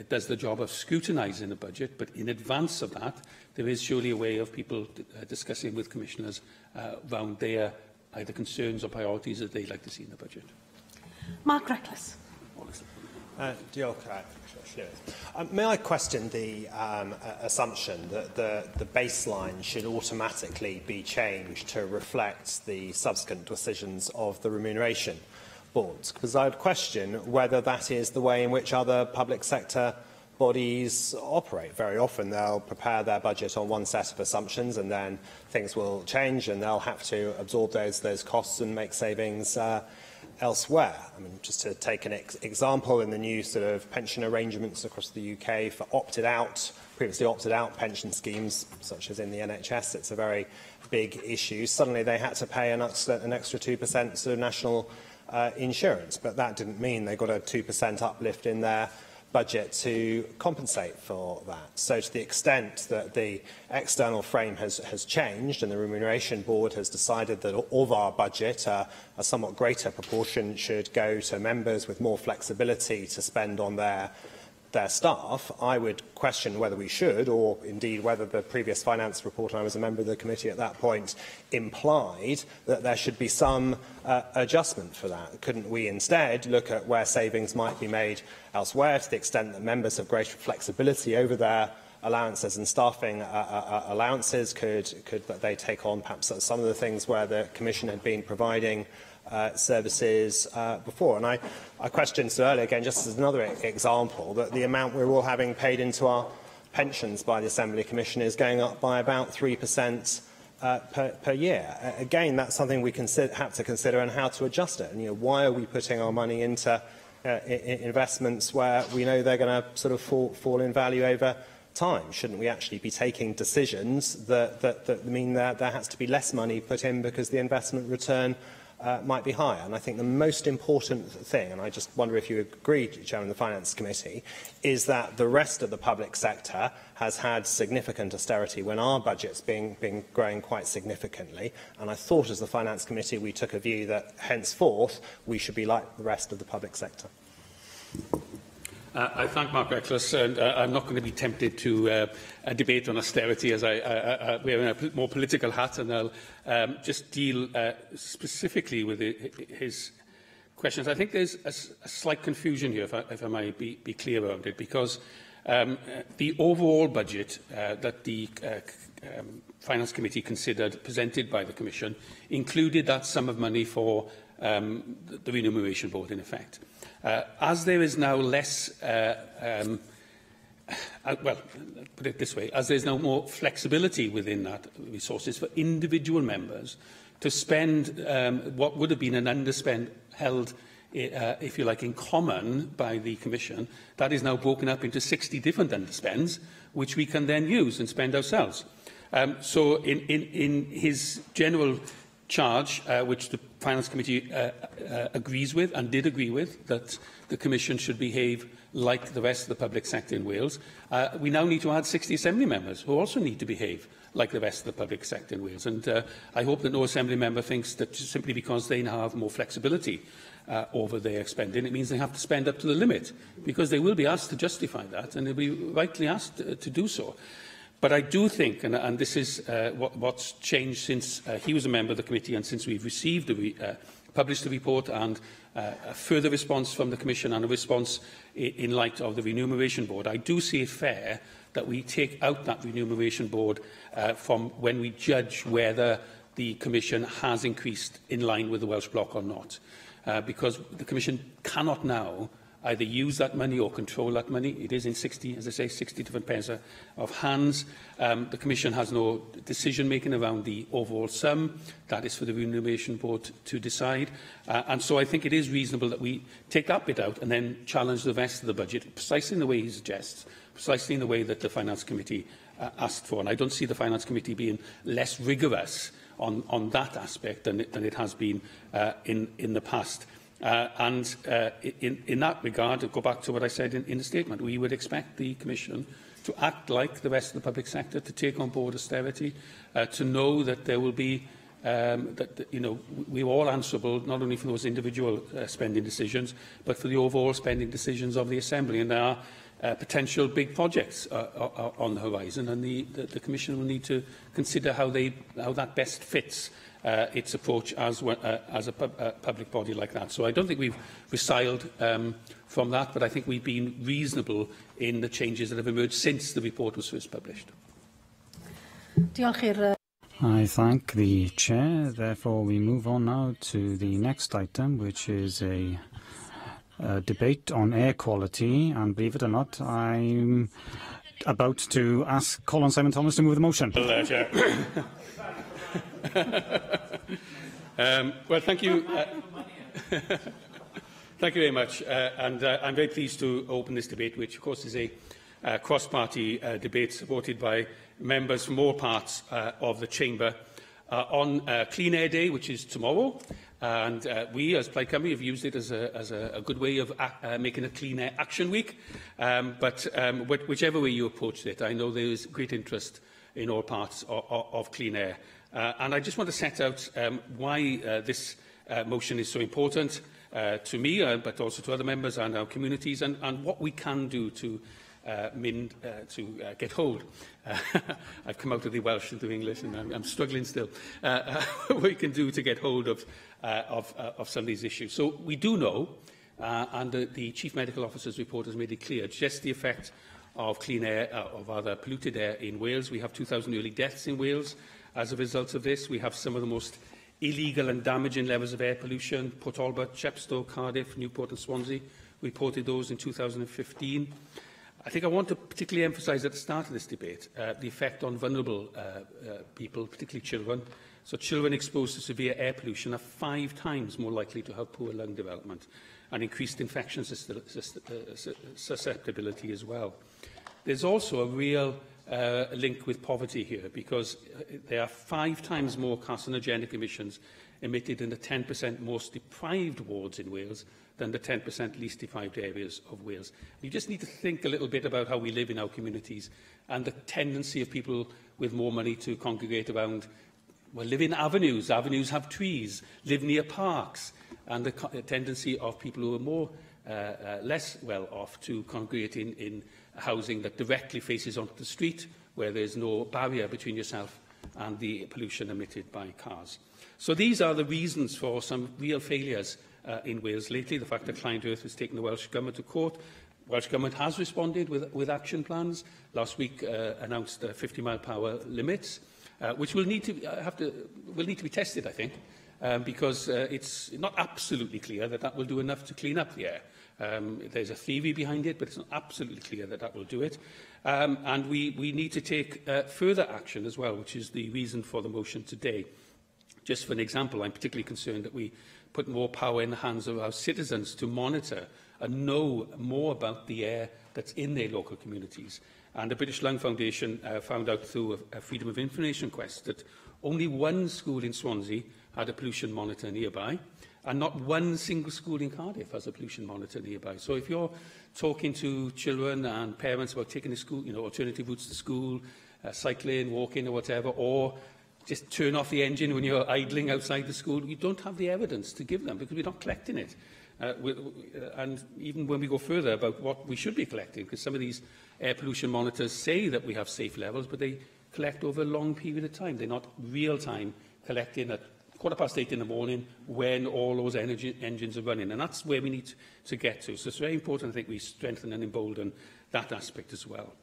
does the job of scrutinising the budget, but in advance of that, there is surely a way of people discussing with commissioners around their either concerns or priorities that they'd like to see in the budget. Mark Reckless. May I question the assumption that the baseline should automatically be changed to reflect the subsequent decisions of the remuneration boards? Because I would question whether that is the way in which other public sector bodies operate. Very often they'll prepare their budget on one set of assumptions, and then things will change and they'll have to absorb those costs and make savings elsewhere. I mean, just to take an example, in the new sort of pension arrangements across the UK for previously opted out pension schemes, such as in the NHS, it's a very big issue. Suddenly they had to pay an extra 2% sort of national insurance, but that didn't mean they got a 2% uplift in their budget to compensate for that. So to the extent that the external frame has changed and the Remuneration Board has decided that of our budget, a somewhat greater proportion should go to members with more flexibility to spend on their staff, I would question whether we should, or indeed whether the previous finance report, I was a member of the committee at that point, implied that there should be some adjustment for that. Couldn't we instead look at where savings might be made elsewhere, to the extent that members have greater flexibility over their allowances and staffing allowances? Could they take on perhaps some of the things where the Commission had been providing services before? And I questioned so earlier, again, just as another example, that the amount we're all having paid into our pensions by the Assembly Commission is going up by about 3% per year. Again, that's something we have to consider, and how to adjust it. And, why are we putting our money into investments where we know they're going to sort of fall in value over time? Shouldn't we actually be taking decisions that mean that there has to be less money put in because the investment return might be higher? And I think the most important thing, and I just wonder if you agree, Chairman of the Finance Committee, is that the rest of the public sector has had significant austerity when our budget's been growing quite significantly. And I thought, as the Finance Committee, we took a view that henceforth we should be like the rest of the public sector. I thank Mark Reckless, and I'm not going to be tempted to debate on austerity, as I wear a more political hat, and I'll just deal specifically with his questions. I think there's a slight confusion here, if I might be clear about it, because the overall budget that the Finance Committee considered, presented by the Commission, included that sum of money for the Remuneration Board, in effect. As there is now less, well, put it this way, as there is now more flexibility within that resources for individual members to spend what would have been an underspend held, if you like, in common by the Commission, that is now broken up into 60 different underspends, which we can then use and spend ourselves. So in his general charge, which the Finance Committee agrees with and did agree with, that the Commission should behave like the rest of the public sector in Wales, we now need to add 60 Assembly members who also need to behave like the rest of the public sector in Wales. And I hope that no Assembly member thinks that simply because they now have more flexibility over their spending, it means they have to spend up to the limit, because they will be asked to justify that, and they'll be rightly asked to do so. But I do think, and this is what's changed since he was a member of the committee and since we've received published the report, and a further response from the Commission and a response in light of the Remuneration Board, I do see it fair that we take out that Remuneration Board from when we judge whether the Commission has increased in line with the Welsh Bloc or not. Because the Commission cannot now either use that money or control that money. It is in 60, as I say, 60 different pairs of hands. The Commission has no decision-making around the overall sum. That is for the Remuneration Board to decide. And so I think it is reasonable that we take that bit out and then challenge the rest of the budget, precisely in the way he suggests, precisely in the way that the Finance Committee asked for. And I don't see the Finance Committee being less rigorous on that aspect than it has been in the past. And in that regard, to go back to what I said in the statement, we would expect the Commission to act like the rest of the public sector, to take on board austerity, to know that there will be, we're all answerable not only for those individual spending decisions, but for the overall spending decisions of the Assembly. And there are potential big projects on the horizon, and the Commission will need to consider how that best fits its approach as a public body like that. So I don't think we've resiled from that, but I think we've been reasonable in the changes that have emerged since the report was first published. I thank the Chair. Therefore, we move on now to the next item, which is a debate on air quality. And believe it or not, I'm about to call on Simon Thomas to move the motion. Well, thank you. Thank you very much. I'm very pleased to open this debate, which, of course, is a cross-party debate supported by members from all parts of the Chamber on Clean Air Day, which is tomorrow. And we, as Plaid Cymru, have used it as a good way of making a Clean Air Action Week. But whichever way you approach it, I know there is great interest in all parts of clean air. And I just want to set out why this motion is so important to me, but also to other members and our communities, and what we can do to get hold. I've come out of the Welsh into English, and I'm struggling still. What we can do to get hold of some of these issues. So we do know, and the Chief Medical Officer's report has made it clear, just the effect of clean air, or rather polluted air in Wales. We have 2,000 early deaths in Wales as a result of this. We have some of the most illegal and damaging levels of air pollution. Port Talbot, Chepstow, Cardiff, Newport and Swansea reported those in 2015. I think I want to particularly emphasise at the start of this debate the effect on vulnerable people, particularly children. So children exposed to severe air pollution are 5 times more likely to have poor lung development and increased infection susceptibility as well. There's also a real link with poverty here, because there are 5 times more carcinogenic emissions emitted in the 10% most deprived wards in Wales than the 10% least deprived areas of Wales. You just need to think a little bit about how we live in our communities and the tendency of people with more money to congregate around, well, live in avenues. Avenues have trees, live near parks, and the tendency of people who are more less well off to congregate in housing that directly faces onto the street, where there's no barrier between yourself and the pollution emitted by cars. So these are the reasons for some real failures in Wales lately. The fact that Clyde Earth has taken the Welsh Government to court. Welsh Government has responded with action plans. Last week announced 50-mile-per-hour limits, which will need to be tested, I think, because it's not absolutely clear that that will do enough to clean up the air. There's a theory behind it, but it's not absolutely clear that that will do it. And we need to take further action as well, which is the reason for the motion today. Just for an example, I'm particularly concerned that we put more power in the hands of our citizens to monitor and know more about the air that's in their local communities. And the British Lung Foundation found out through a Freedom of Information quest that only 1 school in Swansea had a pollution monitor nearby, and not 1 single school in Cardiff has a pollution monitor nearby. So if you're talking to children and parents about taking the school, alternative routes to school, cycling, walking or whatever, or just turn off the engine when you're idling outside the school, you don't have the evidence to give them because we're not collecting it. And even when we go further about what we should be collecting, because some of these air pollution monitors say that we have safe levels, but they collect over a long period of time. They're not real-time collecting at 8:15 in the morning when all those engines are running. And that's where we need to get to. So it's very important, I think, we strengthen and embolden that aspect as well.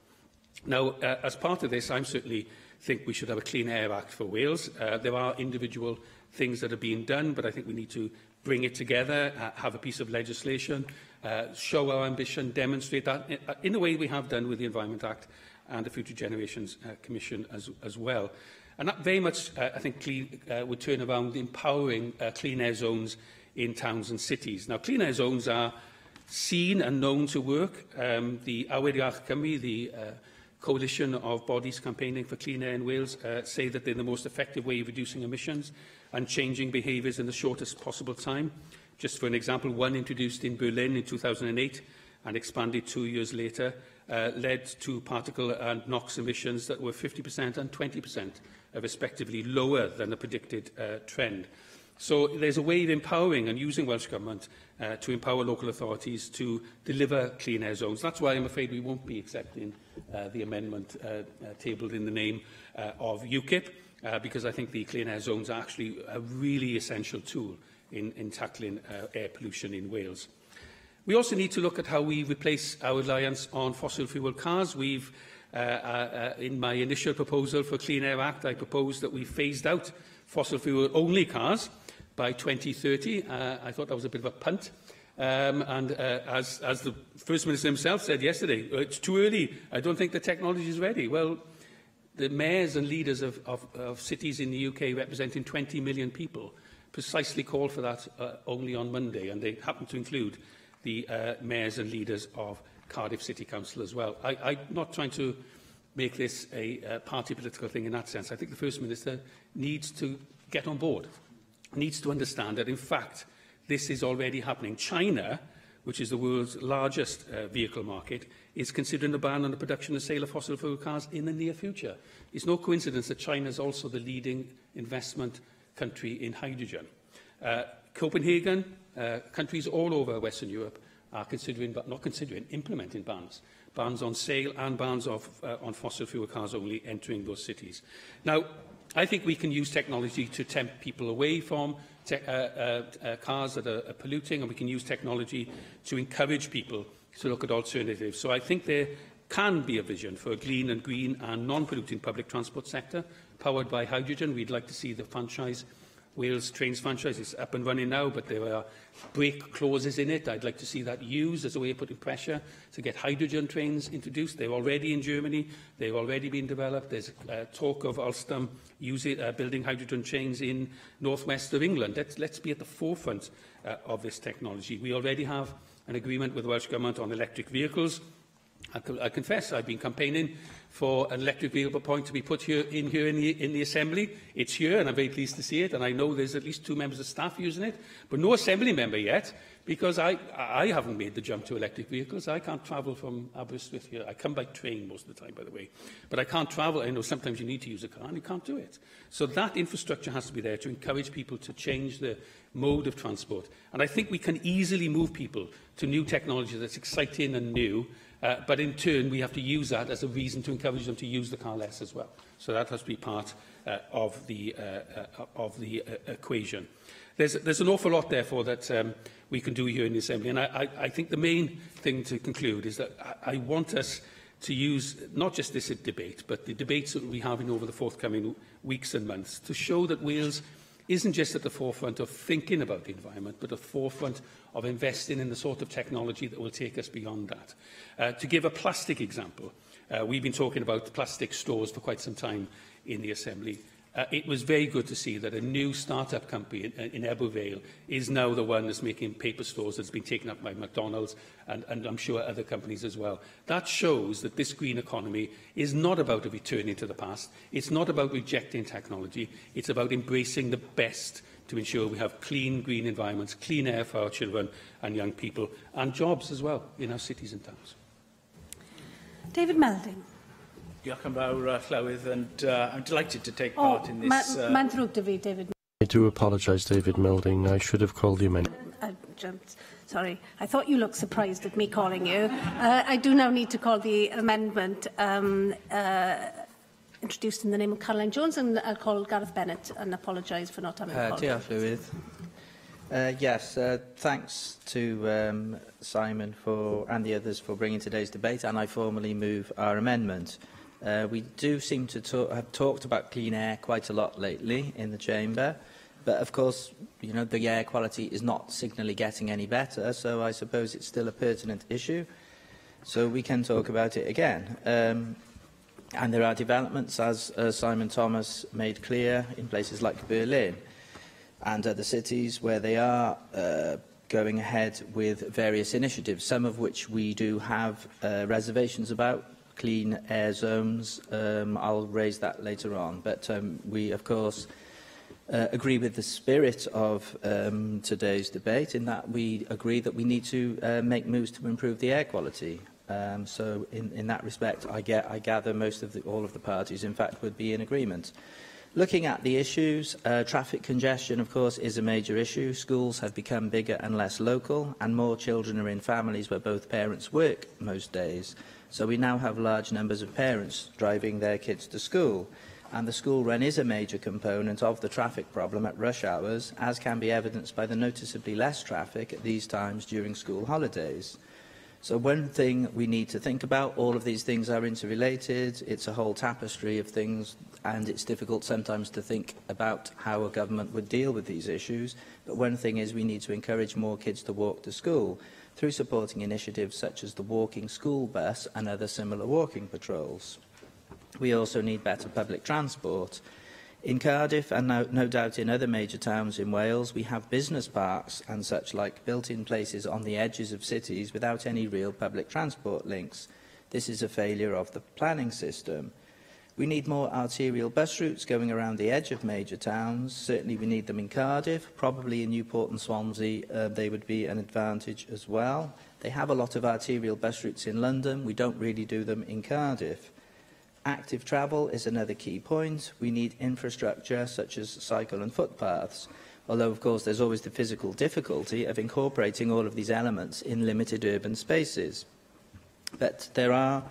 Now, as part of this, I certainly think we should have a Clean Air Act for Wales. There are individual things that are being done, but I think we need to bring it together, have a piece of legislation, show our ambition, demonstrate that in the way we have done with the Environment Act and the Future Generations Commission as well. And that very much, I think, would turn around empowering clean air zones in towns and cities. Now, clean air zones are seen and known to work. The Awyr Iach Cymru, the coalition of bodies campaigning for clean air in Wales, say that they're the most effective way of reducing emissions and changing behaviours in the shortest possible time. Just for an example, one introduced in Berlin in 2008 and expanded 2 years later led to particle and NOx emissions that were 50% and 20% respectively lower than the predicted trend. So there's a way of empowering and using Welsh Government to empower local authorities to deliver clean air zones. That's why I'm afraid we won't be accepting the amendment tabled in the name of UKIP, because I think the clean air zones are actually a really essential tool in tackling air pollution in Wales. We also need to look at how we replace our reliance on fossil fuel cars. We've in my initial proposal for Clean Air Act, I proposed that we phased out fossil fuel-only cars by 2030. I thought that was a bit of a punt. As the First Minister himself said yesterday, it's too early. I don't think the technology is ready. Well, the mayors and leaders of cities in the UK representing 20 million people precisely called for that only on Monday, and they happen to include the mayors and leaders of Cardiff City Council as well. I'm not trying to make this a party political thing in that sense. I think the First Minister needs to get on board, needs to understand that, in fact, this is already happening. China, which is the world's largest vehicle market, is considering a ban on the production and sale of fossil fuel cars in the near future. It's no coincidence that China is also the leading investment country in hydrogen. Copenhagen, countries all over Western Europe are considering, but not considering, implementing bans on sale and bans on fossil fuel cars only entering those cities. Now, I think we can use technology to tempt people away from cars that are polluting, and we can use technology to encourage people to look at alternatives. So I think there can be a vision for a clean and green and non-polluting public transport sector powered by hydrogen. We'd like to see the franchise, Wales Trains franchise, is up and running now, but there are break clauses in it. I'd like to see that used as a way of putting pressure to get hydrogen trains introduced. They're already in Germany. They've already been developed. There's talk of Alstom building hydrogen trains in northwest of England. Let's be at the forefront of this technology. We already have an agreement with the Welsh Government on electric vehicles. I confess I've been campaigning for an electric vehicle point to be put here in the Assembly. It's here, and I'm very pleased to see it, and I know there's at least 2 members of staff using it, but no Assembly member yet, because I haven't made the jump to electric vehicles. I can't travel from Aberystwyth here. I come by train most of the time, by the way, but I can't travel. I know sometimes you need to use a car, and you can't do it. So that infrastructure has to be there to encourage people to change the mode of transport. And I think we can easily move people to new technology that's exciting and new, but in turn, we have to use that as a reason to encourage them to use the car less as well. So that has to be part of the equation. There's an awful lot, therefore, that we can do here in the Assembly. And I think the main thing to conclude is that I want us to use not just this debate, but the debates that we'll be having over the forthcoming weeks and months to show that Wales isn't just at the forefront of thinking about the environment, but at the forefront of investing in the sort of technology that will take us beyond that. To give a plastic example, we've been talking about plastic straws for quite some time in the Assembly. It was very good to see that a new start-up company in Ebbw Vale is now the one that's making paper straws that's been taken up by McDonald's and I'm sure other companies as well. That shows that this green economy is not about a returning to the past. It's not about rejecting technology. It's about embracing the best to ensure we have clean, green environments, clean air for our children and young people, and jobs as well in our cities and towns. David Melding. Diolch yn fawr, Llywydd, and I'm delighted to take part in this... Mae'n ddrwg dy fi, David. I do apologise, David Melding. I should have called you in. I jumped. Sorry. I thought you looked surprised at me calling you. I do now need to call the amendment introduced in the name of Caroline Jones, and I'll call Gareth Bennett and apologise for not having called. Diolch, Llywydd. Yes, thanks to Simon and the others for bringing today's debate, and I formally move our amendment. We do seem to have talked about clean air quite a lot lately in the Chamber, but of course, you know, the air quality is not signally getting any better, so I suppose it's still a pertinent issue. So we can talk about it again. And there are developments, as Simon Thomas made clear, in places like Berlin and other cities where they are going ahead with various initiatives, some of which we do have reservations about. Clean air zones, I'll raise that later on. But we, of course, agree with the spirit of today's debate in that we agree that we need to make moves to improve the air quality. So in that respect, I gather all of the parties, in fact, would be in agreement. Looking at the issues, traffic congestion, of course, is a major issue. Schools have become bigger and less local, and more children are in families where both parents work most days. So we now have large numbers of parents driving their kids to school. And the school run is a major component of the traffic problem at rush hours, as can be evidenced by the noticeably less traffic at these times during school holidays. So one thing we need to think about, all of these things are interrelated, it's a whole tapestry of things, and it's difficult sometimes to think about how a government would deal with these issues. But one thing is we need to encourage more kids to walk to school through supporting initiatives such as the walking school bus and other similar walking patrols. We also need better public transport. In Cardiff, and no doubt in other major towns in Wales, we have business parks and such like built in places on the edges of cities without any real public transport links. This is a failure of the planning system. We need more arterial bus routes going around the edge of major towns. Certainly we need them in Cardiff. Probably in Newport and Swansea they would be an advantage as well. They have a lot of arterial bus routes in London. We don't really do them in Cardiff. Active travel is another key point. We need infrastructure such as cycle and footpaths, although of course there's always the physical difficulty of incorporating all of these elements in limited urban spaces. But there are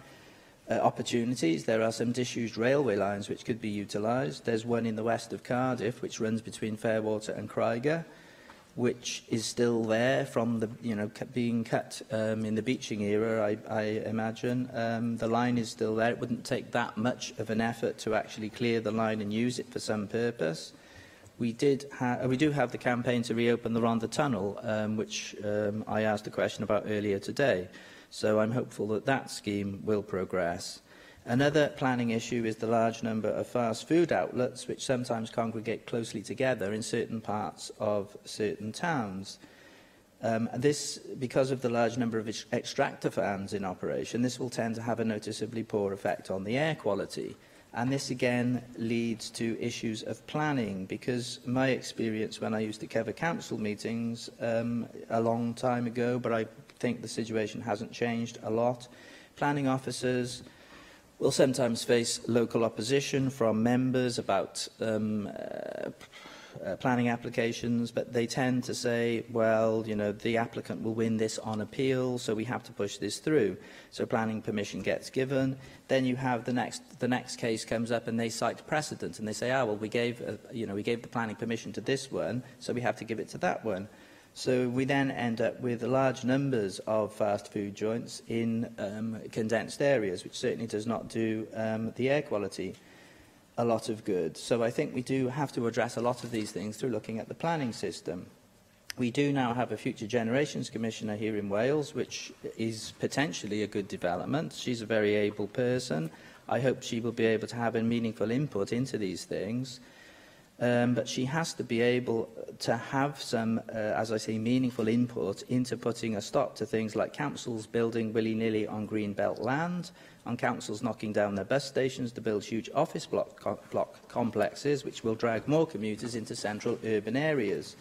opportunities. There are some disused railway lines which could be utilised. There's one in the west of Cardiff which runs between Fairwater and Craiger, which is still there from the, being cut in the beaching era, I imagine. The line is still there. It wouldn't take that much of an effort to actually clear the line and use it for some purpose. We do have the campaign to reopen the Rhondda Tunnel, which I asked a question about earlier today. So I'm hopeful that that scheme will progress. Another planning issue is the large number of fast food outlets which sometimes congregate closely together in certain parts of certain towns. Because of the large number of extractor fans in operation, this will tend to have a noticeably poor effect on the air quality. And this again leads to issues of planning, because my experience when I used to cover council meetings a long time ago, but I think the situation hasn't changed a lot, planning officers will sometimes face local opposition from members about planning applications, but they tend to say, well, the applicant will win this on appeal, so we have to push this through. So planning permission gets given. Then you have the next case comes up and they cite precedent and they say, well, we gave the planning permission to this one, so we have to give it to that one. So we then end up with large numbers of fast food joints in condensed areas, which certainly does not do the air quality a lot of good. So I think we do have to address a lot of these things through looking at the planning system. We do now have a Future Generations Commissioner here in Wales, which is potentially a good development. She's a very able person. I hope she will be able to have a meaningful input into these things. But she has to be able to have some, as I say, meaningful input into putting a stop to things like councils building willy-nilly on greenbelt land, on councils knocking down their bus stations to build huge office block complexes, which will drag more commuters into central urban areas.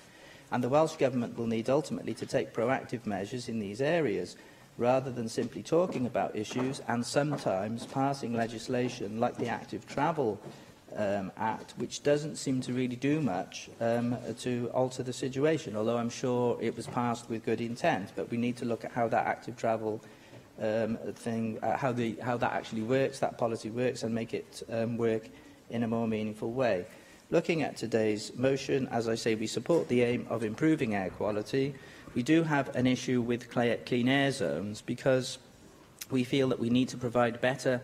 And the Welsh Government will need ultimately to take proactive measures in these areas, rather than simply talking about issues and sometimes passing legislation like the Active Travel Act, which doesn't seem to really do much to alter the situation, although I'm sure it was passed with good intent. But we need to look at how that active travel thing, how that actually works, that policy works, and make it work in a more meaningful way. Looking at today's motion, as I say, we support the aim of improving air quality. We do have an issue with clean air zones because we feel that we need to provide better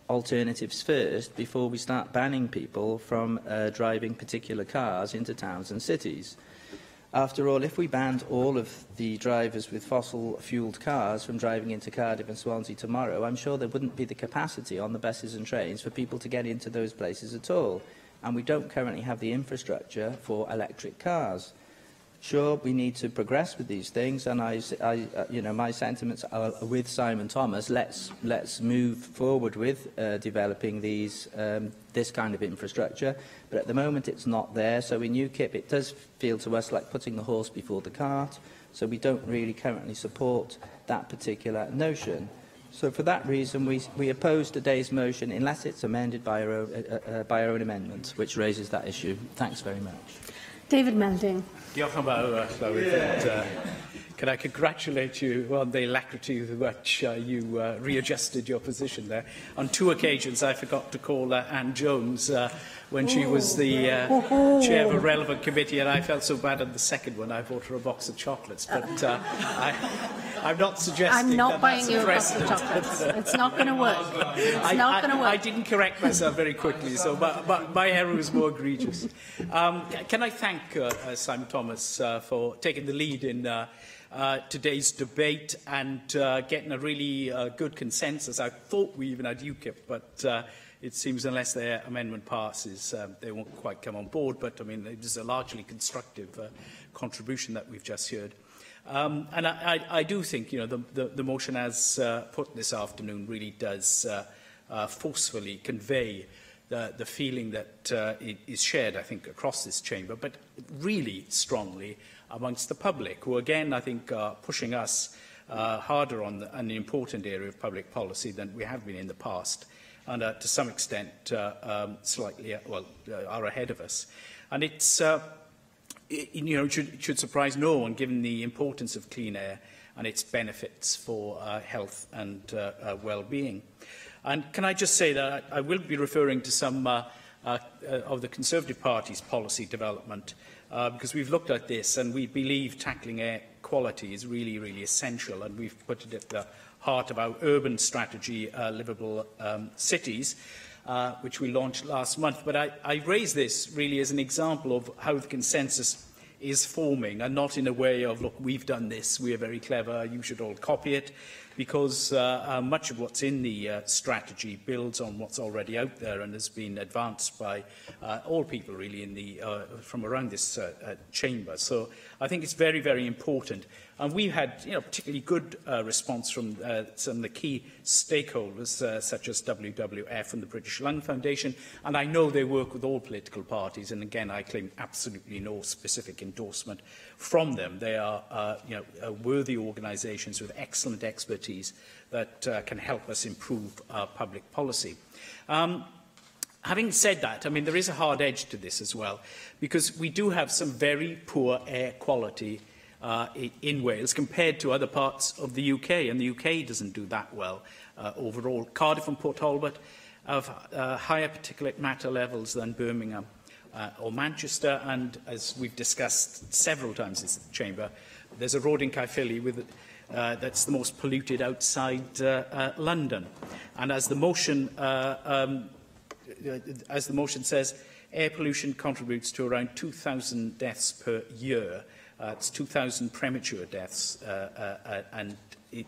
alternatives first before we start banning people from driving particular cars into towns and cities. After all, if we banned all of the drivers with fossil-fuelled cars from driving into Cardiff and Swansea tomorrow, I'm sure there wouldn't be the capacity on the buses and trains for people to get into those places at all. And we don't currently have the infrastructure for electric cars. Sure, we need to progress with these things, and my sentiments are with Simon Thomas. Let's move forward with developing this kind of infrastructure. But at the moment, it's not there. So in UKIP, it does feel to us like putting the horse before the cart. So we don't really currently support that particular notion. So for that reason, we oppose today's motion unless it's amended by our own amendment, which raises that issue. Thanks very much. David Melding. Diolch yn fawr, Llywydd. Can I congratulate you on the alacrity with which you readjusted your position there? On 2 occasions, I forgot to call Anne Jones when she was the chair of a relevant committee, and I felt so bad on the second one, I bought her a box of chocolates. But I'm not suggesting I'm not buying that's you a a box of chocolates. It's not going to work. It's not going to work. I didn't correct myself very quickly, so my error was more egregious. Can I thank Simon Thomas for taking the lead in today's debate and getting a really good consensus. I thought we even had UKIP, but it seems unless their amendment passes, they won't quite come on board. But I mean, it is a largely constructive contribution that we've just heard. And I do think, you know, the motion as put this afternoon really does forcefully convey the feeling that it is shared, I think, across this chamber, but really strongly amongst the public, who again, I think, are pushing us harder on an important area of public policy than we have been in the past, and to some extent slightly, are ahead of us. And it's, you know, it should surprise no one, given the importance of clean air and its benefits for health and well-being. And can I just say that I will be referring to some of the Conservative Party's policy development, because we've looked at this and we believe tackling air quality is really, really essential, and we've put it at the heart of our urban strategy, Livable Cities, which we launched last month. But I raise this really as an example of how the consensus is forming, and not in a way of, look, we've done this, we're very clever, you should all copy it, because much of what's in the strategy builds on what's already out there and has been advanced by all people really in the, from around this chamber. So I think it's very, very important. And we've had, you know, particularly good response from some of the key stakeholders, such as WWF and the British Lung Foundation. And I know they work with all political parties. And again, I claim absolutely no specific endorsement from them. They are, you know, worthy organisations with excellent expertise that can help us improve our public policy. Having said that, I mean, there is a hard edge to this as well, because we do have some very poor air quality in Wales compared to other parts of the UK, and the UK doesn't do that well overall. Cardiff and Port Talbot have higher particulate matter levels than Birmingham or Manchester, and as we've discussed several times in the chamber, there's a road in Caerphilly with that's the most polluted outside London. And as the motion says, air pollution contributes to around 2,000 deaths per year. It's 2,000 premature deaths, and it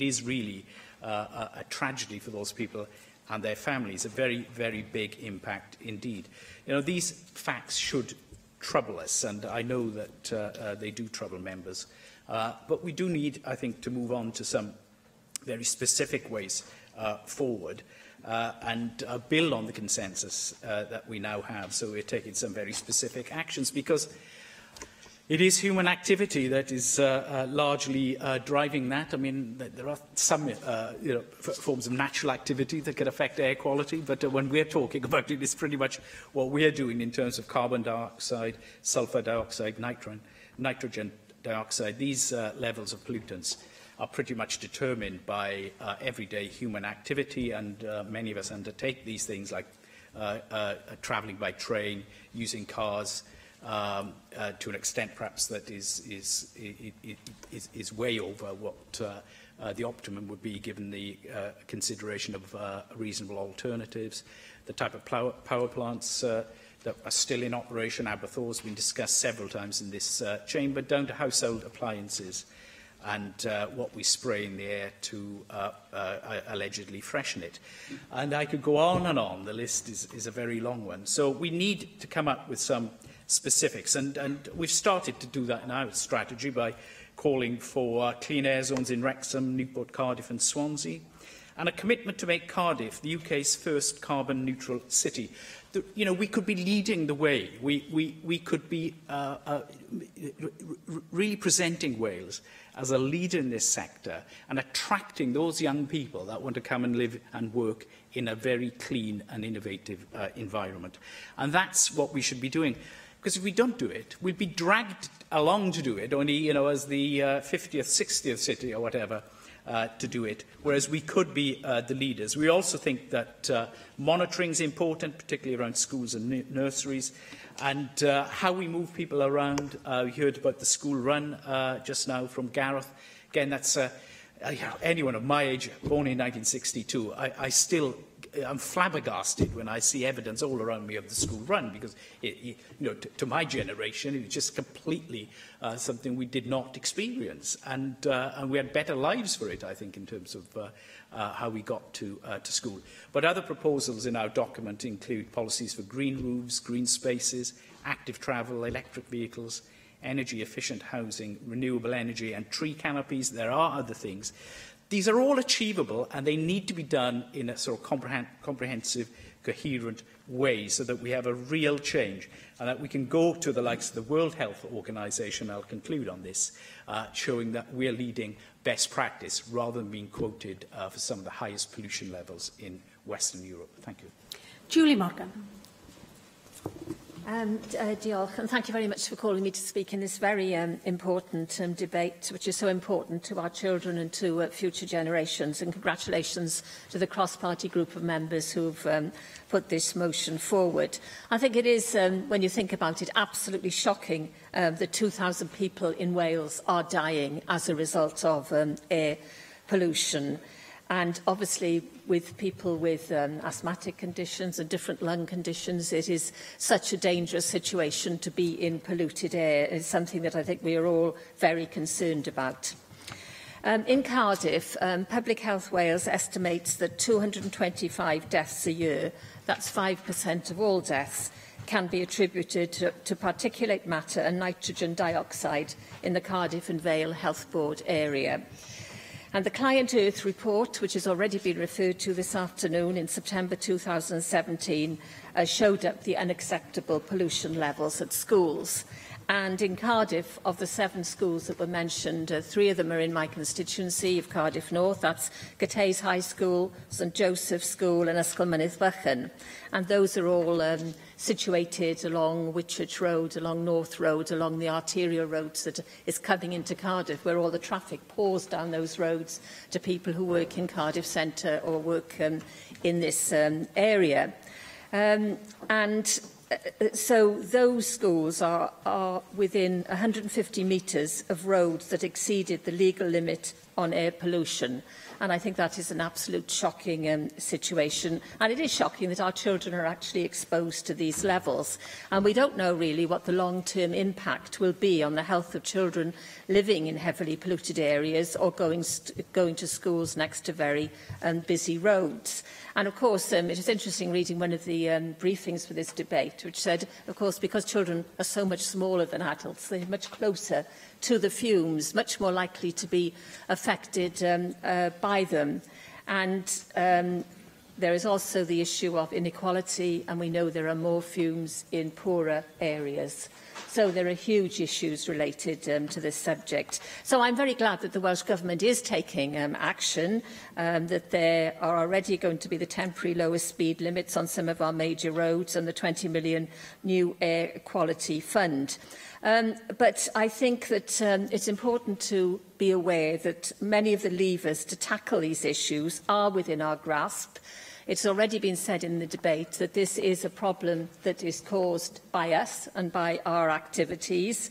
is really a tragedy for those people and their families. A very, very big impact indeed. You know, these facts should trouble us, and I know that they do trouble members. But we do need, I think, to move on to some very specific ways forward and build on the consensus that we now have. So we're taking some very specific actions, because it is human activity that is largely driving that. I mean, there are some forms of natural activity that can affect air quality, but when we're talking about it, it's pretty much what we're doing in terms of carbon dioxide, sulfur dioxide, nitrogen dioxide. These levels of pollutants are pretty much determined by everyday human activity, and many of us undertake these things like travelling by train, using cars, to an extent perhaps that is way over what the optimum would be, given the consideration of reasonable alternatives. The type of power plants that are still in operation, Aberthaw, has been discussed several times in this chamber, down to household appliances and what we spray in the air to allegedly freshen it. And I could go on and on. The list is a very long one. So we need to come up with some specifics, and we've started to do that in our strategy by calling for clean air zones in Wrexham, Newport, Cardiff and Swansea, and a commitment to make Cardiff the UK's first carbon neutral city. You know, we could be leading the way. We could be really presenting Wales as a leader in this sector and attracting those young people that want to come and live and work in a very clean and innovative environment. And that's what we should be doing. Because if we don't do it, we'll be dragged along to do it, only, you know, as the 50th, 60th city or whatever, to do it, whereas we could be the leaders. We also think that monitoring is important, particularly around schools and nurseries, and how we move people around. We heard about the school run just now from Gareth. Again, that's anyone of my age, born in 1962, I still I'm flabbergasted when I see evidence all around me of the school run, because to my generation, it was just completely something we did not experience, and we had better lives for it, I think, in terms of how we got to school. But other proposals in our document include policies for green roofs, green spaces, active travel, electric vehicles, energy-efficient housing, renewable energy and tree canopies. There are other things. These are all achievable, and they need to be done in a sort of comprehensive, coherent way, so that we have a real change and that we can go to the likes of the World Health Organization, I'll conclude on this, showing that we're leading best practice rather than being quoted for some of the highest pollution levels in Western Europe. Thank you. Julie Morgan. Diolch, and thank you very much for calling me to speak in this very important debate, which is so important to our children and to future generations. And congratulations to the cross-party group of members who've put this motion forward. I think it is, when you think about it, absolutely shocking that 2,000 people in Wales are dying as a result of air pollution. And obviously, with people with asthmatic conditions and different lung conditions, it is such a dangerous situation to be in polluted air. It's something that I think we are all very concerned about. In Cardiff, Public Health Wales estimates that 225 deaths a year, that's 5% of all deaths, can be attributed to particulate matter and nitrogen dioxide in the Cardiff and Vale Health Board area. And the Client Earth report, which has already been referred to this afternoon in September 2017, showed up the unacceptable pollution levels at schools. And in Cardiff, of the 7 schools that were mentioned, 3 of them are in my constituency of Cardiff North. That's Gateys High School, St Joseph's School and Ysgol Mynydd Vychan. And those are all situated along Whitchurch Road, along North Road, along the arterial roads that is coming into Cardiff, where all the traffic pours down those roads to people who work in Cardiff Centre or work in this area. So those schools are within 150 metres of roads that exceeded the legal limit on air pollution. And I think that is an absolute shocking situation. And it is shocking that our children are actually exposed to these levels. And we don't know really what the long-term impact will be on the health of children living in heavily polluted areas or going to schools next to very busy roads. And of course, it is interesting reading one of the briefings for this debate, which said, of course, because children are so much smaller than adults, they're much closer to the fumes, much more likely to be affected by them. And there is also the issue of inequality, and we know there are more fumes in poorer areas. So there are huge issues related to this subject. So I'm very glad that the Welsh Government is taking action, that there are already going to be the temporary lower speed limits on some of our major roads and the 20 million new air quality fund. But I think that it's important to be aware that many of the levers to tackle these issues are within our grasp. It's already been said in the debate that this is a problem that is caused by us and by our activities.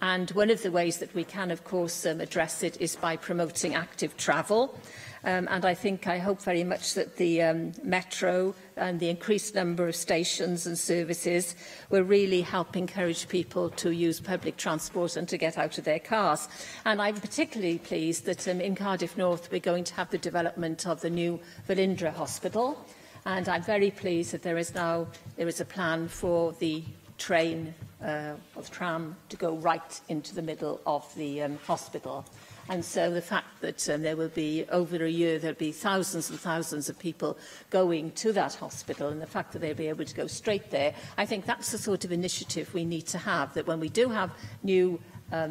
And one of the ways that we can, of course, address it is by promoting active travel. And I hope very much that the Metro and the increased number of stations and services will really help encourage people to use public transport and to get out of their cars. And I'm particularly pleased that in Cardiff North we're going to have the development of the new Velindre Hospital. And I'm very pleased that there is a plan for the train or the tram to go right into the middle of the hospital. And so the fact that there will be, over a year, there will be thousands and thousands of people going to that hospital, and the fact that they'll be able to go straight there, I think that's the sort of initiative we need to have, that when we do have new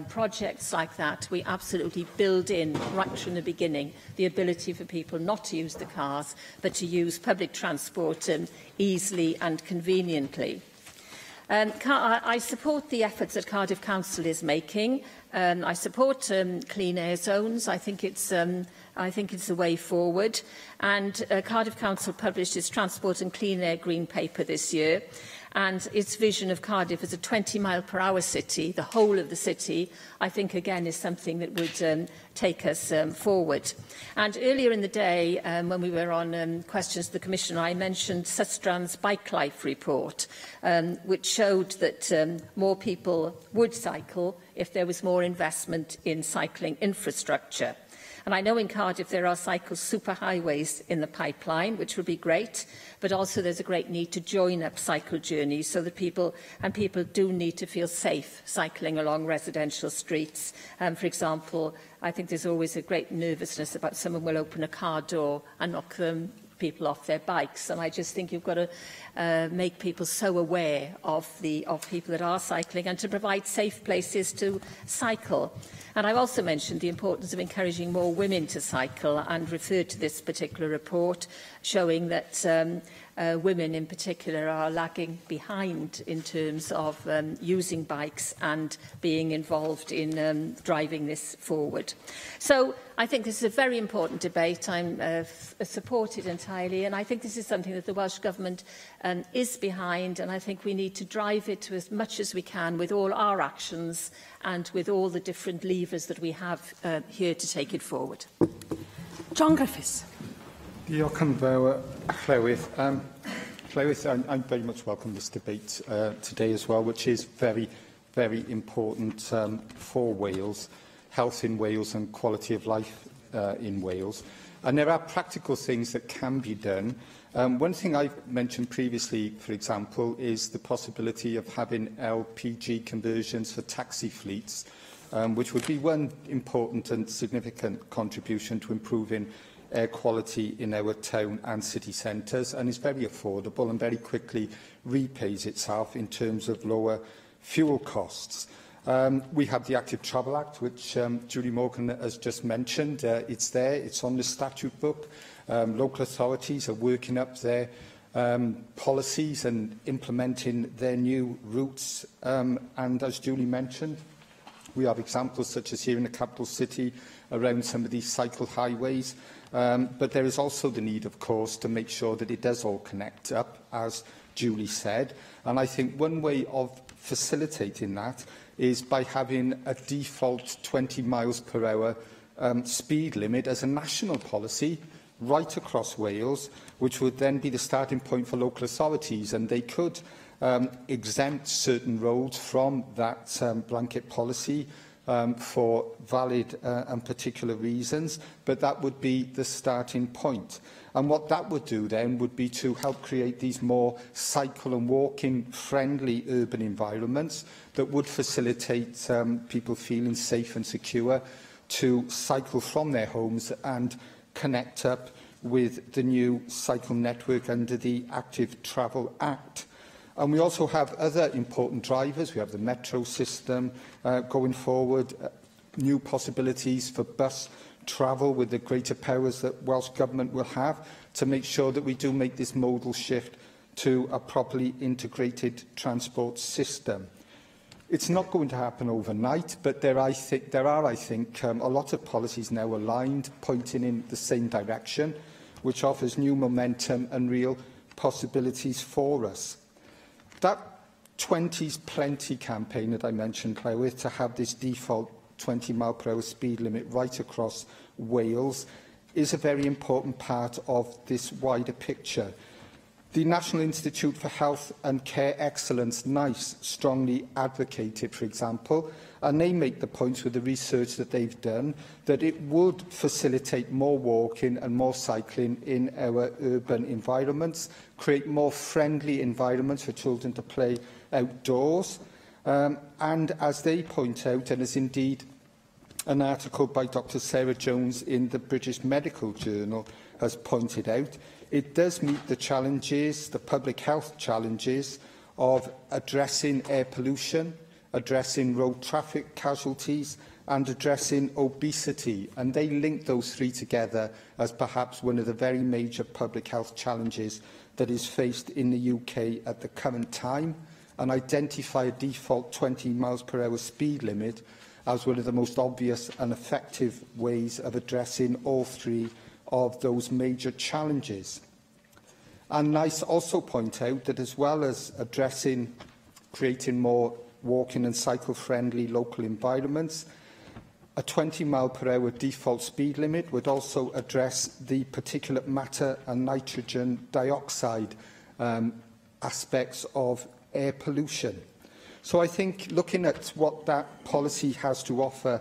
projects like that, we absolutely build in, right from the beginning, the ability for people not to use the cars, but to use public transport easily and conveniently. I support the efforts that Cardiff Council is making. I support clean air zones. I think it's the way forward. And Cardiff Council published its Transport and Clean Air Green Paper this year. And its vision of Cardiff as a 20-mile-per-hour city, the whole of the city, I think, again, is something that would take us forward. And earlier in the day, when we were on questions to the Commissioner, I mentioned Sustrans Bike Life report, which showed that more people would cycle if there was more investment in cycling infrastructure. And I know in Cardiff there are cycle superhighways in the pipeline, which would be great, but also there's a great need to join up cycle journeys so that people do need to feel safe cycling along residential streets. For example, I think there's always a great nervousness about someone will open a car door and knock people off their bikes, and I just think you've got to make people so aware of people that are cycling and to provide safe places to cycle. And I've also mentioned the importance of encouraging more women to cycle and referred to this particular report showing that women in particular are lagging behind in terms of using bikes and being involved in driving this forward. So I think this is a very important debate. I'm supported entirely, and I think this is something that the Welsh Government is behind, and I think we need to drive it to as much as we can with all our actions and with all the different levers that we have here to take it forward. John Griffiths. Diolch yn fawr, Llywydd. Llywydd, I very much welcome this debate today as well, which is very, very important for Wales, health in Wales and quality of life in Wales. And there are practical things that can be done. One thing I've mentioned previously, for example, is the possibility of having LPG conversions for taxi fleets, which would be one important and significant contribution to improving air quality in our town and city centres, and is very affordable and very quickly repays itself in terms of lower fuel costs. We have the Active Travel Act, which Julie Morgan has just mentioned. It's there, it's on the statute book. Local authorities are working up their policies and implementing their new routes. And as Julie mentioned, we have examples such as here in the capital city around some of these cycle highways. But there is also the need, of course, to make sure that it does all connect up, as Julie said. And I think one way of facilitating that is by having a default 20 miles per hour speed limit as a national policy right across Wales, which would then be the starting point for local authorities, and they could exempt certain roads from that blanket policy for valid and particular reasons, but that would be the starting point. And what that would do then would be to help create these more cycle and walking friendly urban environments that would facilitate people feeling safe and secure to cycle from their homes and connect up with the new cycle network under the Active Travel Act. And we also have other important drivers. We have the metro system going forward, new possibilities for bus travel with the greater powers that Welsh Government will have to make sure that we do make this modal shift to a properly integrated transport system. It's not going to happen overnight, but there are, I think, a lot of policies now aligned, pointing in the same direction, which offers new momentum and real possibilities for us. That 20's Plenty campaign that I mentioned, Llywydd, to have this default 20-mile-per-hour speed limit right across Wales is a very important part of this wider picture. The National Institute for Health and Care Excellence, NICE, strongly advocated, for example, and they make the point with the research that they've done, that it would facilitate more walking and more cycling in our urban environments, create more friendly environments for children to play outdoors. And as they point out, and as indeed an article by Dr. Sarah Jones in the British Medical Journal has pointed out, it does meet the challenges, the public health challenges of addressing air pollution, addressing road traffic casualties and addressing obesity. And they link those three together as perhaps one of the very major public health challenges that is faced in the UK at the current time, and identify a default 20 miles per hour speed limit as one of the most obvious and effective ways of addressing all three of those major challenges. And NICE also point out that as well as creating more walking and cycle-friendly local environments, a 20-mile-per-hour default speed limit would also address the particulate matter and nitrogen dioxide aspects of air pollution. So I think looking at what that policy has to offer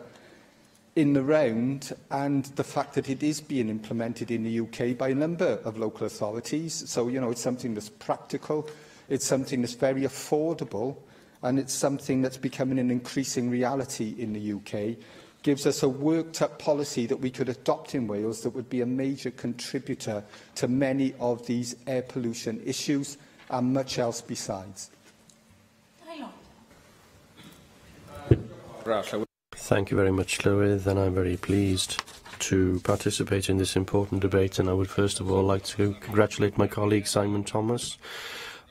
in the round and the fact that it is being implemented in the UK by a number of local authorities, so it's something that's practical, it's something that's very affordable, and it's something that's becoming an increasing reality in the UK, gives us a worked-up policy that we could adopt in Wales that would be a major contributor to many of these air pollution issues and much else besides. Thank you very much, Llywydd, and I'm very pleased to participate in this important debate. And I would first of all like to congratulate my colleague Simon Thomas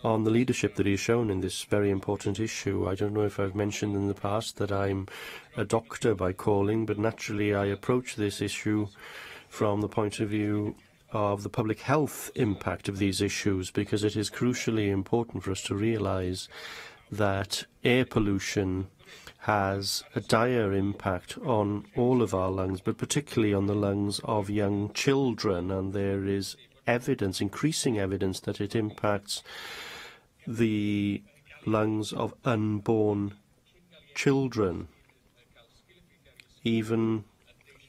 on the leadership that he has shown in this very important issue. I don't know if I've mentioned in the past that I'm a doctor by calling, but naturally I approach this issue from the point of view of the public health impact of these issues, because it is crucially important for us to realise that air pollution has a dire impact on all of our lungs, but particularly on the lungs of young children, and there is evidence, increasing evidence, that it impacts the lungs of unborn children. Even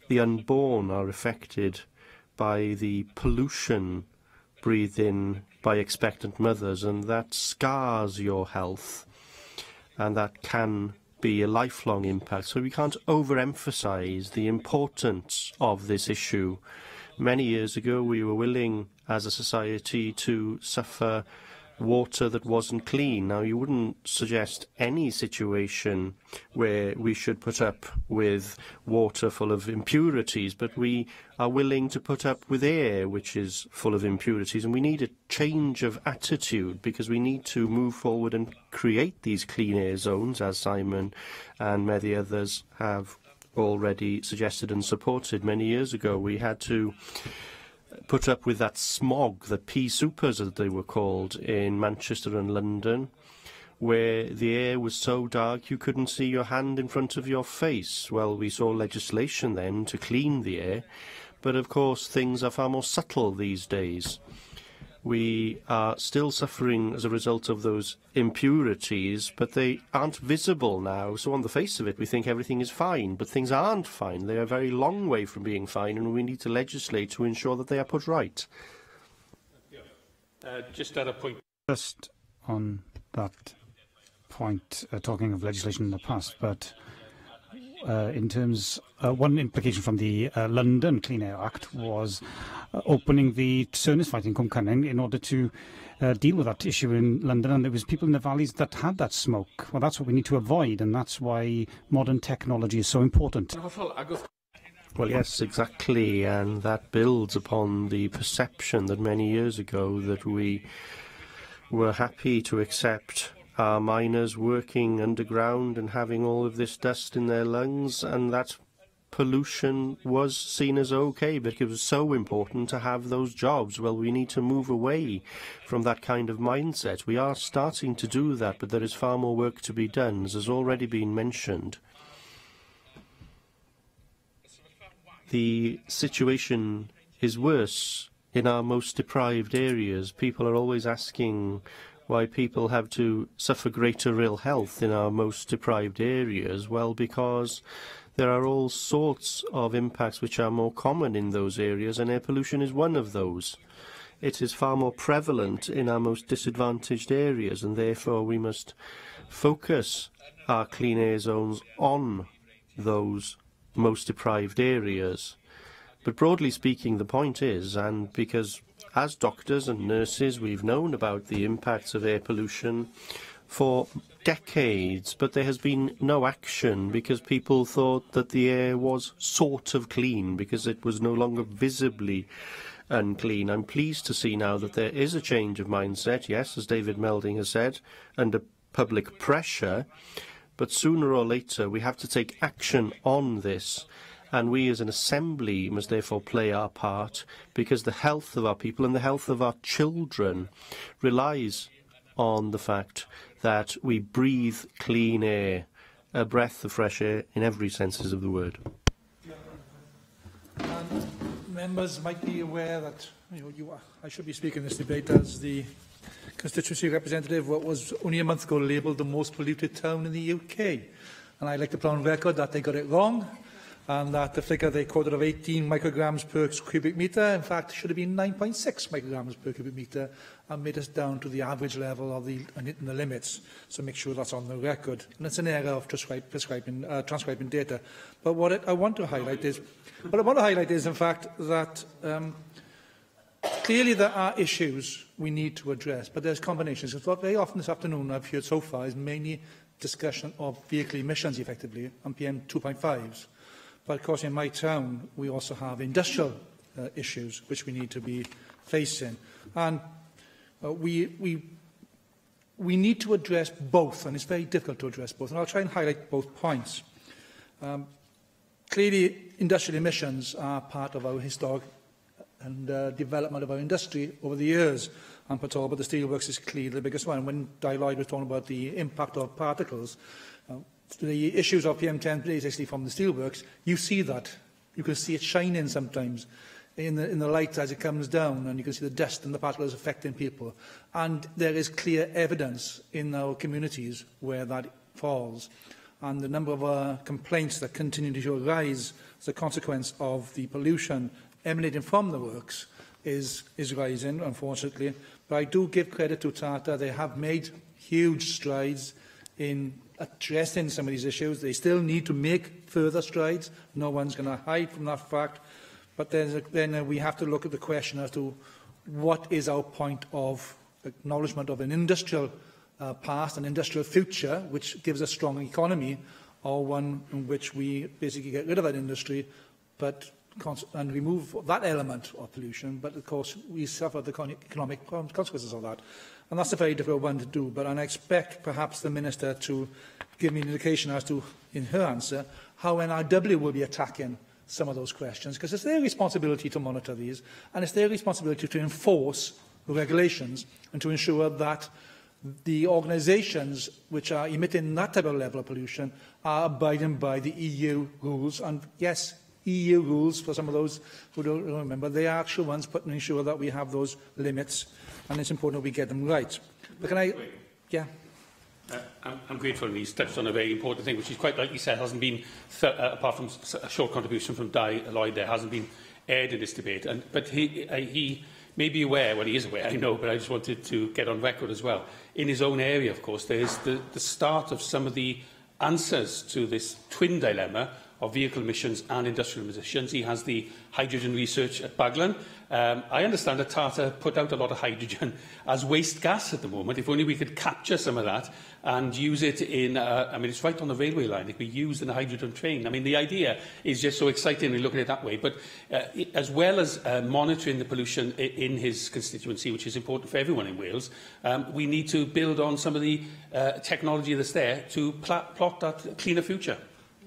the unborn are affected by the pollution breathed in by expectant mothers, and that scars your health, and that can be a lifelong impact. So we can't overemphasise the importance of this issue. Many years ago, we were willing as a society to suffer water that wasn't clean. Now, you wouldn't suggest any situation where we should put up with water full of impurities, but we are willing to put up with air which is full of impurities, and we need a change of attitude, because we need to move forward and create these clean air zones, as Simon and many others have already suggested and supported. Many years ago, we had to put up with that smog, the pea supers as they were called, in Manchester and London, where the air was so dark you couldn't see your hand in front of your face. Well, we saw legislation then to clean the air, but of course things are far more subtle these days. We are still suffering as a result of those impurities, but they aren't visible now. So on the face of it, we think everything is fine, but things aren't fine. They are a very long way from being fine, and we need to legislate to ensure that they are put right. Just at a point. Just on that point, talking of legislation in the past, but in terms, one implication from the London Clean Air Act was opening the Turners Fight in Cwm Cynning in order to deal with that issue in London, and there was people in the valleys that had that smoke. Well, that's what we need to avoid, and that's why modern technology is so important. Well, yes, exactly, and that builds upon the perception that many years ago that we were happy to accept our miners working underground and having all of this dust in their lungs, and that pollution was seen as okay, but it was so important to have those jobs. Well, we need to move away from that kind of mindset. We are starting to do that, but there is far more work to be done, as has already been mentioned. The situation is worse in our most deprived areas. People are always asking why people have to suffer greater ill health in our most deprived areas. Well, because there are all sorts of impacts which are more common in those areas, and air pollution is one of those. It is far more prevalent in our most disadvantaged areas, and therefore we must focus our clean air zones on those most deprived areas. But broadly speaking, the point is, and because as doctors and nurses we've known about the impacts of air pollution for decades, but there has been no action because people thought that the air was sort of clean because it was no longer visibly unclean. I'm pleased to see now that there is a change of mindset, yes, as David Melding has said, under public pressure, but sooner or later we have to take action on this. And we as an assembly must therefore play our part, because the health of our people and the health of our children relies on the fact that we breathe clean air, a breath of fresh air in every sense of the word. And members might be aware that I should be speaking this debate as the constituency representative of what was only a month ago labelled the most polluted town in the UK. And I'd like to put on record that they got it wrong, and that the figure they quoted of 18 micrograms per cubic metre, in fact, should have been 9.6 micrograms per cubic metre, and made us down to the average level of the limits. So make sure that's on the record. And it's an error of transcribing data. But what I want to highlight is, in fact, that clearly there are issues we need to address, but there's combinations. What very often this afternoon I've heard so far is mainly discussion of vehicle emissions, effectively, and PM 2.5s. But, of course, in my town, we also have industrial issues which we need to be facing. And we need to address both, and it's very difficult to address both. And I'll try and highlight both points. Clearly, industrial emissions are part of our historic and development of our industry over the years. And Port Talbot, the steelworks, is clearly the biggest one. When Di Lloyd was talking about the impact of particles, the issues of PM10 basically from the steelworks, you see that. You can see it shining sometimes in the light as it comes down, and you can see the dust and the particles affecting people. And there is clear evidence in our communities where that falls. And the number of complaints that continue to rise as a consequence of the pollution emanating from the works is rising, unfortunately. But I do give credit to Tata. They have made huge strides in addressing some of these issues. They still need to make further strides. No one's going to hide from that fact. But then we have to look at the question as to what is our point of acknowledgement of an industrial past, an industrial future, which gives a strong economy, or one in which we basically get rid of that industry and remove that element of pollution. But, of course, we suffer the economic consequences of that. And that's a very difficult one to do. But I expect perhaps the Minister to give me an indication as to, in her answer, how NRW will be attacking some of those questions, because it's their responsibility to monitor these, and it's their responsibility to enforce the regulations and to ensure that the organisations which are emitting that type of level of pollution are abiding by the EU rules. And yes, EU rules, for some of those who don't remember, they are actual ones putting to ensure that we have those limits, and it's important that we get them right. But can I... Yeah. I'm grateful he's touched on a very important thing, which is quite rightly said, hasn't been, apart from a short contribution from Di Lloyd there, hasn't been aired in this debate. But he may be aware, well, he is aware, I know, but I just wanted to get on record as well. In his own area, of course, there is the start of some of the answers to this twin dilemma of vehicle emissions and industrial emissions. He has the hydrogen research at Baglan. I understand that Tata put out a lot of hydrogen as waste gas at the moment. If only we could capture some of that and use it in, I mean, it's right on the railway line. It could be used in a hydrogen train. I mean, the idea is just so exciting when you look at it that way. But as well as monitoring the pollution in his constituency, which is important for everyone in Wales, we need to build on some of the technology that's there to plot that cleaner future.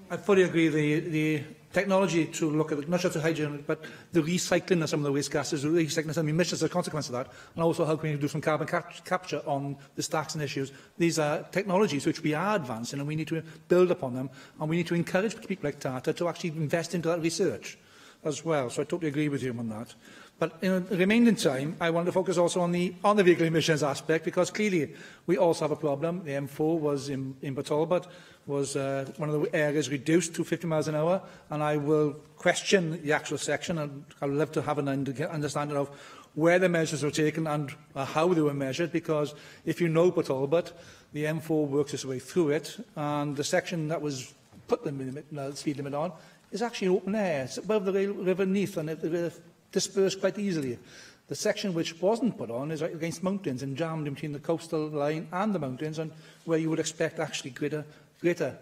I fully agree. The technology to look at not just the hydrogen, but the recycling of some of the waste gases, the recycling of some emissions as a consequence of that, and also how can we do some carbon capture on the stacks and issues. These are technologies which we are advancing, and we need to build upon them, and we need to encourage people like Tata to actually invest into that research as well. So I totally agree with you on that. But in the remaining time, I want to focus also on the vehicle emissions aspect, because clearly we also have a problem. The M4 was in Port Talbot, was one of the areas reduced to 50 miles an hour, and I will question the actual section, and I would love to have an understanding of where the measures were taken and how they were measured, because if you know Port Talbot, the M4 works its way through it, and the section that was put the speed limit on is actually open air. It's above the River Neath, and it dispersed quite easily. The section which wasn't put on is right against mountains and jammed in between the coastal line and the mountains, and where you would expect actually greater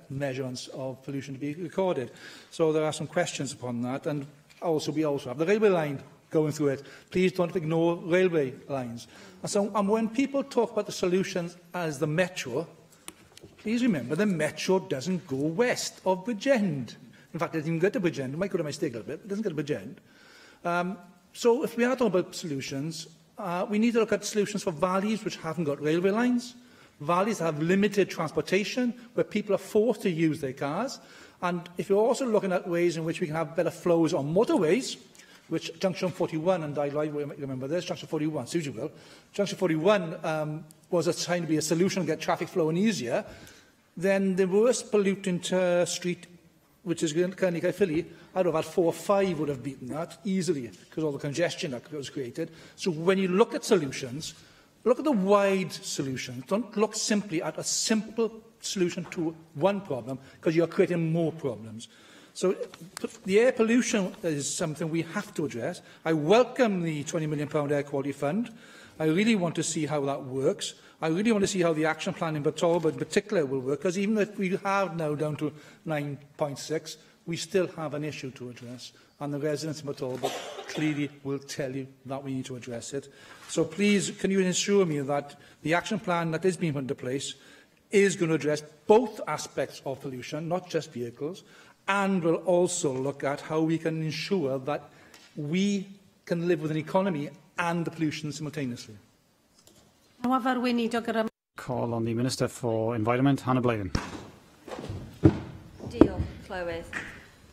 measurements of pollution to be recorded. So there are some questions upon that, and we also have the railway line going through it. Please don't ignore railway lines. And when people talk about the solutions as the metro, please remember the metro doesn't go west of Bridgend. In fact, it doesn't even get to bridge end. It might go to my stake a little bit, but it doesn't get to bridge end. So if we are talking about solutions, we need to look at solutions for valleys which haven't got railway lines, valleys that have limited transportation, where people are forced to use their cars. And if you're also looking at ways in which we can have better flows on motorways, which Junction 41, and I remember this, Junction 41, Susie will, Junction 41 was trying to be a solution to get traffic flowing easier, then the worst pollutant street, which is currently Caerphilly, out of about 4 or 5 would have beaten that easily, because of all the congestion that was created. So when you look at solutions, look at the wide solutions. Don't look simply at a simple solution to one problem, because you're creating more problems. So the air pollution is something we have to address. I welcome the £20 million Air Quality Fund. I really want to see how that works. I really want to see how the action plan in Talbot in particular will work, because even if we have now down to 9.6, we still have an issue to address. And the residents in Talbot clearly will tell you that we need to address it. So please, can you ensure me that the action plan that is being put into place is going to address both aspects of pollution, not just vehicles, and will also look at how we can ensure that we can live with an economy and the pollution simultaneously. Call on the Minister for Environment, Hannah Blyden. Deal, Clywyd.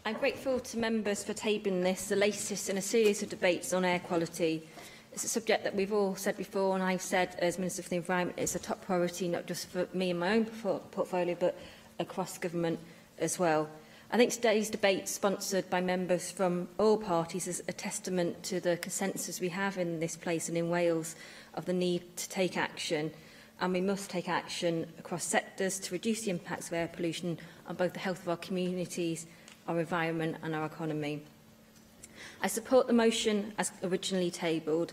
I'm grateful to members for tabling this, the latest in a series of debates on air quality. It's a subject that we've all said before, and I've said as Minister for the Environment, it's a top priority, not just for me and my own portfolio, but across government as well. I think today's debate, sponsored by members from all parties, is a testament to the consensus we have in this place and in Wales of the need to take action. And we must take action across sectors to reduce the impacts of air pollution on both the health of our communities, our environment and our economy. I support the motion as originally tabled.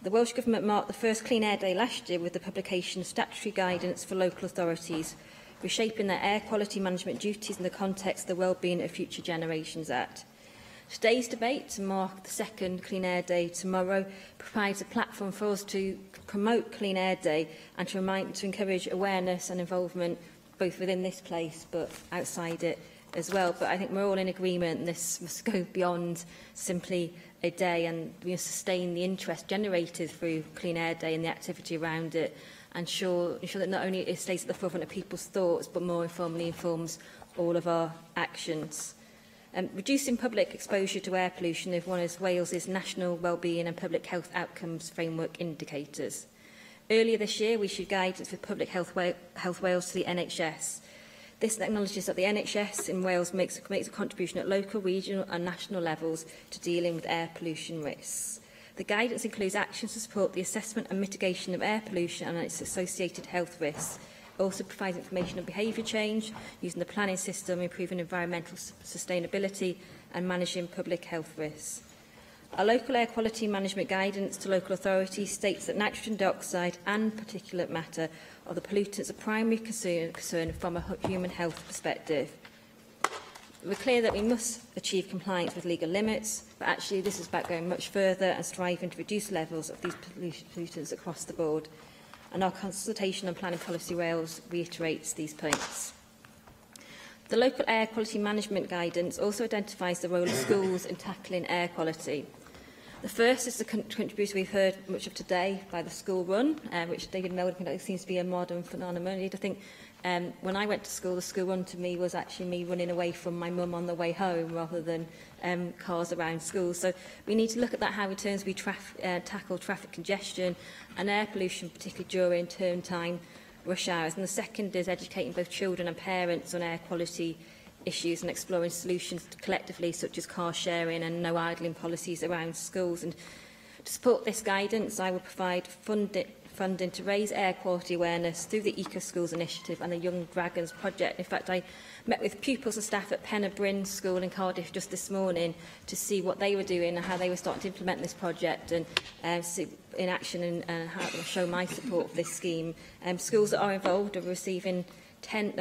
The Welsh Government marked the first Clean Air Day last year with the publication of statutory guidance for local authorities, reshaping their air quality management duties in the context of the Wellbeing of Future Generations Act. Today's debate, to mark the second Clean Air Day tomorrow, provides a platform for us to promote Clean Air Day and to encourage awareness and involvement both within this place but outside it as well. But I think we're all in agreement this must go beyond simply a day, and we must sustain the interest generated through Clean Air Day and the activity around it, and ensure that not only it stays at the forefront of people's thoughts, but more informally informs all of our actions. Reducing public exposure to air pollution is one of Wales's national wellbeing and public health outcomes framework indicators. Earlier this year, we issued guidance for Public Health Wales to the NHS. This acknowledges that the NHS in Wales makes a contribution at local, regional and national levels to dealing with air pollution risks. The guidance includes actions to support the assessment and mitigation of air pollution and its associated health risks. It also provides information on behaviour change, using the planning system, improving environmental sustainability and managing public health risks. Our local air quality management guidance to local authorities states that nitrogen dioxide and particulate matter are the pollutants of primary concern from a human health perspective. We're clear that we must achieve compliance with legal limits, but actually this is about going much further and striving to reduce levels of these pollutants across the board. And our consultation on Planning Policy Wales reiterates these points. The local air quality management guidance also identifies the role of schools in tackling air quality. The first is the contribution we've heard much of today by the school run, which David Melvin seems to be a modern phenomenon. I think when I went to school, the school run to me was actually me running away from my mum on the way home rather than cars around school. So we need to look at that, how in terms we tackle traffic congestion and air pollution, particularly during term time rush hours. And the second is educating both children and parents on air quality issues and exploring solutions collectively, such as car sharing and no idling policies around schools. And to support this guidance, I will provide funding to raise air quality awareness through the Eco Schools Initiative and the Young Dragons project. In fact, I met with pupils and staff at Pen y Bryn School in Cardiff just this morning to see what they were doing and how they were starting to implement this project and see in action and how to show my support for this scheme. Schools that are involved are receiving 10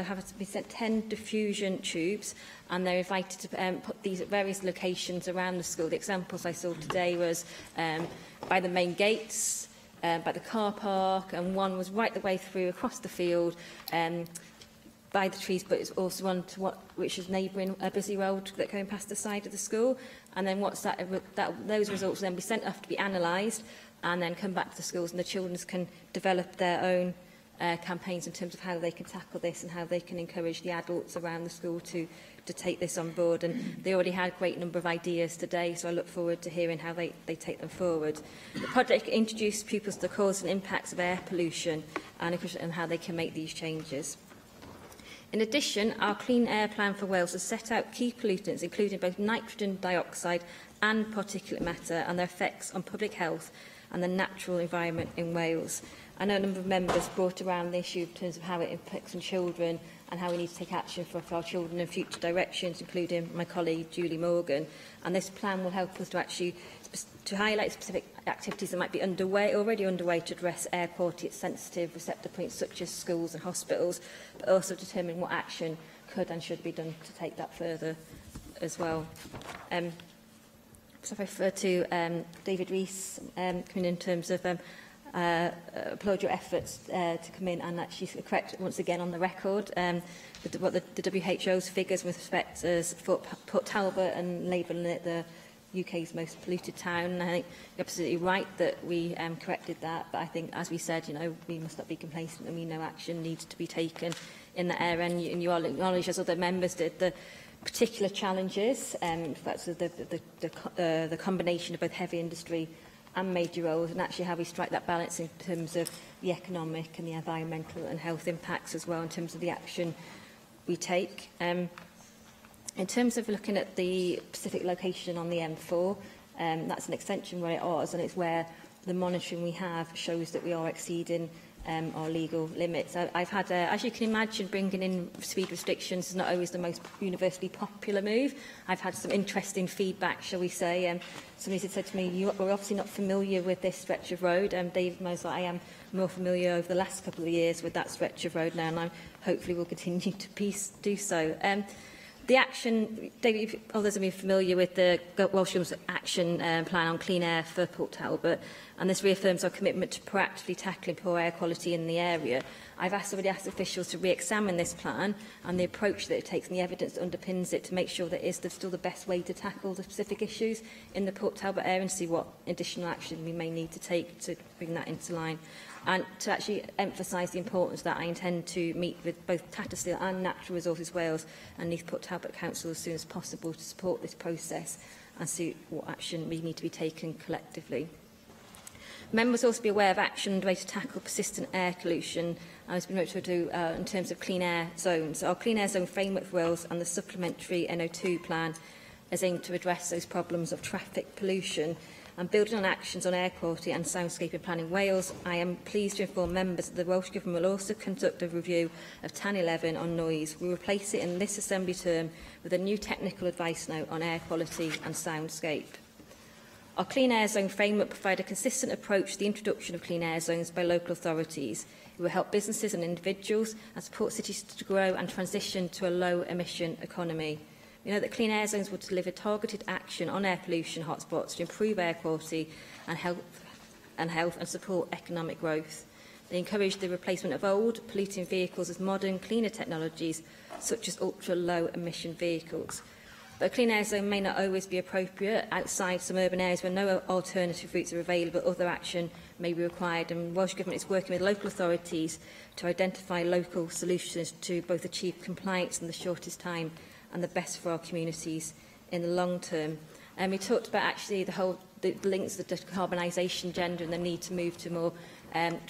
diffusion tubes, and they're invited to put these at various locations around the school. The examples I saw today was by the main gates, by the car park, and one was right the way through across the field, by the trees, but it's also one to which is neighbouring a busy road that going past the side of the school. And then those results will then be sent off to be analysed and then come back to the schools, and the children can develop their own campaigns in terms of how they can tackle this and how they can encourage the adults around the school to take this on board. And they already had a great number of ideas today, so I look forward to hearing how they take them forward. The project introduced pupils to the causes and impacts of air pollution and how they can make these changes. In addition, our Clean Air Plan for Wales has set out key pollutants, including both nitrogen dioxide and particulate matter, and their effects on public health and the natural environment in Wales. I know a number of members brought around the issue in terms of how it impacts on children and how we need to take action for our children in future directions, including my colleague Julie Morgan. And this plan will help us to actually highlight specific activities that might be already underway to address air quality at sensitive receptor points such as schools and hospitals, but also determine what action could and should be done to take that further as well. So I refer to David Rees coming in terms of applaud your efforts to come in and actually correct once again on the record what the WHO's figures with respect as Port Talbot and labelling it the UK's most polluted town. And I think you're absolutely right that we corrected that, but I think, as we said, we must not be complacent and we know action needs to be taken in that area. And you acknowledge, as other members did, the particular challenges, that's the combination of both heavy industry and major roads, and actually how we strike that balance in terms of the economic and the environmental and health impacts as well in terms of the action we take. In terms of looking at the specific location on the M4, that's an extension where it is, and it's where the monitoring we have shows that we are exceeding our legal limits. I've had, as you can imagine, bringing in speed restrictions is not always the most universally popular move. I've had some interesting feedback, shall we say. Somebody said to me, we're obviously not familiar with this stretch of road. Dave knows that I am more familiar over the last couple of years with that stretch of road now, and I hopefully will continue to do so. The action, David, others have been familiar with the Welsh Government's action plan on clean air for Port Talbot, and this reaffirms our commitment to proactively tackling poor air quality in the area. I've already asked officials to re-examine this plan and the approach that it takes and the evidence that underpins it to make sure that it is still the best way to tackle the specific issues in the Port Talbot area and see what additional action we may need to take to bring that into line. And to actually emphasise the importance that I intend to meet with both Tatterstall and Natural Resources Wales and Neath Port Talbot Council as soon as possible to support this process and see what action we need to be taken collectively. Members also be aware of action underway to tackle persistent air pollution, as we to do in terms of clean air zones. Our Clean Air Zone Framework for Wales and the supplementary NO2 plan is aimed to address those problems of traffic pollution. And building on actions on air quality and soundscaping plan in Wales, I am pleased to inform members that the Welsh Government will also conduct a review of TAN 11 on noise. We will replace it in this Assembly term with a new technical advice note on air quality and soundscape. Our Clean Air Zone framework provides a consistent approach to the introduction of clean air zones by local authorities. It will help businesses and individuals and support cities to grow and transition to a low-emission economy. We know that clean air zones will deliver targeted action on air pollution hotspots to improve air quality and health and support economic growth. They encourage the replacement of old, polluting vehicles with modern, cleaner technologies, such as ultra-low emission vehicles. But a clean air zone may not always be appropriate outside some urban areas where no alternative routes are available. Other action may be required, and Welsh Government is working with local authorities to identify local solutions to both achieve compliance in the shortest time and the best for our communities in the long term. And we talked about actually the links to the decarbonisation agenda and the need to move to more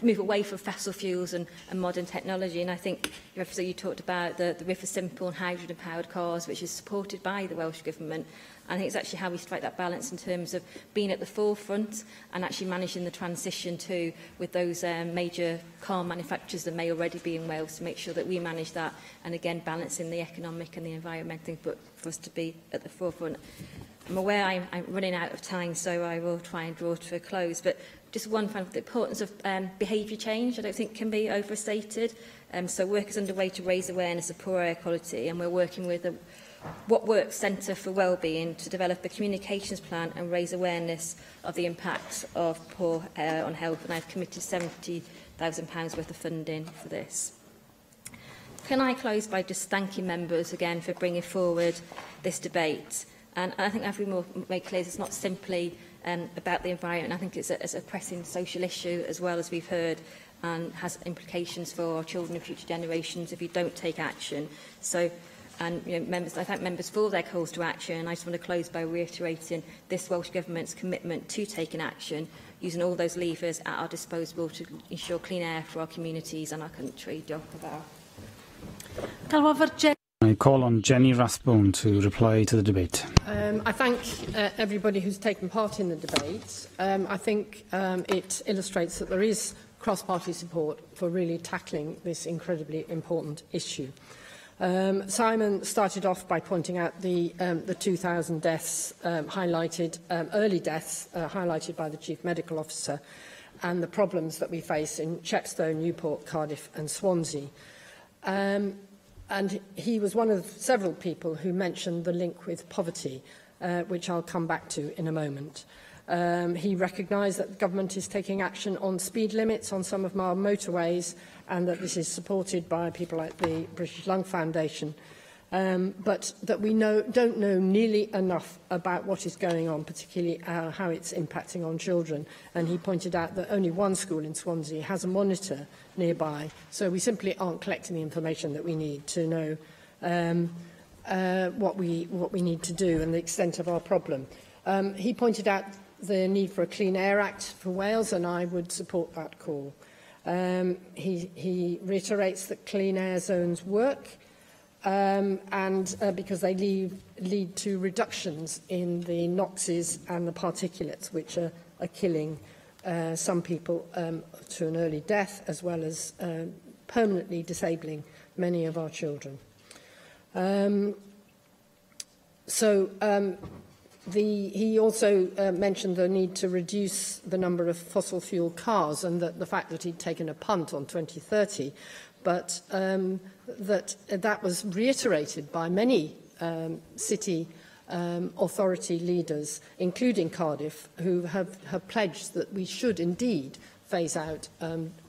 move away from fossil fuels and modern technology. And I think you talked about the River Simple and hydrogen-powered cars, which is supported by the Welsh Government. And I think it's actually how we strike that balance in terms of being at the forefront and actually managing the transition to with those major car manufacturers that may already be in Wales to make sure that we manage that, and again balancing the economic and the environmental thing, but for us to be at the forefront. I'm aware I'm running out of time, so I will try and draw to a close. But just one final, the importance of behaviour change, I don't think can be overstated. So work is underway to raise awareness of poor air quality, and we're working with the What Works Centre for Wellbeing to develop a communications plan and raise awareness of the impacts of poor air on health. And I've committed £70,000 worth of funding for this. Can I close by just thanking members again for bringing forward this debate? And I think, as we make clear, it's not simply about the environment. I think it's a pressing social issue as well, as we've heard, and has implications for our children and future generations if you don't take action. So, and members, I thank members for their calls to action, and I just want to close by reiterating this Welsh Government's commitment to taking action, using all those levers at our disposal to ensure clean air for our communities and our country. Diolch yn fawr. I call on Jenny Rathbone to reply to the debate. I thank everybody who's taken part in the debate. I think it illustrates that there is cross-party support for really tackling this incredibly important issue. Simon started off by pointing out the 2,000 deaths highlighted, early deaths highlighted by the Chief Medical Officer, and the problems that we face in Chepstow, Newport, Cardiff and Swansea. And he was one of several people who mentioned the link with poverty, which I'll come back to in a moment. He recognised that the government is taking action on speed limits on some of our motorways, and that this is supported by people like the British Lung Foundation, but that we don't know nearly enough about what is going on, particularly how it's impacting on children. And he pointed out that only one school in Swansea has a monitor nearby, so we simply aren't collecting the information that we need to know what we need to do and the extent of our problem. He pointed out the need for a Clean Air Act for Wales, and I would support that call. He reiterates that clean air zones work, because they lead to reductions in the NOxes and the particulates, which are killing some people to an early death, as well as permanently disabling many of our children. He also mentioned the need to reduce the number of fossil fuel cars, and the fact that he'd taken a punt on 2030, but that was reiterated by many city authority leaders, including Cardiff, who have pledged that we should indeed phase out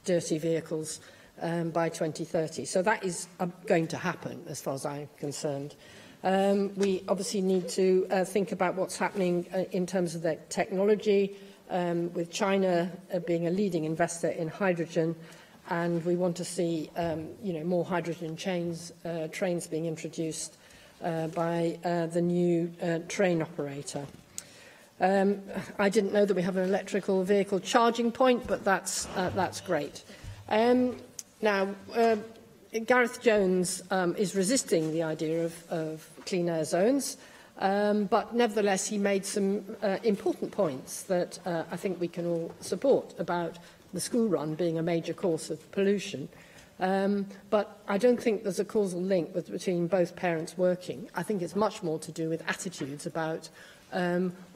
dirty vehicles by 2030. So that is going to happen, as far as I'm concerned. We obviously need to think about what's happening in terms of the technology, with China being a leading investor in hydrogen, and we want to see more hydrogen trains being introduced by the new train operator. I didn't know that we have an electrical vehicle charging point, but that's great. Now, Gareth Jones is resisting the idea of clean air zones, but nevertheless he made some important points that I think we can all support about the school run being a major cause of pollution. But I don't think there's a causal link between both parents working. I think it's much more to do with attitudes about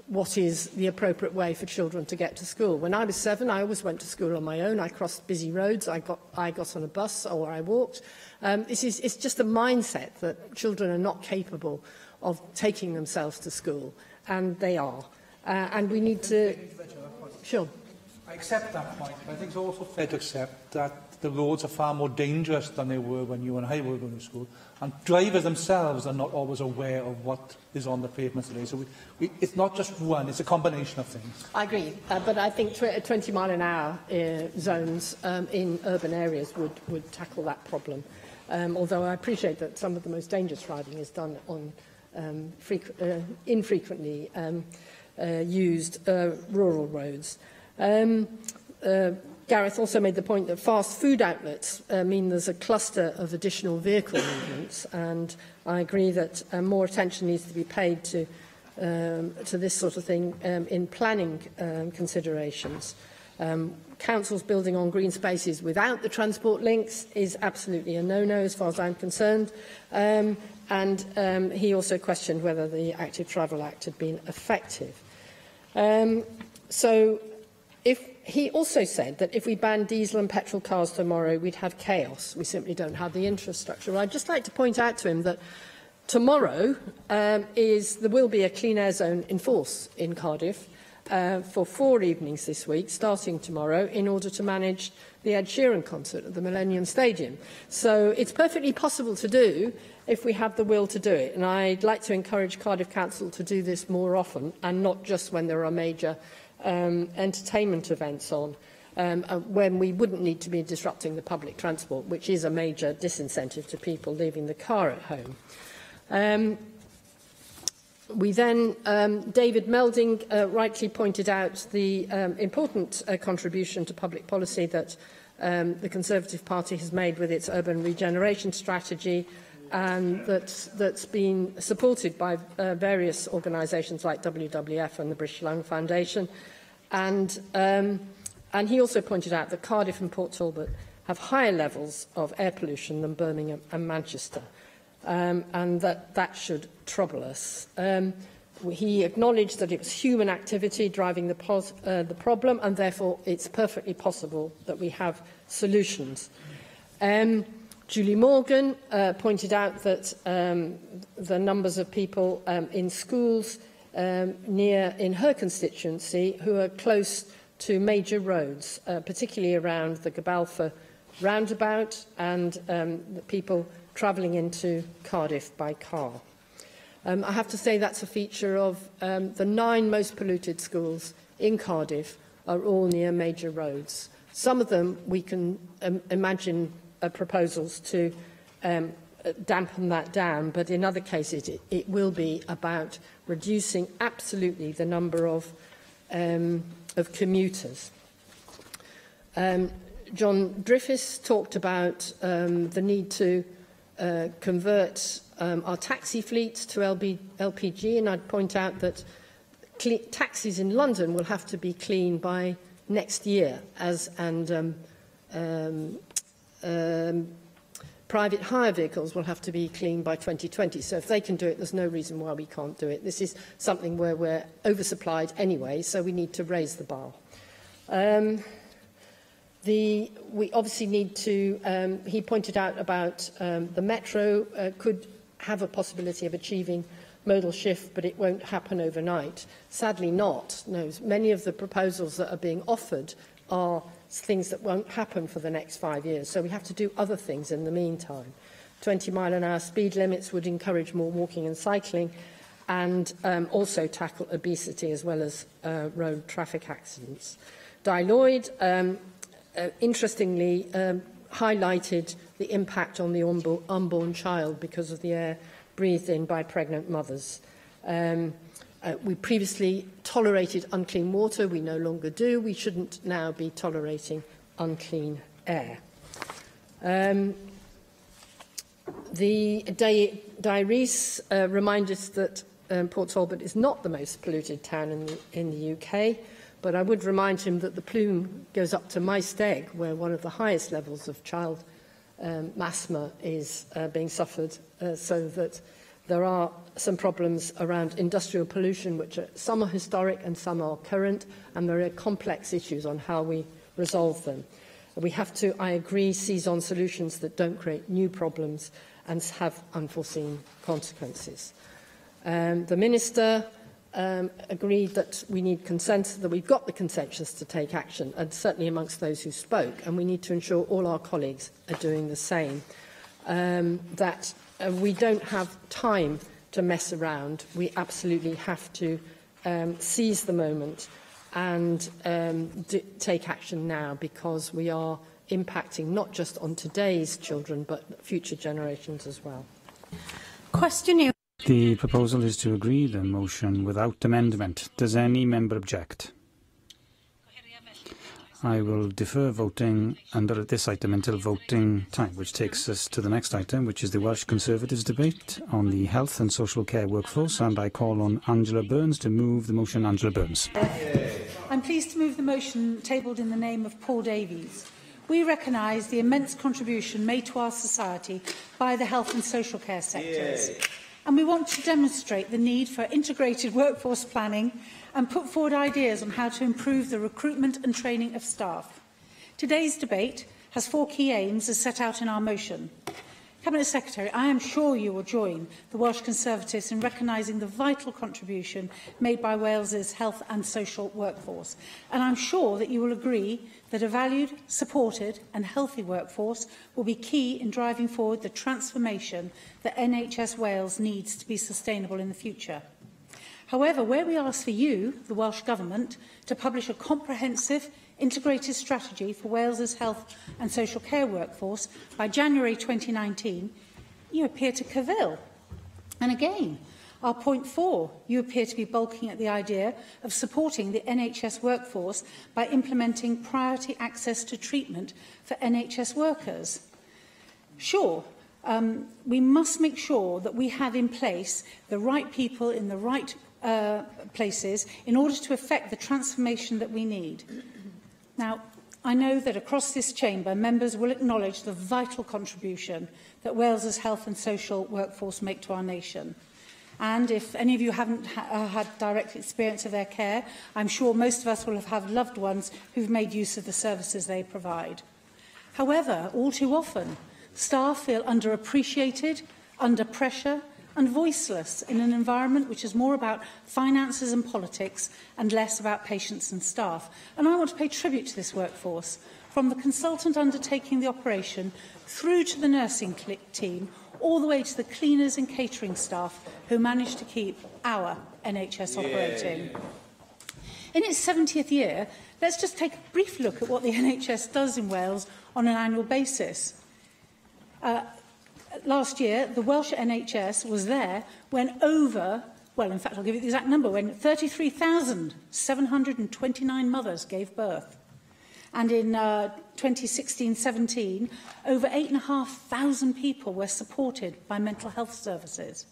what is the appropriate way for children to get to school. When I was 7, I always went to school on my own. I crossed busy roads. I got on a bus or I walked. It's just a mindset that children are not capable of taking themselves to school, and they are. And we need to... Sure. I accept that point, but I think it's also fair to accept that the roads are far more dangerous than they were when you and I were going to school, and drivers themselves are not always aware of what is on the pavements today. So it's not just one, it's a combination of things. I agree, but I think 20-mile-an-hour zones in urban areas would tackle that problem. Although I appreciate that some of the most dangerous riding is done on infrequently used rural roads. Gareth also made the point that fast food outlets mean there's a cluster of additional vehicle movements, and I agree that more attention needs to be paid to this sort of thing in planning considerations. Councils building on green spaces without the transport links is absolutely a no-no as far as I'm concerned. He also questioned whether the Active Travel Act had been effective. He also said that if we banned diesel and petrol cars tomorrow, we'd have chaos. We simply don't have the infrastructure. I'd just like to point out to him that tomorrow there will be a clean air zone in force in Cardiff. for 4 evenings this week, starting tomorrow, in order to manage the Ed Sheeran concert at the Millennium Stadium. So it's perfectly possible to do if we have the will to do it. And I'd like to encourage Cardiff Council to do this more often, and not just when there are major entertainment events on, when we wouldn't need to be disrupting the public transport, which is a major disincentive to people leaving the car at home. We then, David Melding rightly pointed out the important contribution to public policy that the Conservative Party has made with its urban regeneration strategy, and that's been supported by various organisations like WWF and the British Lung Foundation. And he also pointed out that Cardiff and Port Talbot have higher levels of air pollution than Birmingham and Manchester, and that should trouble us. He acknowledged that it was human activity driving the problem, and therefore it's perfectly possible that we have solutions. Julie Morgan pointed out that the numbers of people in schools in her constituency who are close to major roads, particularly around the Gabalfa roundabout, and the people travelling into Cardiff by car. I have to say that's a feature of the 9 most polluted schools in Cardiff are all near major roads. Some of them we can imagine proposals to dampen that down, but in other cases it will be about reducing absolutely the number of commuters. John Griffiths talked about the need to convert our taxi fleets to LPG, and I'd point out that taxis in London will have to be clean by next year, private hire vehicles will have to be clean by 2020. So if they can do it, there's no reason why we can't do it. This is something where we're oversupplied anyway, so we need to raise the bar. We obviously need to, he pointed out about the Metro could have a possibility of achieving modal shift, but it won't happen overnight. Sadly not. No, many of the proposals that are being offered are things that won't happen for the next 5 years, so we have to do other things in the meantime. 20-mile-an-hour speed limits would encourage more walking and cycling, and also tackle obesity as well as road traffic accidents. Di Lloyd, interestingly, highlighted the impact on the unborn child because of the air breathed in by pregnant mothers. We previously tolerated unclean water. We no longer do. We shouldn't now be tolerating unclean air. Di Rees reminded us that Port Talbot is not the most polluted town in the UK, but I would remind him that the plume goes up to Maesteg, where one of the highest levels of child asthma is being suffered, so that there are some problems around industrial pollution, which some are historic and some are current, and there are complex issues on how we resolve them. We have to, I agree, seize on solutions that don't create new problems and have unforeseen consequences. The Minister agreed that we need consensus, that we've got the consensus to take action, and certainly amongst those who spoke, and we need to ensure all our colleagues are doing the same. We don't have time to mess around. We absolutely have to seize the moment and take action now, because we are impacting not just on today's children but future generations as well. Question. The proposal is to agree the motion without amendment. Does any member object? I will defer voting under this item until voting time, which takes us to the next item, which is the Welsh Conservatives debate on the health and social care workforce, and I call on Angela Burns to move the motion. Angela Burns. I'm pleased to move the motion tabled in the name of Paul Davies. We recognise the immense contribution made to our society by the health and social care sectors, and we want to demonstrate the need for integrated workforce planning and put forward ideas on how to improve the recruitment and training of staff. Today's debate has 4 key aims as set out in our motion. Cabinet Secretary, I am sure you will join the Welsh Conservatives in recognising the vital contribution made by Wales's health and social workforce. And I'm sure that you will agree that a valued, supported and healthy workforce will be key in driving forward the transformation that NHS Wales needs to be sustainable in the future. However, where we ask for you, the Welsh Government, to publish a comprehensive, integrated strategy for Wales's health and social care workforce by January 2019, you appear to cavil. And again, our point 4, you appear to be balking at the idea of supporting the NHS workforce by implementing priority access to treatment for NHS workers. Sure, we must make sure that we have in place the right people in the right places in order to effect the transformation that we need. Now, I know that across this chamber, members will acknowledge the vital contribution that Wales's health and social workforce make to our nation. And if any of you haven't had direct experience of their care, I'm sure most of us will have had loved ones who've made use of the services they provide. However, all too often, staff feel underappreciated, under pressure, and voiceless in an environment which is more about finances and politics and less about patients and staff. And I want to pay tribute to this workforce, from the consultant undertaking the operation through to the nursing team, all the way to the cleaners and catering staff who managed to keep our NHS operating. In its 70th year, let's just take a brief look at what the NHS does in Wales on an annual basis. Last year, the Welsh NHS was there when well, in fact, I'll give you the exact number, when 33,729 mothers gave birth. And in 2016-17, over 8,500 people were supported by mental health services.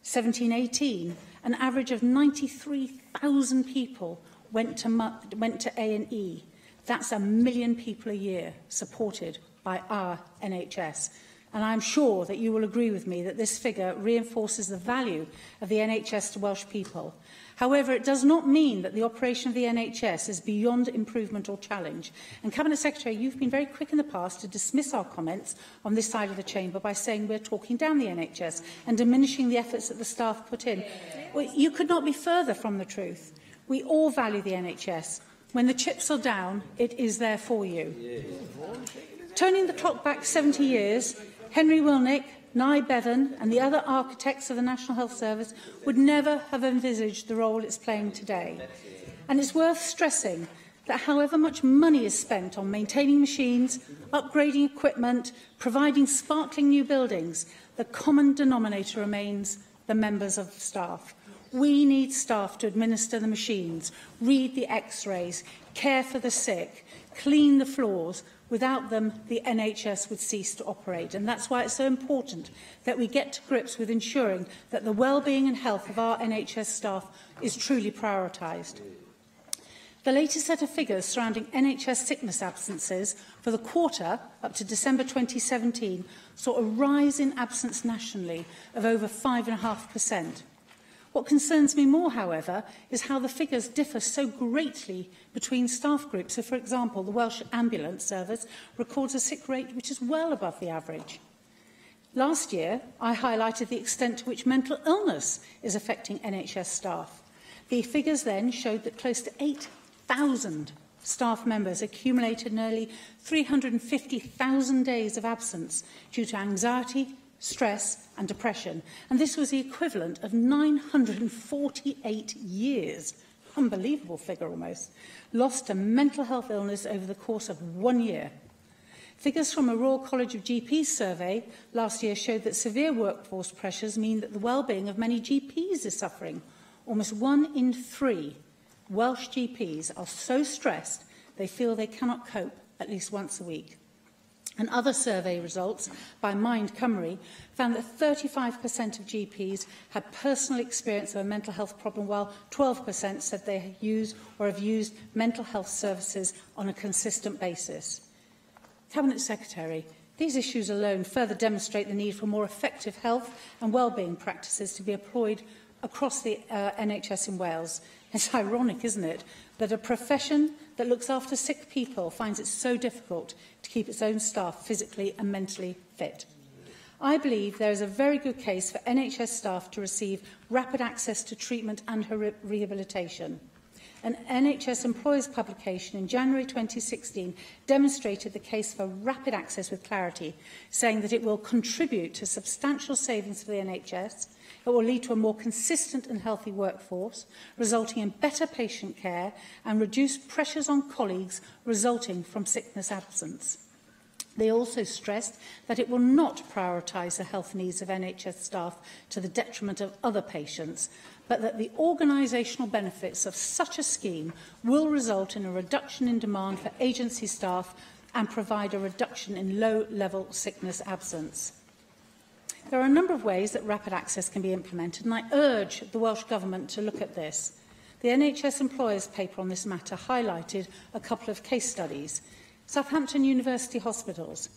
17-18, an average of 93,000 people went to A&E. That's 1 million people a year supported by our NHS. And I'm sure that you will agree with me that this figure reinforces the value of the NHS to Welsh people. However, it does not mean that the operation of the NHS is beyond improvement or challenge. And Cabinet Secretary, you've been very quick in the past to dismiss our comments on this side of the chamber by saying we're talking down the NHS and diminishing the efforts that the staff put in. Well, you could not be further from the truth. We all value the NHS. When the chips are down, it is there for you. Turning the clock back 70 years, Henry Wilnick, Nye Bevan and the other architects of the National Health Service would never have envisaged the role it's playing today. And it's worth stressing that however much money is spent on maintaining machines, upgrading equipment, providing sparkling new buildings, the common denominator remains the members of staff. We need staff to administer the machines, read the x-rays, care for the sick, clean the floors. Without them, the NHS would cease to operate. And that's why it's so important that we get to grips with ensuring that the well-being and health of our NHS staff is truly prioritised. The latest set of figures surrounding NHS sickness absences for the quarter up to December 2017 saw a rise in absence nationally of over 5.5%. What concerns me more, however, is how the figures differ so greatly between staff groups. So, for example, the Welsh Ambulance Service records a sick rate which is well above the average. Last year, I highlighted the extent to which mental illness is affecting NHS staff. The figures then showed that close to 8,000 staff members accumulated nearly 350,000 days of absence due to anxiety, stress and depression. And this was the equivalent of 948 years, unbelievable figure almost, lost to mental health illness over the course of 1 year. Figures from a Royal College of GPs survey last year showed that severe workforce pressures mean that the well-being of many GPs is suffering. Almost 1 in 3 Welsh GPs are so stressed they feel they cannot cope at least once a week. And other survey results by Mind Cymru found that 35% of GPs had personal experience of a mental health problem, while 12% said they use or have used mental health services on a consistent basis. Cabinet Secretary, these issues alone further demonstrate the need for more effective health and wellbeing practices to be employed across the NHS in Wales. It's ironic, isn't it, that a profession that looks after sick people finds it so difficult to keep its own staff physically and mentally fit. I believe there is a very good case for NHS staff to receive rapid access to treatment and rehabilitation. An NHS employers publication in January 2016 demonstrated the case for rapid access with clarity, saying that it will contribute to substantial savings for the NHS, it will lead to a more consistent and healthy workforce, resulting in better patient care and reduced pressures on colleagues resulting from sickness absence. They also stressed that it will not prioritise the health needs of NHS staff to the detriment of other patients, but that the organisational benefits of such a scheme will result in a reduction in demand for agency staff and provide a reduction in low-level sickness absence. There are a number of ways that rapid access can be implemented, and I urge the Welsh Government to look at this. The NHS employers paper on this matter highlighted a couple of case studies. Southampton University Hospitals.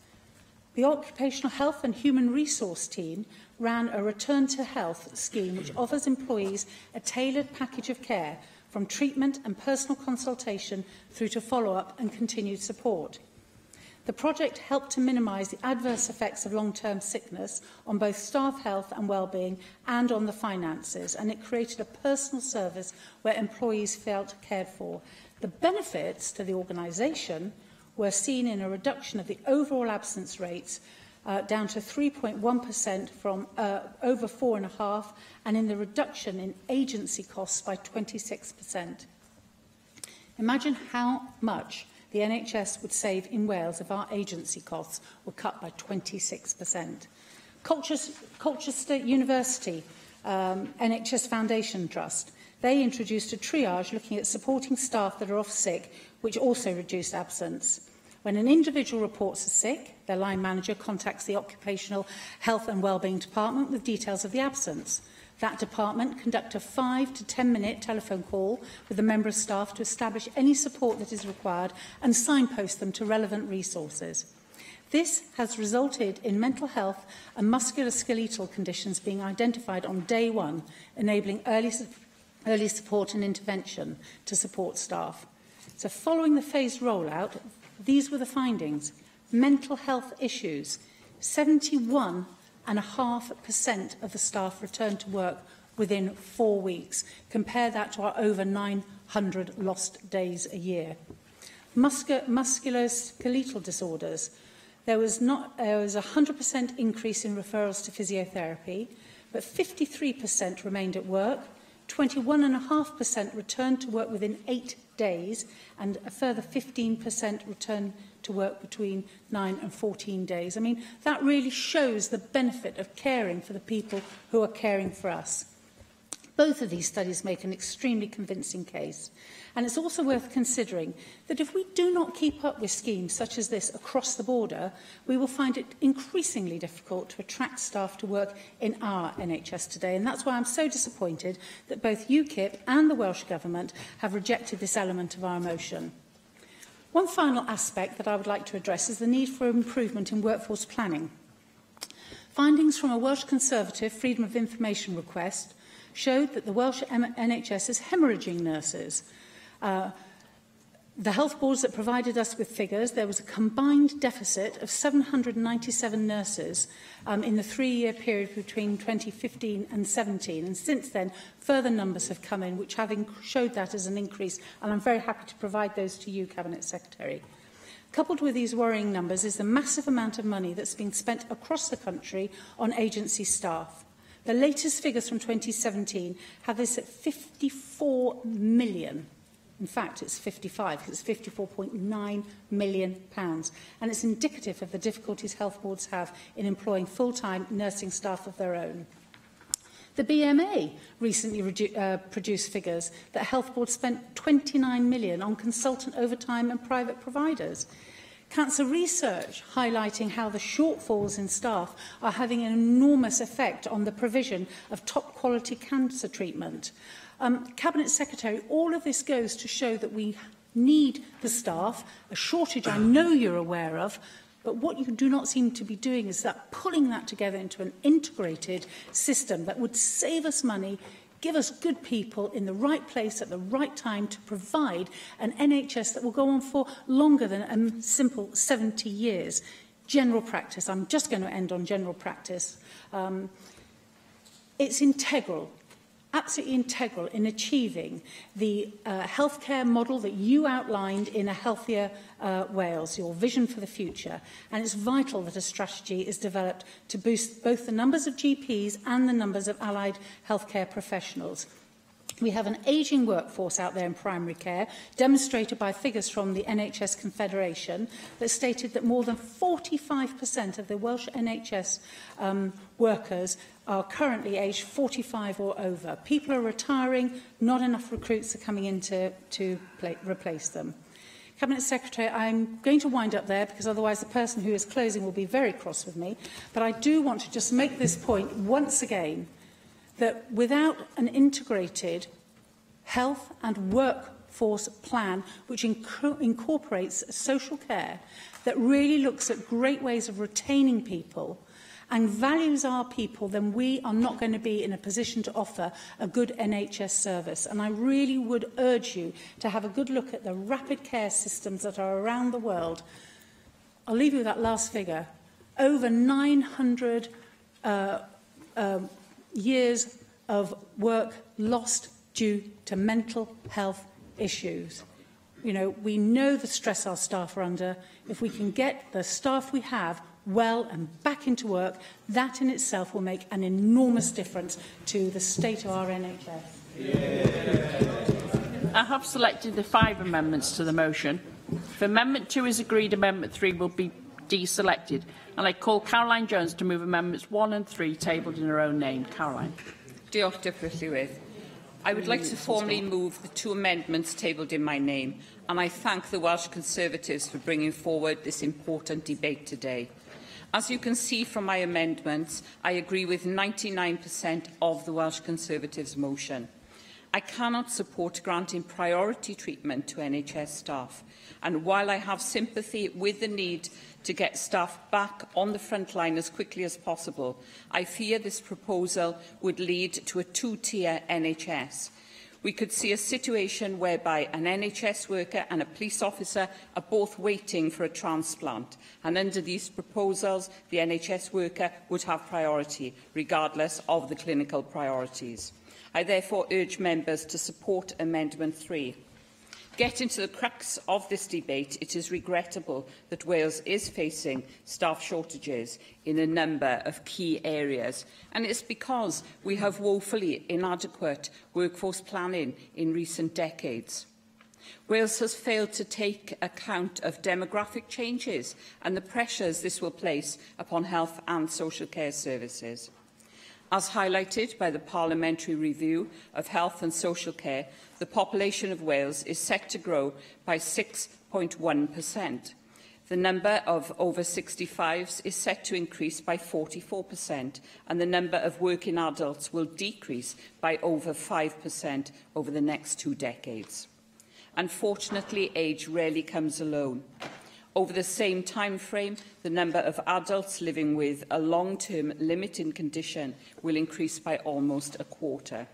The Occupational Health and Human Resource team ran a Return to Health scheme which offers employees a tailored package of care from treatment and personal consultation through to follow-up and continued support. The project helped to minimise the adverse effects of long-term sickness on both staff health and well-being and on the finances, and it created a personal service where employees felt cared for. The benefits to the organisation were seen in a reduction of the overall absence rates down to 3.1% from over 4.5%, and in the reduction in agency costs by 26%. Imagine how much the NHS would save in Wales if our agency costs were cut by 26%. Colchester University NHS Foundation Trust, they introduced a triage looking at supporting staff that are off sick, which also reduced absence. When an individual reports a sick, their line manager contacts the Occupational Health and Wellbeing Department with details of the absence. That department conducts a 5 to 10 minute telephone call with a member of staff to establish any support that is required and signpost them to relevant resources. This has resulted in mental health and musculoskeletal conditions being identified on day one, enabling early support and intervention to support staff. So following the phased rollout, these were the findings. Mental health issues. 71.5% of the staff returned to work within 4 weeks. Compare that to our over 900 lost days a year. Musculoskeletal disorders. There was a 100% increase in referrals to physiotherapy, but 53% remained at work. 21.5% returned to work within 8 days, and a further 15% returned to work between 9 and 14 days. I mean, that really shows the benefit of caring for the people who are caring for us. Both of these studies make an extremely convincing case. And it's also worth considering that if we do not keep up with schemes such as this across the border, we will find it increasingly difficult to attract staff to work in our NHS today. And that's why I'm so disappointed that both UKIP and the Welsh Government have rejected this element of our motion. One final aspect that I would like to address is the need for improvement in workforce planning. Findings from a Welsh Conservative Freedom of Information request showed that the Welsh NHS is hemorrhaging nurses. The health boards that provided us with figures, there was a combined deficit of 797 nurses in the 3-year period between 2015 and 17. And since then, further numbers have come in, which have showed that as an increase. And I'm very happy to provide those to you, Cabinet Secretary. Coupled with these worrying numbers is the massive amount of money that's been spent across the country on agency staff. The latest figures from 2017 have this at 54 million. In fact, it's 55, because it's £54.9 million. And it's indicative of the difficulties health boards have in employing full-time nursing staff of their own. The BMA recently produced figures that health boards spent £29 million on consultant overtime and private providers. Cancer Research highlighting how the shortfalls in staff are having an enormous effect on the provision of top-quality cancer treatment. Cabinet Secretary, all of this goes to show that we need the staff, a shortage I know you're aware of, but what you do not seem to be doing is that pulling that together into an integrated system that would save us money, give us good people in the right place at the right time to provide an NHS that will go on for longer than a simple 70 years. general practice. I'm just going to end on general practice. It's integral, absolutely integral in achieving the healthcare model that you outlined in A Healthier Wales, your vision for the future. And it's vital that a strategy is developed to boost both the numbers of GPs and the numbers of allied healthcare professionals. We have an ageing workforce out there in primary care, demonstrated by figures from the NHS Confederation that stated that more than 45% of the Welsh NHS workers are currently aged 45 or over. People are retiring, not enough recruits are coming in to replace them. Cabinet Secretary, I'm going to wind up there because otherwise the person who is closing will be very cross with me. But I do want to just make this point once again, that without an integrated health and workforce plan which incorporates social care, that really looks at great ways of retaining people and values our people, then we are not going to be in a position to offer a good NHS service. And I really would urge you to have a good look at the rapid care systems that are around the world. I'll leave you with that last figure. Over 900 years of work lost due to mental health issues. You know, we know the stress our staff are under. If we can get the staff we have well and back into work, that in itself will make an enormous difference to the state of our NHS. Yeah. I have selected the 5 amendments to the motion. If Amendment 2 is agreed, Amendment 3 will be deselected. And I call Caroline Jones to move Amendments 1 and 3 tabled in her own name. Caroline. Diolch, Deputy Llywydd. I would like to formally move the 2 amendments tabled in my name, and I thank the Welsh Conservatives for bringing forward this important debate today. As you can see from my amendments, I agree with 99% of the Welsh Conservatives' motion. I cannot support granting priority treatment to NHS staff, and while I have sympathy with the need to get staff back on the front line as quickly as possible, I fear this proposal would lead to a 2-tier NHS. We could see a situation whereby an NHS worker and a police officer are both waiting for a transplant, and under these proposals, the NHS worker would have priority, regardless of the clinical priorities. I therefore urge members to support Amendment 3. Getting to the crux of this debate, it is regrettable that Wales is facing staff shortages in a number of key areas, and it's because we have woefully inadequate workforce planning in recent decades. Wales has failed to take account of demographic changes and the pressures this will place upon health and social care services. As highlighted by the Parliamentary Review of Health and Social Care, the population of Wales is set to grow by 6.1%. The number of over 65s is set to increase by 44%, and the number of working adults will decrease by over 5% over the next 2 decades. Unfortunately, age rarely comes alone. Over the same time frame, the number of adults living with a long-term limiting condition will increase by almost a quarter.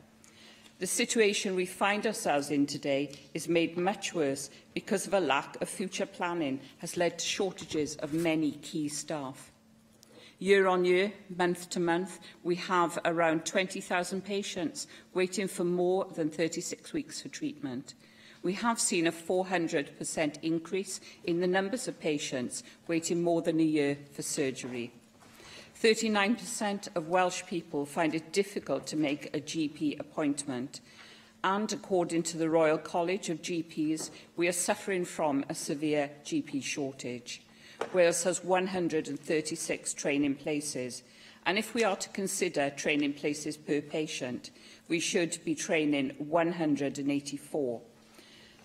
The situation we find ourselves in today is made much worse because of a lack of future planning has led to shortages of many key staff. Year on year, month to month, we have around 20,000 patients waiting for more than 36 weeks for treatment. We have seen a 400% increase in the numbers of patients waiting more than a year for surgery. 39% of Welsh people find it difficult to make a GP appointment. And according to the Royal College of GPs, we are suffering from a severe GP shortage. Wales has 136 training places. And if we are to consider training places per patient, we should be training 184.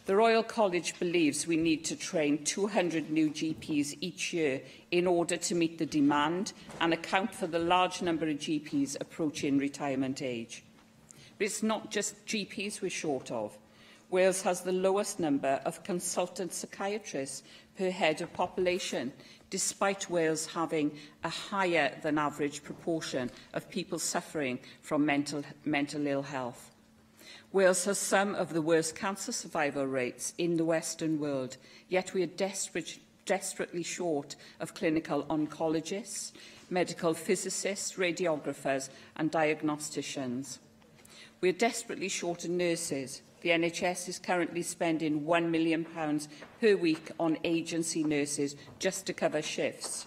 The Royal College believes we need to train 200 new GPs each year in order to meet the demand and account for the large number of GPs approaching retirement age. But it's not just GPs we're short of. Wales has the lowest number of consultant psychiatrists per head of population, despite Wales having a higher than average proportion of people suffering from mental ill health. Wales has some of the worst cancer survival rates in the Western world, yet we are desperately short of clinical oncologists, medical physicists, radiographers and diagnosticians. We're desperately short of nurses. The NHS is currently spending £1 million per week on agency nurses just to cover shifts.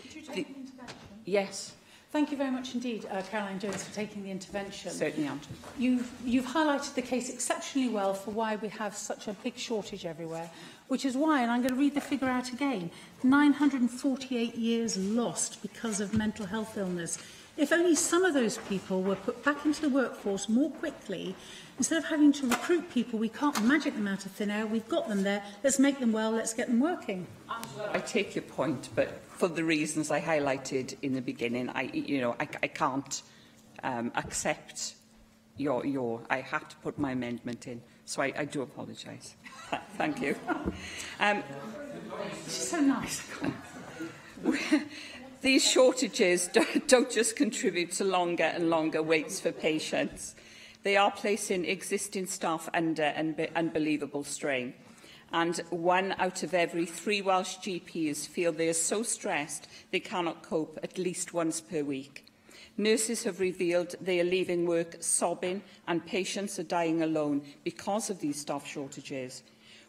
Could you take the intervention? Yes. Thank you very much indeed, Caroline Jones, for taking the intervention. Certainly, Aunt. You've highlighted the case exceptionally well for why we have such a big shortage everywhere, which is why, and I'm going to read the figure out again, 948 years lost because of mental health illness. If only some of those people were put back into the workforce more quickly, instead of having to recruit people, we can't magic them out of thin air. We've got them there. Let's make them well. Let's get them working. I take your point, but for the reasons I highlighted in the beginning, I can't accept your. I have to put my amendment in, so I do apologise. Thank you. She's so nice. These shortages don't just contribute to longer and longer waits for patients. They are placing existing staff under unbelievable strain. And 1 out of every 3 Welsh GPs feel they are so stressed they cannot cope at least once per week. Nurses have revealed they are leaving work sobbing and patients are dying alone because of these staff shortages.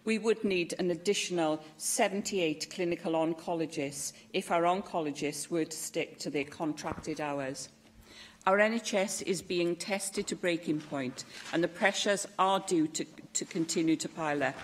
We would need an additional 78 clinical oncologists if our oncologists were to stick to their contracted hours. Our NHS is being tested to breaking point and the pressures are due to continue to pile up.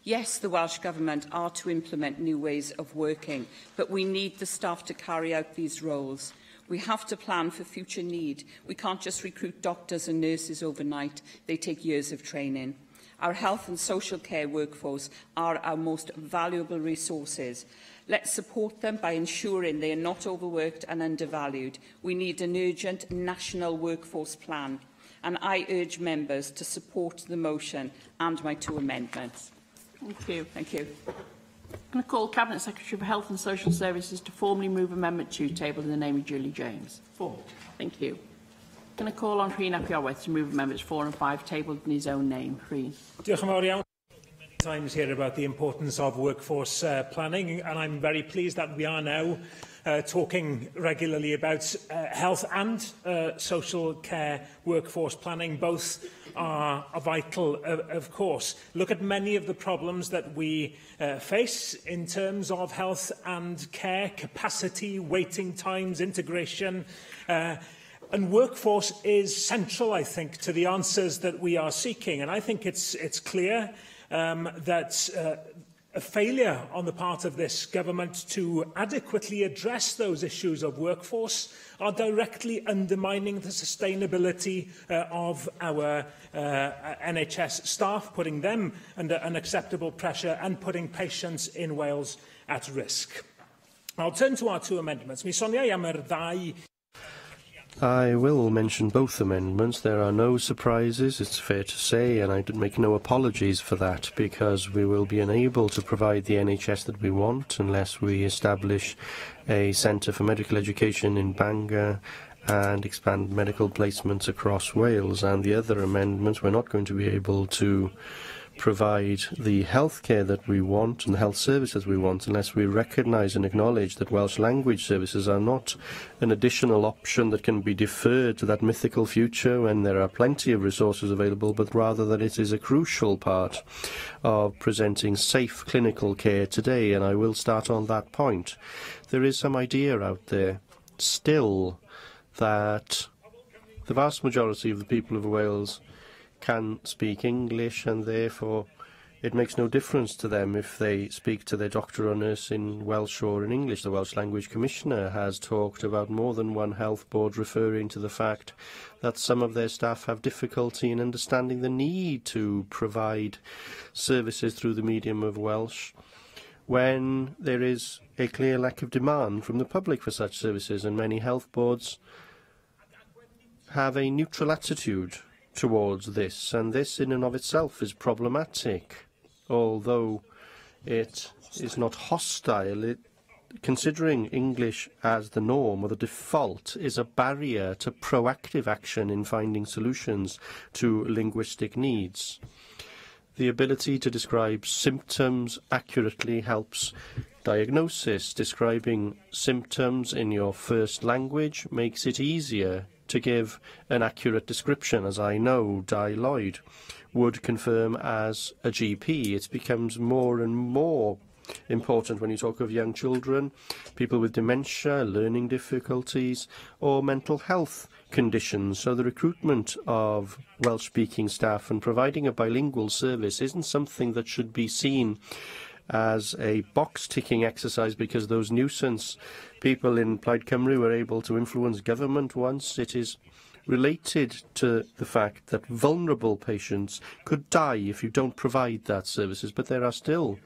Yes, the Welsh Government are to implement new ways of working, but we need the staff to carry out these roles. We have to plan for future need. We can't just recruit doctors and nurses overnight. They take years of training. Our health and social care workforce are our most valuable resources. Let's support them by ensuring they are not overworked and undervalued. We need an urgent national workforce plan, and I urge members to support the motion and my 2 amendments. Thank you. Thank you. I'm going to call Cabinet Secretary for Health and Social Services to formally move Amendment 2 tabled in the name of Julie James. 4. Thank you. I'm going to call on Rhyn ap Iorwerth to move Amendments 4 and 5 tabled in his own name. Rhyn. Diolch yn fawr iawn. Many times here about the importance of workforce planning, and I'm very pleased that we are now talking regularly about health and social care workforce planning. Both are vital, of course. Look at many of the problems that we face in terms of health and care, capacity, waiting times, integration. And workforce is central, I think, to the answers that we are seeking. And I think it's clear that a failure on the part of this government to adequately address those issues of workforce are directly undermining the sustainability of our NHS staff, putting them under unacceptable pressure and putting patients in Wales at risk. I'll turn to our 2 amendments. Mi soniai am ddau. I will mention both amendments. There are no surprises, it's fair to say, and I make no apologies for that, because we will be unable to provide the NHS that we want unless we establish a centre for medical education in Bangor and expand medical placements across Wales. And the other amendments, we're not going to be able to provide the healthcare that we want and the health services we want unless we recognise and acknowledge that Welsh language services are not an additional option that can be deferred to that mythical future when there are plenty of resources available, but rather that it is a crucial part of presenting safe clinical care today. And I will start on that point. There is some idea out there still that the vast majority of the people of Wales can speak English, and therefore it makes no difference to them if they speak to their doctor or nurse in Welsh or in English. The Welsh Language Commissioner has talked about more than one health board referring to the fact that some of their staff have difficulty in understanding the need to provide services through the medium of Welsh when there is a clear lack of demand from the public for such services, and many health boards have a neutral attitude towards this, and this in and of itself is problematic, although it is not hostile. Considering English as the norm or the default is a barrier to proactive action in finding solutions to linguistic needs. The ability to describe symptoms accurately helps diagnosis. Describing symptoms in your first language makes it easier to give an accurate description, as I know Di Lloyd would confirm as a GP. It becomes more and more important when you talk of young children, people with dementia, learning difficulties, or mental health conditions. So the recruitment of Welsh-speaking staff and providing a bilingual service isn't something that should be seen as a box-ticking exercise because those nuisance people in Plaid Cymru were able to influence government once. It is related to the fact that vulnerable patients could die if you don't provide that services, but there are still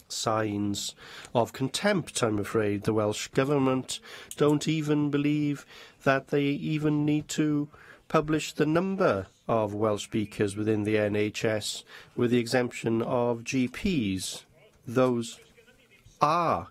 signs of contempt, I'm afraid. The Welsh Government don't even believe that they even need to publish the number of Welsh speakers within the NHS, with the exemption of GPs. Those are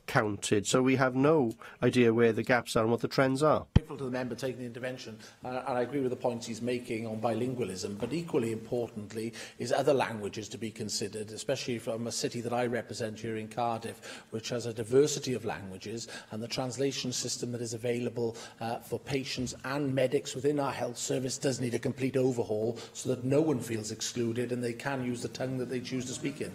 counted, so we have no idea where the gaps are and what the trends are. Grateful to the member taking the intervention, and I agree with the points he's making on bilingualism, but equally importantly is other languages to be considered, especially from a city that I represent here in Cardiff, which has a diversity of languages, and the translation system that is available for patients and medics within our health service does need a complete overhaul so that no one feels excluded and they can use the tongue that they choose to speak in.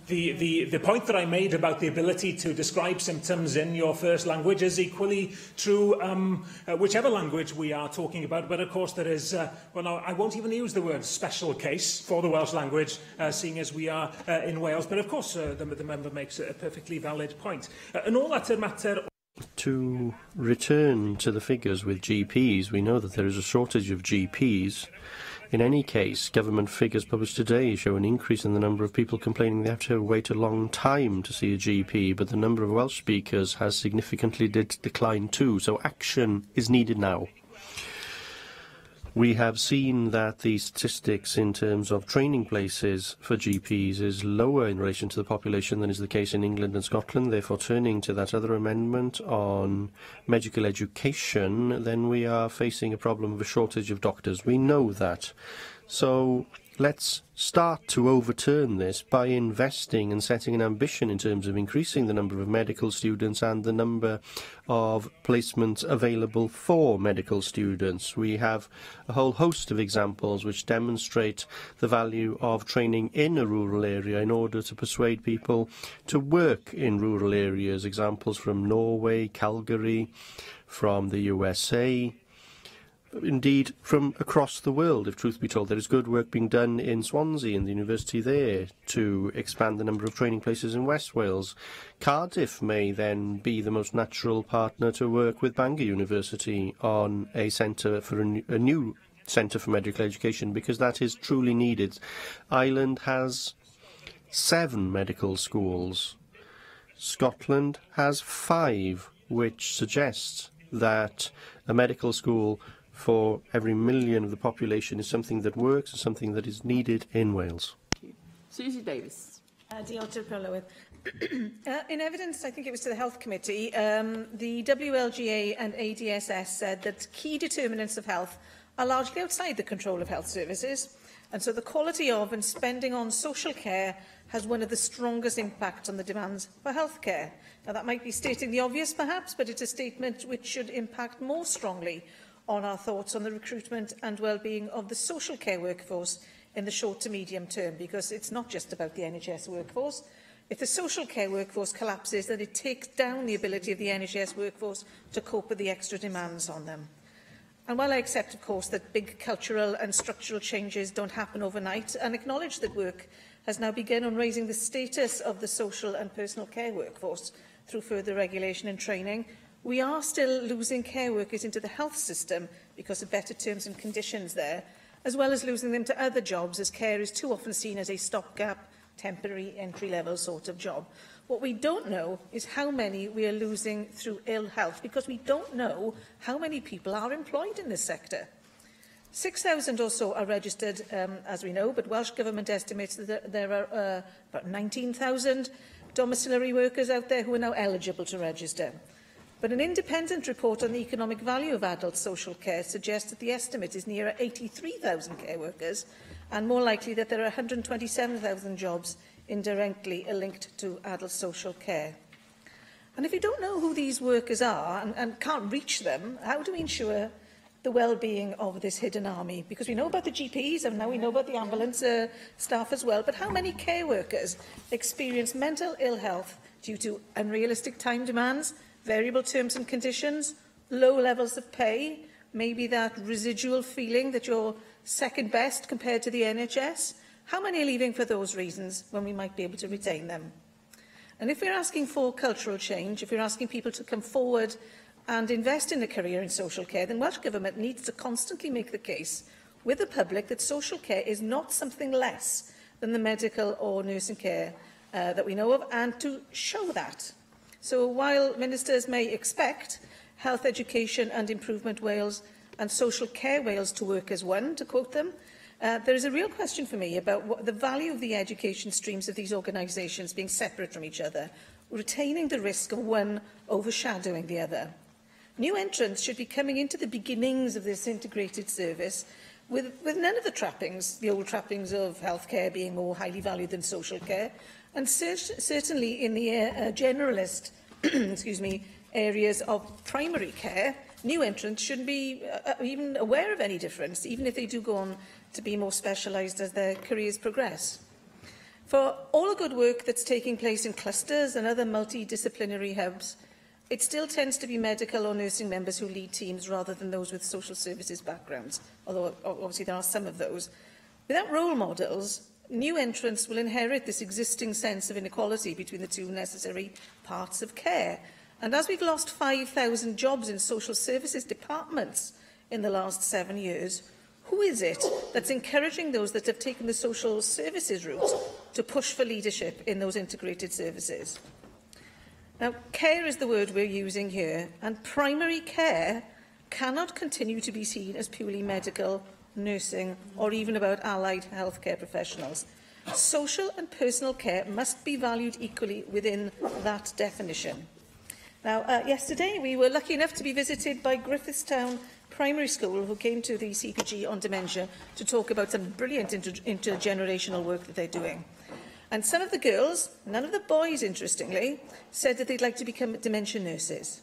The point that I made about the ability to describe symptoms in your first language is equally true whichever language we are talking about. But of course there is, well, no, I won't even use the word special case for the Welsh language, seeing as we are in Wales. But of course the member makes a perfectly valid point. And all that's a matter. To return to the figures with GPs, we know that there is a shortage of GPs. In any case, government figures published today show an increase in the number of people complaining they have to wait a long time to see a GP, but the number of Welsh speakers has significantly declined too, so action is needed now. We have seen that the statistics in terms of training places for GPs is lower in relation to the population than is the case in England and Scotland. Therefore, turning to that other amendment on medical education, then we are facing a problem of a shortage of doctors. We know that. So let's start to overturn this by investing and setting an ambition in terms of increasing the number of medical students and the number of placements available for medical students. We have a whole host of examples which demonstrate the value of training in a rural area in order to persuade people to work in rural areas. Examples from Norway, Calgary, from the USA, indeed from across the world, if truth be told. There is good work being done in Swansea and the university there to expand the number of training places in West Wales. Cardiff may then be the most natural partner to work with Bangor University on a centre for a new centre for medical education, because that is truly needed. Ireland has 7 medical schools. Scotland has 5, which suggests that a medical school for every million of the population is something that works and something that is needed in Wales. Susie Davis. In evidence, I think it was to the Health Committee, the WLGA and ADSS said that key determinants of health are largely outside the control of health services, and so the quality of and spending on social care has one of the strongest impacts on the demands for healthcare. Now, that might be stating the obvious, perhaps, but it's a statement which should impact more strongly on our thoughts on the recruitment and well-being of the social care workforce in the short to medium term, because it's not just about the NHS workforce. If the social care workforce collapses, then it takes down the ability of the NHS workforce to cope with the extra demands on them. And while I accept, of course, that big cultural and structural changes don't happen overnight, and acknowledge that work has now begun on raising the status of the social and personal care workforce through further regulation and training, we are still losing care workers into the health system because of better terms and conditions there, as well as losing them to other jobs, as care is too often seen as a stopgap, temporary, entry-level sort of job. What we don't know is how many we are losing through ill health, because we don't know how many people are employed in this sector. 6,000 or so are registered, as we know, but Welsh Government estimates that there are about 19,000 domiciliary workers out there who are now eligible to register. But an independent report on the economic value of adult social care suggests that the estimate is nearer 83,000 care workers, and more likely that there are 127,000 jobs indirectly linked to adult social care. And if you don't know who these workers are and can't reach them, how do we ensure the well-being of this hidden army? Because we know about the GPs and now we know about the ambulance staff as well, but how many care workers experience mental ill health due to unrealistic time demands, variable terms and conditions, low levels of pay, maybe that residual feeling that you're second best compared to the NHS? How many are leaving for those reasons when we might be able to retain them? And if we're asking for cultural change, if we're asking people to come forward and invest in a career in social care, then Welsh Government needs to constantly make the case with the public that social care is not something less than the medical or nursing care that we know of, and to show that. So while ministers may expect Health, Education and Improvement Wales and Social Care Wales to work as one, to quote them, there is a real question for me about the value of the education streams of these organisations being separate from each other, retaining the risk of one overshadowing the other. New entrants should be coming into the beginnings of this integrated service with none of the trappings, the old trappings of healthcare being more highly valued than social care, and certainly in the generalist areas of primary care, new entrants shouldn't be even aware of any difference, even if they do go on to be more specialised as their careers progress. For all the good work that's taking place in clusters and other multidisciplinary hubs, it still tends to be medical or nursing members who lead teams rather than those with social services backgrounds, although obviously there are some of those. Without role models, new entrants will inherit this existing sense of inequality between the two necessary parts of care. And as we've lost 5,000 jobs in social services departments in the last 7 years, who is it that's encouraging those that have taken the social services route to push for leadership in those integrated services? Now, care is the word we're using here, and primary care cannot continue to be seen as purely medical, nursing, or even about allied healthcare professionals. Social and personal care must be valued equally within that definition. Now, yesterday we were lucky enough to be visited by Griffithstown Primary School, who came to the CPG on dementia to talk about some brilliant intergenerational work that they're doing. And some of the girls, none of the boys interestingly, said that they'd like to become dementia nurses.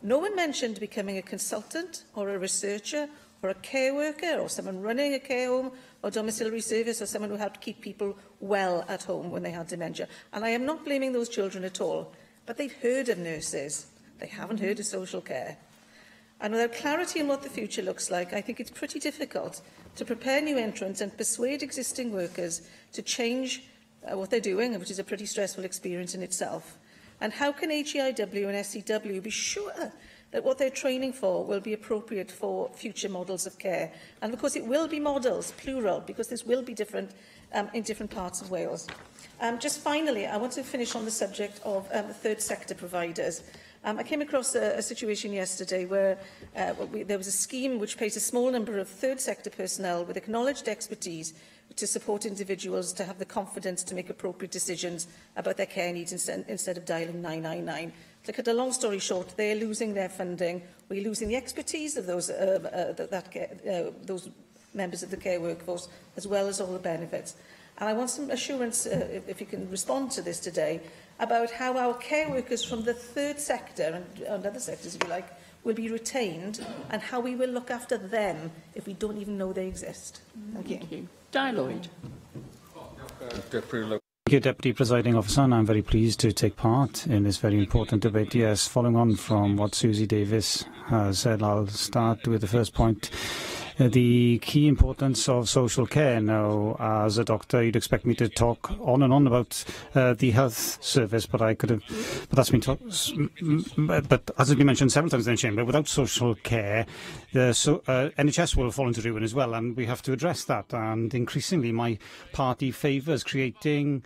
No one mentioned becoming a consultant or a researcher or a care worker or someone running a care home or domiciliary service or someone who helped keep people well at home when they had dementia. And I am not blaming those children at all, but they've heard of nurses. They haven't heard of social care. And without clarity on what the future looks like, I think it's pretty difficult to prepare new entrants and persuade existing workers to change what they're doing, which is a pretty stressful experience in itself. And how can HEIW and SCW be sure that what they're training for will be appropriate for future models of care? And of course, it will be models, plural, because this will be different in different parts of Wales. Just finally, I want to finish on the subject of third sector providers. I came across a situation yesterday where there was a scheme which pays a small number of third sector personnel with acknowledged expertise to support individuals to have the confidence to make appropriate decisions about their care needs instead of dialing 999. To cut a long story short, they're losing their funding. We're losing the expertise of those members of the care workforce, as well as all the benefits. And I want some assurance, if you can respond to this today, about how our care workers from the third sector, and other sectors if you like, will be retained, and how we will look after them if we don't even know they exist. Thank you. Di Lloyd. Thank you, Deputy Presiding Officer, and I'm very pleased to take part in this very important debate. Yes, following on from what Susie Davis has said, I'll start with the first point. The key importance of social care. Now, as a doctor, you'd expect me to talk on and on about the health service, but I could have. But that's been but as has been mentioned several times in the chamber, without social care, the NHS will fall into ruin as well, and we have to address that. And increasingly, my party favours creating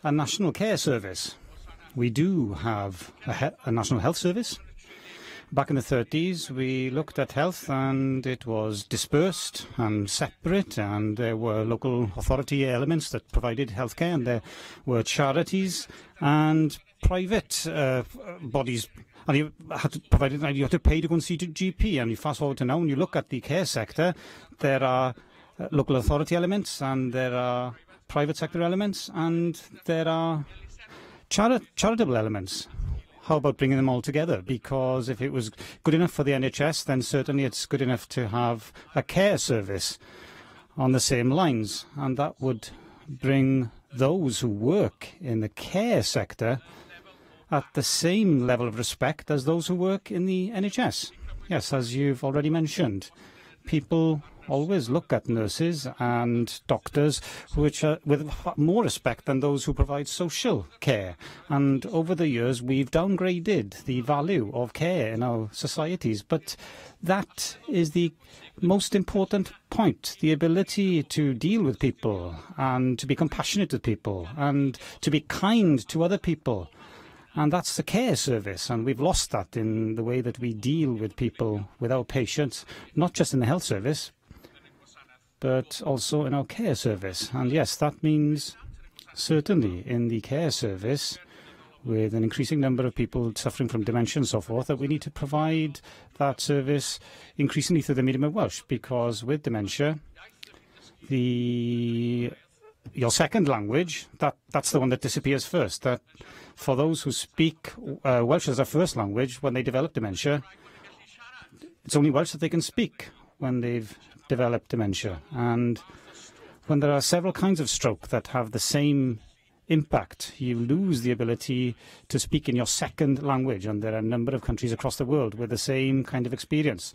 a national care service. We do have a national health service. Back in the 30s, we looked at health and it was dispersed and separate, and there were local authority elements that provided healthcare, and there were charities and private bodies. And you had to provide it, and you had to pay to go and see the GP. And you fast forward to now, and you look at the care sector, there are local authority elements and there are private sector elements and there are charitable elements. How about bringing them all together? Because if it was good enough for the NHS, then certainly it's good enough to have a care service on the same lines, and that would bring those who work in the care sector at the same level of respect as those who work in the NHS. Yes, as you've already mentioned, people always look at nurses and doctors with more respect than those who provide social care. And over the years, we've downgraded the value of care in our societies. But that is the most important point, the ability to deal with people and to be compassionate with people and to be kind to other people. And that's the care service, and we've lost that in the way that we deal with people, with our patients, not just in the health service, but also in our care service. And yes, that means certainly in the care service, with an increasing number of people suffering from dementia and so forth, that we need to provide that service increasingly through the medium of Welsh, because with dementia, your second language, that's the one that disappears first. That for those who speak Welsh as a first language, when they develop dementia, it's only Welsh that they can speak when they've developed dementia. And when there are several kinds of stroke that have the same impact, you lose the ability to speak in your second language. And there are a number of countries across the world with the same kind of experience.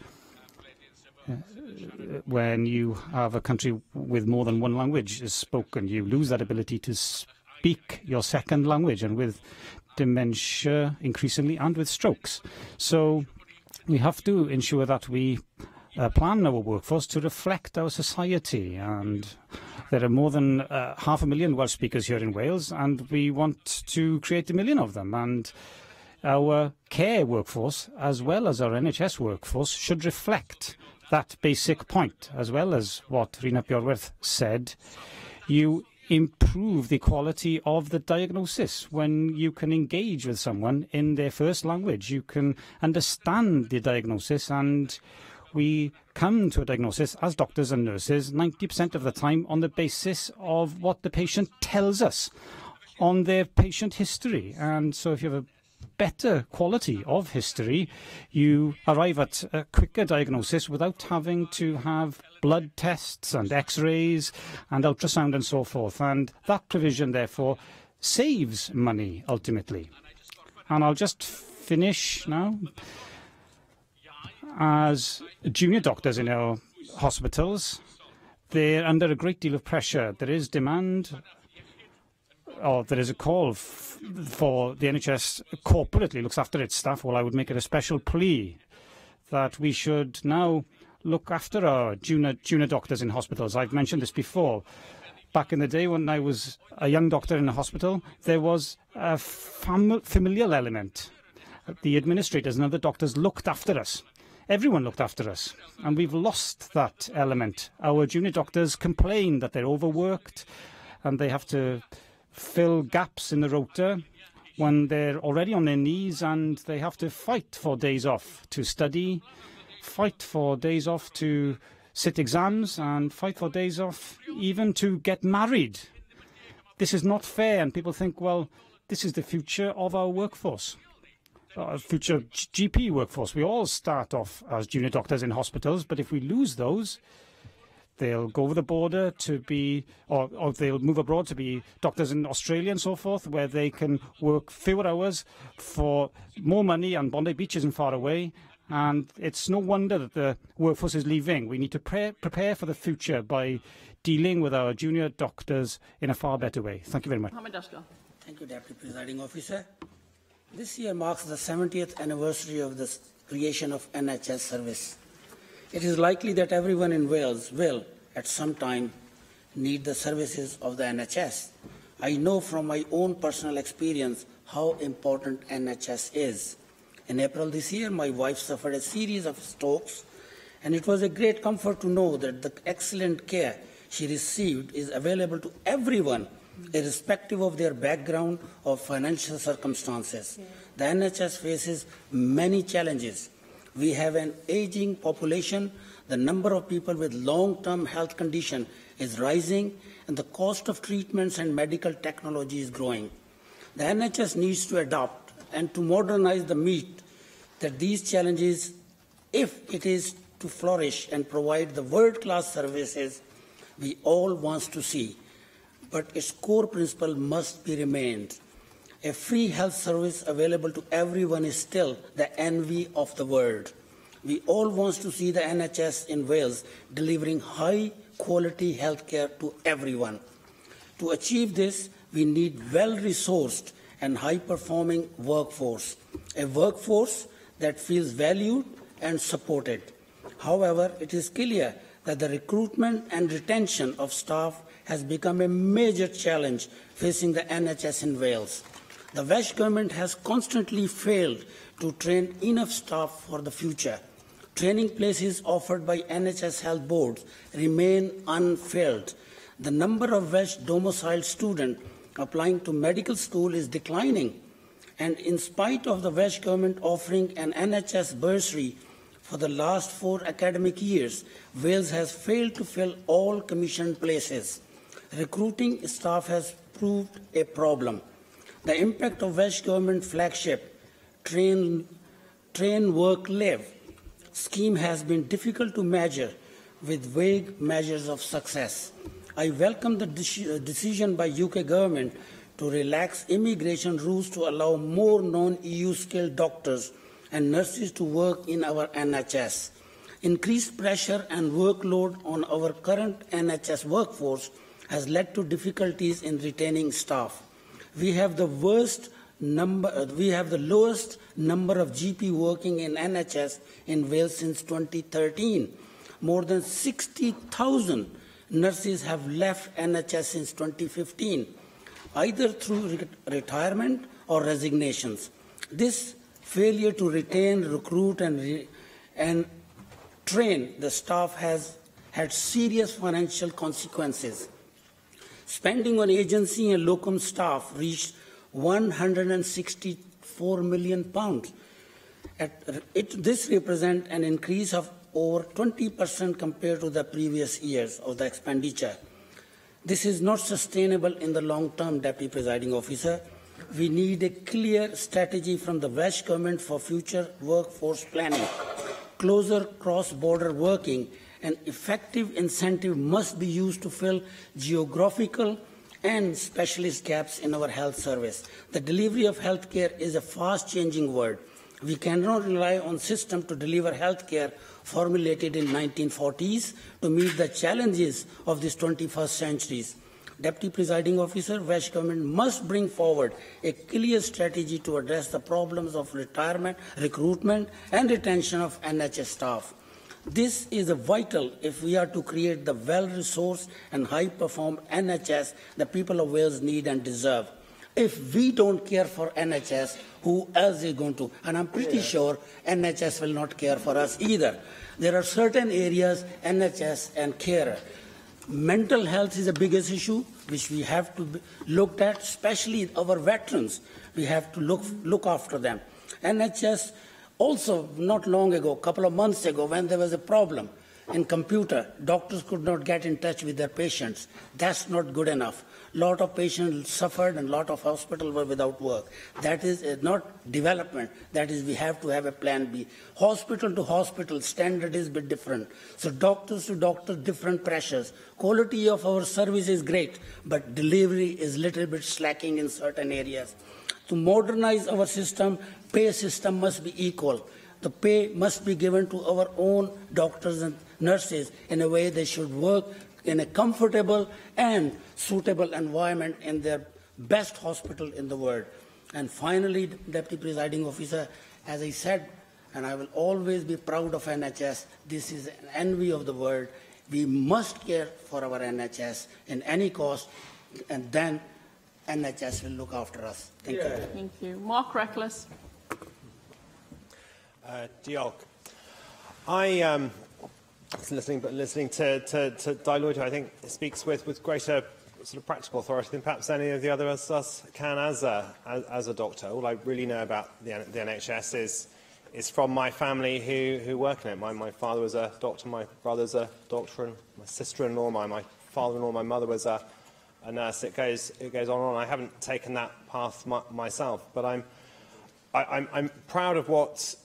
When you have a country with more than one language is spoken, you lose that ability to speak your second language, and with dementia increasingly and with strokes. So we have to ensure that we plan our workforce to reflect our society, and there are more than 500,000 Welsh speakers here in Wales, and we want to create 1 million of them. And our care workforce, as well as our NHS workforce, should reflect that basic point, as well as what Rhina Bjorwerth said. You improve the quality of the diagnosis when you can engage with someone in their first language. You can understand the diagnosis, and we come to a diagnosis as doctors and nurses 90% of the time on the basis of what the patient tells us on their patient history. And so if you have a better quality of history, you arrive at a quicker diagnosis without having to have blood tests and x-rays and ultrasound and so forth. And that provision, therefore, saves money ultimately. And I'll just finish now. As junior doctors in our hospitals, they're under a great deal of pressure. There is demand, or there is a call for the NHS corporately looks after its staff. Well, I would make it a special plea that we should now look after our junior doctors in hospitals. I've mentioned this before. Back in the day when I was a young doctor in a hospital, there was a familial element. The administrators and other doctors looked after us. Everyone looked after us, and we've lost that element. Our junior doctors complain that they're overworked and they have to fill gaps in the rota when they're already on their knees, and they have to fight for days off to study, fight for days off to sit exams, and fight for days off even to get married. This is not fair, and people think, well, this is the future of our workforce. Future GP workforce. We all start off as junior doctors in hospitals, but if we lose those, they'll go over the border to be, or they'll move abroad to be doctors in Australia and so forth, where they can work fewer hours for more money, and Bondi Beach isn't far away. And it's no wonder that the workforce is leaving. We need to prepare for the future by dealing with our junior doctors in a far better way. Thank you very much. Thank you, Deputy Presiding Officer. This year marks the 70th anniversary of the creation of NHS service. It is likely that everyone in Wales will, at some time, need the services of the NHS. I know from my own personal experience how important NHS is. In April this year, my wife suffered a series of strokes, and it was a great comfort to know that the excellent care she received is available to everyone, irrespective of their background or financial circumstances. The NHS faces many challenges. We have an aging population. The number of people with long-term health conditions is rising and the cost of treatments and medical technology is growing. The NHS needs to adapt and to modernize the meet that these challenges if it is to flourish and provide the world-class services we all want to see. But its core principle must be remained. A free health service available to everyone is still the envy of the world. We all want to see the NHS in Wales delivering high-quality healthcare to everyone. To achieve this, we need well-resourced and high-performing workforce, a workforce that feels valued and supported. However, it is clear that the recruitment and retention of staff has become a major challenge facing the NHS in Wales. The Welsh Government has constantly failed to train enough staff for the future. Training places offered by NHS health boards remain unfilled. The number of Welsh domiciled students applying to medical school is declining. And in spite of the Welsh Government offering an NHS bursary for the last 4 academic years, Wales has failed to fill all commissioned places. Recruiting staff has proved a problem. The impact of Welsh Government flagship Train Work Live scheme has been difficult to measure with vague measures of success. I welcome the decision by UK Government to relax immigration rules to allow more non-EU skilled doctors and nurses to work in our NHS. Increased pressure and workload on our current NHS workforce has led to difficulties in retaining staff. We have the lowest number of GP working in NHS in Wales since 2013. More than 60,000 nurses have left NHS since 2015, either through retirement or resignations. This failure to retain, recruit and train the staff has had serious financial consequences. Spending on agency and locum staff reached £164 million. This represents an increase of over 20% compared to the previous years of the expenditure. This is not sustainable in the long term, Deputy Presiding Officer. We need a clear strategy from the Welsh Government for future workforce planning. Closer cross-border working and effective incentive must be used to fill geographical and specialist gaps in our health service. The delivery of healthcare is a fast-changing world. We cannot rely on system to deliver healthcare formulated in 1940s to meet the challenges of this 21st century. Deputy Presiding Officer, Welsh Government must bring forward a clear strategy to address the problems of retirement, recruitment and retention of NHS staff. This is vital if we are to create the well-resourced and high-performed NHS the people of Wales need and deserve. If we don't care for NHS, who else is going to? And I'm pretty sure NHS will not care for us either. There are certain areas, NHS and care. Mental health is the biggest issue which we have to be looked at, especially our veterans. We have to look after them. NHS also, not long ago, a couple of months ago, when there was a problem in computer, doctors could not get in touch with their patients. That's not good enough. A lot of patients suffered and a lot of hospitals were without work. That is not development. That is, we have to have a plan B. Hospital to hospital, standard is a bit different. So doctors to doctors, different pressures. Quality of our service is great, but delivery is a little bit slacking in certain areas. To modernize our system, pay system must be equal. The pay must be given to our own doctors and nurses in a way they should work in a comfortable and suitable environment in their best hospital in the world. And finally, Deputy Presiding Officer, as I said, and I will always be proud of NHS, this is an envy of the world. We must care for our NHS in any cost, and then NHS will look after us. Thank you. Thank you. Mark Reckless. Diolch. I listening to Dai, I think it speaks with greater sort of practical authority than perhaps any of the other of us can as a doctor. All I really know about the NHS is from my family who work in it. My father was a doctor, my brother's a doctor, and my sister-in-law, my father-in-law, my mother was a nurse. It goes on. I haven't taken that path myself, but I'm proud of what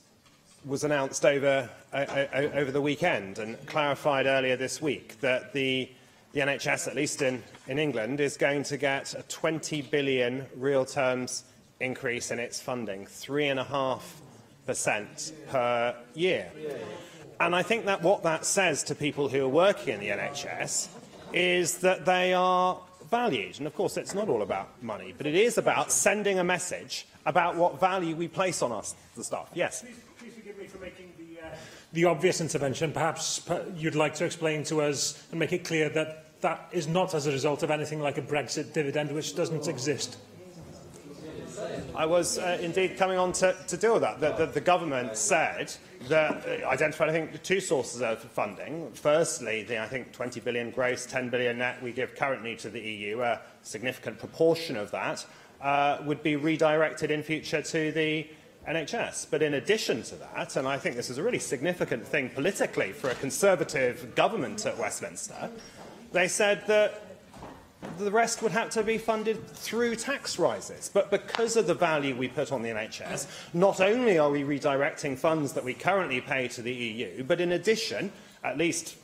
was announced over the weekend and clarified earlier this week, that the NHS, at least in England, is going to get a 20 billion real terms increase in its funding, 3.5% per year. And I think that what that says to people who are working in the NHS is that they are valued. And of course, it's not all about money, but it is about sending a message about what value we place on us, the staff. Yes. Please forgive me for making the obvious intervention. Perhaps you'd like to explain to us and make it clear that that is not as a result of anything like a Brexit dividend, which doesn't exist. I was indeed coming on to deal with that. The government said that identified, I think, two sources of funding. Firstly, I think 20 billion gross, 10 billion net we give currently to the EU. A significant proportion of that would be redirected in future to the NHS. But in addition to that, and I think this is a really significant thing politically for a Conservative government at Westminster, they said that the rest would have to be funded through tax rises. But because of the value we put on the NHS, not only are we redirecting funds that we currently pay to the EU, but in addition, at least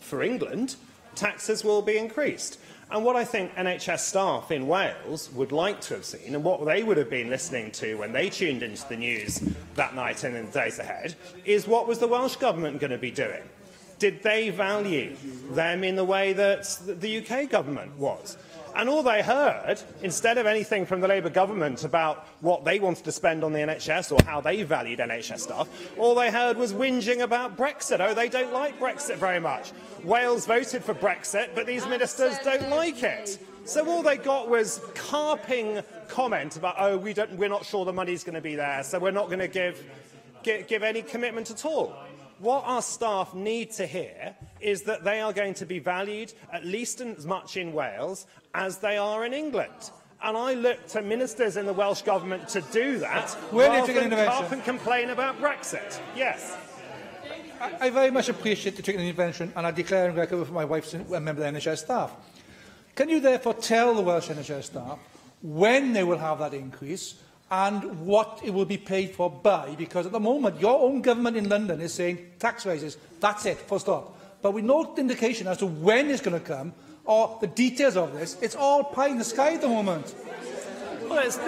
for England, taxes will be increased. And what I think NHS staff in Wales would like to have seen, and what they would have been listening to when they tuned into the news that night and in the days ahead, is what was the Welsh Government going to be doing? Did they value them in the way that the UK government was? And all they heard, instead of anything from the Labour government about what they wanted to spend on the NHS or how they valued NHS staff, all they heard was whinging about Brexit. Oh, they don't like Brexit very much. Wales voted for Brexit, but these ministers don't like it. So all they got was carping comment about, oh, we're not sure the money's going to be there, so we're not going to give any commitment at all. What our staff need to hear is that they are going to be valued at least as much in Wales as they are in England. And I look to ministers in the Welsh Government to do that rather than carp and complain about Brexit. Yes. I very much appreciate the taking the intervention, and I declare on record for my wife's a member of the NHS staff. Can you therefore tell the Welsh NHS staff when they will have that increase and what it will be paid for by? Because at the moment, your own government in London is saying tax raises, that's it, full stop. But with no indication as to when it's going to come or the details of this. It's all pie in the sky at the moment. Well, it's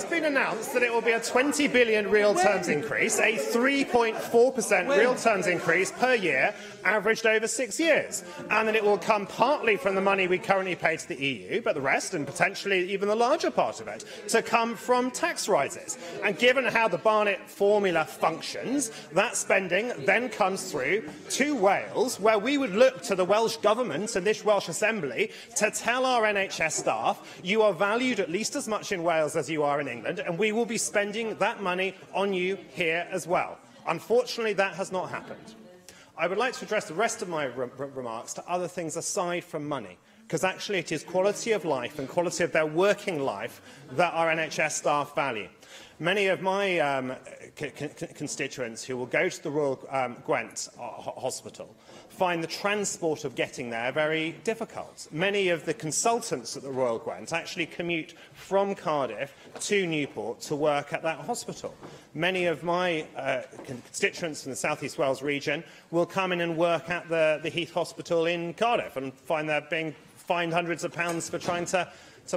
been announced that it will be a 20 billion real terms increase, a 3.4% real terms increase per year, averaged over 6 years. And then it will come partly from the money we currently pay to the EU, but the rest, and potentially even the larger part of it, to come from tax rises. And given how the Barnett formula functions, that spending then comes through to Wales, where we would look to the Welsh Government and this Welsh Assembly to tell our NHS staff, you are valued at least as much in Wales as you are in England, and we will be spending that money on you here as well. Unfortunately, that has not happened. I would like to address the rest of my remarks to other things aside from money, because actually it is quality of life and quality of their working life that our NHS staff value. Many of my constituents who will go to the Royal Gwent Hospital find the transport of getting there very difficult. Many of the consultants at the Royal Gwent actually commute from Cardiff to Newport to work at that hospital. Many of my constituents from the South East Wales region will come in and work at the Heath Hospital in Cardiff and find they're being fined hundreds of pounds for trying to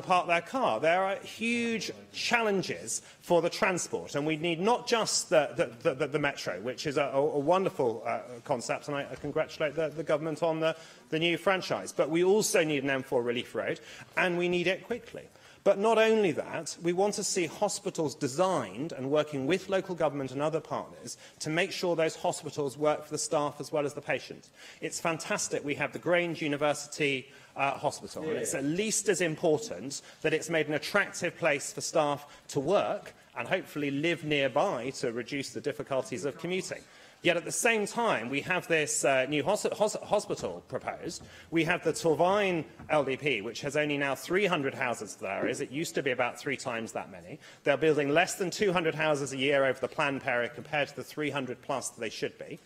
park their car. There are huge challenges for the transport, and we need not just the Metro, which is a wonderful concept, and I congratulate the government on the new franchise, but we also need an M4 relief road, and we need it quickly. But not only that, we want to see hospitals designed and working with local government and other partners to make sure those hospitals work for the staff as well as the patient. It's fantastic we have the Grange University Hospital, and it's at least as important that it's made an attractive place for staff to work and hopefully live nearby to reduce the difficulties of commuting. Yet at the same time, we have this new hospital proposed. We have the Torfaen LDP, which has only now 300 houses there. It used to be about 3 times that many. They're building less than 200 houses a year over the planned period compared to the 300 plus that they should be.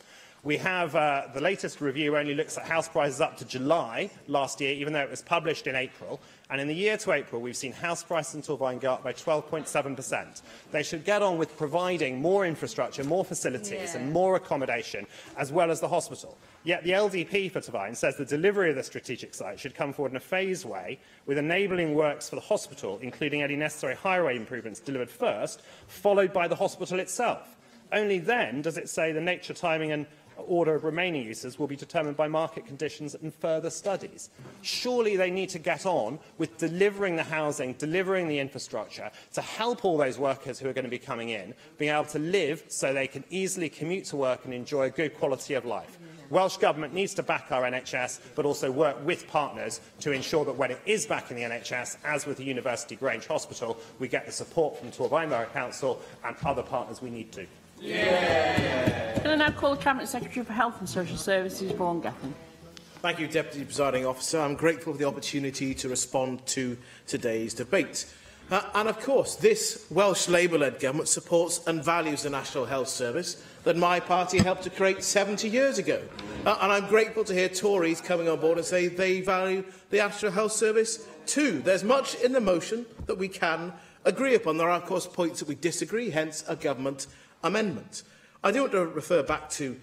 We have the latest review only looks at house prices up to July last year, even though it was published in April. And in the year to April, we've seen house prices in Torfaen go up by 12.7%. They should get on with providing more infrastructure, more facilities and more accommodation, as well as the hospital. Yet the LDP for Torfaen says the delivery of the strategic site should come forward in a phased way, with enabling works for the hospital, including any necessary highway improvements, delivered first, followed by the hospital itself. Only then does it say the nature, timing and order of remaining uses will be determined by market conditions and further studies. Surely they need to get on with delivering the housing, delivering the infrastructure to help all those workers who are going to be coming in, being able to live so they can easily commute to work and enjoy a good quality of life. Welsh Government needs to back our NHS, but also work with partners to ensure that when it is back in the NHS, as with the University Grange Hospital, we get the support from Torfaen Borough Council and other partners we need to. Can I now call the Cabinet Secretary for Health and Social Services, Vaughan Gethin? Thank you, Deputy Presiding Officer. I'm grateful for the opportunity to respond to today's debate. And of course, this Welsh Labour-led government supports and values the National Health Service that my party helped to create 70 years ago. And I'm grateful to hear Tories coming on board and say they value the National Health Service too. There's much in the motion that we can agree upon. There are, of course, points that we disagree, hence a government amendment. I do want to refer back to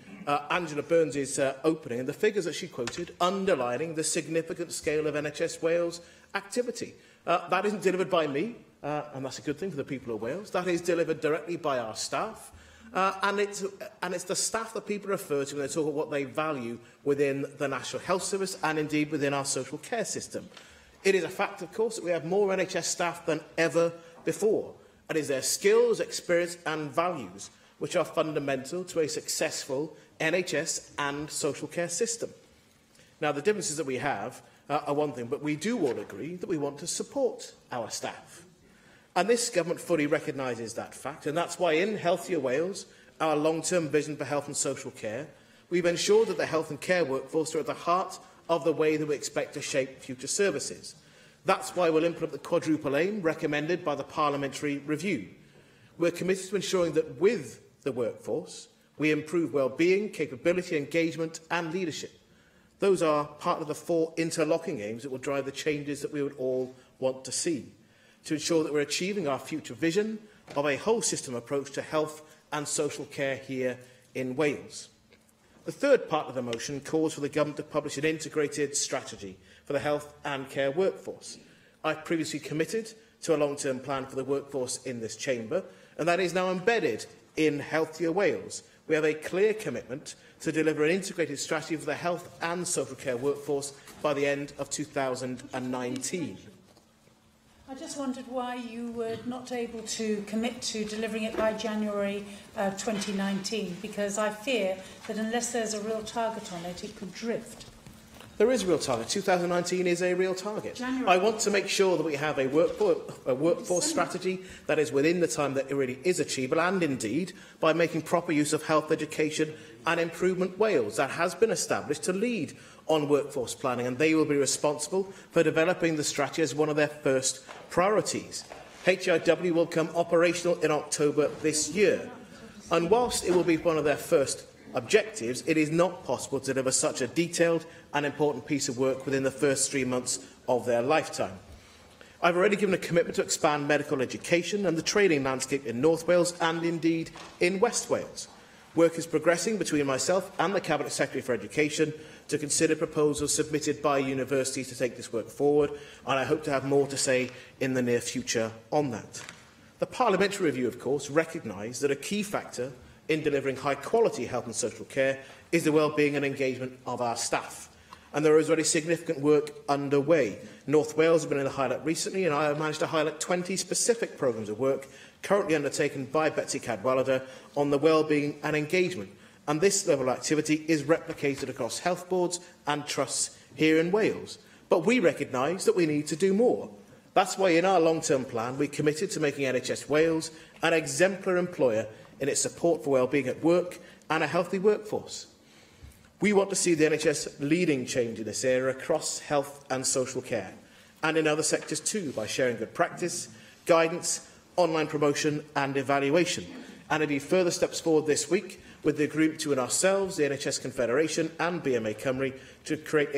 Angela Burns' opening and the figures that she quoted underlining the significant scale of NHS Wales activity. That isn't delivered by me, and that's a good thing for the people of Wales. That is delivered directly by our staff, and it's the staff that people refer to when they talk about what they value within the National Health Service and indeed within our social care system. It is a fact, of course, that we have more NHS staff than ever before. It is their skills, experience and values which are fundamental to a successful NHS and social care system. Now, the differences that we have are one thing, but we do all agree that we want to support our staff. And this government fully recognises that fact, and that's why in Healthier Wales, our long-term vision for health and social care, we've ensured that the health and care workforce are at the heart of the way that we expect to shape future services. That's why we'll implement the quadruple aim recommended by the Parliamentary Review. We're committed to ensuring that with the workforce, we improve well-being, capability, engagement and leadership. Those are part of the 4 interlocking aims that will drive the changes that we would all want to see, to ensure that we're achieving our future vision of a whole system approach to health and social care here in Wales. The third part of the motion calls for the government to publish an integrated strategy for the health and care workforce. I've previously committed to a long-term plan for the workforce in this chamber, and that is now embedded in Healthier Wales. We have a clear commitment to deliver an integrated strategy for the health and social care workforce by the end of 2019. I just wondered why you were not able to commit to delivering it by January 2019, because I fear that unless there's a real target on it, it could drift. There is a real target. 2019 is a real target. I want to make sure that we have a workforce strategy that is within the time that it really is achievable, and indeed by making proper use of health education and Improvement Wales. That has been established to lead on workforce planning, and they will be responsible for developing the strategy as one of their first priorities. HIW will become operational in October this year, and whilst it will be one of their first objectives, it is not possible to deliver such a detailed and important piece of work within the first 3 months of their lifetime. I've already given a commitment to expand medical education and the training landscape in North Wales and indeed in West Wales. Work is progressing between myself and the Cabinet Secretary for Education to consider proposals submitted by universities to take this work forward, and I hope to have more to say in the near future on that. The Parliamentary Review, of course, recognised that a key factor in delivering high-quality health and social care is the well-being and engagement of our staff. And there is already significant work underway. North Wales has been in the highlight recently, and I have managed to highlight 20 specific programmes of work currently undertaken by Betsy Cadwallader on the well-being and engagement. And this level of activity is replicated across health boards and trusts here in Wales. But we recognise that we need to do more. That's why in our long-term plan we committed to making NHS Wales an exemplar employer in its support for well-being at work and a healthy workforce. We want to see the NHS leading change in this area across health and social care, and in other sectors too, by sharing good practice, guidance, online promotion and evaluation. And indeed, further steps forward this week with the agreement between ourselves, the NHS Confederation and BMA Cymru to create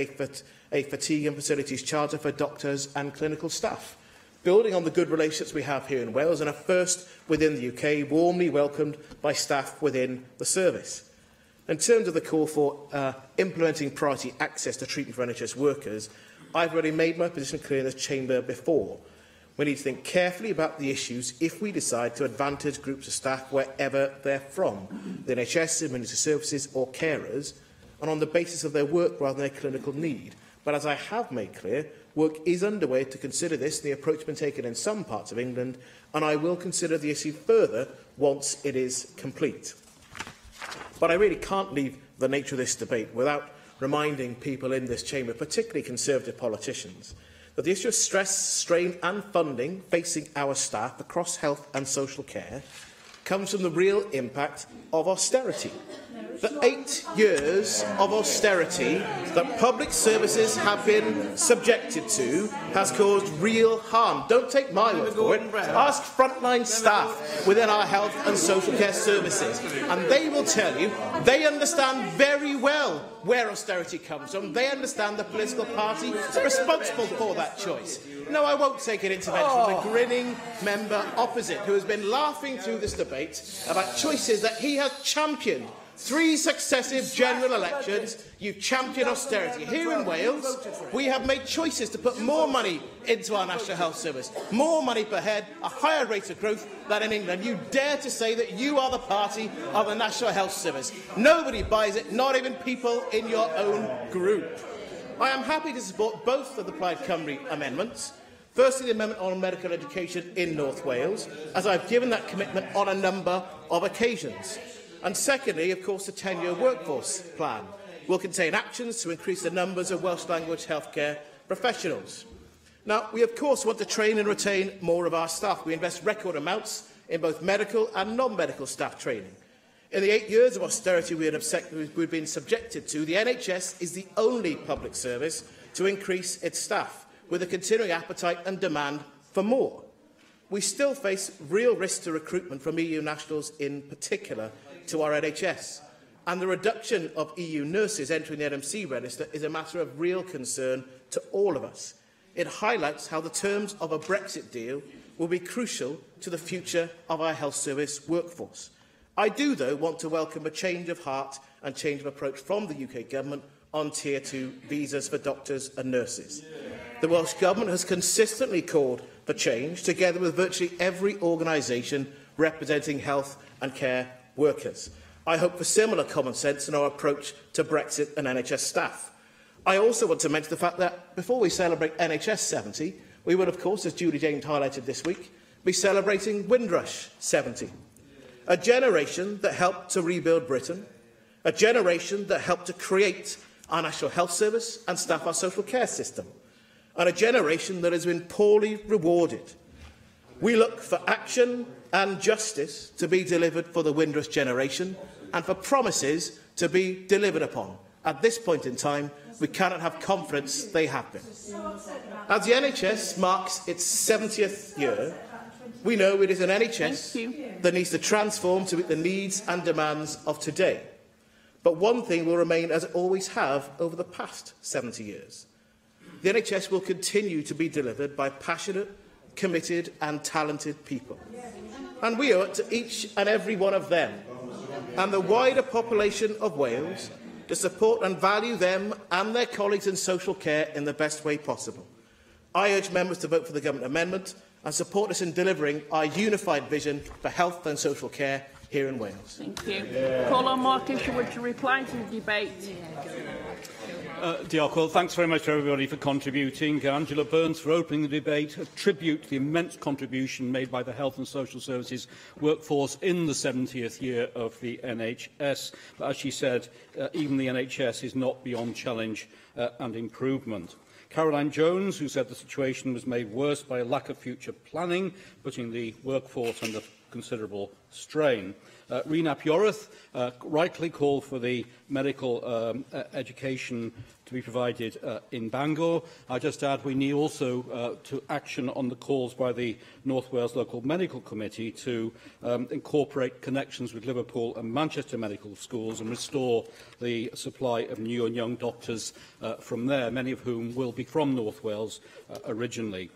a fatigue and facilities charter for doctors and clinical staff, building on the good relationships we have here in Wales and a first within the UK, warmly welcomed by staff within the service. In terms of the call for implementing priority access to treatment for NHS workers, I've already made my position clear in this chamber before. We need to think carefully about the issues if we decide to advantage groups of staff wherever they're from, the NHS, emergency services or carers, and on the basis of their work rather than their clinical need. But as I have made clear, work is underway to consider this, and the approach has been taken in some parts of England, and I will consider the issue further once it is complete. But I really can't leave the nature of this debate without reminding people in this chamber, particularly Conservative politicians, that the issue of stress, strain and funding facing our staff across health and social care comes from the real impact of austerity. The 8 years of austerity that public services have been subjected to has caused real harm. Don't take my word for it. Ask frontline staff within our health and social care services, and they will tell you they understand very well where austerity comes from. They understand the political party responsible for that choice. No, I won't take an intervention from the grinning member opposite, who has been laughing through this debate about choices that he has championed. 3 successive general elections, you've championed austerity. Here in Wales, we have made choices to put more money into our National Health Service, more money per head, a higher rate of growth than in England. You dare to say that you are the party of the National Health Service. Nobody buys it, not even people in your own group. I am happy to support both of the Plaid Cymru amendments. Firstly, the amendment on medical education in North Wales, as I've given that commitment on a number of occasions. And secondly, of course, the 10-year workforce plan will contain actions to increase the numbers of Welsh language healthcare professionals. Now, we of course want to train and retain more of our staff. We invest record amounts in both medical and non-medical staff training. In the 8 years of austerity we've been subjected to, the NHS is the only public service to increase its staff, with a continuing appetite and demand for more. We still face real risks to recruitment from EU nationals in particular to our NHS, and the reduction of EU nurses entering the NMC register is a matter of real concern to all of us. It highlights how the terms of a Brexit deal will be crucial to the future of our health service workforce. I do, though, want to welcome a change of heart and change of approach from the UK Government on Tier 2 visas for doctors and nurses. The Welsh Government has consistently called for change, together with virtually every organisation representing health and care workers. I hope for similar common sense in our approach to Brexit and NHS staff. I also want to mention the fact that before we celebrate NHS 70, we will, of course, as Julie James highlighted this week, be celebrating Windrush 70. A generation that helped to rebuild Britain, a generation that helped to create our National Health Service and staff our social care system, and a generation that has been poorly rewarded. We look for action and justice to be delivered for the Windrush generation and for promises to be delivered upon. At this point in time, we cannot have confidence they have been. As the NHS marks its 70th year, we know it is an NHS that needs to transform to meet the needs and demands of today. But one thing will remain as it always have over the past 70 years. The NHS will continue to be delivered by passionate, committed and talented people. And we owe it to each and every one of them and the wider population of Wales to support and value them and their colleagues in social care in the best way possible. I urge members to vote for the Government amendment and support us in delivering our unified vision for health and social care here in Wales. Thank you. Call on Mark Isherwood to reply to the debate. Diolch. Well, thanks very much to everybody for contributing. Angela Burns for opening the debate. A tribute to the immense contribution made by the Health and Social Services workforce in the 70th year of the NHS. But as she said, even the NHS is not beyond challenge and improvement. Caroline Jones, who said the situation was made worse by a lack of future planning, putting the workforce under considerable strain. Rena Piorath rightly called for the medical education to be provided in Bangor. I just add we need also to action on the calls by the North Wales Local Medical Committee to incorporate connections with Liverpool and Manchester medical schools and restore the supply of new and young doctors from there, many of whom will be from North Wales originally.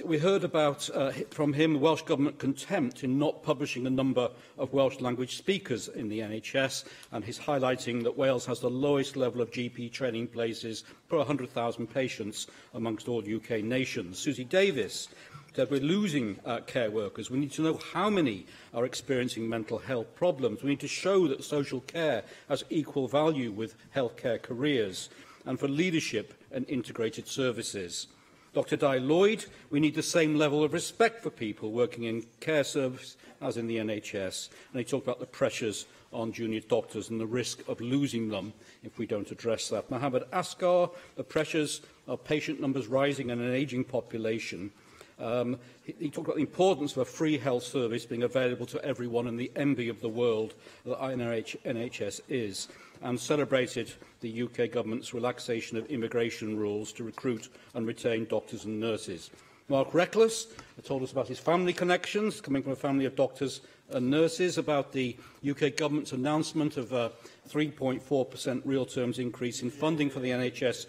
We heard about, from him, the Welsh Government contempt in not publishing a number of Welsh language speakers in the NHS, and his highlighting that Wales has the lowest level of GP training places per 100,000 patients amongst all UK nations. Susie Davis said we're losing care workers. We need to know how many are experiencing mental health problems. We need to show that social care has equal value with healthcare careers, and for leadership and integrated services. Dr Di Lloyd, we need the same level of respect for people working in care service as in the NHS. And he talked about the pressures on junior doctors and the risk of losing them if we don't address that. Mohammed Asghar, the pressures of patient numbers rising and an ageing population. He talked about the importance of a free health service being available to everyone and the envy of the world that NHS is, and celebrated the UK Government's relaxation of immigration rules to recruit and retain doctors and nurses. Mark Reckless told us about his family connections, coming from a family of doctors and nurses, about the UK Government's announcement of a 3.4% real terms increase in funding for the NHS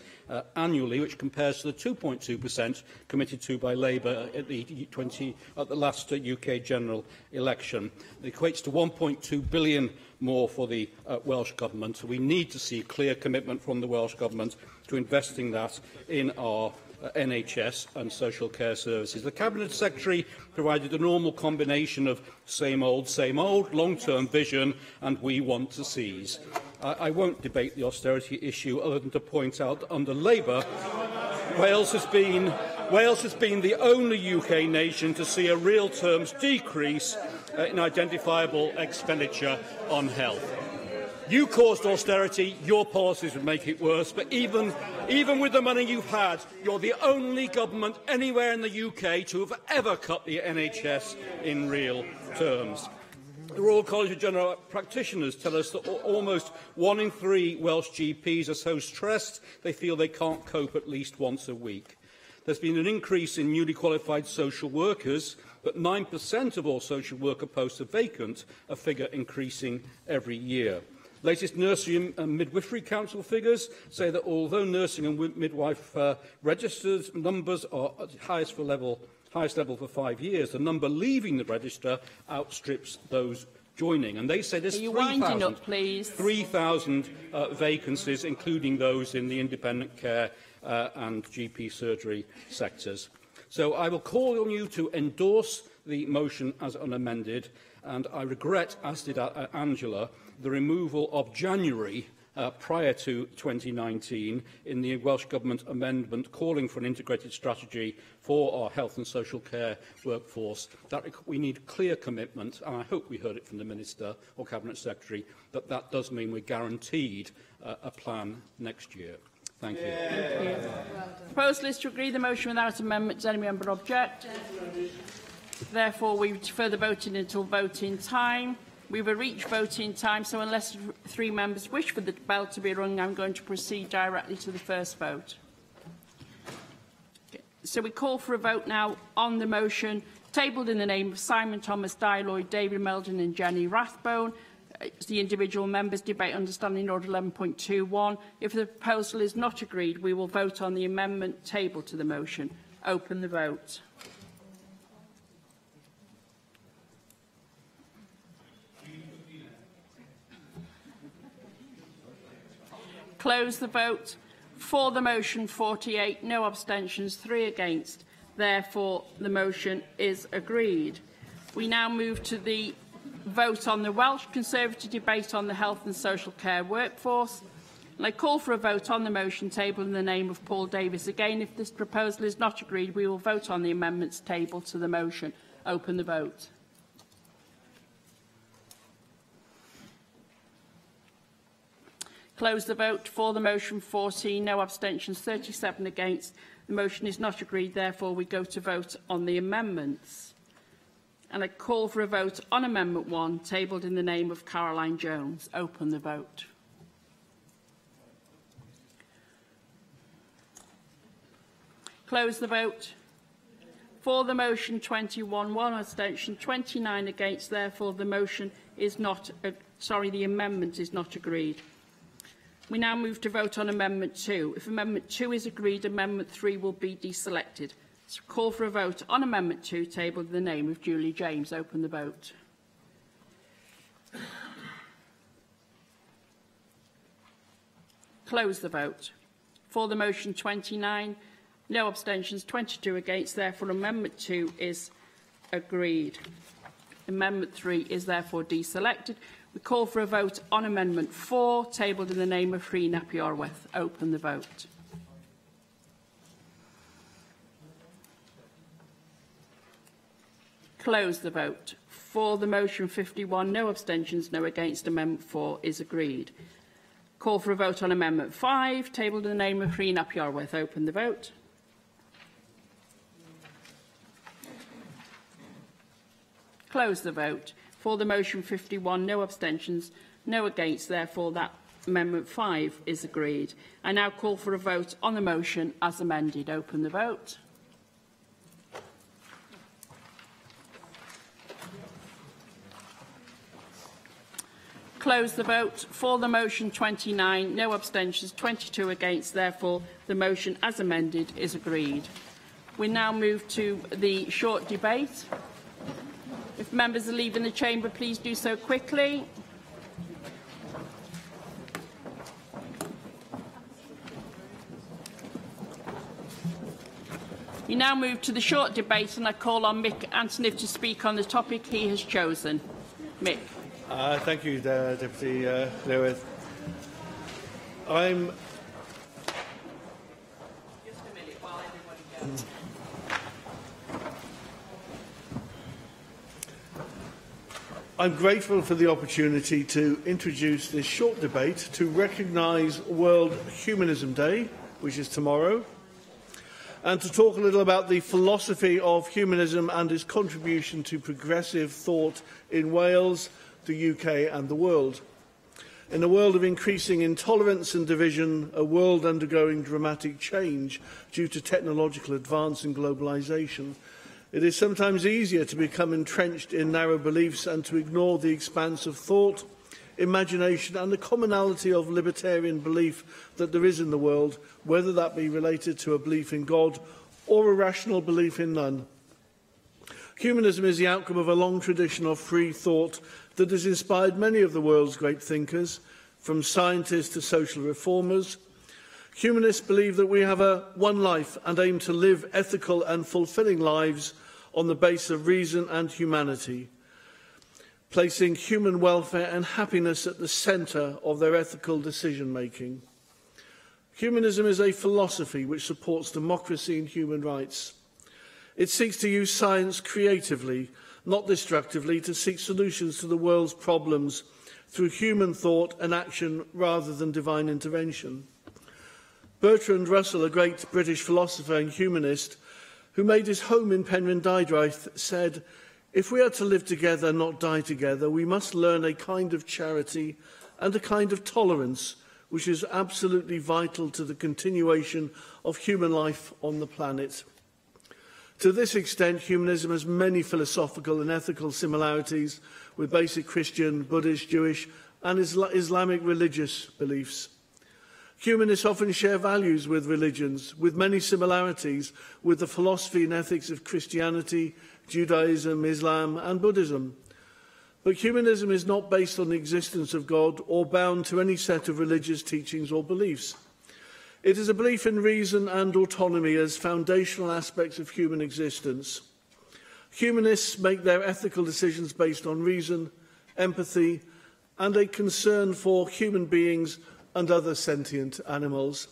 annually, which compares to the 2.2% committed to by Labour at the last UK general election. It equates to 1.2 billion more for the Welsh Government. We need to see clear commitment from the Welsh Government to investing that in our NHS and social care services. The Cabinet Secretary provided a normal combination of same old, long-term vision and we want to seize. I won't debate the austerity issue other than to point out that under Labour, Wales has been the only UK nation to see a real terms decrease in identifiable expenditure on health. You caused austerity, your policies would make it worse, but even with the money you've had, you're the only government anywhere in the UK to have ever cut the NHS in real terms. The Royal College of General Practitioners tell us that almost 1 in 3 Welsh GPs are so stressed they feel they can't cope at least once a week. There's been an increase in newly qualified social workers, but 9% of all social worker posts are vacant, a figure increasing every year. Latest Nursery and Midwifery Council figures say that although nursing and midwife registered numbers are at the highest level for 5 years, the number leaving the register outstrips those joining. And they say there's 3,000 vacancies, including those in the independent care and GP surgery sectors. So I will call on you to endorse the motion as unamended, and I regret, as did Angela, the removal of January prior to 2019 in the Welsh Government amendment calling for an integrated strategy for our health and social care workforce. We need clear commitment, and I hope we heard it from the Minister or Cabinet Secretary, that that does mean we're guaranteed a plan next year. Thank you. Thank you. The proposal is to agree the motion without amendment. Does any member object? Therefore, we defer the voting until voting time. We will reach voting time, so unless 3 members wish for the bell to be rung, I'm going to proceed directly to the first vote. So we call for a vote now on the motion tabled in the name of Simon Thomas, Di Lloyd, David Meldon and Jenny Rathbone. It's the individual members' debate under Standing Order 11.21. If the proposal is not agreed, we will vote on the amendment tabled to the motion. Open the vote. Close the vote. For the motion, 48, no abstentions, 3 against. Therefore, the motion is agreed. We now move to the vote on the Welsh Conservative debate on the health and social care workforce. And I call for a vote on the motion tabled in the name of Paul Davies. Again, if this proposal is not agreed, we will vote on the amendments tabled to the motion. Open the vote. Close the vote. For the motion, 14, no abstentions, 37 against. The motion is not agreed. Therefore, we go to vote on the amendments. And I call for a vote on Amendment 1, tabled in the name of Caroline Jones. Open the vote. Close the vote. For the motion, 21, 1 abstention, 29 against. Therefore, the motion is not, the amendment is not agreed. We now move to vote on Amendment 2. If Amendment 2 is agreed, Amendment 3 will be deselected. So call for a vote on Amendment 2, tabled in the name of Julie James. Open the vote. Close the vote. For the motion, 29, no abstentions, 22 against. Therefore, Amendment 2 is agreed. Amendment 3 is therefore deselected. We call for a vote on Amendment 4, tabled in the name of Rhys ap Iorwerth. Open the vote. Close the vote. For the motion, 51, no abstentions, no against. Amendment 4 is agreed. Call for a vote on Amendment 5, tabled in the name of Rhys ap Iorwerth. Open the vote. Close the vote. For the motion, 51, no abstentions, no against. Therefore, that Amendment 5 is agreed. I now call for a vote on the motion as amended. Open the vote. Close the vote. For the motion, 29, no abstentions, 22 against. Therefore, the motion as amended is agreed. We now move to the short debate. If members are leaving the chamber, please do so quickly. We now move to the short debate, and I call on Mick Antonoff to speak on the topic he has chosen. Mick. Thank you, Deputy Lewis. I'm grateful for the opportunity to introduce this short debate to recognise World Humanism Day, which is tomorrow, and to talk a little about the philosophy of humanism and its contribution to progressive thought in Wales, the UK and the world. In a world of increasing intolerance and division, a world undergoing dramatic change due to technological advance and globalisation, it is sometimes easier to become entrenched in narrow beliefs and to ignore the expanse of thought, imagination and the commonality of libertarian belief that there is in the world, whether that be related to a belief in God or a rational belief in none. Humanism is the outcome of a long tradition of free thought that has inspired many of the world's great thinkers, from scientists to social reformers. Humanists believe that we have one life and aim to live ethical and fulfilling lives on the basis of reason and humanity, placing human welfare and happiness at the centre of their ethical decision-making. Humanism is a philosophy which supports democracy and human rights. It seeks to use science creatively, not destructively, to seek solutions to the world's problems through human thought and action rather than divine intervention. Bertrand Russell, a great British philosopher and humanist who made his home in Penrhyn Dydriaith, said, "If we are to live together, not die together, we must learn a kind of charity and a kind of tolerance which is absolutely vital to the continuation of human life on the planet." To this extent, humanism has many philosophical and ethical similarities with basic Christian, Buddhist, Jewish and Islamic religious beliefs. Humanists often share values with religions, with many similarities with the philosophy and ethics of Christianity, Judaism, Islam and Buddhism. But humanism is not based on the existence of God or bound to any set of religious teachings or beliefs. It is a belief in reason and autonomy as foundational aspects of human existence. Humanists make their ethical decisions based on reason, empathy, and a concern for human beings and other sentient animals.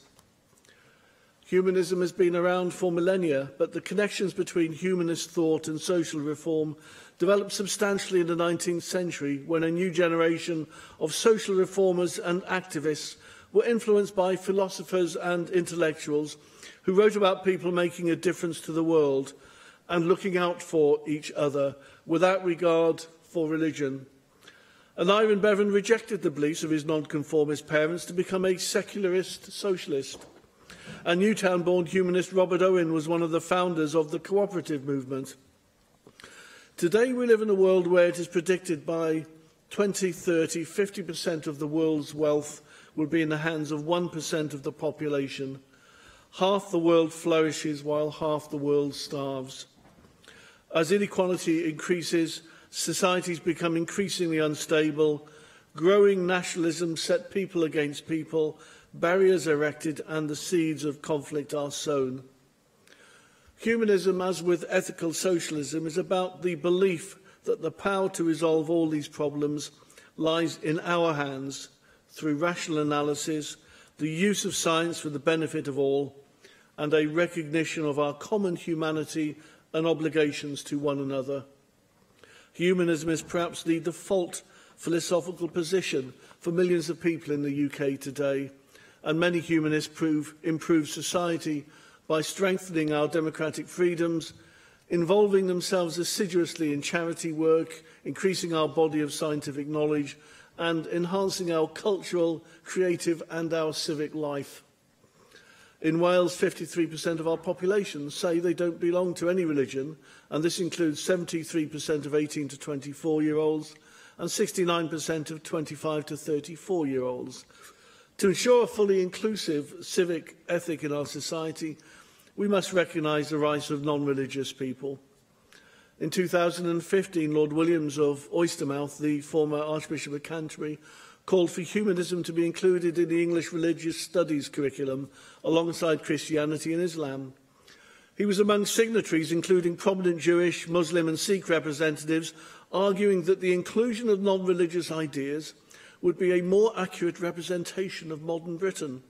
Humanism has been around for millennia, but the connections between humanist thought and social reform developed substantially in the 19th century when a new generation of social reformers and activists were influenced by philosophers and intellectuals who wrote about people making a difference to the world and looking out for each other without regard for religion. And Ivan Bevan rejected the beliefs of his nonconformist parents to become a secularist socialist. And Newtown-born humanist Robert Owen was one of the founders of the cooperative movement. Today we live in a world where it is predicted by 2030, 50% of the world's wealth will be in the hands of 1% of the population. Half the world flourishes while half the world starves. As inequality increases, societies become increasingly unstable, growing nationalism set people against people, barriers erected, and the seeds of conflict are sown. Humanism, as with ethical socialism, is about the belief that the power to resolve all these problems lies in our hands through rational analysis, the use of science for the benefit of all, and a recognition of our common humanity and obligations to one another. Humanism is perhaps the default philosophical position for millions of people in the UK today, and many humanists improve society by strengthening our democratic freedoms, involving themselves assiduously in charity work, increasing our body of scientific knowledge, and enhancing our cultural, creative and our civic life. In Wales, 53% of our population say they don't belong to any religion, and this includes 73% of 18 to 24-year-olds and 69% of 25 to 34-year-olds. To ensure a fully inclusive civic ethic in our society, we must recognise the rights of non-religious people. In 2015, Lord Williams of Oystermouth, the former Archbishop of Canterbury, called for humanism to be included in the English religious studies curriculum alongside Christianity and Islam. He was among signatories, including prominent Jewish, Muslim and Sikh representatives, arguing that the inclusion of non-religious ideas would be a more accurate representation of modern Britain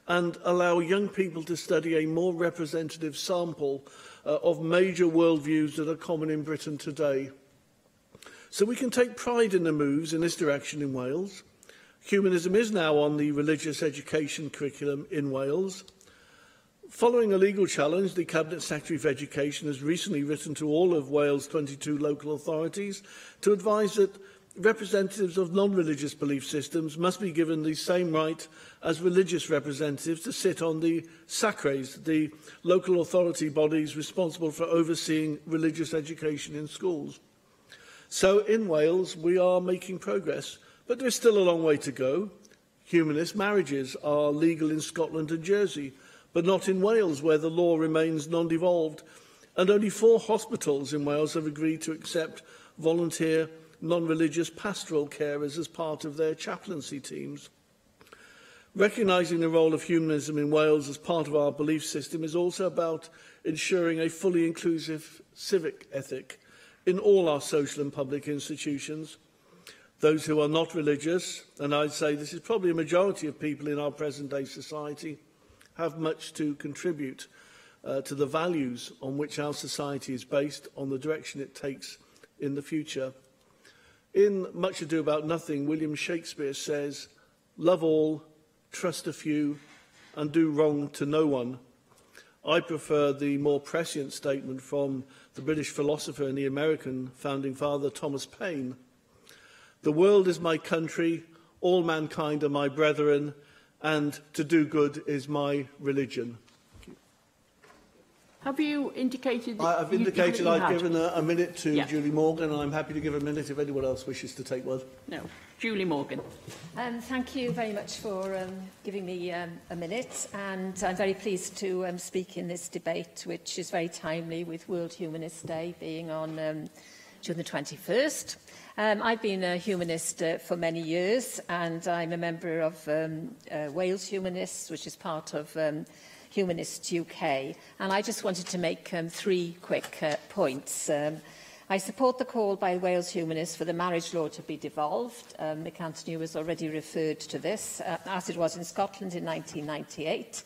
and allow young people to study a more representative sample of major worldviews that are common in Britain today. So we can take pride in the moves in this direction in Wales. Humanism is now on the religious education curriculum in Wales. Following a legal challenge, the Cabinet Secretary for Education has recently written to all of Wales' 22 local authorities to advise that representatives of non-religious belief systems must be given the same right as religious representatives to sit on the SACREs, the local authority bodies responsible for overseeing religious education in schools. So in Wales, we are making progress, but there is still a long way to go. Humanist marriages are legal in Scotland and Jersey, but not in Wales, where the law remains non-devolved, and only 4 hospitals in Wales have agreed to accept volunteer non-religious pastoral carers as part of their chaplaincy teams. Recognising the role of humanism in Wales as part of our belief system is also about ensuring a fully inclusive civic ethic in all our social and public institutions. Those who are not religious, and I'd say this is probably a majority of people in our present-day society, have much to contribute to the values on which our society is based, on the direction it takes in the future. In Much Ado About Nothing, William Shakespeare says, "Love all, trust a few, and do wrong to no one." I prefer the more prescient statement from the British philosopher and the American founding father Thomas Paine. "The world is my country, all mankind are my brethren, and to do good is my religion." Have you indicated... I've indicated I've given a minute to Julie Morgan, and I'm happy to give a minute if anyone else wishes to take one. No. Julie Morgan. Thank you very much for giving me a minute, and I'm very pleased to speak in this debate, which is very timely with World Humanist Day being on June the 21st. I've been a humanist for many years, and I'm a member of Wales Humanists, which is part of Humanists UK. And I just wanted to make 3 quick points. I support the call by Wales Humanists for the marriage law to be devolved. Mick Anthony has already referred to this, as it was in Scotland in 1998,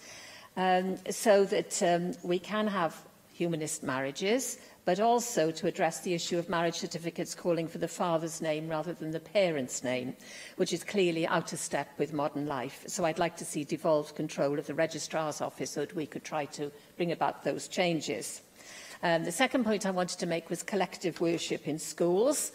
so that we can have humanist marriages, but also to address the issue of marriage certificates calling for the father's name rather than the parent's name, which is clearly out of step with modern life. So I'd like to see devolved control of the Registrar's Office so that we could try to bring about those changes. The second point I wanted to make was collective worship in schools.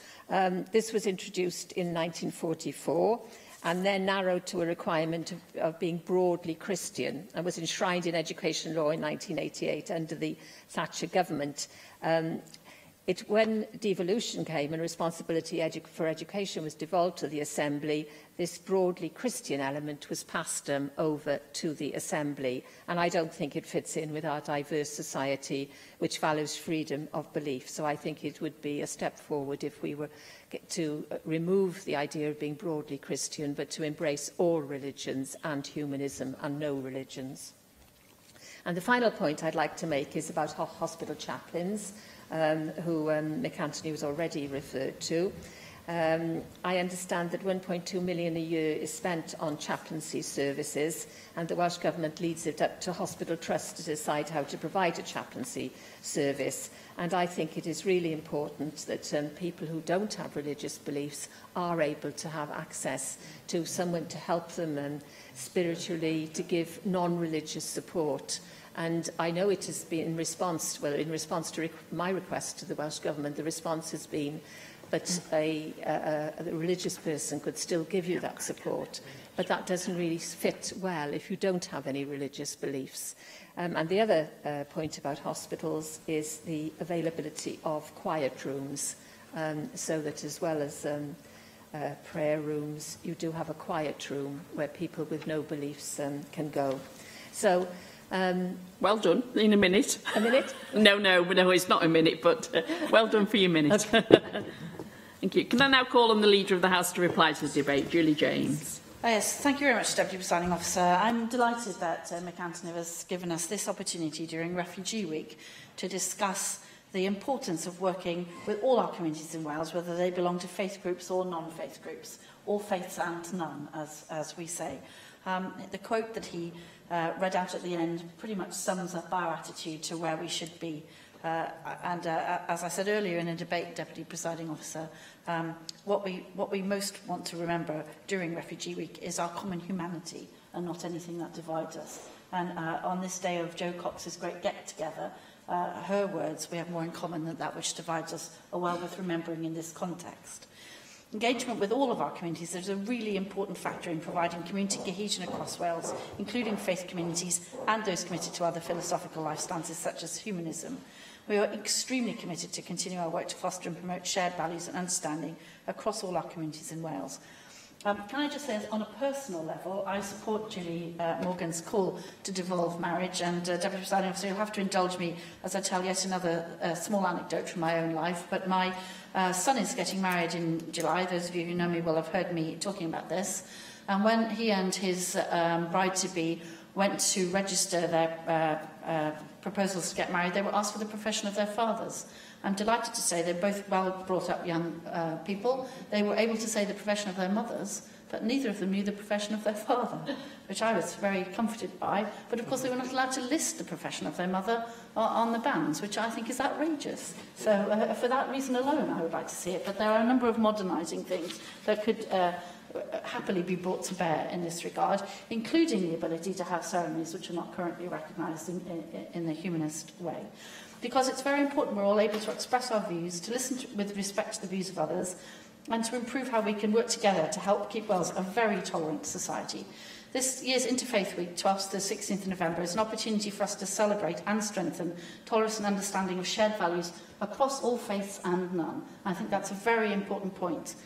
This was introduced in 1944 and then narrowed to a requirement of being broadly Christian and was enshrined in education law in 1988 under the Thatcher government. When devolution came and responsibility for education was devolved to the Assembly, this broadly Christian element was passed over to the Assembly, and I don't think it fits in with our diverse society which values freedom of belief. So I think it would be a step forward if we were to remove the idea of being broadly Christian, but to embrace all religions and humanism and no religions. And the final point I'd like to make is about hospital chaplains, who Mick Anthony was already referred to. I understand that 1.2 million a year is spent on chaplaincy services, and the Welsh Government leads it up to Hospital Trust to decide how to provide a chaplaincy service. And I think it is really important that people who don't have religious beliefs are able to have access to someone to help them spiritually, to give non-religious support. And I know it has been in response to my request to the Welsh Government, the response has been that a religious person could still give you that support, but that doesn't really fit well if you don't have any religious beliefs. And the other point about hospitals is the availability of quiet rooms, so that as well as prayer rooms, you do have a quiet room where people with no beliefs can go. So. Well done. In a minute. A minute? No, it's not a minute, but well done for your minute. Okay. Thank you. Can I now call on the Leader of the House to reply to the debate, Julie James? Yes, thank you very much, Deputy Presiding Officer. I'm delighted that Mick Anthony has given us this opportunity during Refugee Week to discuss the importance of working with all our communities in Wales, whether they belong to faith groups or non-faith groups, all faiths and none, as we say. The quote that he read out at the end pretty much sums up our attitude to where we should be. As I said earlier in a debate, Deputy Presiding Officer, what we most want to remember during Refugee Week is our common humanity and not anything that divides us. And on this day of Jo Cox's great get-together, her words, we have more in common than that which divides us, are well worth remembering in this context. Engagement with all of our communities is a really important factor in providing community cohesion across Wales, including faith communities and those committed to other philosophical life stances such as humanism. We are extremely committed to continue our work to foster and promote shared values and understanding across all our communities in Wales. Can I just say, on a personal level, I support Julie Morgan's call to devolve marriage, and Deputy Presiding Officer, you'll have to indulge me as I tell yet another small anecdote from my own life, but my son is getting married in July. Those of you who know me will have heard me talking about this. And when he and his bride-to-be went to register their proposals to get married, they were asked for the profession of their fathers. I'm delighted to say they're both well-brought-up young people. They were able to say the profession of their mothers, but neither of them knew the profession of their father, which I was very comforted by. But, of course, they were not allowed to list the profession of their mother on the bands, which I think is outrageous. So, for that reason alone, I would like to see it. But there are a number of modernising things that could happily be brought to bear in this regard, including the ability to have ceremonies which are not currently recognised in the humanist way. Because it's very important we're all able to express our views, to listen with respect to the views of others, and to improve how we can work together to help keep Wales a very tolerant society. This year's Interfaith Week, 12th to 16th of November, is an opportunity for us to celebrate and strengthen tolerance and understanding of shared values across all faiths and none. I think that's a very important point.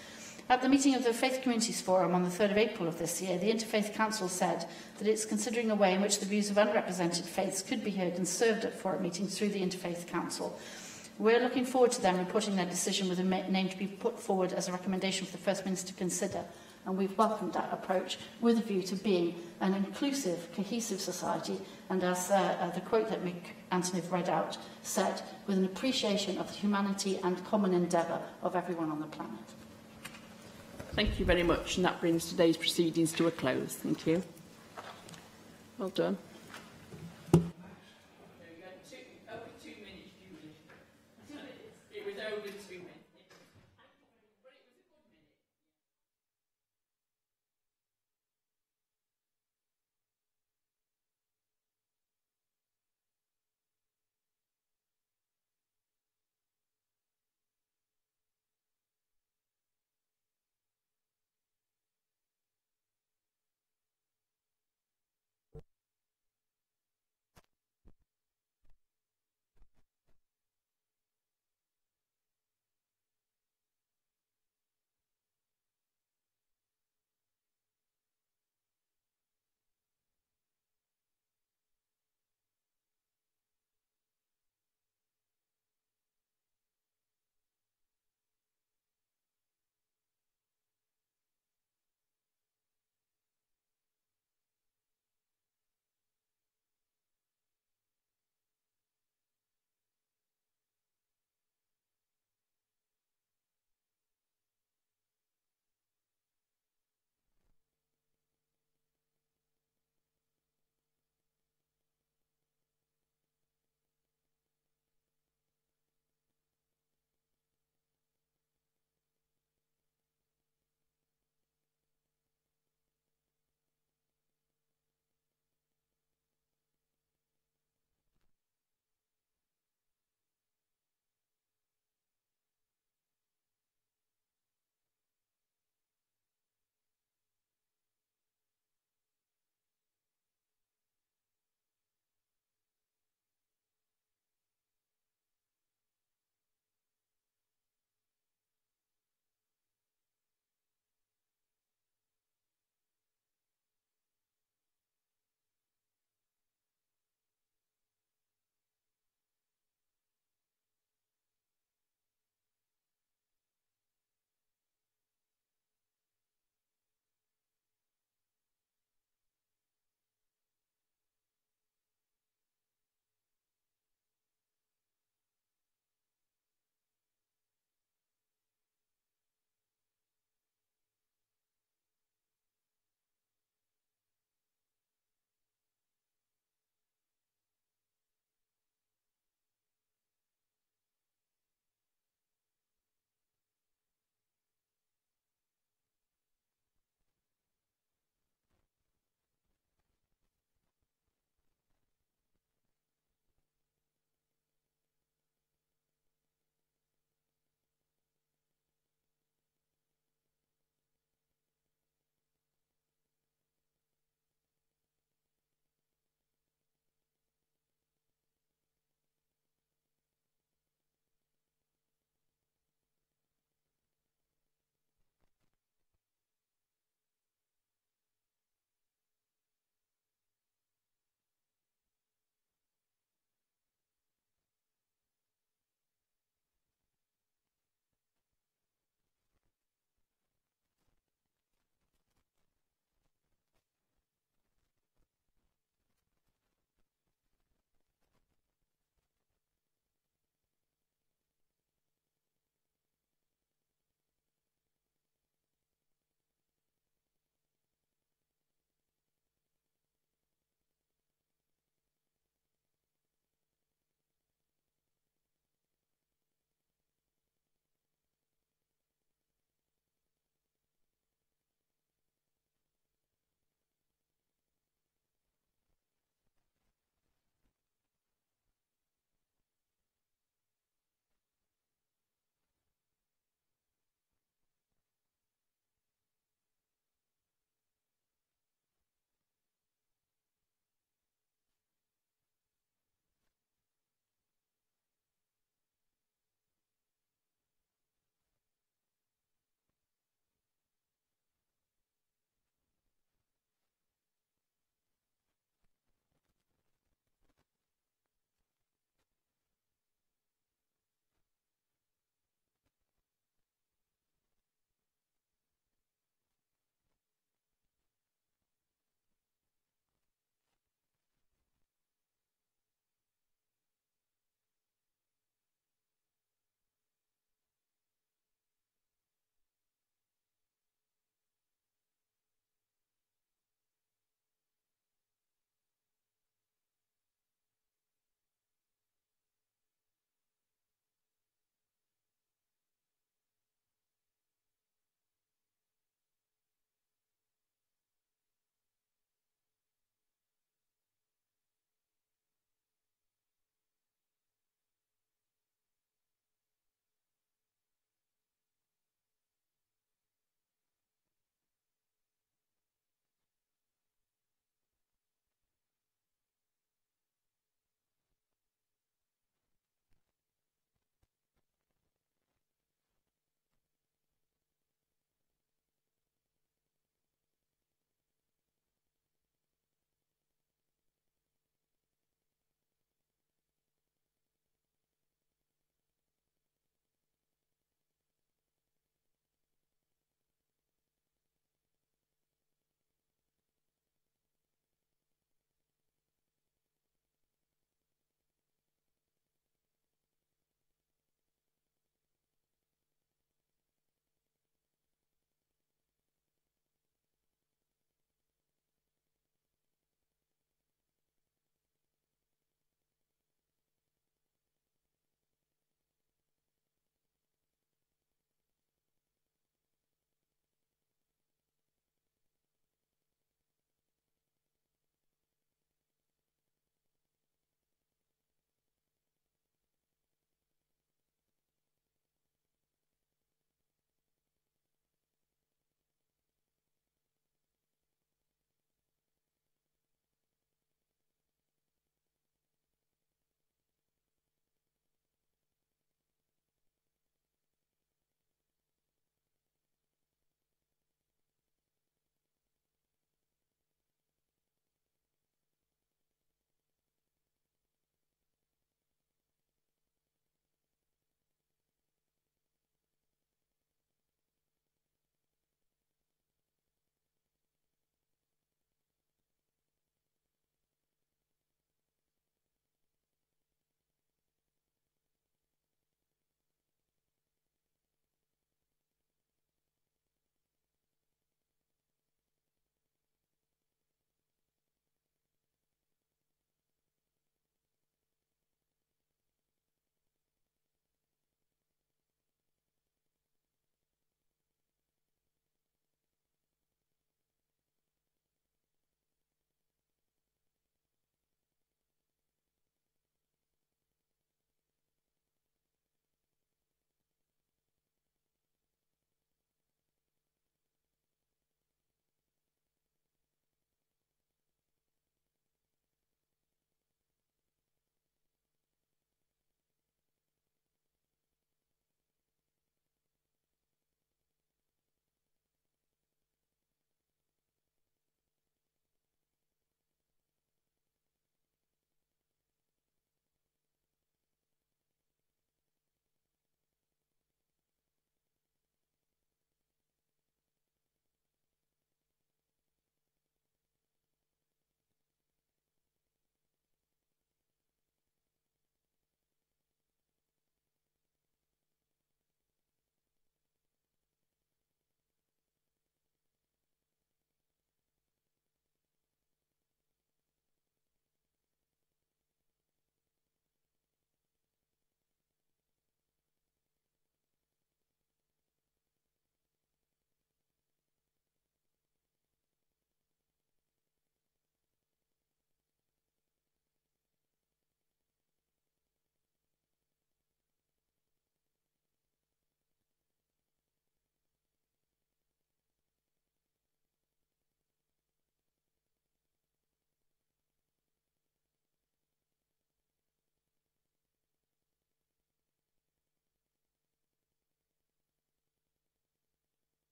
At the meeting of the Faith Communities Forum on the 3rd of April of this year, the Interfaith Council said that it's considering a way in which the views of unrepresented faiths could be heard and served at forum meetings through the Interfaith Council. We're looking forward to them reporting their decision with a name to be put forward as a recommendation for the First Minister to consider. And we've welcomed that approach with a view to being an inclusive, cohesive society, and as the quote that Mick Anthony read out said, with an appreciation of the humanity and common endeavour of everyone on the planet. Thank you very much, and that brings today's proceedings to a close. Thank you. Well done.